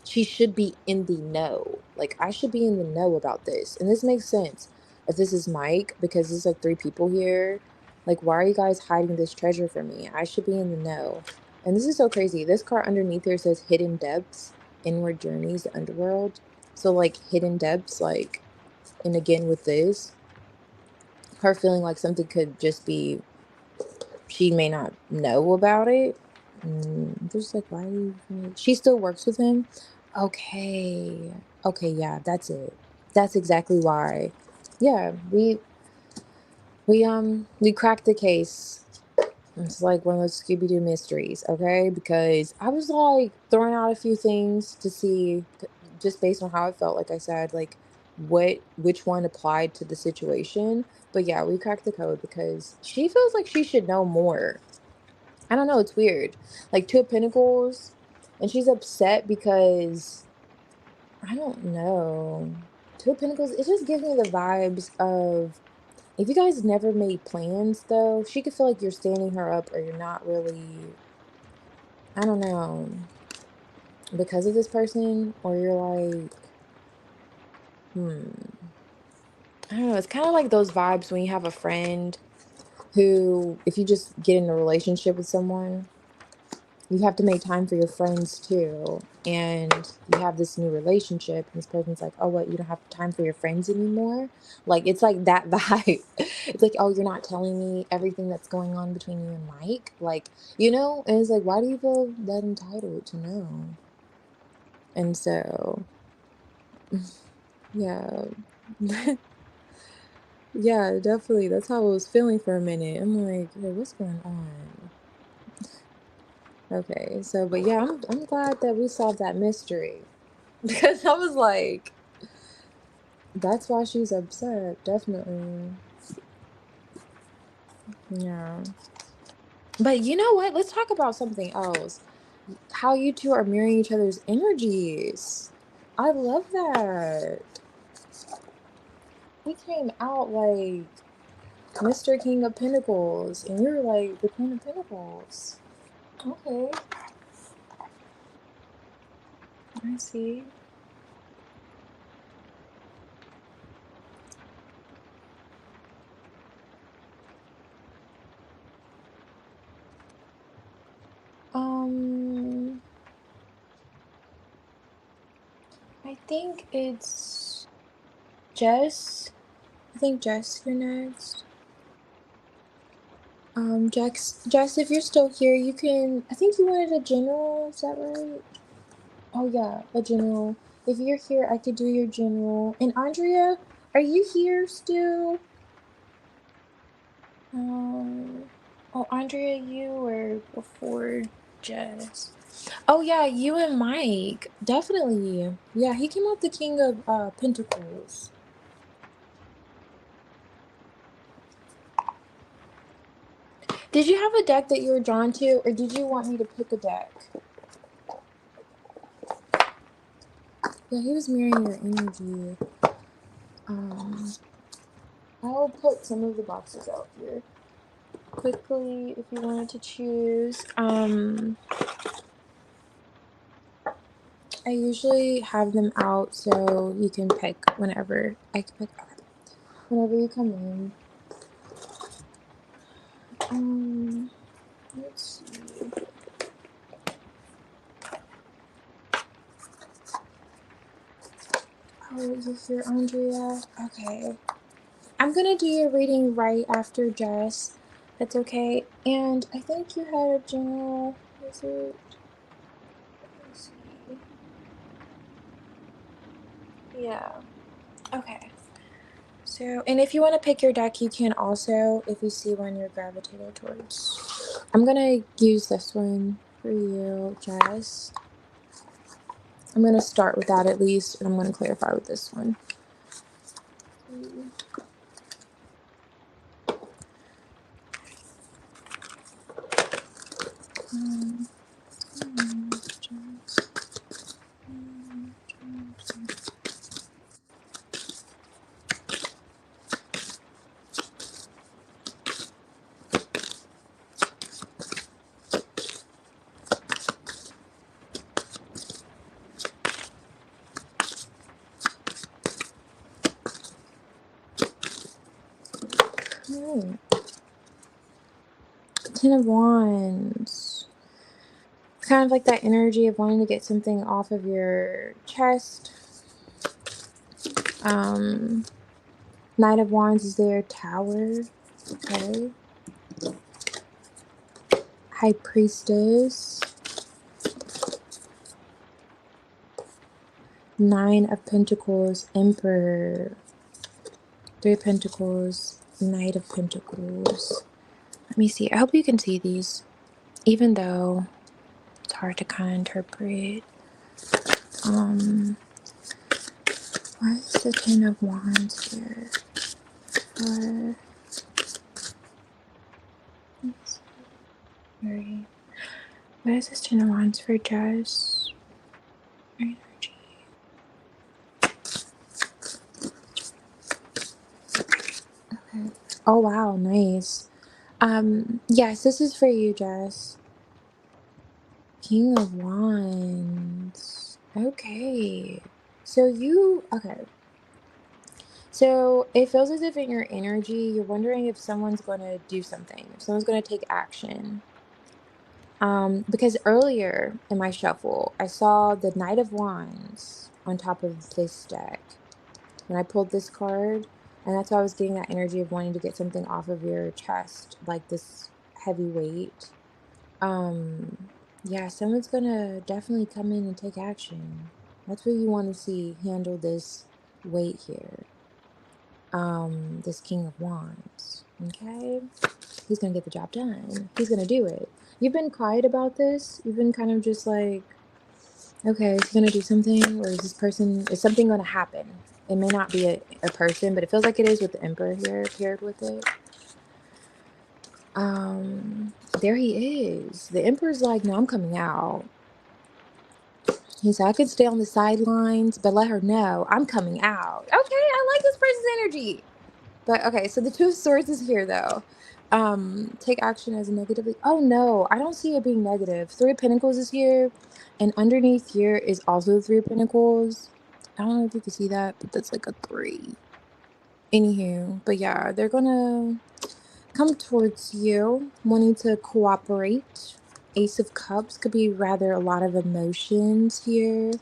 she should be in the know. Like, I should be in the know about this. And this makes sense if this is Mike, because there's like 3 people here. Like, why are you guys hiding this treasure from me? I should be in the know. And this is so crazy. This card underneath here says hidden depths, inward journeys, the underworld. So, like, hidden depths, like, and again with this, her feeling like something could just be, she may not know about it. Just like, why do you, she still works with him? Okay. Okay, yeah, that's it. That's exactly why. Yeah, we cracked the case. It's like one of those Scooby-Doo mysteries, okay? Because I was like throwing out a few things to see, just based on how I felt, like I said, like which one applied to the situation. But yeah, we cracked the code because she feels like she should know more. I don't know, it's weird. Like 2 of Pentacles, and she's upset because I don't know. 2 of Pentacles, it just gives me the vibes of, if you guys never made plans though, she could feel like you're standing her up or you're not really, I don't know, because of this person, or you're like, I don't know, it's kind of like those vibes when you have a friend who, if you just get in a relationship with someone, you have to make time for your friends too. And you have this new relationship, and this person's like, oh, what, you don't have time for your friends anymore? Like, it's like that vibe. It's like, oh, you're not telling me everything that's going on between you and Mike? Like, and it's like, why do you feel that entitled to know? And so, yeah. Yeah, definitely. That's how I was feeling for a minute. I'm like, hey, what's going on? Okay, so, but yeah, I'm glad that we solved that mystery. Because I was like, that's why she's upset, definitely. Yeah. But you know what? Let's talk about something else. How you two are mirroring each other's energies. I love that. He came out like Mr. King of Pentacles, and you're like the Queen of Pentacles. Okay, I see. Um, I think it's Jess. I think Jess, you're next. Jess, if you're still here, you can. I think you wanted a general. Is that right? Oh yeah, a general. If you're here, I could do your general. And Andrea, are you here still? Um. Oh, Andrea, you were before Jess. Oh yeah, you and Mike, definitely. Yeah, he came out the King of Pentacles. Did you have a deck that you were drawn to, or did you want me to pick a deck? Yeah, he was mirroring your energy. Um. I'll put some of the boxes out here quickly if you wanted to choose. I usually have them out so you can pick whenever I can pick whenever you come in. Let's see. Oh, you're here, Andrea. Okay. I'm gonna do your reading right after Jess. That's okay. And I think you had a general. Is it? Let's see. Yeah. Okay. So, and if you want to pick your deck, you can also, if you see one you're gravitated towards. I'm gonna use this one for you, Jess. I'm gonna start with that at least, and I'm gonna clarify with this one. Um, Jess. of Wands. It's kind of like that energy of wanting to get something off of your chest. Knight of Wands is there. Tower. Okay. High Priestess. Nine of Pentacles. Emperor. Three of Pentacles. Knight of Pentacles. Let me see. I hope you can see these. Even though it's hard to kind of interpret. Why is the Ten of Wands here? What is this Ten of Wands for Jazz? Energy. Okay. Oh wow, nice. Yes, this is for you, Jess. King of Wands. Okay. Okay. So it feels as if in your energy, you're wondering if someone's going to do something, if someone's going to take action. Because earlier in my shuffle, I saw the Knight of Wands on top of this deck when I pulled this card, and that's why I was getting that energy of wanting to get something off of your chest, like this heavy weight. Yeah, someone's gonna definitely come in and take action. That's what you want to see handle this weight here. This King of Wands. Okay? He's gonna get the job done. He's gonna do it. You've been quiet about this. You've been kind of just like, okay, is he gonna do something? Or is something gonna happen? It may not be a person, but it feels like it is with the Emperor here paired with it. There he is. The Emperor's like, no, I'm coming out. He said, I could stay on the sidelines, but let her know I'm coming out. Okay, I like this person's energy. But okay, so the Two of Swords is here though. Take action as a negatively. Oh no, I don't see it being negative. Three of Pentacles is here, and underneath here is also the Three of Pentacles. I don't know if you can see that, but that's like a 3. Anywho, but yeah, they're gonna come towards you, wanting to cooperate. Ace of Cups could be rather a lot of emotions here,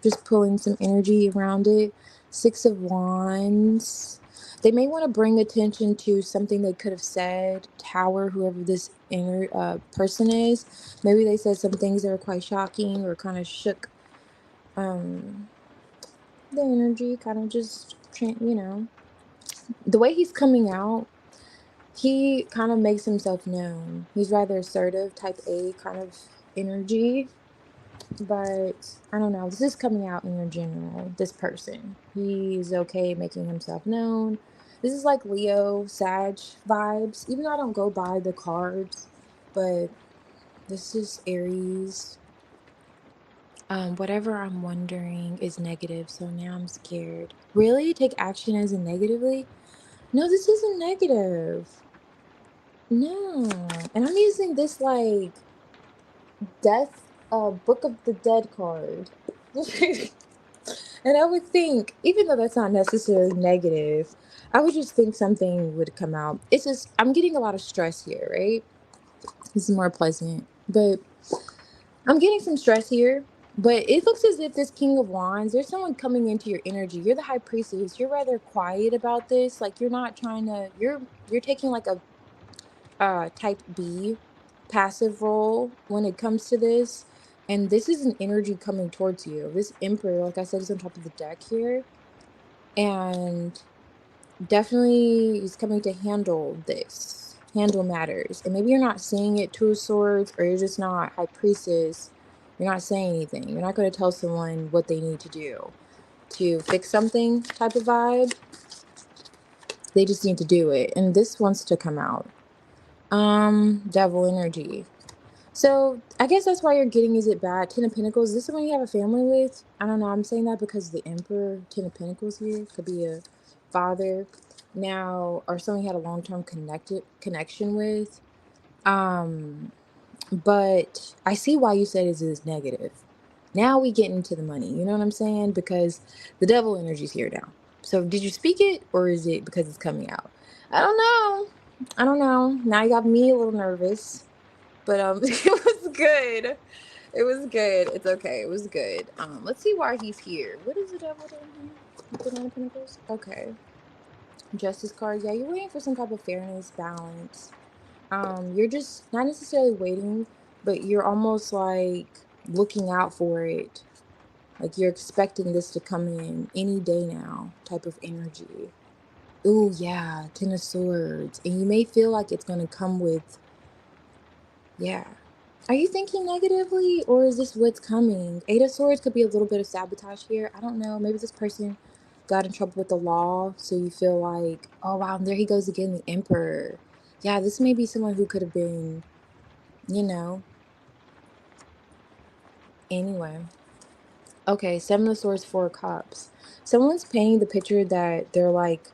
just pulling some energy around it. Six of Wands. They may want to bring attention to something they could have said. Tower, whoever this person is, maybe they said some things that were quite shocking or kind of shook the energy, kind of just, the way he's coming out. He kind of makes himself known. He's rather assertive, type A kind of energy. But I don't know. This is coming out in your general. This person. He's okay making himself known. This is like Leo, Sag vibes. Even though I don't go by the cards. But this is Aries. Whatever I'm wondering is negative. So now I'm scared. Really? Take action as a negatively? No, this isn't negative. No, and I'm using this like death, Book of the Dead card. And I would think, even though that's not necessarily negative, I would just think something would come out. It's just, I'm getting a lot of stress here, right? This is more pleasant, but I'm getting some stress here. But it looks as if this King of Wands, there's someone coming into your energy. You're the High Priestess. You're rather quiet about this. Like you're not trying to. You're taking like a type B passive role when it comes to this. And this is an energy coming towards you. This Emperor, like I said, is on top of the deck here. And definitely is coming to handle matters. And maybe you're not seeing it, Two of Swords, or you're just not High Priestess. You're not saying anything. You're not going to tell someone what they need to do to fix something type of vibe. They just need to do it. And this wants to come out. Devil energy. So I guess that's why you're getting, is it bad? Ten of Pentacles. Is this someone you have a family with? I don't know. I'm saying that because the Emperor, Ten of Pentacles here, could be a father now, or someone you had a long-term connection with. But I see why you said it is negative. Now we get into the money. You know what I'm saying? Because the devil energy's here now. So did you speak it, or is it because it's coming out? I don't know. Now you got me a little nervous. But it was good. It was good. It's okay. It was good. Let's see why he's here. What is the devil doing here? The Nine of Pentacles. Okay. Justice card. Yeah, you're waiting for some type of fairness, balance. You're just not necessarily waiting, but you're almost like looking out for it. Like you're expecting this to come in any day now, type of energy. Ooh, yeah, Ten of Swords. And you may feel like it's going to come with, yeah. Are you thinking negatively or is this what's coming? Eight of Swords could be a little bit of sabotage here. I don't know. Maybe this person got in trouble with the law. So you feel like, oh, wow, there he goes again, the Emperor. Yeah, this may be someone who could have been, you know, anyway. Okay, Seven of Swords, Four of Cups. Someone's painting the picture that they're like,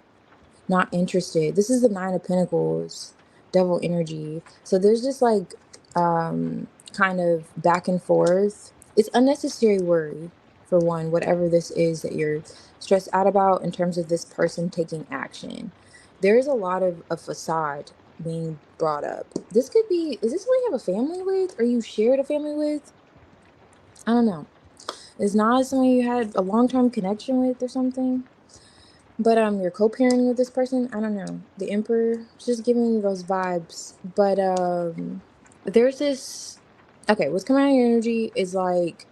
not interested. This is the Nine of Pentacles, devil energy. So there's just like kind of back and forth. It's unnecessary worry for one, whatever this is that you're stressed out about in terms of this person taking action. There is a lot of a facade being brought up. This could be, is this someone you have a family with or you shared a family with? I don't know. It's not someone you had a long-term connection with or something. But you're co-parenting with this person. I don't know. The Emperor, it's just giving me those vibes. But there's this. Okay, what's coming out of your energy is like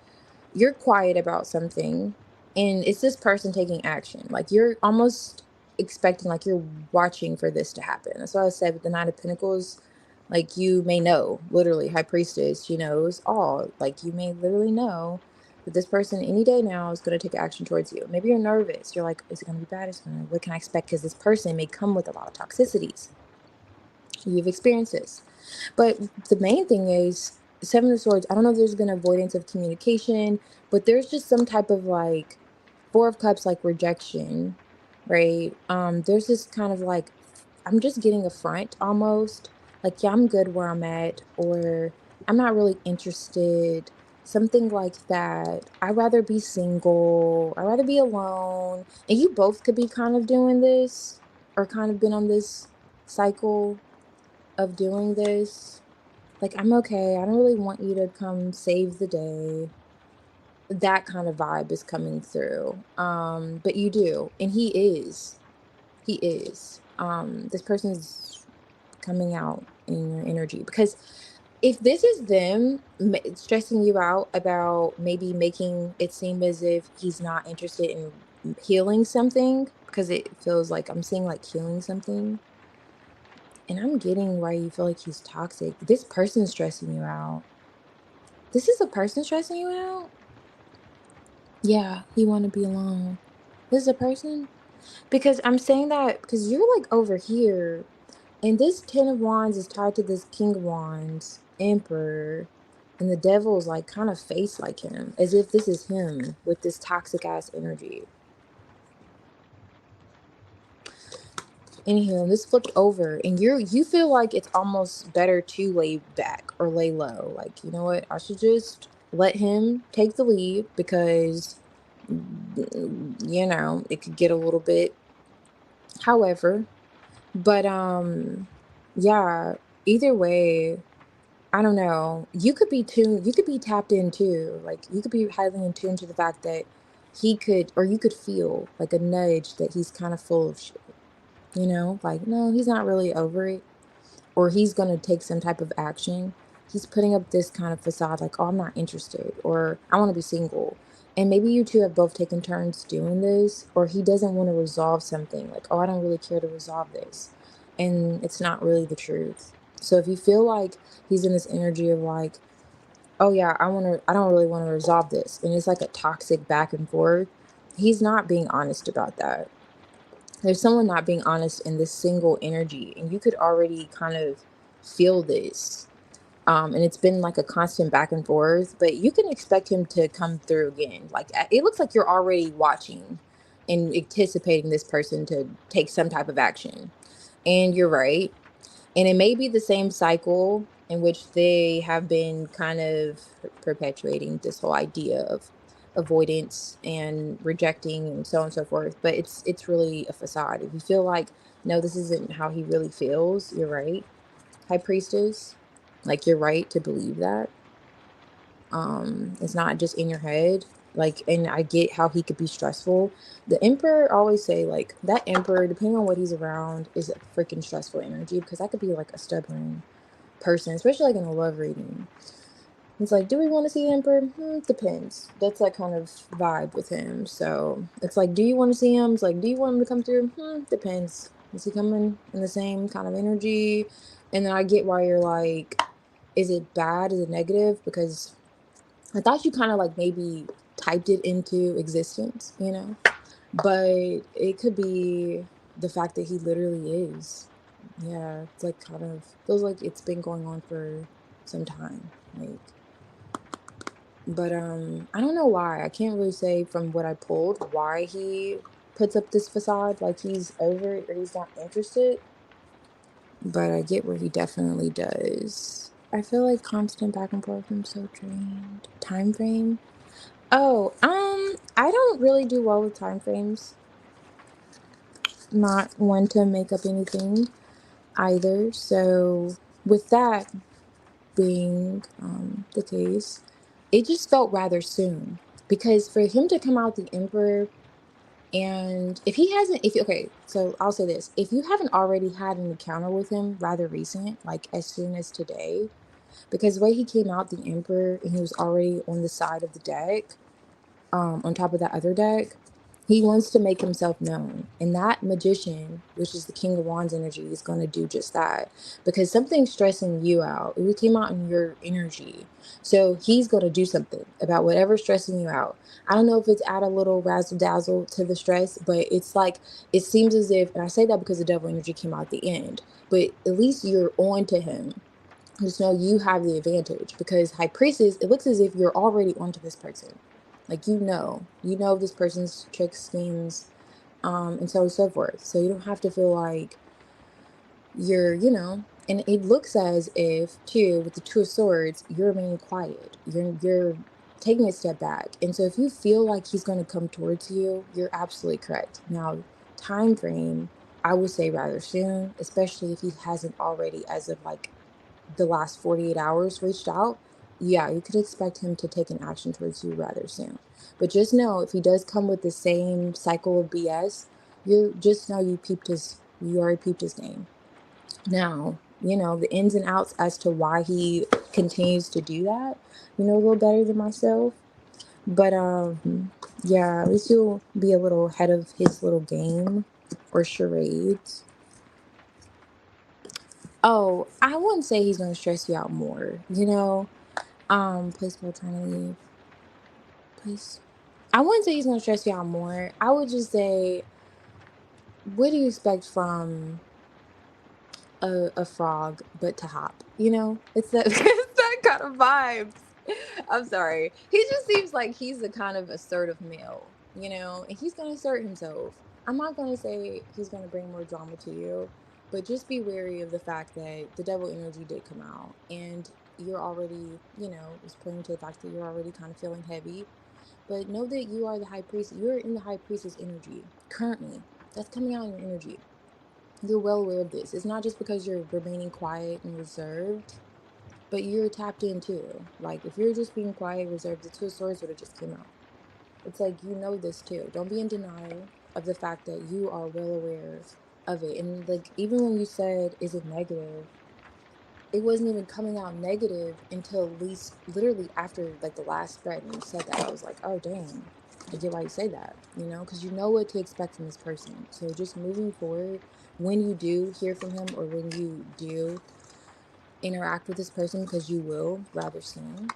you're quiet about something, and it's this person taking action. Like you're almost expecting, like you're watching for this to happen. That's what I said with the Nine of Pentacles. Like you may know, literally, High Priestess. She knows all. Like you may literally know that this person any day now is going to take action towards you. Maybe you're nervous. You're like, is it going to be bad? What can I expect? Because this person may come with a lot of toxicities. You've experienced this. But the main thing is Seven of Swords. I don't know if there's been avoidance of communication, but there's just some type of like Four of Cups, like rejection, right? There's this kind of like, I'm just getting a front almost. Like, yeah, I'm good where I'm at, or I'm not really interested. Something like that. I'd rather be single. I'd rather be alone. And you both could be kind of doing this or kind of been on this cycle of doing this. Like, I'm okay. I don't really want you to come save the day. That kind of vibe is coming through. But you do. And he is. He is. This person's coming out in your energy because if this is them stressing you out about maybe making it seem as if he's not interested in healing something, because it feels like I'm seeing like healing something. And I'm getting why you feel like he's toxic. This person's stressing you out. This is a person stressing you out? Yeah, he want to be alone. This is a person? Because I'm saying that because you're like over here, and this Ten of Wands is tied to this King of Wands, Emperor, and the devil is like kind of face like him, as if this is him with this toxic ass energy. Anywho, this flipped over, and you feel like it's almost better to lay back or lay low. Like, you know what? I should just let him take the lead because, you know, it could get a little bit. However, but yeah. Either way, I don't know. You could be tuned. You could be tapped in too. Like you could be highly in tune to the fact that he could, or you could feel like a nudge that he's kind of full of shit. You know, like, no, he's not really over it, or he's going to take some type of action. He's putting up this kind of facade like, oh, I'm not interested, or I want to be single. And maybe you two have both taken turns doing this, or he doesn't want to resolve something like, oh, I don't really care to resolve this. And it's not really the truth. So if you feel like he's in this energy of like, oh yeah, I don't really want to resolve this, and it's like a toxic back and forth, he's not being honest about that. There's someone not being honest in this single energy, and you could already kind of feel this. And it's been like a constant back and forth, but you can expect him to come through again. Like it looks like you're already watching and anticipating this person to take some type of action. And you're right. And it may be the same cycle in which they have been kind of perpetuating this whole idea of avoidance and rejecting and so on and so forth. But it's really a facade. If you feel like, no, this isn't how he really feels, you're right. High Priestess. Like, you're right to believe that. It's not just in your head. Like, and I get how he could be stressful. The emperor, I always say, like, that emperor, depending on what he's around, is a freaking stressful energy, because that could be like a stubborn person, especially like in a love reading. It's like, do we want to see the emperor? Depends. That's like kind of vibe with him. So it's like, do you want to see him? It's like, do you want him to come through? Depends. Is he coming in the same kind of energy? And then I get why you're like, is it bad? Is it negative? Because I thought you kind of like maybe typed it into existence, you know? But it could be the fact that he literally is. Yeah, it's like kind of feels like it's been going on for some time. Like, but I don't know why. I can't really say from what I pulled why he puts up this facade like he's over it or he's not interested. But I get where he definitely does. I feel like constant back and forth. I'm so drained. Time frame. Oh, I don't really do well with time frames. Not one to make up anything either. So with that being the case, it just felt rather soon, because for him to come out the emperor, and if he hasn't, if okay, so I'll say this: if you haven't already had an encounter with him rather recent, like as soon as today, because the way he came out the emperor and he was already on the side of the deck, on top of that other deck, he wants to make himself known. And that magician, which is the King of Wands energy, is going to do just that, because something's stressing you out. It came out in your energy. So he's going to do something about whatever's stressing you out. I don't know if it's add a little razzle dazzle to the stress, but it's like, it seems as if, and I say that because the devil energy came out at the end, but at least you're on to him. Just know you have the advantage, because High Priestess, it looks as if you're already onto this person. Like, you know this person's tricks, schemes, and so on and so forth. So you don't have to feel like and it looks as if too, with the Two of Swords, you're remaining quiet. You're taking a step back. And so if you feel like he's going to come towards you, you're absolutely correct. Now, time frame, I would say rather soon, especially if he hasn't already, as of like the last 48 hours, reached out. Yeah, you could expect him to take an action towards you rather soon. But just know, if he does come with the same cycle of BS, you just know you already peeped his game. Now, the ins and outs as to why he continues to do that, a little better than myself. But yeah, at least you'll be a little ahead of his little game or charades. Oh, I wouldn't say he's gonna stress you out more, place for trying to leave. Place. I wouldn't say he's gonna stress you out more. I would just say, what do you expect from a frog but to hop? It's that it's that kind of vibes. I'm sorry. He just seems like he's the kind of assertive male, and he's gonna assert himself. I'm not gonna say he's gonna bring more drama to you, but just be wary of the fact that the devil energy did come out, and you're already, was pointing to the fact that you're already kind of feeling heavy. But know that you are the high priest. You're in the high priestess energy currently. That's coming out in your energy. You're well aware of this. It's not just because you're remaining quiet and reserved, but you're tapped in too. Like, if you're just being quiet, reserved, the Two of Swords would have just came out. It's like, this too. Don't be in denial of the fact that you are well aware of it. And like, even when you said, is it negative? It wasn't even coming out negative until at least literally after like the last spread. And you said that, I was like, oh dang, I get why you say that, because you know what to expect from this person. So just moving forward, when you do hear from him, or when you do interact with this person, because you will rather soon,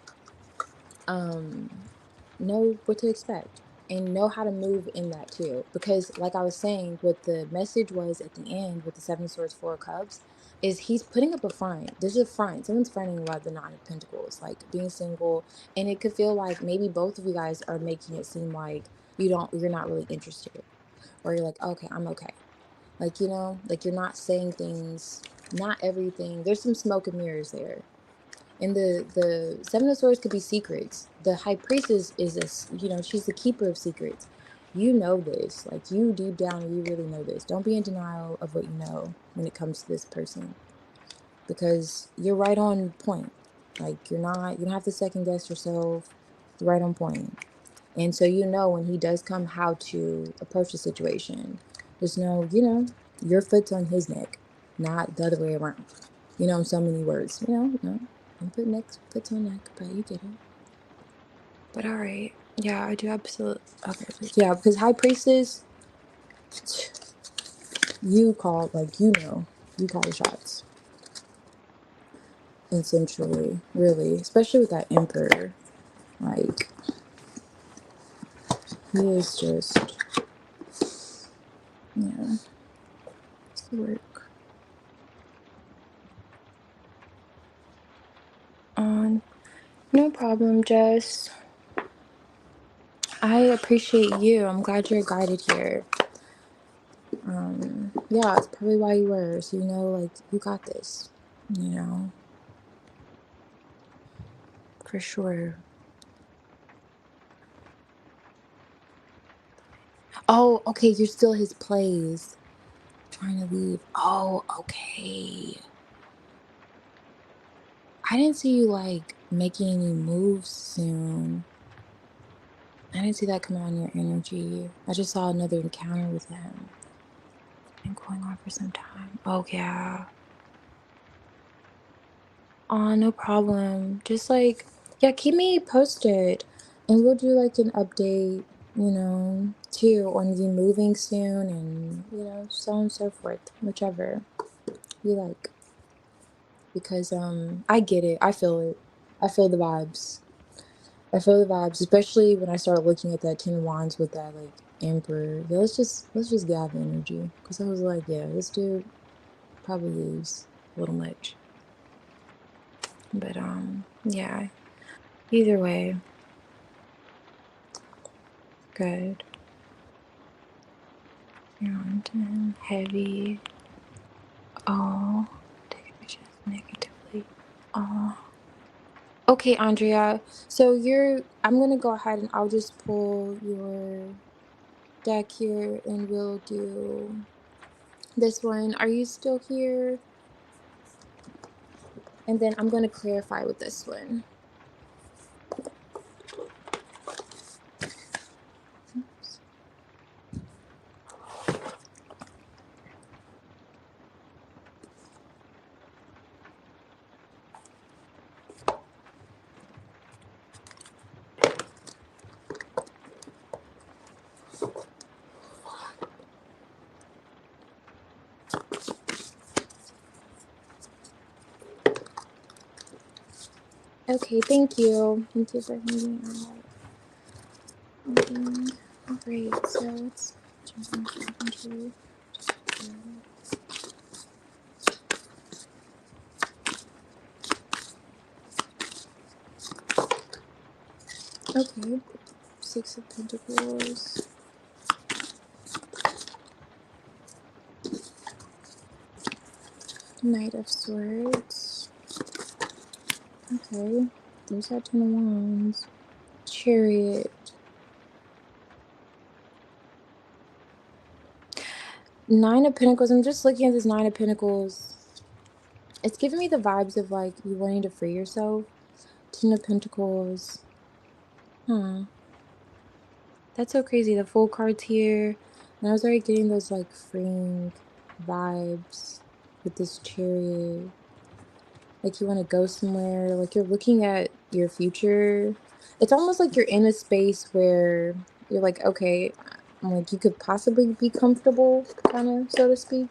um know what to expect, and know how to move in that too, because like I was saying, what the message was at the end with the Seven of Swords, Four of Cups, is he's putting up a front. There's a front. Someone's fronting about the Nine of Pentacles, like being single, and it could feel like maybe both of you guys are making it seem like you're not really interested, or you're like, okay, I'm okay, like, like you're not saying things, not everything. There's some smoke and mirrors there. And the Seven of Swords could be secrets. The High Priestess is she's the keeper of secrets. You know this, like, you deep down, you really know this. Don't be in denial of what you know when it comes to this person. because you're right on point. Like you don't have to second guess yourself. You're right on point. And so you know when he does come how to approach the situation. Just know, your foot's on his neck, not the other way around. In so many words. No. Don't put foot's on neck, but you get it. But all right. Yeah, I do absolutely. Okay. Yeah, because High Priestess, you call, you call the shots. Essentially, really. Especially with that Emperor. Like, he is just, yeah, it's the work. No problem, Jess. I appreciate you. I'm glad you're guided here. Yeah, it's probably why you were. So like you got this. You know, for sure. Oh, okay. You're still his plays. Trying to leave. Oh, okay. I didn't see you like making any moves soon. I didn't see that coming on your energy. I just saw another encounter with him. Been going on for some time. Oh yeah. No problem. Just like, yeah, keep me posted. And we'll do like an update, too, on you moving soon and, so on and so forth, whichever you like. Because I get it. I feel it. I feel the vibes. I feel the vibes, especially when I start looking at that Ten of Wands with that like Emperor. Yeah, let's just gather energy. Cause I was like, yeah, this dude probably is a little much. But yeah. Either way, good. Mountain, heavy. Oh, take a picture negatively. Oh. Okay, Andrea. So I'm gonna go ahead and I'll just pull your deck here and we'll do this one. Are you still here? And then I'm gonna clarify with this one. Oops. Okay, thank you. Thank you for hanging out. Alright, so let's jump into okay. Six of Pentacles. Knight of Swords. Okay. There's that Ten of Wands. Chariot. Nine of Pentacles. I'm just looking at this Nine of Pentacles. It's giving me the vibes of like you wanting to free yourself. Ten of Pentacles. Huh. That's so crazy. The full cards here. And I was already getting those like freeing vibes with this chariot. Like you want to go somewhere. Like you're looking at your future. It's almost like you're in a space where you're like, okay, like you could possibly be comfortable, kind of, so to speak.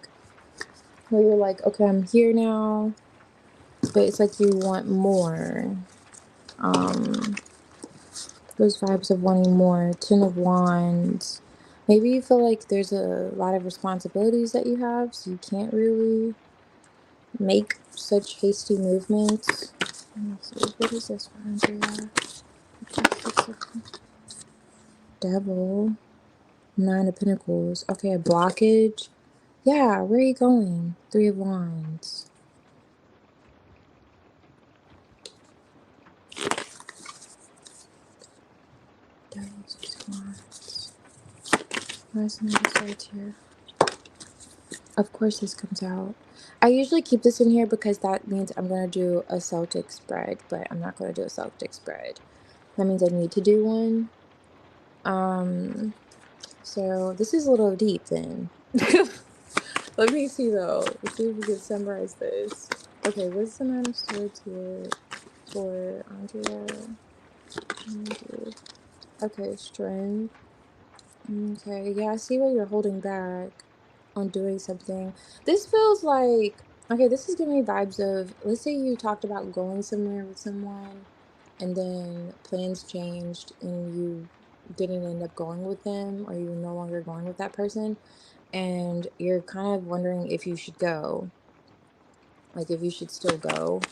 Where you're like, okay, I'm here now. But it's like you want more. Um, those vibes of wanting more. Ten of Wands. Maybe you feel like there's a lot of responsibilities that you have, so you can't really make such hasty movements. Let me see. What is this one, Andrea? Devil. Nine of Pentacles. Okay, a blockage. Yeah, where are you going? Three of Wands. Devil, Six of Wands. Where's the next right here? Of course this comes out. I usually keep this in here because that means I'm going to do a Celtic spread, but I'm not going to do a Celtic spread. That means I need to do one. So this is a little deep then. Let me see though. Let's see if we can summarize this. Okay, what's the amount of swords here for Andrea? Okay, strength. Okay, yeah, I see why you're holding back on doing something. This feels like, okay, this is giving me vibes of, let's say you talked about going somewhere with someone and then plans changed and you didn't end up going with them, or you're no longer going with that person, and you're kind of wondering if you should go, like if you should still go.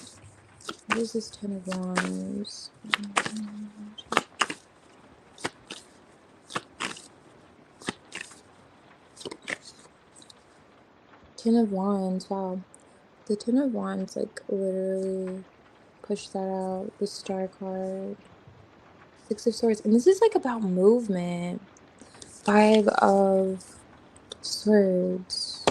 What is this 10 of Wands? 10 of Wands, wow. The 10 of Wands, like, literally push that out. The Star card. 6 of Swords. And this is, like, about movement. 5 of Swords.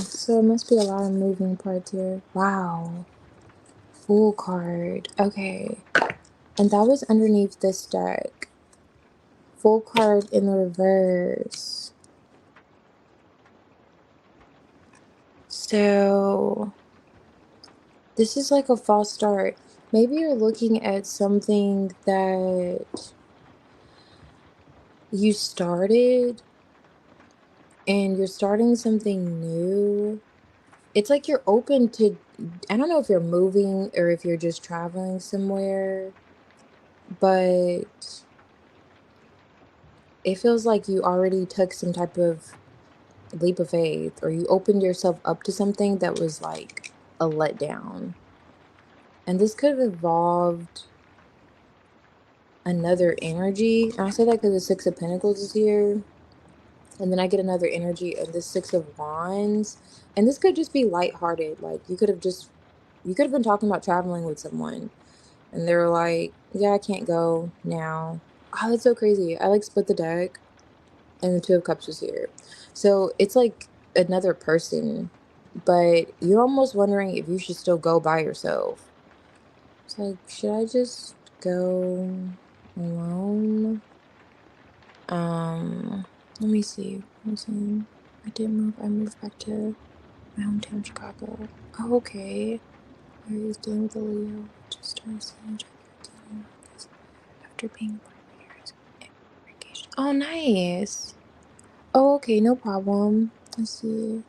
So it must be a lot of moving parts here. Wow. Fool card. Okay. And that was underneath this deck. Full card in the reverse. So this is like a false start. Maybe you're looking at something that you started and you're starting something new. It's like you're open to, I don't know if you're moving or if you're just traveling somewhere, but it feels like you already took some type of leap of faith, or you opened yourself up to something that was like a letdown. And this could have evolved another energy. And I say that because the 6 of Pentacles is here. And then I get another energy of the 6 of Wands. And this could just be lighthearted. Like, you could have been talking about traveling with someone. And they were like, yeah, I can't go now. Oh, that's so crazy. I like split the deck. And the 2 of Cups was here. So it's like another person. But you're almost wondering if you should still go by yourself. It's like, should I just go alone? Let me see. I didn't move. I moved back to my hometown, Chicago. Oh, okay. Aries dealing with a Leo. Just trying to see each other after being apart for years. Vacation. Oh, nice. Oh, okay. No problem. Let's see.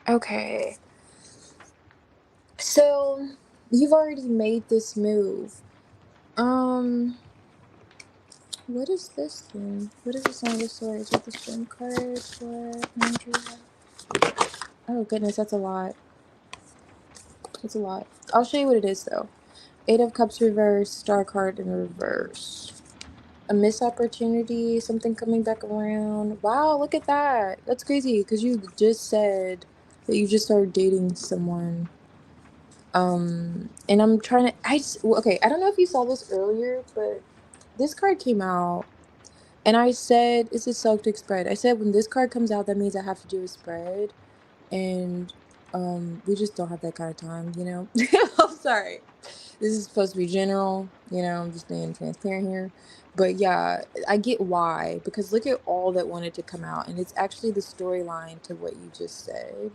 Okay. So, you've already made this move. What is this then? What is the Song of Swords with the String card for Andrea? Oh goodness, that's a lot. That's a lot. I'll show you what it is though. 8 of Cups reverse, Star card in reverse. A missed opportunity, something coming back around. Wow, look at that. That's crazy because you just said that you just started dating someone. And I'm trying to, okay, I don't know if you saw this earlier, but this card came out. And I said, it's a Celtic spread. I said, when this card comes out, that means I have to do a spread. And we just don't have that kind of time, you know? I'm sorry. This is supposed to be general, you know, I'm just being transparent here. But yeah, I get why. Because look at all that wanted to come out. And it's actually the storyline to what you just said,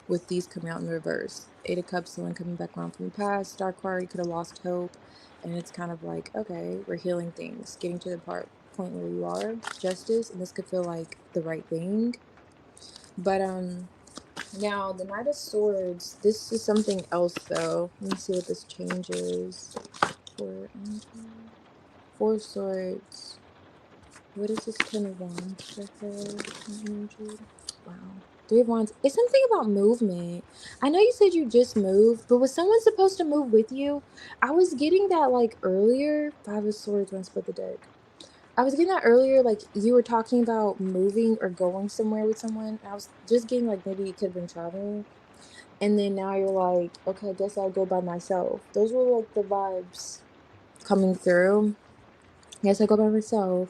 with these coming out in reverse. 8 of Cups, someone coming back around from the past. Star card, you could have lost hope. And it's kind of like, okay, we're healing things, getting to the point where you are. Justice, and this could feel like the right thing. But now the Knight of Swords, this is something else though. Let me see what this changes. 4 Swords. What is this 10 of Wands for her? Wow. Three of Wands. It's something about movement. I know you said you just moved, but was someone supposed to move with you? I was getting that like earlier. Five of Swords when I split the deck. I was getting that earlier, like you were talking about moving or going somewhere with someone. I was just getting like maybe you could have been traveling. And then now you're like, okay, I guess I'll go by myself. Those were like the vibes coming through. Yes, I go by myself.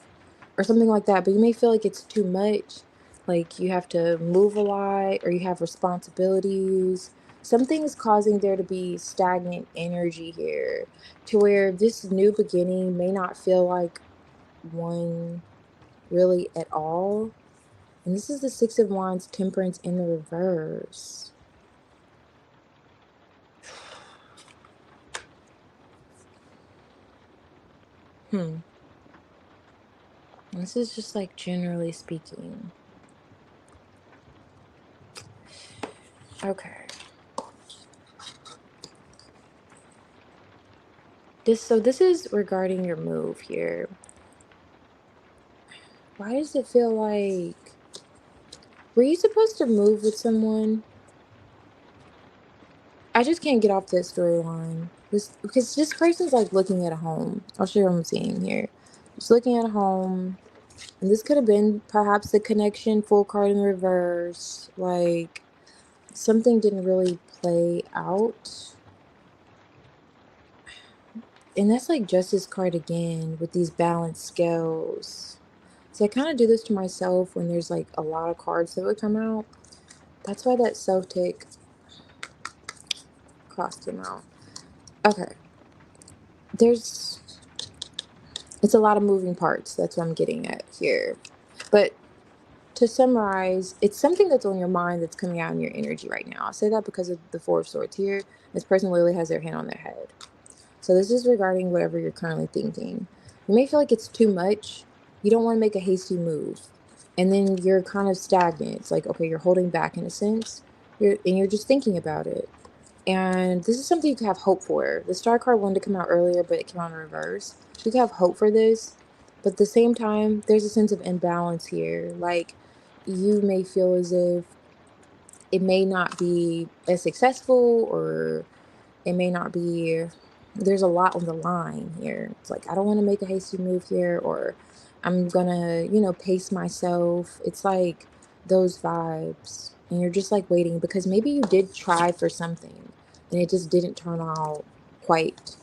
Or something like that. But you may feel like it's too much. Like you have to move a lot or you have responsibilities. Something is causing there to be stagnant energy here to where this new beginning may not feel like one really at all. And this is the Six of Wands, Temperance in the reverse. Hmm. This is just like generally speaking. Okay. This is regarding your move here. Why does it feel like were you supposed to move with someone? I just can't get off this storyline. This because this person's like looking at a home. I'll show you what I'm seeing here. Just looking at a home. And this could have been perhaps the connection, full card in reverse. Like something didn't really play out. And that's like Justice card again with these balanced scales. So I kind of do this to myself when there's like a lot of cards that would come out. That's why that self-take crossed him out. Okay. There's it's a lot of moving parts. That's what I'm getting at here. But to summarize, it's something that's on your mind that's coming out in your energy right now. I'll say that because of the Four of Swords here. This person literally has their hand on their head. So this is regarding whatever you're currently thinking. You may feel like it's too much. You don't want to make a hasty move. And then you're kind of stagnant. It's like, okay, you're holding back in a sense. You're just thinking about it. And this is something you can have hope for. The Star card wanted to come out earlier, but it came out in reverse. You can have hope for this. But at the same time, there's a sense of imbalance here. Like, you may feel as if it may not be as successful or it may not be, there's a lot on the line here. It's like I don't want to make a hasty move here, or I'm gonna pace myself. It's like those vibes, and you're just like waiting because maybe you did try for something and it just didn't turn out quite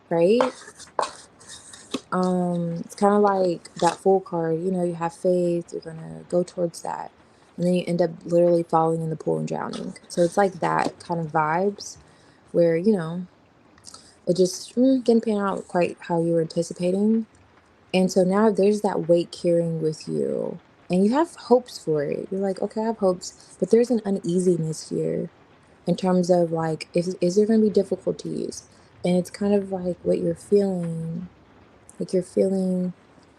right. It's kind of like that Fool card. You have faith, you're gonna go towards that, and then you end up literally falling in the pool and drowning. So it's like that kind of vibes where it just didn't pan out quite how you were anticipating. And so now there's that weight carrying with you. And you have hopes for it. You're like, okay, I have hopes. But there's an uneasiness here in terms of like, is there going to be difficulties? And it's kind of like what you're feeling. Like you're feeling,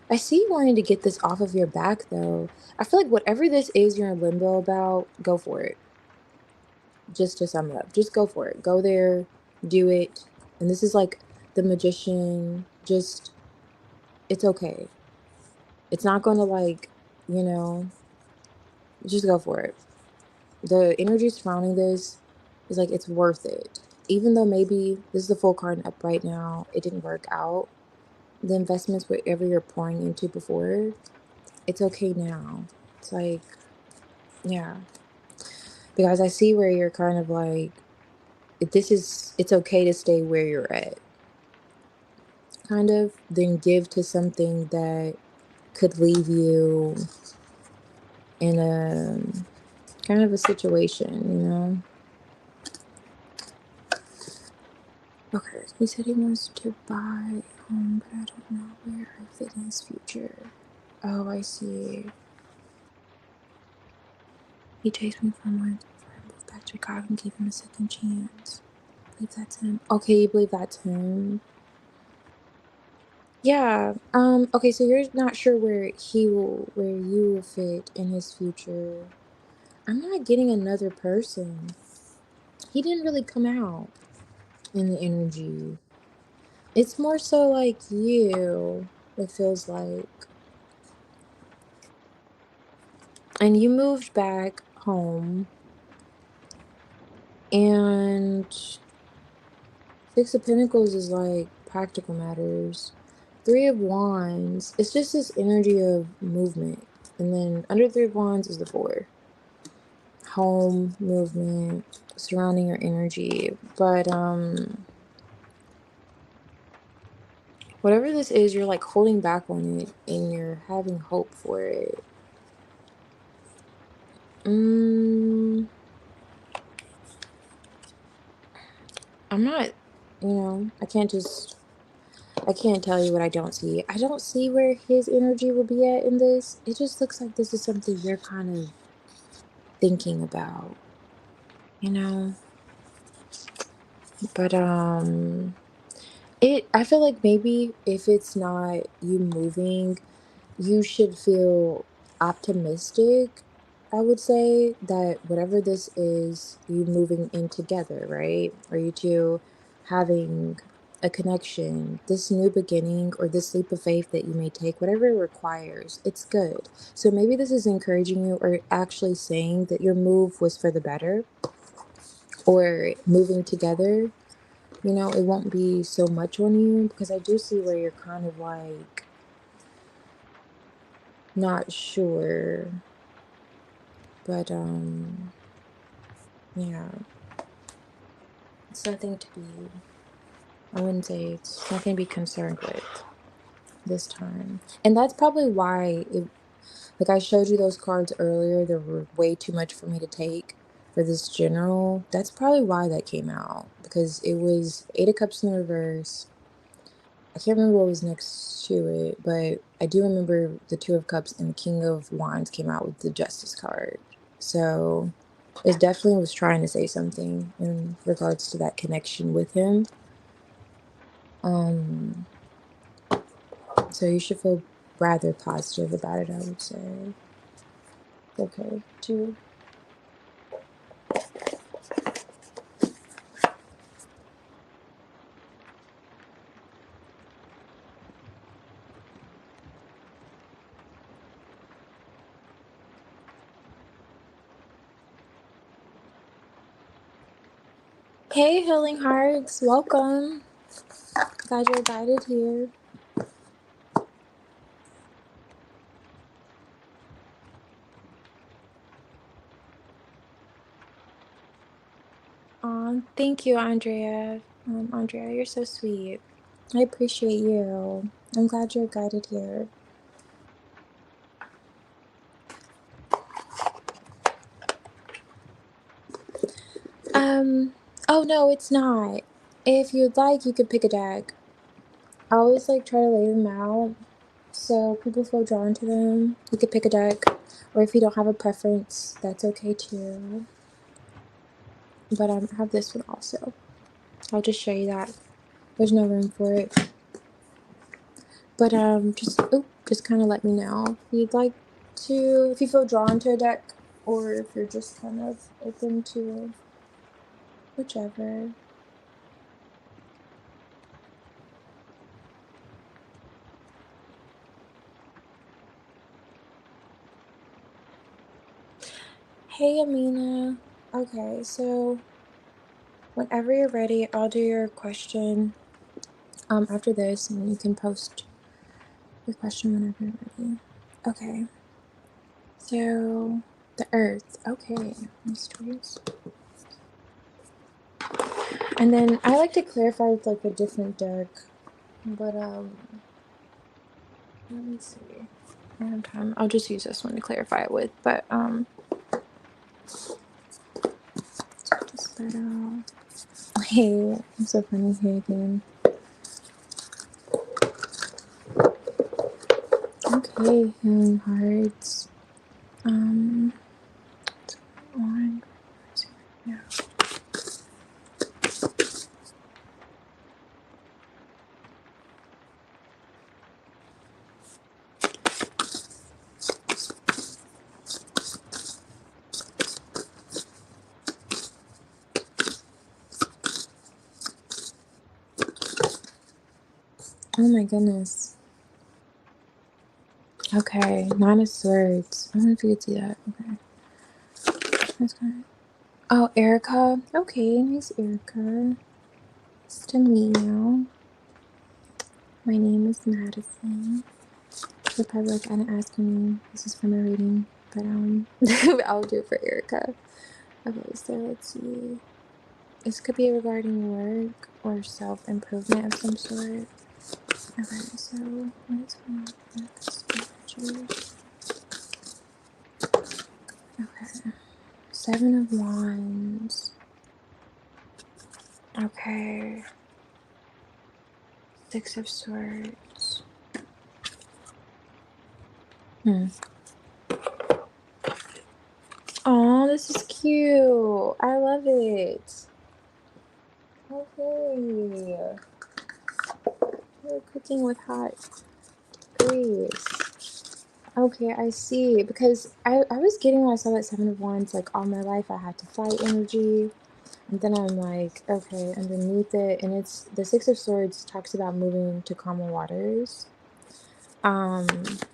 I see you wanting to get this off of your back though. I feel like whatever this is you're in limbo about, go for it. Just to sum it up, just go for it. Go there, do it. And this is like the magician, just, it's okay. It's not going to like, you know, just go for it. The energy surrounding this is like, it's worth it. Even though maybe this is the full card up right now, it didn't work out. The investments, whatever you're pouring into before, it's okay now. It's like, yeah. Because I see where you're kind of like, it's okay to stay where you're at. Kind of, then give to something that could leave you in a kind of a situation. Okay, he said he wants to buy a home, but I don't know where I fit in his future. Oh, I see. He chased me for months before I moved back to Chicago and gave him a second chance. I believe that's him. Okay, you believe that's him? Yeah. Okay, so you're not sure where you will fit in his future. I'm not getting another person. He didn't really come out in the energy. It's more so like you, it feels like. and you moved back home, and Six of Pentacles is like practical matters. Three of Wands, it's just this energy of movement. And then under Three of Wands is the Four. Home, movement, surrounding your energy. But whatever this is, you're like holding back on it and you're having hope for it. I'm not, I can't tell you what I don't see. I don't see where his energy will be at in this. It just looks like this is something you're kind of thinking about, you know? But I feel like maybe if it's not you moving, you should feel optimistic. I would say that whatever this is, you moving in together, right? Or you two having a connection, this new beginning or this leap of faith that you may take, whatever it requires, it's good. So maybe this is encouraging you or actually saying that your move was for the better or moving together. It won't be so much on you because I do see where you're kind of like not sure. But yeah, it's nothing to be, I wouldn't say it's nothing to be concerned with this time. And that's probably why like I showed you those cards earlier, there were way too much for me to take for this general. That's probably why that came out because it was Eight of Cups in the reverse. I can't remember what was next to it, but I do remember the Two of Cups and the King of Wands came out with the Justice card. So it definitely was trying to say something in regards to that connection with him. Um, so you should feel rather positive about it, I would say. Okay, too. Hey, Healing Hearts, welcome. Glad you're guided here. Thank you, Andrea. Andrea, you're so sweet. I appreciate you. I'm glad you're guided here. Um, oh no, it's not. If you'd like, you could pick a deck. I always like try to lay them out so people feel drawn to them. You could pick a deck, or if you don't have a preference, that's okay too. But I have this one also. I'll just show you that. There's no room for it. But just kind of let me know if you'd like to, if you feel drawn to a deck, or if you're just kind of open to whichever. Hey, Amina. Okay, so whenever you're ready, I'll do your question after this, and you can post your question whenever you're ready. Okay, so the Earth. Okay, mysteries. And then I like to clarify with like a different deck, but let me see. I don't have time. I'll just use this one to clarify it with, but just that out. Hey, I'm so funny. Hey again. Okay, healing hearts. What's going on? Yeah. Oh my goodness. Okay, Nine of Swords. I don't know if you could see that. Okay. That's kind of... Oh, Erica. Okay, nice, Erica. Nice to meet you. My name is Madison. You're probably like, I didn't ask your name. This is from a reading, but I'll do it for Erica. Okay, so let's see. This could be regarding work or self-improvement of some sort. Okay, so what is going on with Erica's energy? Okay, Seven of Wands. Okay, Six of Swords. Oh, this is cute. I love it. Okay. We're cooking with hot grease. Okay, I see. Because I was getting when I saw that Seven of Wands, like all my life I had to fight energy. And then I'm like, okay, underneath it, and it's the Six of Swords talks about moving to calmer waters.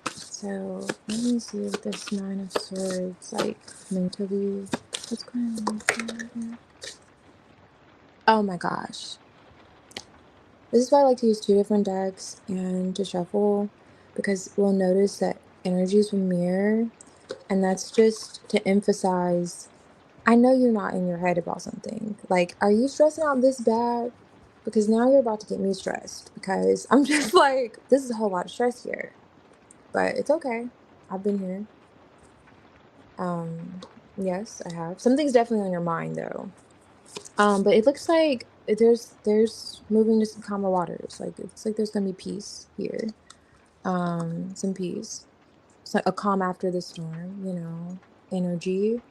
So let me see if this Nine of Swords, like mentally, what's going on with that? Oh my gosh. This is why I like to use two different decks and to shuffle, because we'll notice that energies will mirror, and that's just to emphasize, I know you're not in your head about something. Like, are you stressing out this bad? Because now you're about to get me stressed, because I'm just like, this is a whole lot of stress here. But it's okay. I've been here. Yes, I have. Something's definitely on your mind though. But it looks like there's moving to some calmer waters. Like it looks like there's gonna be peace here. Some peace. It's like a calm after the storm, energy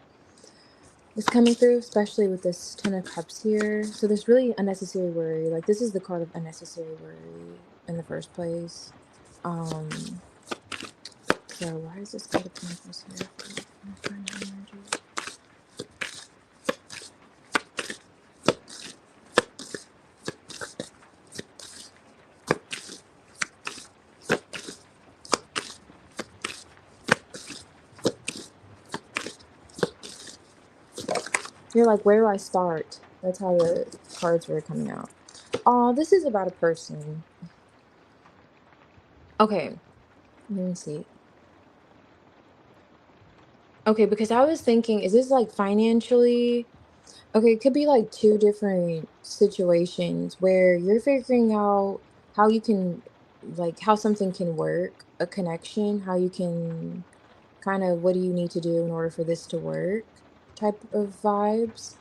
is coming through, especially with this Ten of Cups here. So there's really unnecessary worry. Like this is the card of unnecessary worry in the first place. Um, so why is this card of Pentacles here? You're like, where do I start? That's how the cards were coming out. Oh, this is about a person. Okay, let me see. Okay, because I was thinking, is this like financially? Okay, it could be like two different situations where you're figuring out how you can, like, how something can work, a connection, how you can kind of, what do you need to do in order for this to work type of vibes.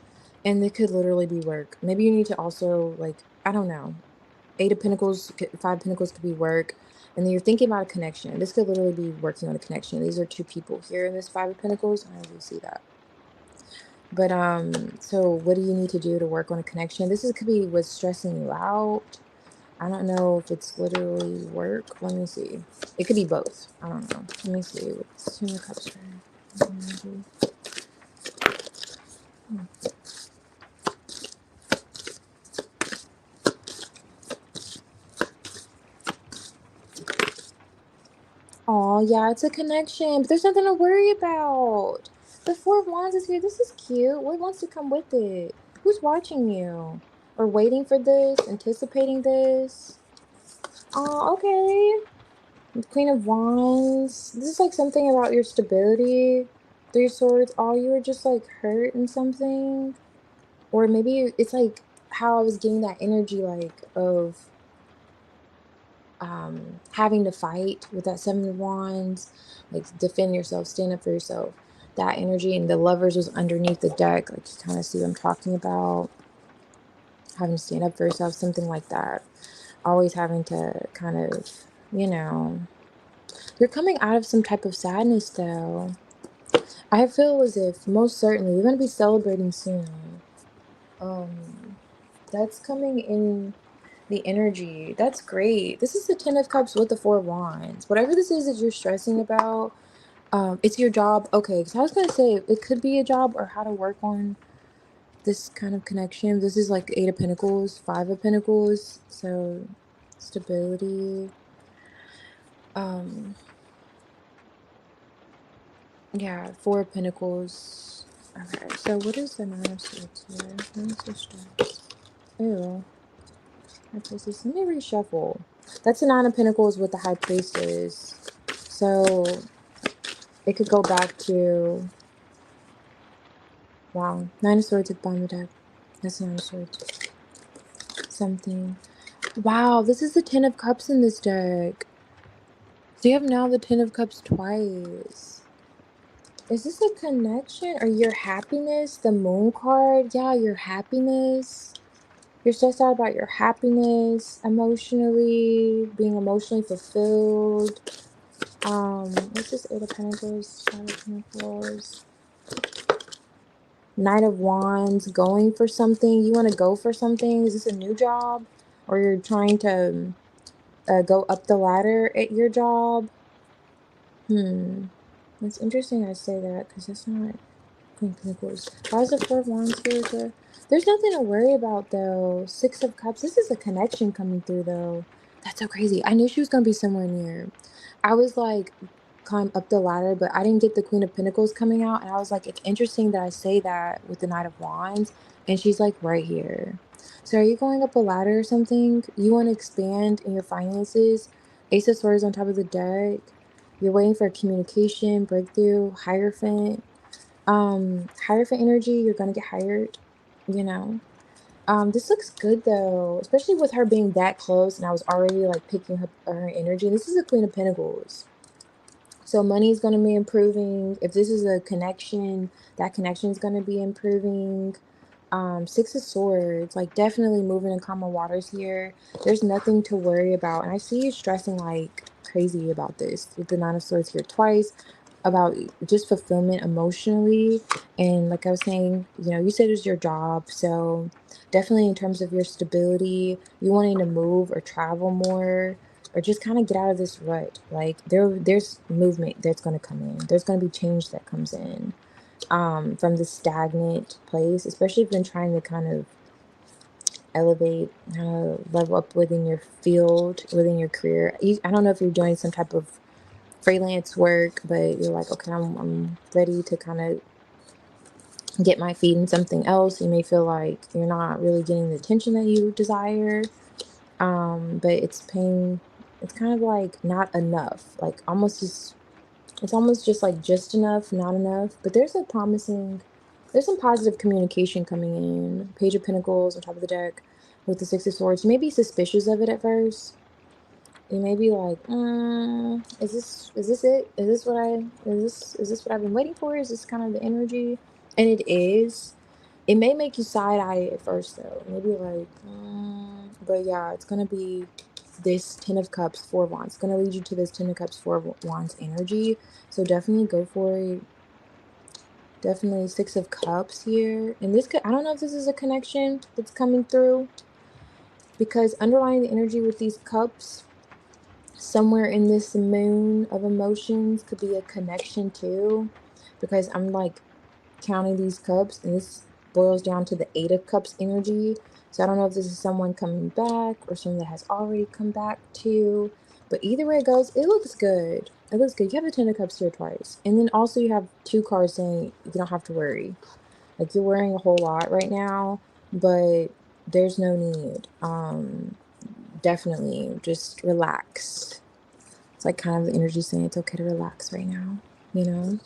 And it could literally be work. Maybe you need to also, like, I don't know, Eight of Pentacles, Five of Pentacles could be work. And then you're thinking about a connection. This could literally be working on a connection. These are two people here in this Five of Pentacles. I do see that. But so what do you need to do to work on a connection? This is could be what's stressing you out. I don't know if it's literally work. Let me see. It could be both. I don't know. Let me see. What's Two of Cups for? Oh, yeah, it's a connection, but there's nothing to worry about. The Four of Wands is here. This is cute. What wants to come with it? Who's watching you? Or waiting for this? Anticipating this? Oh, okay. The Queen of Wands. This is like something about your stability. Three of Swords. Oh, you were just like hurt in something. Or maybe it's like how I was getting that energy like of having to fight with that Seven of Wands, like defend yourself, stand up for yourself. That energy, and the Lovers was underneath the deck. Like you kind of see what I'm talking about. Having to stand up for yourself, something like that. Always having to kind of, you know, you're coming out of some type of sadness though. I feel as if most certainly you're going to be celebrating soon. That's coming in the energy. That's great. This is the Ten of Cups with the Four of Wands. Whatever this is that you're stressing about, it's your job. Okay, because I was going to say it could be a job or how to work on this kind of connection. This is like Eight of Pentacles, Five of Pentacles. So stability. Um, Yeah, Four of Pentacles. Okay, so what is the Nine of Swords here? Nine of Swords. Ew. High Priestess. Let me reshuffle. That's the Nine of Pentacles with the High Priestess. So it could go back to, wow, Nine of Swords at the bottom of the deck. That's Nine of Swords. Something. Wow, this is the Ten of Cups in this deck. So you have now the Ten of Cups twice. Is this a connection or your happiness? The Moon card? Yeah, your happiness. You're stressed out about your happiness emotionally, being emotionally fulfilled. What's this? Eight of Pentacles, Five of Pentacles, Knight of Wands, going for something. You want to go for something. Is this a new job? Or you're trying to go up the ladder at your job? It's interesting I say that because that's not Queen of Pentacles. Why is the Four of Wands here? There's nothing to worry about though. Six of Cups. This is a connection coming through though. That's so crazy. I knew she was gonna be somewhere near. I was like, climb up the ladder, but I didn't get the Queen of Pentacles coming out, and I was like, it's interesting that I say that with the Knight of Wands, and she's like right here. So are you going up a ladder or something? You want to expand in your finances? Ace of Swords on top of the deck. You're waiting for a communication breakthrough. Hierophant. Hierophant energy, you're gonna get hired, you know. This looks good though, especially with her being that close, and I was already like picking her energy. This is a Queen of Pentacles. So money is going to be improving. If this is a connection, that connection is going to be improving. Six of Swords, like definitely moving in calmer waters here. There's nothing to worry about. And I see you stressing like crazy about this with the Nine of Swords here twice, about just fulfillment emotionally. And like I was saying, you know, you said it was your job. So definitely in terms of your stability, you wanting to move or travel more, or just kind of get out of this rut. Like there's movement that's going to come in. There's going to be change that comes in from the stagnant place, especially if you've been trying to kind of elevate, level up within your field, within your career. I don't know if you're doing some type of freelance work, but you're like, okay, I'm ready to kind of get my feet in something else. You may feel like you're not really getting the attention that you desire, but it's kind of like not enough, like almost just, it's almost just like just enough, not enough. But there's some positive communication coming in. Page of Pentacles on top of the deck with the Six of Swords. You may be suspicious of it at first. You may be like, is this it? Is this what I've been waiting for? Is this kind of the energy? And it is. It may make you side eye at first though. Maybe like, but yeah, it's gonna be this Ten of Cups, Four of Wands. It's gonna lead you to this Ten of Cups, Four of Wands energy. So definitely go for it. Definitely Six of Cups here. And this could, I don't know if this is a connection that's coming through, because underlying the energy with these cups, somewhere in this moon of emotions could be a connection too, because I'm like counting these cups, and this boils down to the Eight of Cups energy. So I don't know if this is someone coming back or someone that has already come back too, but either way it goes, it looks good. It looks good. You have the Ten of Cups here twice, and then also you have two cards saying you don't have to worry. Like you're worrying a whole lot right now, but there's no need. Definitely just relax. It's like kind of the energy saying it's okay to relax right now, you know?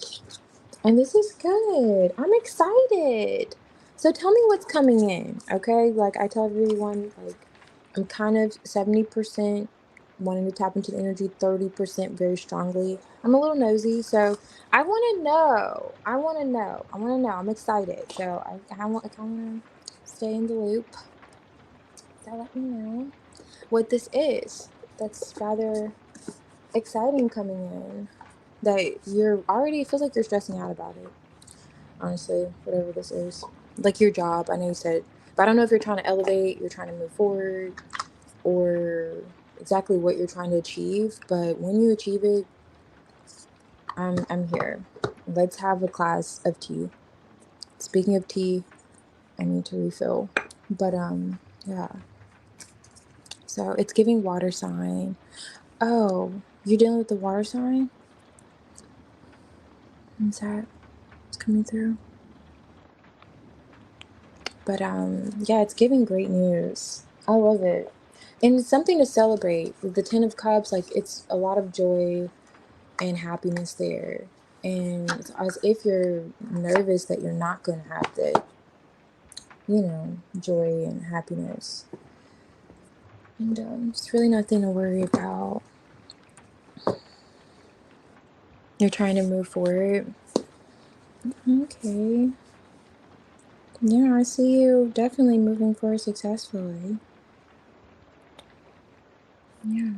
And this is good. I'm excited. So tell me what's coming in, okay? Like I tell everyone, like I'm kind of 70% wanting to tap into the energy, 30% very strongly. I'm a little nosy, so I want to know. I want to know. I want to know. I'm excited. So I want to stay in the loop. So let me know what this is. That's rather exciting coming in. That you're already, it feels like you're stressing out about it. Honestly, whatever this is. Like your job, I know you said, but I don't know if you're trying to elevate, you're trying to move forward, or exactly what you're trying to achieve. But when you achieve it, I'm here. Let's have a glass of tea. Speaking of tea, I need to refill. But yeah. So it's giving water sign. Oh, you're dealing with the water sign? Is that it's coming through? But yeah, it's giving great news. I love it. And it's something to celebrate. With the Ten of Cups, like it's a lot of joy and happiness there. And it's as if you're nervous that you're not going to have the, joy and happiness. And it's really nothing to worry about. You're trying to move forward. Okay. Yeah, I see you definitely moving forward successfully. Yeah,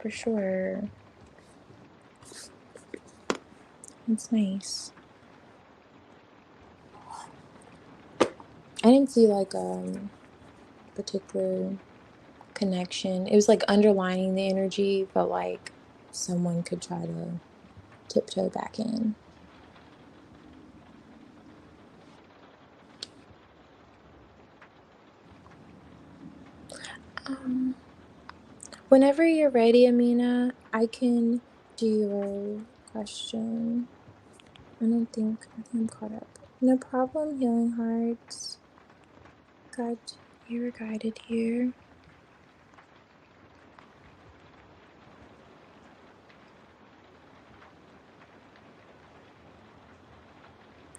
for sure. It's nice. I didn't see like particular connection. It was like underlining the energy, but like someone could try to tiptoe back in. Um, Whenever you're ready, Amina, I can do your question. I think I'm caught up. No problem, healing hearts. God, you were guided here.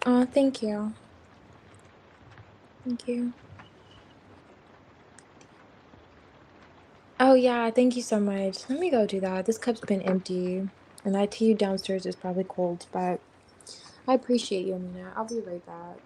Oh, thank you. Thank you. Oh, yeah, thank you so much. Let me go do that. This cup's been empty, and that tea downstairs is probably cold, but I appreciate you, Amina. I'll be right back.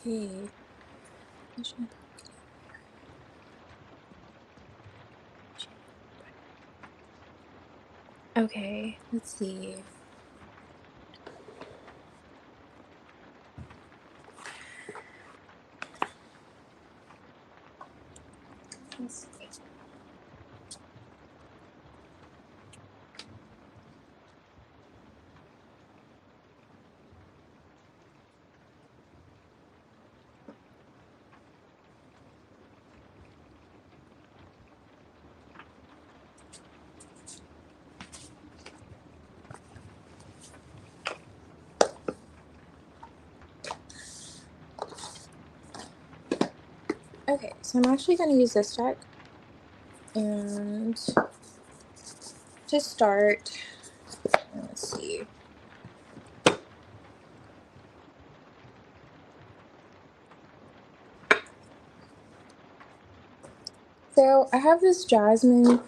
Okay. Okay, let's see. Let's see. Okay, so I'm actually going to use this deck. And to start, let's see. So I have this Jasmine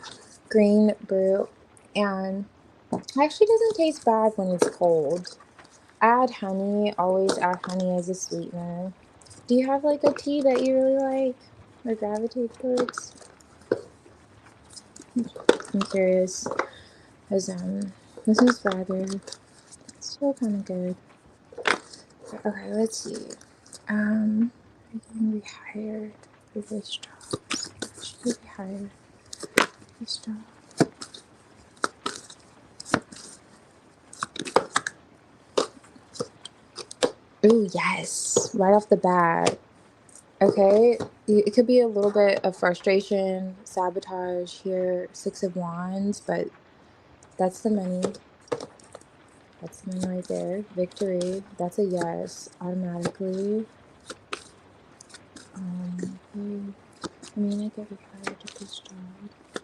Green brew, and it actually doesn't taste bad when it's cold. Add honey, always add honey as a sweetener. Do you have like a tea that you really like or gravitate towards? I'm curious, because this is rather still kind of good. Okay, let's see. Are you gonna be hired for this job? Should you be hired for this job? Ooh, yes, right off the bat. Okay, it could be a little bit of frustration, sabotage here, Six of Wands, but that's the money. That's the money right there. Victory, that's a yes, automatically. I mean, I could be hired at this job.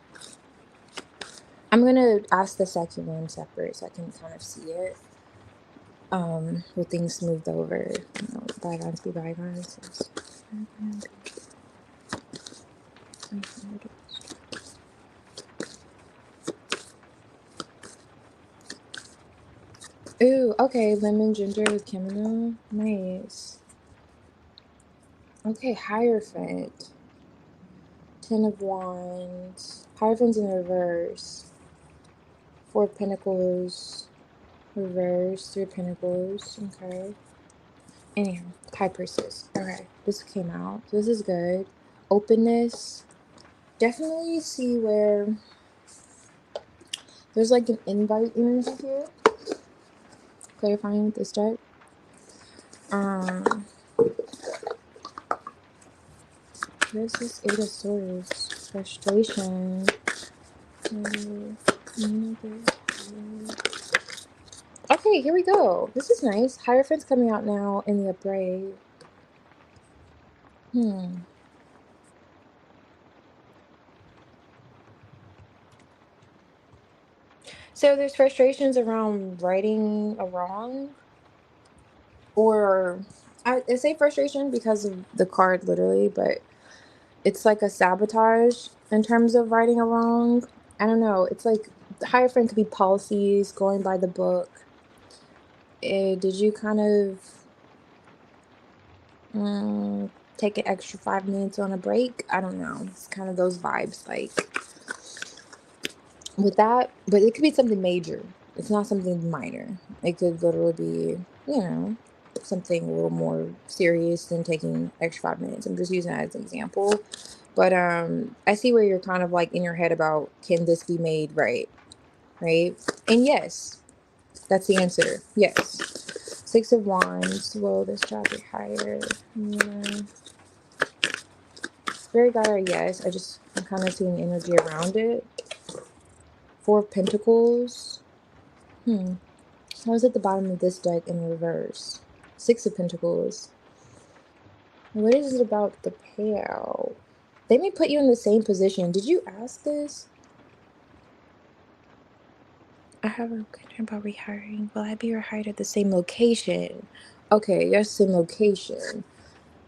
I'm gonna ask the second one separate so I can kind of see it. With things smoothed over, you know, bygones be bygones. Ooh, okay, lemon ginger with chamomile. Nice. Okay, Hierophant. Ten of Wands. Hierophant's in reverse. Four of Pentacles. Reverse. Three of Pentacles. Okay. Anyhow, High Priestess. Okay, this came out. So this is good. Openness. Definitely see where there's like an invite energy here. Clarifying with this deck. There's this Eight of Swords. Frustration. Okay, here we go. This is nice. Hierophant's coming out now in the upright. So there's frustrations around righting a wrong, or I say frustration because of the card literally, but it's like a sabotage in terms of righting a wrong. I don't know. It's like the Hierophant could be policies, going by the book. Did you kind of take an extra 5 minutes on a break? I don't know. It's kind of those vibes, like with that, but it could be something major. It's not something minor. It could literally be, you know, something a little more serious than taking extra 5 minutes. I'm just using that as an example. But I see where you're kind of like in your head about, can this be made right? Right? And yes, that's the answer. Yes. Six of Wands. Will this job be higher? Yeah. Very dire, yes. I'm kind of seeing energy around it. Four of Pentacles. I was at the bottom of this deck in reverse. Six of Pentacles. What is it about the payout? They may put you in the same position. Did you ask this? I have a question about rehiring. Will I be rehired at the same location? Okay, yes, same location.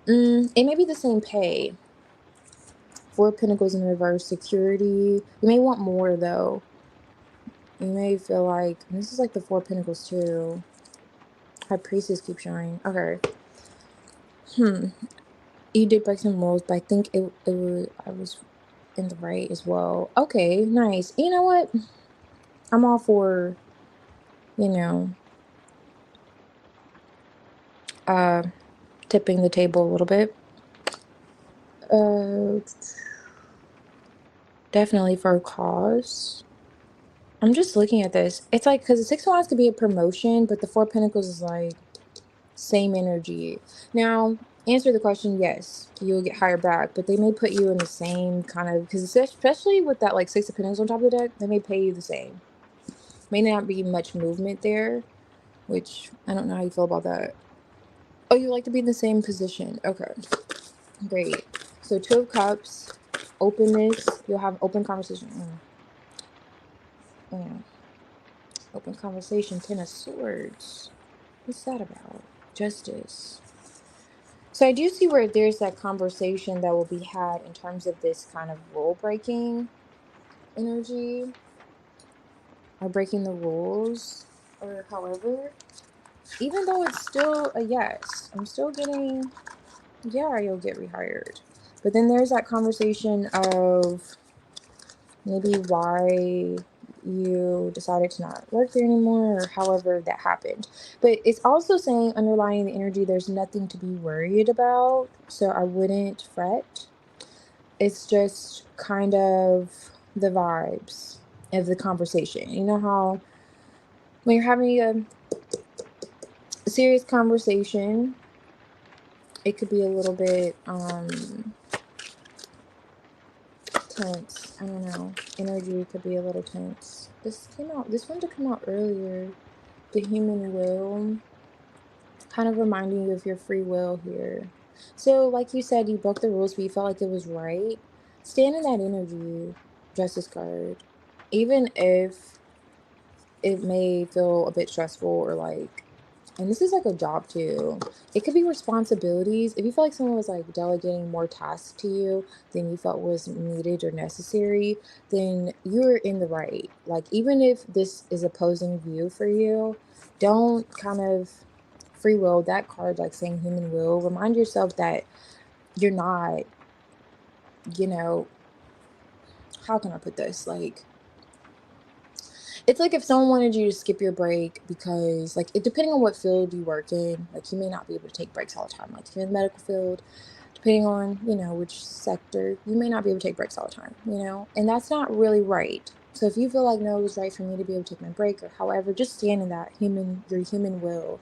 It may be the same pay. Four of Pentacles in reverse. Security. You may want more, though. You may feel like... This is like the Four of Pentacles, too. High Priestess keep showing. Okay. You did break some rules, but I think I was in the right as well. Okay, nice. You know what? I'm all for, you know, tipping the table a little bit. Definitely for a cause. I'm just looking at this. It's like, because the Six of Wands could be a promotion, but the Four of Pentacles is like same energy. Now, answer the question, yes, you'll get hired back, but they may put you in the same kind of, because especially with that like Six of Pentacles on top of the deck, they may pay you the same. May not be much movement there, which I don't know how you feel about that. Oh, you like to be in the same position. Okay, great. So Two of Cups, openness. You'll have open conversation. Open conversation. Ten of Swords. What's that about? Justice. So I do see where there's that conversation that will be had in terms of this kind of rule breaking energy or breaking the rules or however. Even though it's still a yes, I'm still getting, yeah, you'll get rehired. But then there's that conversation of maybe why you decided to not work there anymore or however that happened. But it's also saying underlying the energy, there's nothing to be worried about. So I wouldn't fret. It's just kind of the vibes of the conversation. You know how when you're having a serious conversation, it could be a little bit tense. I don't know. Energy could be a little tense. This one to come out earlier. The human will, kind of reminding you of your free will here. So, like you said, you broke the rules, but you felt like it was right. Stand in that energy, Justice card. Even if it may feel a bit stressful or like, and this is like a job too. It could be responsibilities. If you feel like someone was like delegating more tasks to you than you felt was needed or necessary, then you're in the right. Like, even if this is opposing view for you, don't kind of free will that card, like saying human will. Remind yourself that you're not, you know, how can I put this? Like, it's like if someone wanted you to skip your break because, like, it depending on what field you work in, like, you may not be able to take breaks all the time. Like, if you're in the medical field, depending on, which sector, you may not be able to take breaks all the time, and that's not really right. So if you feel like, no, it was right for me to be able to take my break or however, just stand in that your human will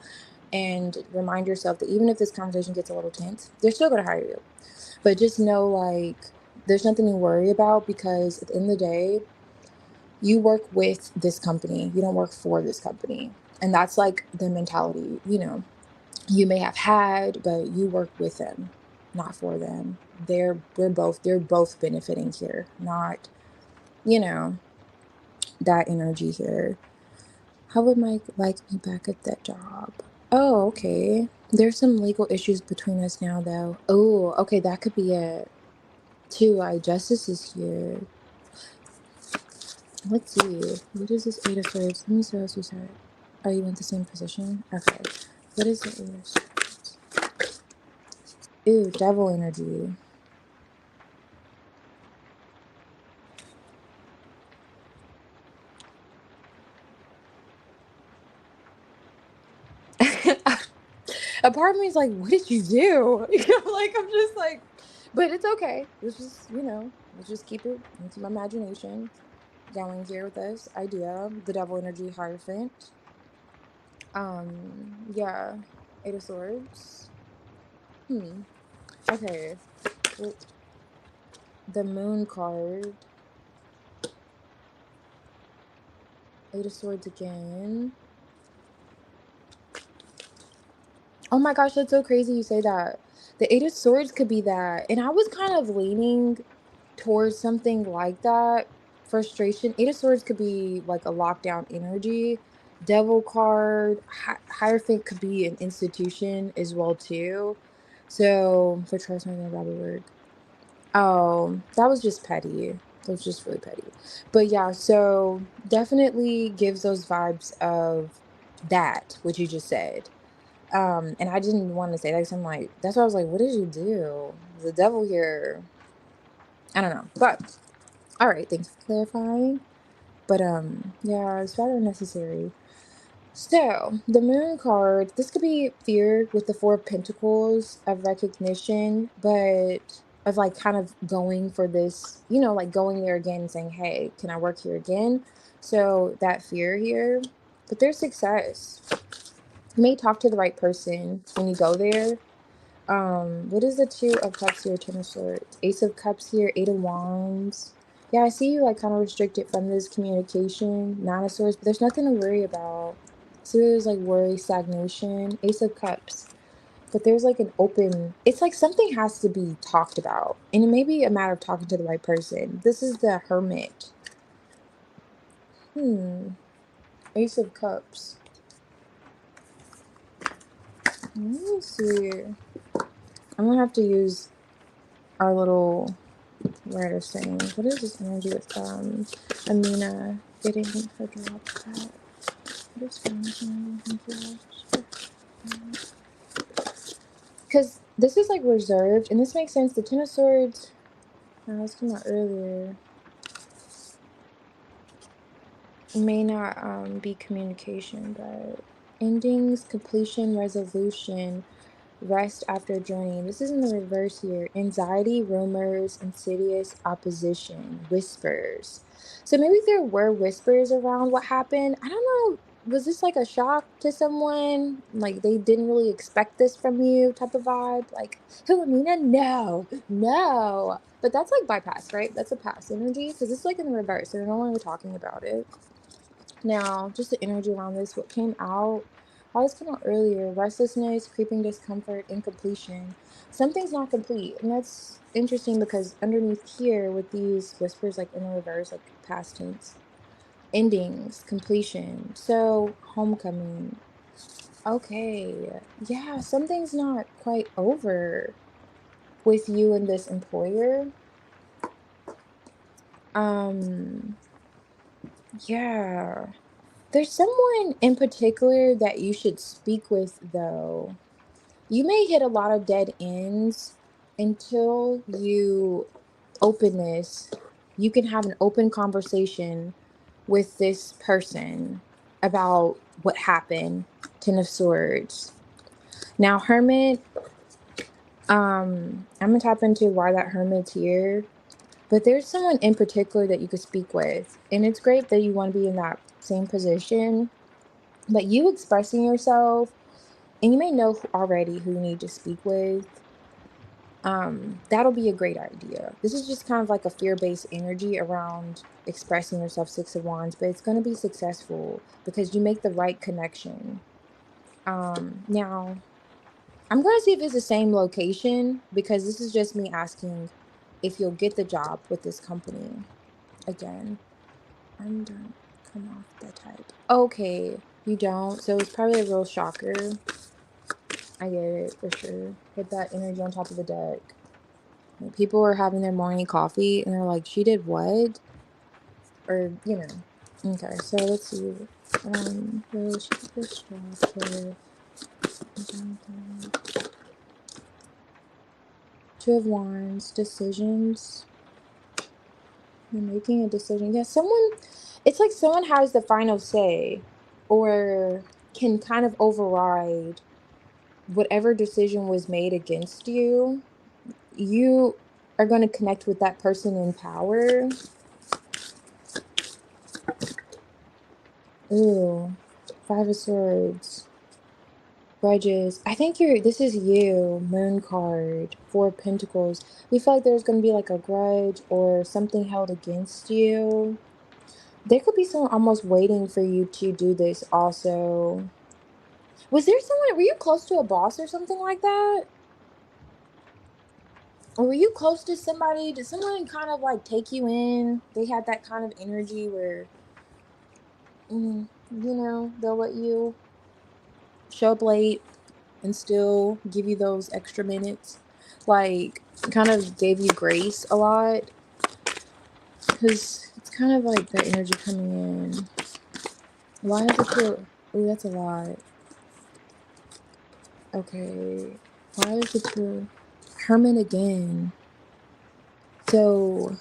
and remind yourself that even if this conversation gets a little tense, they're still going to hire you. But just know, like, there's nothing to worry about because at the end of the day, you work with this company. You don't work for this company. And that's like the mentality, you may have had, but you work with them, not for them. They're both benefiting here, not, you know, that energy here. How would Mike like me back at that job? Oh, okay. There's some legal issues between us now though. Oh, okay, that could be it. Too, Justice is here. Let's see. What is this Eight of Swords? Let me see what else you said. Oh, you want the same position? Okay. What is the Eight of Swords? Ooh, Devil energy. A part of me is like, what did you do? Like, I'm just like, but it's okay. Let's just keep it into my imagination going here with this idea. The Devil energy Hierophant. Yeah. Eight of Swords. Okay. Well, the Moon card. Eight of Swords again. Oh my gosh, that's so crazy you say that. The Eight of Swords could be that. And I was kind of leaning towards something like that. Frustration. Eight of Swords could be like a lockdown energy. Devil card. Hierophant could be an institution as well too. So for trust me, that would work. Oh, that was just petty. That was just really petty. But yeah, so definitely gives those vibes of that, what you just said. And I didn't want to say that because I'm like, that's why I was like, what did you do? The devil here. I don't know. But all right, thanks for clarifying. But yeah, it's rather necessary. So the moon card, this could be fear with the Four of Pentacles of recognition, but of like kind of going for this, like going there again and saying, hey, can I work here again? So that fear here, but there's success. You may talk to the right person when you go there. What is the Two of Cups here? Ten of Swords, Ace of Cups here, Eight of Wands. Yeah, I see you like kind of restricted from this communication. Nine of Swords, but there's nothing to worry about. So there's like worry, stagnation. Ace of Cups. but there's like an open, it's like something has to be talked about. And it may be a matter of talking to the right person. This is the Hermit. Ace of Cups. Let me see. I'm gonna have to use our little writer saying. What is this energy with Amina getting her drop at? What is going on? Because this is like reserved, and this makes sense. The Ten of Swords. Let's come out earlier. May not be communication, but endings, completion, resolution, rest after journey. This is in the reverse here. Anxiety, rumors, insidious opposition, whispers. So maybe there were whispers around what happened. I don't know. Was this like a shock to someone? Like they didn't really expect this from you type of vibe? Like, who, Amina? No, no. But that's like bypass, right? That's a past energy because it's like in the reverse. So they're no longer talking about it. Now, just the energy around this, what came out, how this came out earlier, restlessness, creeping discomfort, incompletion. Something's not complete. And that's interesting because underneath here with these whispers like in the reverse, like past tense, endings, completion. So homecoming. Okay. Yeah, something's not quite over with you and this employer. Um, yeah. There's someone in particular that you should speak with, though. You may hit a lot of dead ends until you open this. You can have an open conversation with this person about what happened. Ten of Swords. Now, Hermit, I'm gonna tap into why that Hermit's here. But there's someone in particular that you could speak with. And it's great that you want to be in that same position. But you expressing yourself, and you may know already who you need to speak with, that'll be a great idea. This is just kind of like a fear-based energy around expressing yourself, Six of Wands, but it's going to be successful because you make the right connection. Now, I'm going to see if it's the same location because this is just me asking if you'll get the job with this company. Again, I'm done. Come off the type. Okay, you don't. So it's probably a real shocker. I get it, for sure. Put that energy on top of the deck. Like, people are having their morning coffee, and they're like, she did what? Or, you know. Okay, so let's see. Relationship distracted. Two of Wands, decisions. You're making a decision. Yeah, someone, it's like someone has the final say, or can kind of override whatever decision was made against you. You are going to connect with that person in power. Ooh, Five of Swords, grudges. I think this is you, Moon card, Four of Pentacles. We feel like there's going to be like a grudge or something held against you. There could be someone almost waiting for you to do this also. Was there someone, were you close to a boss or something like that? Or were you close to somebody? Did someone kind of like take you in? They had that kind of energy where, they'll let you show up late and still give you those extra minutes. Like, kind of gave you grace a lot. Because it's kind of like the energy coming in. Why is it feel? Oh, that's a lot. Okay. Why is it feel? Hermit again. So,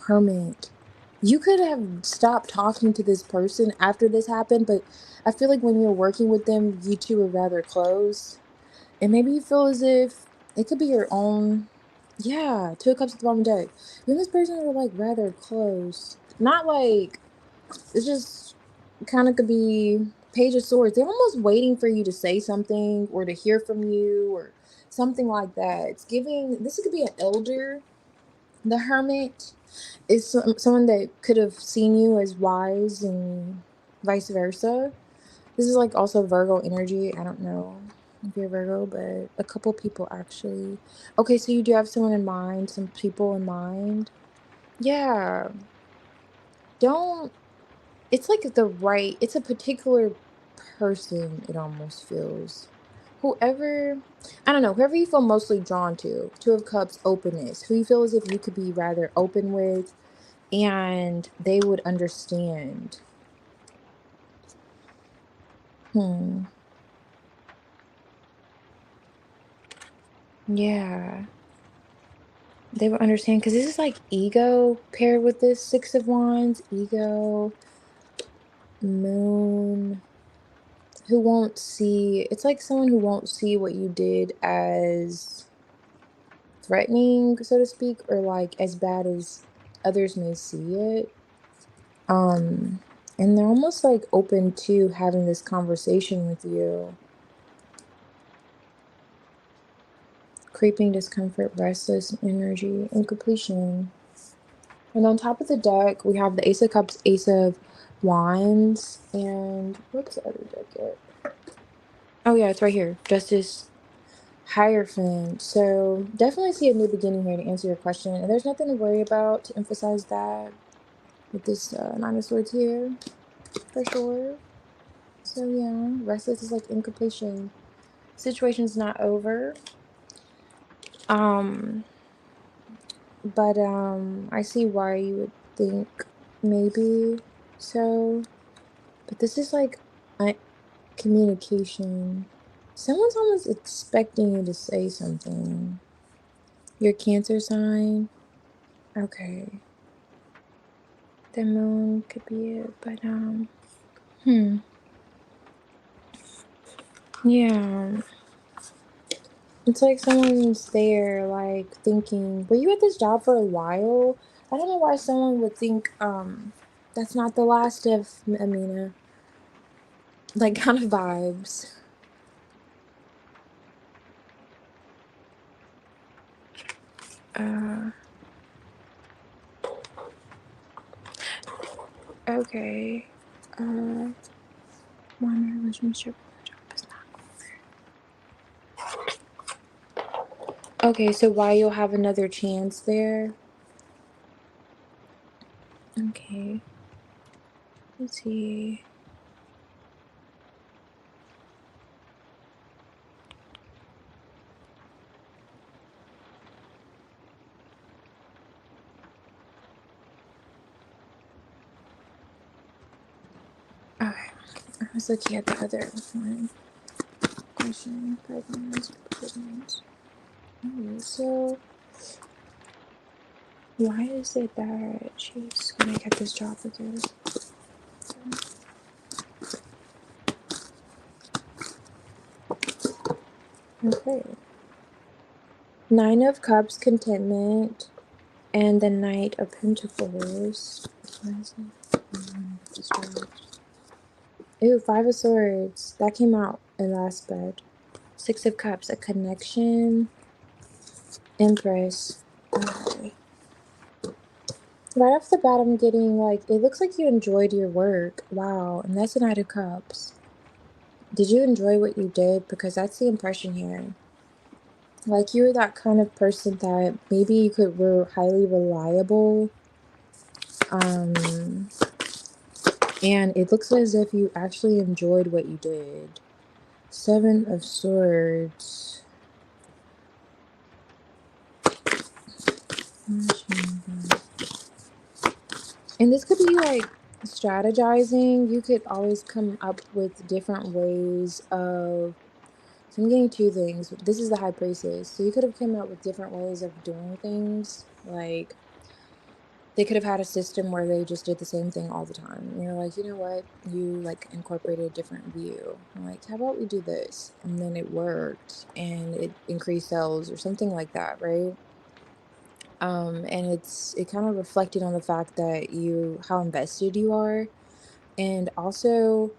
Hermit. You could have stopped talking to this person after this happened, but I feel like when you're working with them, you two are rather close. And maybe you feel as if it could be your own. Yeah, Two of Cups at the bottom of the deck. You and this person are like rather close. Not like, it's just kind of could be Page of Swords. They're almost waiting for you to say something or to hear from you or something like that. It's giving, this could be an elder. The Hermit is someone that could have seen you as wise and vice versa. This is like also Virgo energy. I don't know. if you're Virgo, but a couple people actually. Okay, so you do have someone in mind, some people in mind. Yeah, don't. It's like it's a particular person, it almost feels. Whoever, I don't know, whoever you feel mostly drawn to. Two of Cups, openness. Who you feel as if you could be rather open with and they would understand. Hmm. Yeah. They would understand because this is like ego paired with this Six of Wands, ego, moon, who won't see, it's like someone who won't see what you did as threatening, so to speak, or like as bad as others may see it. Um, and they're almost like open to having this conversation with you. Creeping discomfort, restless energy, incompletion. And on top of the deck, we have the Ace of Cups, Ace of Wands, and what's the other deck at? Oh yeah, it's right here. Justice, Hierophant. So definitely see a new beginning here to answer your question. And there's nothing to worry about to emphasize that with this Nine of Swords here, for sure. So yeah, restless is like incompletion. Situation's not over. Um, but I see why you would think maybe so. But this is like communication. Someone's almost expecting you to say something. Your Cancer sign. Okay. The moon could be it, but hmm. Yeah. It's like someone's there, like thinking, were you at this job for a while? I don't know why someone would think, that's not the last of Amina. Like kind of vibes. Uh, okay. Uh, one relationship. Job is not okay, so why you'll have another chance there? Okay. Let's see. Okay. I was looking at the other one. Question. Pregnant. Okay, so why is it that she's gonna get this job again? Okay. Nine of Cups, contentment, and the Knight of Pentacles. Why is it? Ooh, Five of Swords. That came out in last bed. Six of Cups, a connection. Empress. Okay. Right off the bat, I'm getting like, it looks like you enjoyed your work. Wow. And that's the Knight of Cups. Did you enjoy what you did? Because that's the impression here. Like you're that kind of person that maybe you were highly reliable. Um, and it looks as if you actually enjoyed what you did. Seven of Swords. And this could be like strategizing. You could always come up with different ways of. So I'm getting two things. This is the High Priestess. So you could have come up with different ways of doing things. Like they could have had a system where they just did the same thing all the time. And you're like, you know what? You like incorporated a different view. I'm like, how about we do this? And then it worked and it increased sales or something like that, right? And it kind of reflected on the fact that how invested you are. And also,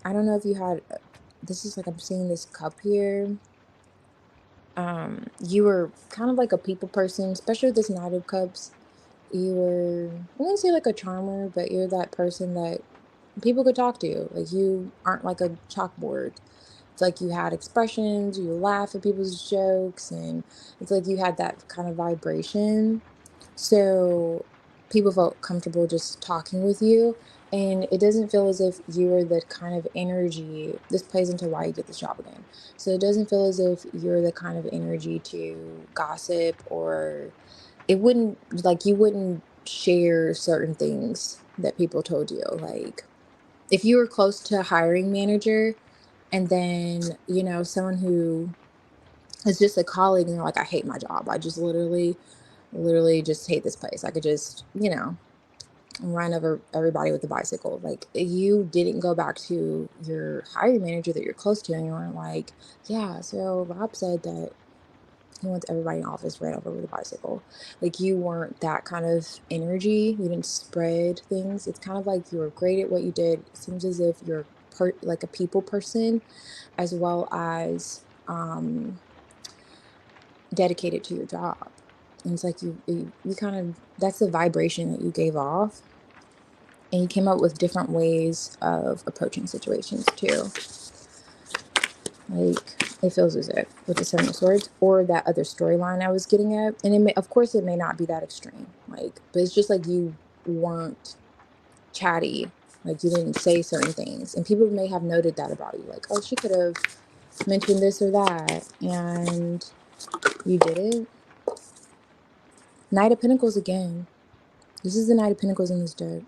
I don't know if you had, this is like, I'm seeing this cup here. You were kind of like a people person, especially with this Knight of Cups. You were, I wouldn't say like a charmer, but you're that person that people could talk to. Like you aren't like a chalkboard it's like you had expressions, you laugh at people's jokes, and it's like you had that kind of vibration. So people felt comfortable just talking with you. And it doesn't feel as if you're the kind of energy, this plays into why you get this job again. So it doesn't feel as if you're the kind of energy to gossip, or it wouldn't, like, you wouldn't share certain things that people told you. Like, if you were close to a hiring manager, and then, someone who is just a colleague, and they're like, I hate my job. I just literally just hate this place. I could just, run over everybody with a bicycle. Like, you didn't go back to your hiring manager that you're close to, and you weren't like, yeah, so Rob said that he wants everybody in the office ran over with a bicycle. Like, you weren't that kind of energy. You didn't spread things. It's kind of like you were great at what you did. It seems as if you're like a people person, as well as dedicated to your job. And it's like you kind of, that's the vibration that you gave off, and you came up with different ways of approaching situations too. Like, it feels as if with the Seven of Swords, or that other storyline I was getting at, and of course, it may not be that extreme. Like, but it's just like you weren't chatty. Like, you didn't say certain things, and people may have noted that about you. Like, oh, she could have mentioned this or that, and you didn't. Knight of Pentacles again. This is the Knight of Pentacles in this deck.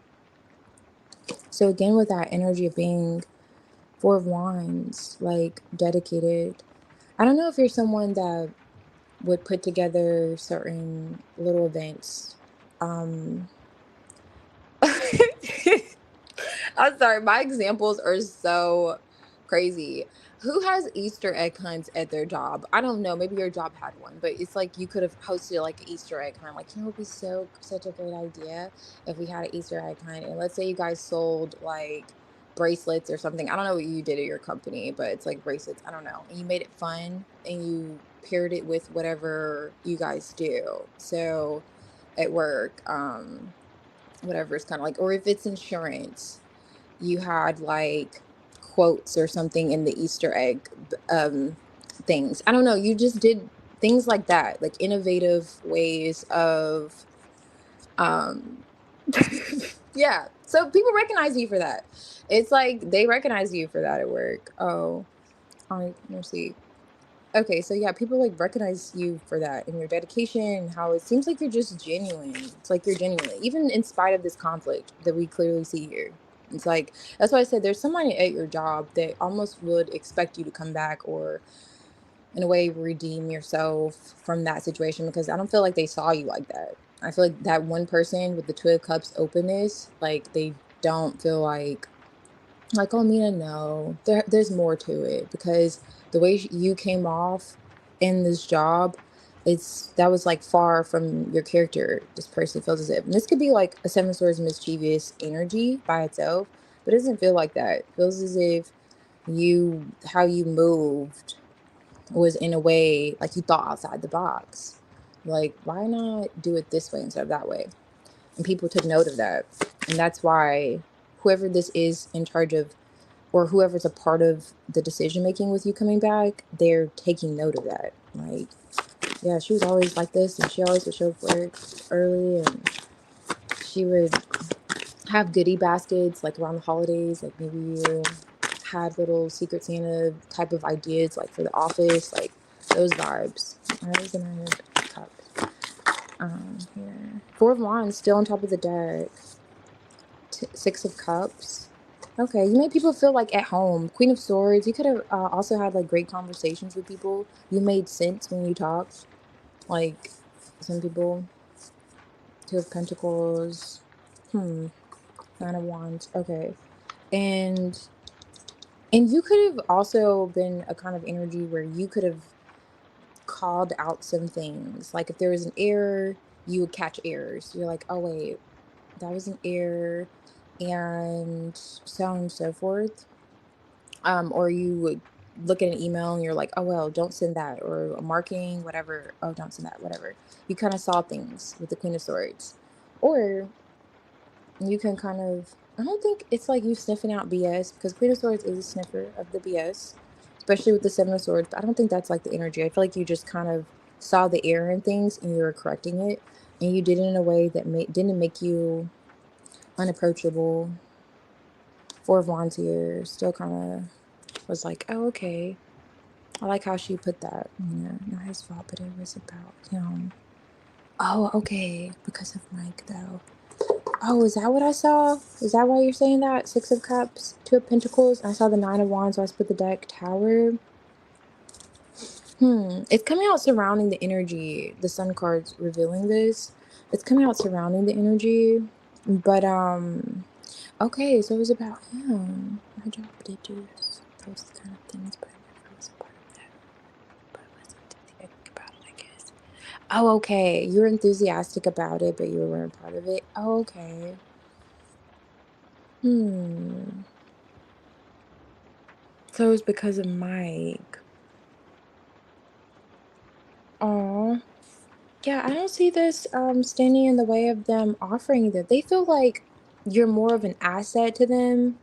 So again, with that energy of being Four of Wands, like, dedicated. I don't know if you're someone that would put together certain little events. Um, I'm sorry, my examples are so crazy. Who has Easter egg hunts at their job? I don't know. Maybe your job had one, but it's like you could have hosted like an Easter egg hunt. Like, it would be such a great idea if we had an Easter egg hunt. And let's say you guys sold like bracelets or something. I don't know what you did at your company, but it's like bracelets. I don't know. And you made it fun, and you paired it with whatever you guys do. So at work, whatever it's kind of like, or if it's insurance, you had like quotes or something in the Easter egg things. I don't know. You just did things like that, like innovative ways of um yeah. So people recognize you for that. It's like they recognize you for that at work. Oh, I mercy. Okay, so yeah, people like recognize you for that and your dedication, and how it seems like you're just genuine. It's like you're genuine, even in spite of this conflict that we clearly see here. It's like, that's why I said there's somebody at your job that almost would expect you to come back, or in a way redeem yourself from that situation, because I don't feel like they saw you like that. I feel like that one person with the Two of Cups openness, like, they don't feel like, oh, Mina, no, there's more to it, because the way you came off in this job, that was like far from your character. This person feels as if, and this could be like a Seven of Swords mischievous energy by itself, but it doesn't feel like that. It feels as if how you moved was in a way like you thought outside the box. Like, why not do it this way instead of that way? And people took note of that, and that's why whoever this is in charge of, or whoever's a part of the decision making with you coming back, they're taking note of that. Like, yeah, she was always like this, and she always would show up for work early, and she would have goodie baskets like around the holidays. Like, maybe you had little Secret Santa type of ideas, like for the office, like those vibes. That was the Nine of Cups. Here, Four of Wands still on top of the deck. Six of Cups. Okay, you made people feel like at home. Queen of Swords. You could have also had like great conversations with people. You made sense when you talked. Like, some people. Two of Pentacles. Nine of Wands. Okay, and you could have also been a kind of energy where you could have called out some things. Like, if there was an error, you would catch errors. You're like, oh wait, that was an error, and so on and so forth. Or you would look at an email and you're like, oh well, don't send that, or a marking, whatever. Oh, don't send that, whatever. You kind of saw things with the Queen of Swords, or you can kind of. I don't think it's like you sniffing out BS, because Queen of Swords is a sniffer of the BS. especially with the Seven of Swords. I don't think that's like the energy. I feel like you just kind of saw the error in things and you were correcting it, and you did it in a way that didn't make you unapproachable. Four of Wands here still kind of was like, oh, okay. I like how she put that. Yeah, not his fault, but it was about him. Oh, okay. Because of Mike, though. Oh, is that what I saw? Is that why you're saying that? Six of Cups, Two of Pentacles. I saw the Nine of Wands, so I split the deck. Tower. It's coming out surrounding the energy. The Sun card's revealing this. It's coming out surrounding the energy. But, okay, so it was about him. My job did do those kind of things, but I never was a part of that. But I wasn't enthusiastic about it, I guess. Oh, okay. You were enthusiastic about it, but you weren't part of it. Oh, okay. So it was because of Mike. Aw. Yeah, I don't see this standing in the way of them offering that. They feel like you're more of an asset to them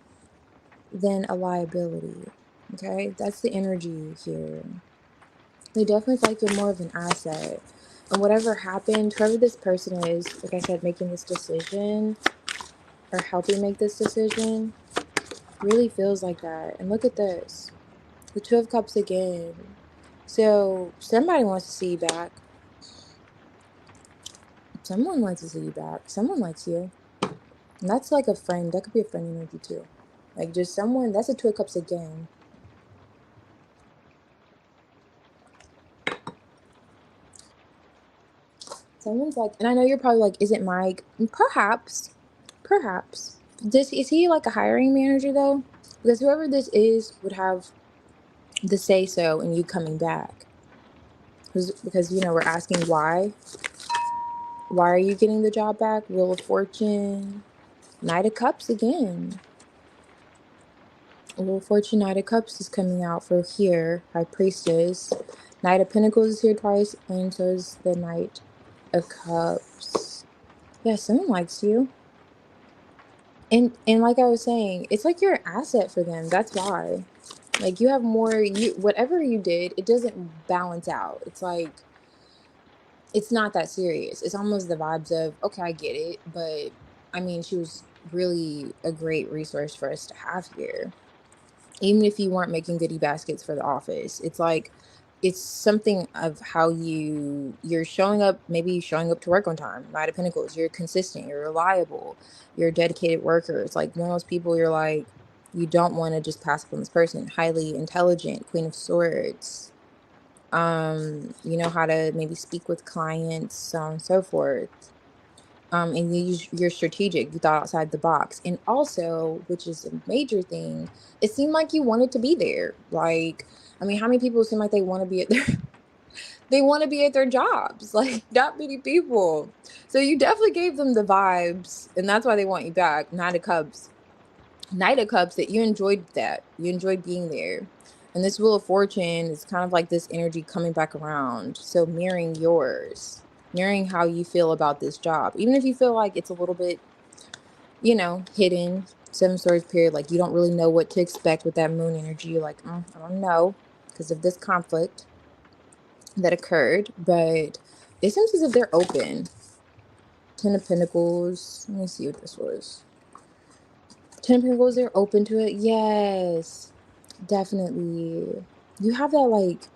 than a liability. Okay? That's the energy here. They definitely feel like you're more of an asset. And whatever happened, whoever this person is, like I said, making this decision or helping make this decision, really feels like that. And look at this. The Two of Cups again. So somebody wants to see you back. Someone wants to see you back. Someone likes you. And that's like a friend. That could be a friend energy too. Like just someone. That's a Two of Cups again. Someone's like, and I know you're probably like, is it Mike? Perhaps. Perhaps. Is he like a hiring manager though? Because whoever this is would have the say so in you coming back. Because you know we're asking why. Why are you getting the job back? Wheel of Fortune. Knight of Cups again. Wheel of Fortune, Knight of Cups is coming out for here. High Priestess. Knight of Pentacles is here twice, and so is the Knight of Cups. Yeah, someone likes you. And like I was saying, it's like you're an asset for them. That's why. Like you have more, whatever you did, it doesn't balance out. It's like it's not that serious. It's almost the vibes of, okay, I get it, but I mean, she was really a great resource for us to have here. Even if you weren't making goodie baskets for the office, it's like it's something of how you're showing up, maybe showing up to work on time. Knight of Pentacles, you're consistent, you're reliable, you're a dedicated worker. It's like one of those people you're like, you don't want to just pass up on this person. Highly intelligent, Queen of Swords. You know how to maybe speak with clients, so on and so forth. And you're strategic. You thought outside the box, and also, which is a major thing, it seemed like you wanted to be there. Like, I mean, how many people seem like they want to be at their they want to be at their jobs? Like, not many people. So you definitely gave them the vibes, and that's why they want you back. Knight of Cups, that you enjoyed that. You enjoyed being there. And this Wheel of Fortune is kind of like this energy coming back around. So mirroring yours, mirroring how you feel about this job. Even if you feel like it's a little bit, hidden, Seven Swords period, like you don't really know what to expect with that moon energy. You're like, I don't know, because of this conflict that occurred. But it seems as if they're open. Ten of Pentacles. Let me see what this was. Ten of Pentacles, they're open to it. Yes, definitely. You have that, like,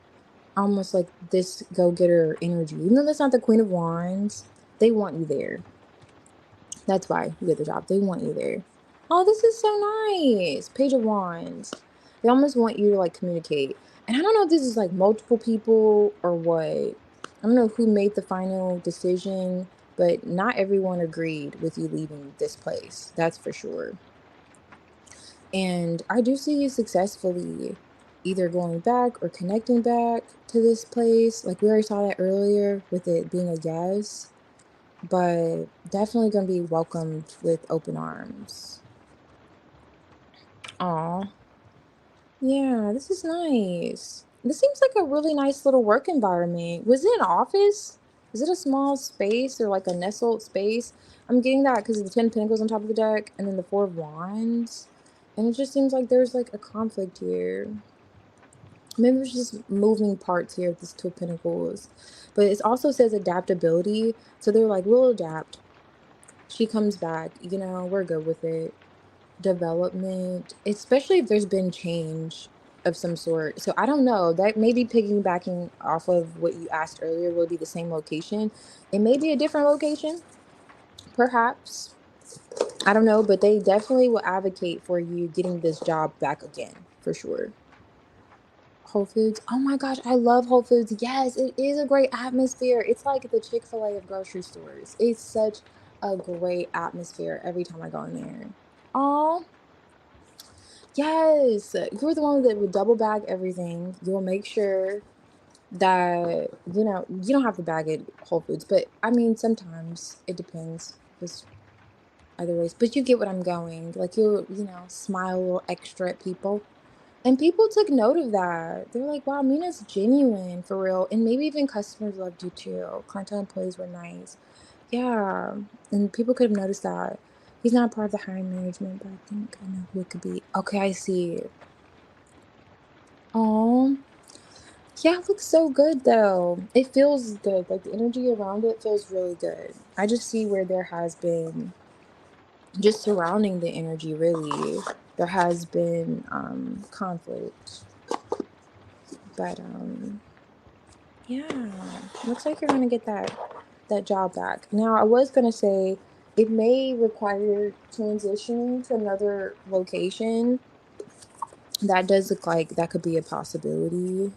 almost like this go-getter energy. Even though that's not the Queen of Wands, they want you there. That's why you get the job. They want you there. Oh, this is so nice. Page of Wands. They almost want you to, like, communicate. And I don't know if this is, like, multiple people or what. I don't know who made the final decision, but not everyone agreed with you leaving this place. That's for sure. And I do see you successfully either going back or connecting back to this place. Like we already saw that earlier with it being a yes, but definitely going to be welcomed with open arms. Aw. Yeah, this is nice. This seems like a really nice little work environment. Was it an office? Is it a small space or like a nestled space? I'm getting that because of the Ten of Pentacles on top of the deck and then the 4 of Wands. And it just seems like there's like a conflict here. Maybe it's just moving parts here, this Two of Pentacles. But it also says adaptability. So they're like, we'll adapt. She comes back, we're good with it. Development, especially if there's been change of some sort. So I don't know. That may be piggybacking off of what you asked earlier, will it be the same location? It may be a different location, perhaps. I don't know, but they definitely will advocate for you getting this job back again, for sure. Whole Foods. Oh my gosh, I love Whole Foods. Yes, it is a great atmosphere. It's like the Chick-fil-A of grocery stores. It's such a great atmosphere every time I go in there. Oh, yes. You're the one that would double bag everything. You'll make sure that, you don't have to bag it Whole Foods, but I mean, sometimes it depends. Just other ways. But you get what I'm going. Like, you'll, smile a little extra at people. And people took note of that. They were like, wow, Mina's genuine for real. And maybe even customers loved you too. Clientele employees were nice. Yeah. And people could have noticed that. He's not part of the hiring management, but I think I know who it could be. Okay, I see. Oh, yeah, it looks so good though. It feels good. Like the energy around it feels really good. I just see where there has been, just surrounding the energy, really, there has been conflict. But yeah, looks like you're gonna get that job back. Now, I was gonna say it may require transitioning to another location. That does look like that could be a possibility.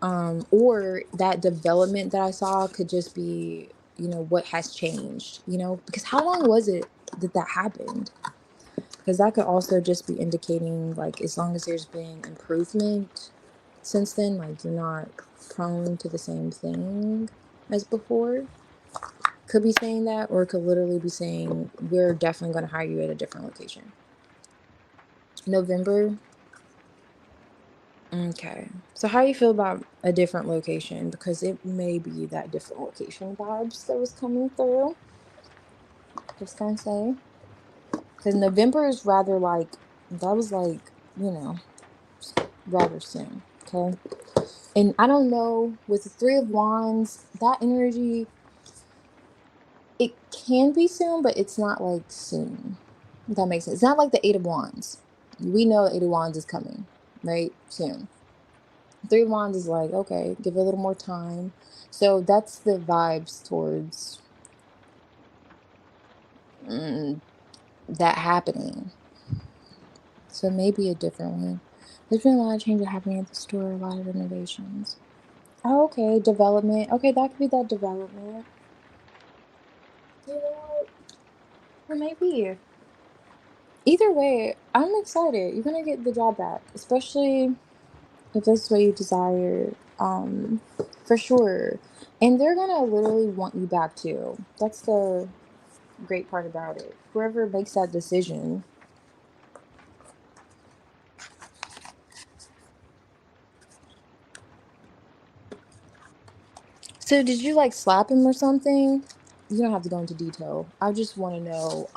Or that development that I saw could just be, what has changed, because how long was it that happened? Because that could also just be indicating, like, as long as there's been improvement since then, like, you're not prone to the same thing as before. Could be saying that, or it could literally be saying, we're definitely going to hire you at a different location. November. Okay. So how you feel about a different location? Because it may be that different location vibes that was coming through. Just gonna say. Because November is rather like, that was like, you know, rather soon. Okay. And I don't know, with the Three of Wands, that energy, it can be soon, but it's not like soon. If that makes sense. It's not like the Eight of Wands. We know the Eight of Wands is coming, right? Soon. Three of Wands is like, okay, give it a little more time. So that's the vibes towards mm, that happening. So maybe a different one. There's been a lot of changes happening at the store, a lot of renovations. Oh, okay, development. Okay, that could be that development. You know what? Or maybe. Either way, I'm excited. You're gonna get the job back, especially if that's what you desire. For sure. And they're gonna literally want you back too. That's the great part about it. Whoever makes that decision. So did you like slap him or something? You don't have to go into detail. I just want to know,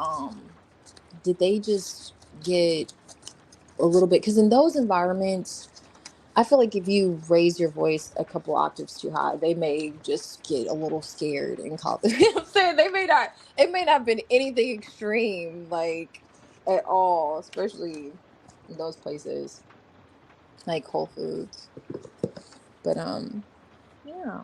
did they just get a little bit, because in those environments, I feel like if you raise your voice a couple octaves too high, they may just get a little scared and call you know what I'm saying? They may not, it may not have been anything extreme, like, at all, especially in those places like Whole Foods. But yeah.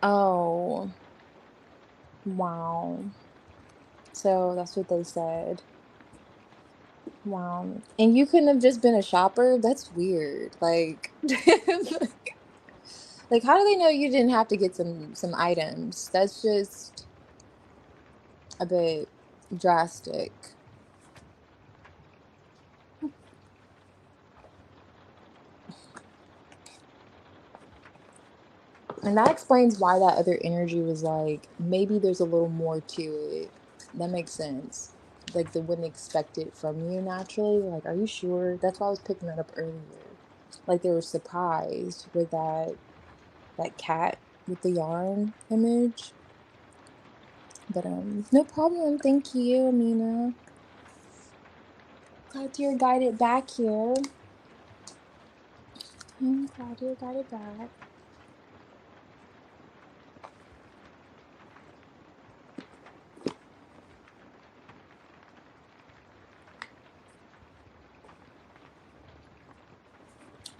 Oh, wow. So that's what they said. Wow. And you couldn't have just been a shopper? That's weird. Like, like, how do they know you didn't have to get some items? That's just a bit drastic. And that explains why that other energy was like, maybe there's a little more to it. That makes sense. like they wouldn't expect it from you naturally. Like, are you sure? That's why I was picking that up earlier. Like they were surprised with that cat with the yarn image. But no problem. Thank you, Amina. Glad you're guided back here. I'm glad you're guided back.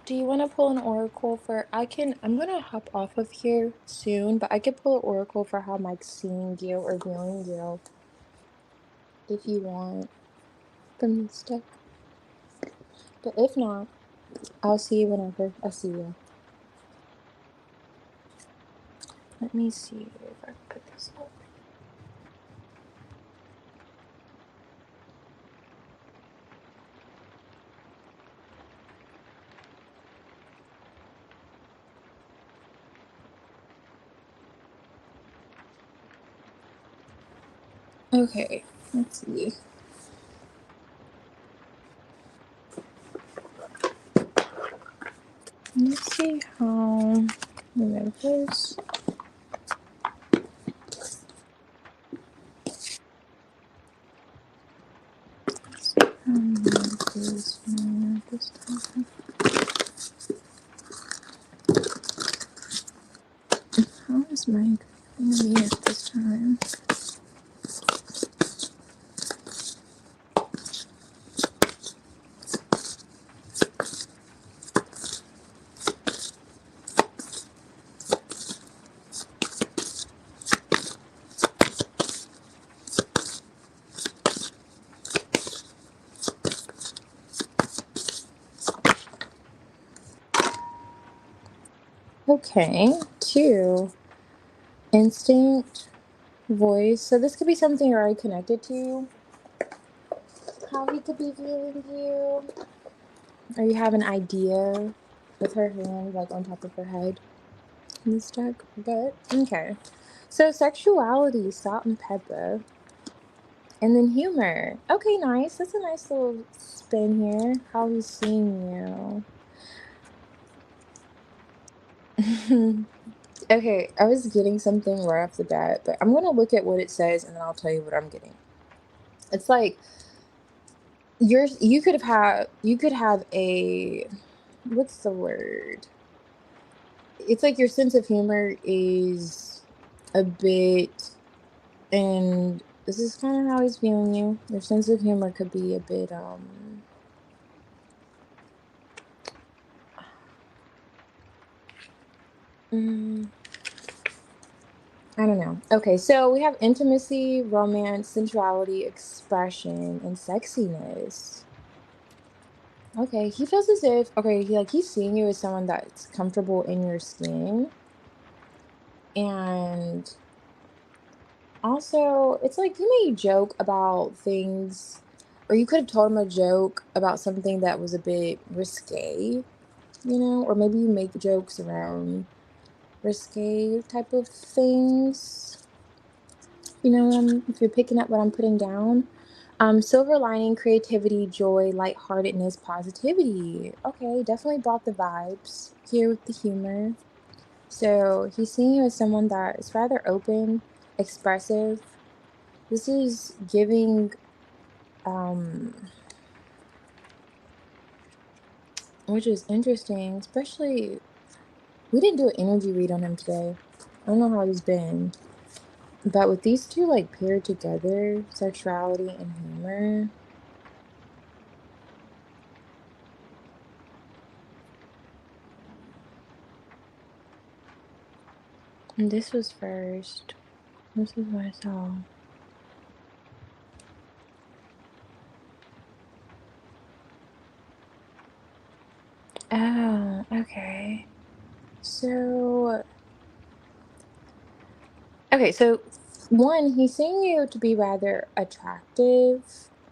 Do you want to pull an oracle for? I'm gonna hop off of here soon, but I could pull an oracle for how Mike's seeing you or viewing you if you want from this deck. But if not, I'll see you whenever I see you. Let me see if I can put this up. Okay, let's see. Let's see how Memphis. Memphis this time. How is Mike gonna be at this time? Okay, two. Instinct, voice. So this could be something you're already connected to. How he could be viewing you. Or you have an idea with her hand like on top of her head in this deck. But okay. So sexuality, salt and pepper. And then humor. Okay, nice. That's a nice little spin here. How he's seeing you. Okay, I was getting something right off the bat, but I'm gonna look at what it says and then I'll tell you what I'm getting. It's like you could have a what's the word? It's like your sense of humor is a bit, and this is kind of how he's viewing you. Your sense of humor could be a bit mm, I don't know. Okay, so we have intimacy, romance, sensuality, expression, and sexiness. Okay, he feels as if he's seeing you as someone that's comfortable in your skin, and also it's like you may joke about things, or you could have told him a joke about something that was a bit risque, or maybe you make jokes around risque type of things. If you're picking up what I'm putting down. Silver lining, creativity, joy, lightheartedness, positivity. Okay, definitely brought the vibes here with the humor. So he's seeing you as someone that is rather open, expressive. This is giving, um, which is interesting, especially we didn't do an energy read on him today. I don't know how he's been. But with these two like paired together, sexuality and humor, and this was first. This is what I saw. Oh, okay. So, so one, he's seeing you to be rather attractive.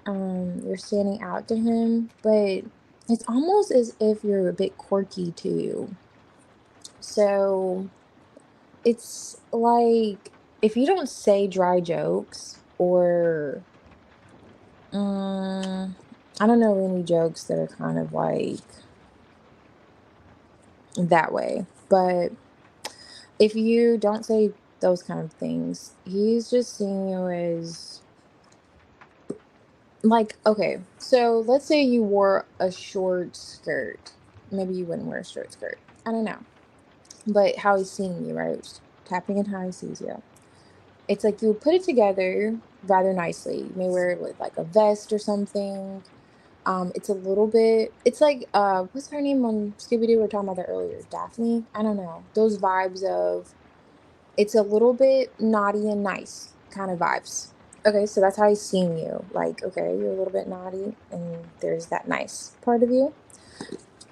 You're standing out to him, but it's almost as if you're a bit quirky too. So, it's like if you don't say dry jokes or Mm, I don't know any jokes that are kind of like that way. But if you don't say those kind of things, he's just seeing you as like, okay, so let's say you wore a short skirt. Maybe you wouldn't wear a short skirt. I don't know. But how he's seeing you, right? Just tapping in how he sees you. It's like you put it together rather nicely. You may wear it with like a vest or something. It's a little bit. It's like what's her name on Scooby Doo? We were talking about that earlier. Daphne. I don't know. Those vibes of it's a little bit naughty and nice kind of vibes. Okay, so that's how he's seeing you. Like, okay, you're a little bit naughty, and there's that nice part of you.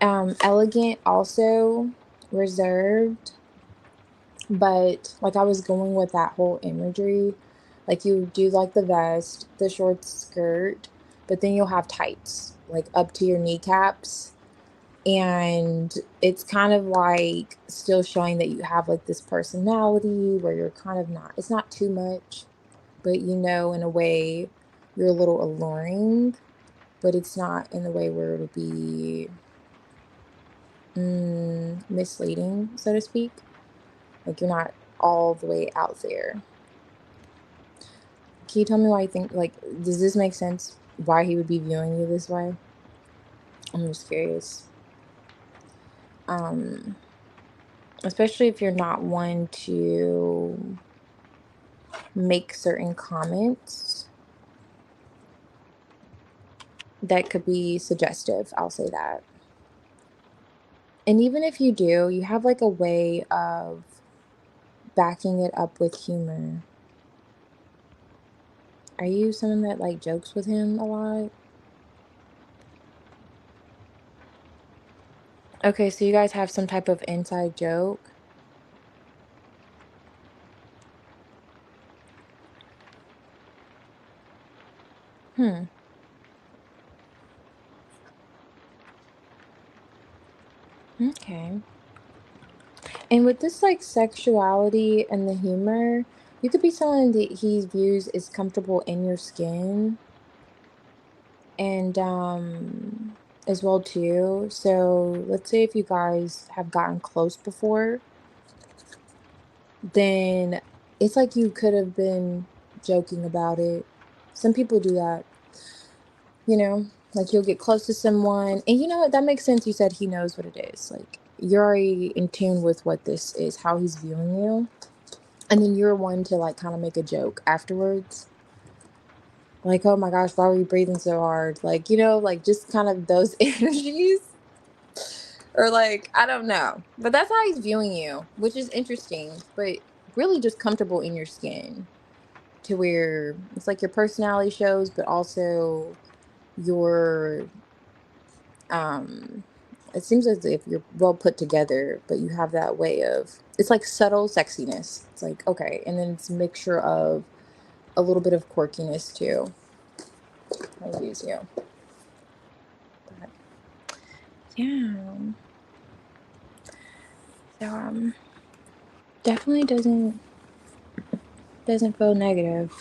Elegant, also reserved, but like I was going with that whole imagery. Like you do like the vest, the short skirt, but then you'll have tights, like up to your kneecaps. And it's kind of like still showing that you have like this personality where you're kind of not, it's not too much, but in a way you're a little alluring, but it's not in the way where it'll be misleading, so to speak. Like you're not all the way out there. Can you tell me why you think, like, does this make sense? Why he would be viewing you this way? I'm just curious. Um, Especially if you're not one to make certain comments that could be suggestive. I'll say that. And even if you do, you have like a way of backing it up with humor. Are you someone that like jokes with him a lot? Okay, so you guys have some type of inside joke. Hmm. Okay. And with this like sexuality and the humor, you could be someone that he views as comfortable in your skin and as well too. So let's say if you guys have gotten close before, then it's like you could have been joking about it. Some people do that, like you'll get close to someone, and you know what? That makes sense. You said he knows what it is. Like you're already in tune with what this is, how he's viewing you. And then you're one to like kind of make a joke afterwards. Like, oh my gosh, why were you breathing so hard? Like, like just kind of those energies. Or like, I don't know. But that's how he's viewing you, which is interesting, but really just comfortable in your skin to where it's like your personality shows, but also your um it seems as if you're well put together, but you have that way of it's like subtle sexiness. It's like, okay, and then it's a mixture of a little bit of quirkiness too. I use you. But yeah. So definitely doesn't feel negative.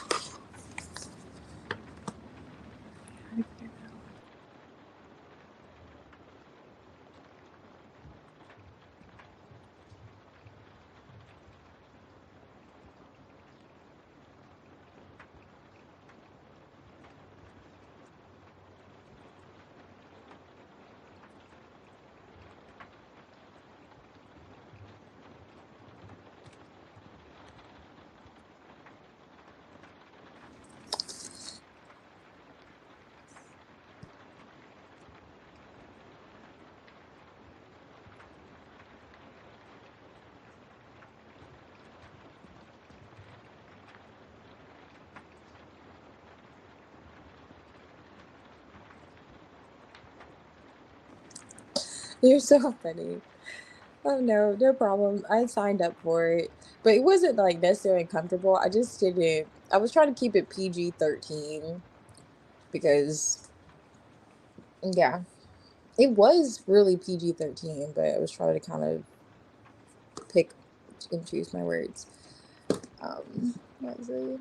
You're so funny. Oh no, no problem. I signed up for it, but it wasn't like necessarily uncomfortable. I just didn't. I was trying to keep it PG-13 because yeah, it was really PG-13, but I was trying to kind of pick and choose my words. What was it?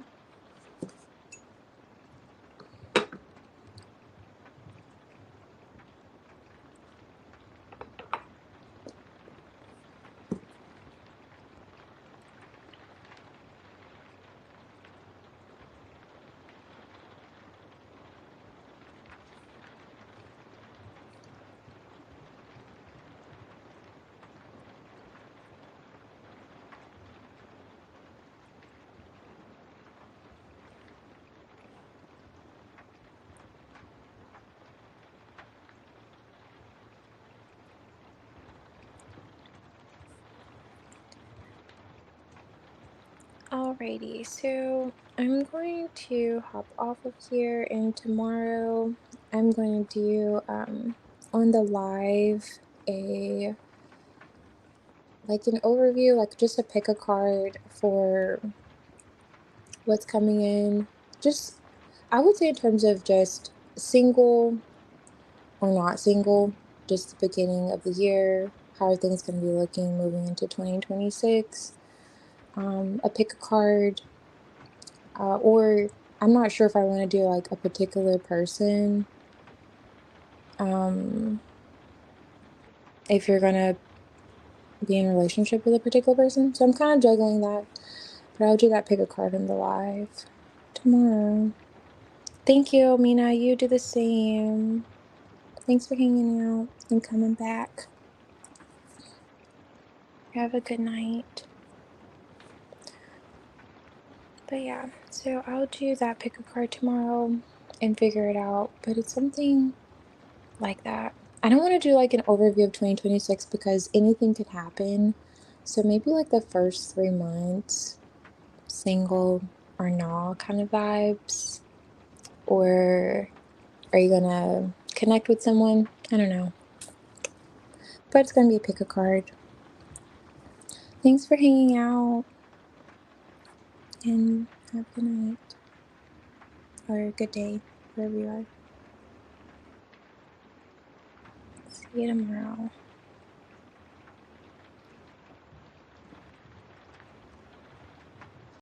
Alrighty, so I'm going to hop off of here, and tomorrow I'm going to do on the live a like an overview, like just to pick a card for what's coming in. Just I would say in terms of just single or not single, just the beginning of the year, how are things going to be looking moving into 2026? A pick a card, or I'm not sure if I want to do like a particular person. Um, if you're gonna be in a relationship with a particular person, so I'm kind of juggling that. But I'll do that pick a card in the live tomorrow. Thank you, Mina. You do the same. Thanks for hanging out and coming back. Have a good night. But yeah, so I'll do that pick a card tomorrow and figure it out. But it's something like that. I don't want to do like an overview of 2026 because anything could happen. So maybe like the first 3 months, single or no kind of vibes. Or are you gonna connect with someone? I don't know. But it's gonna be a pick a card. Thanks for hanging out and have a good night or a good day wherever you are. See you tomorrow.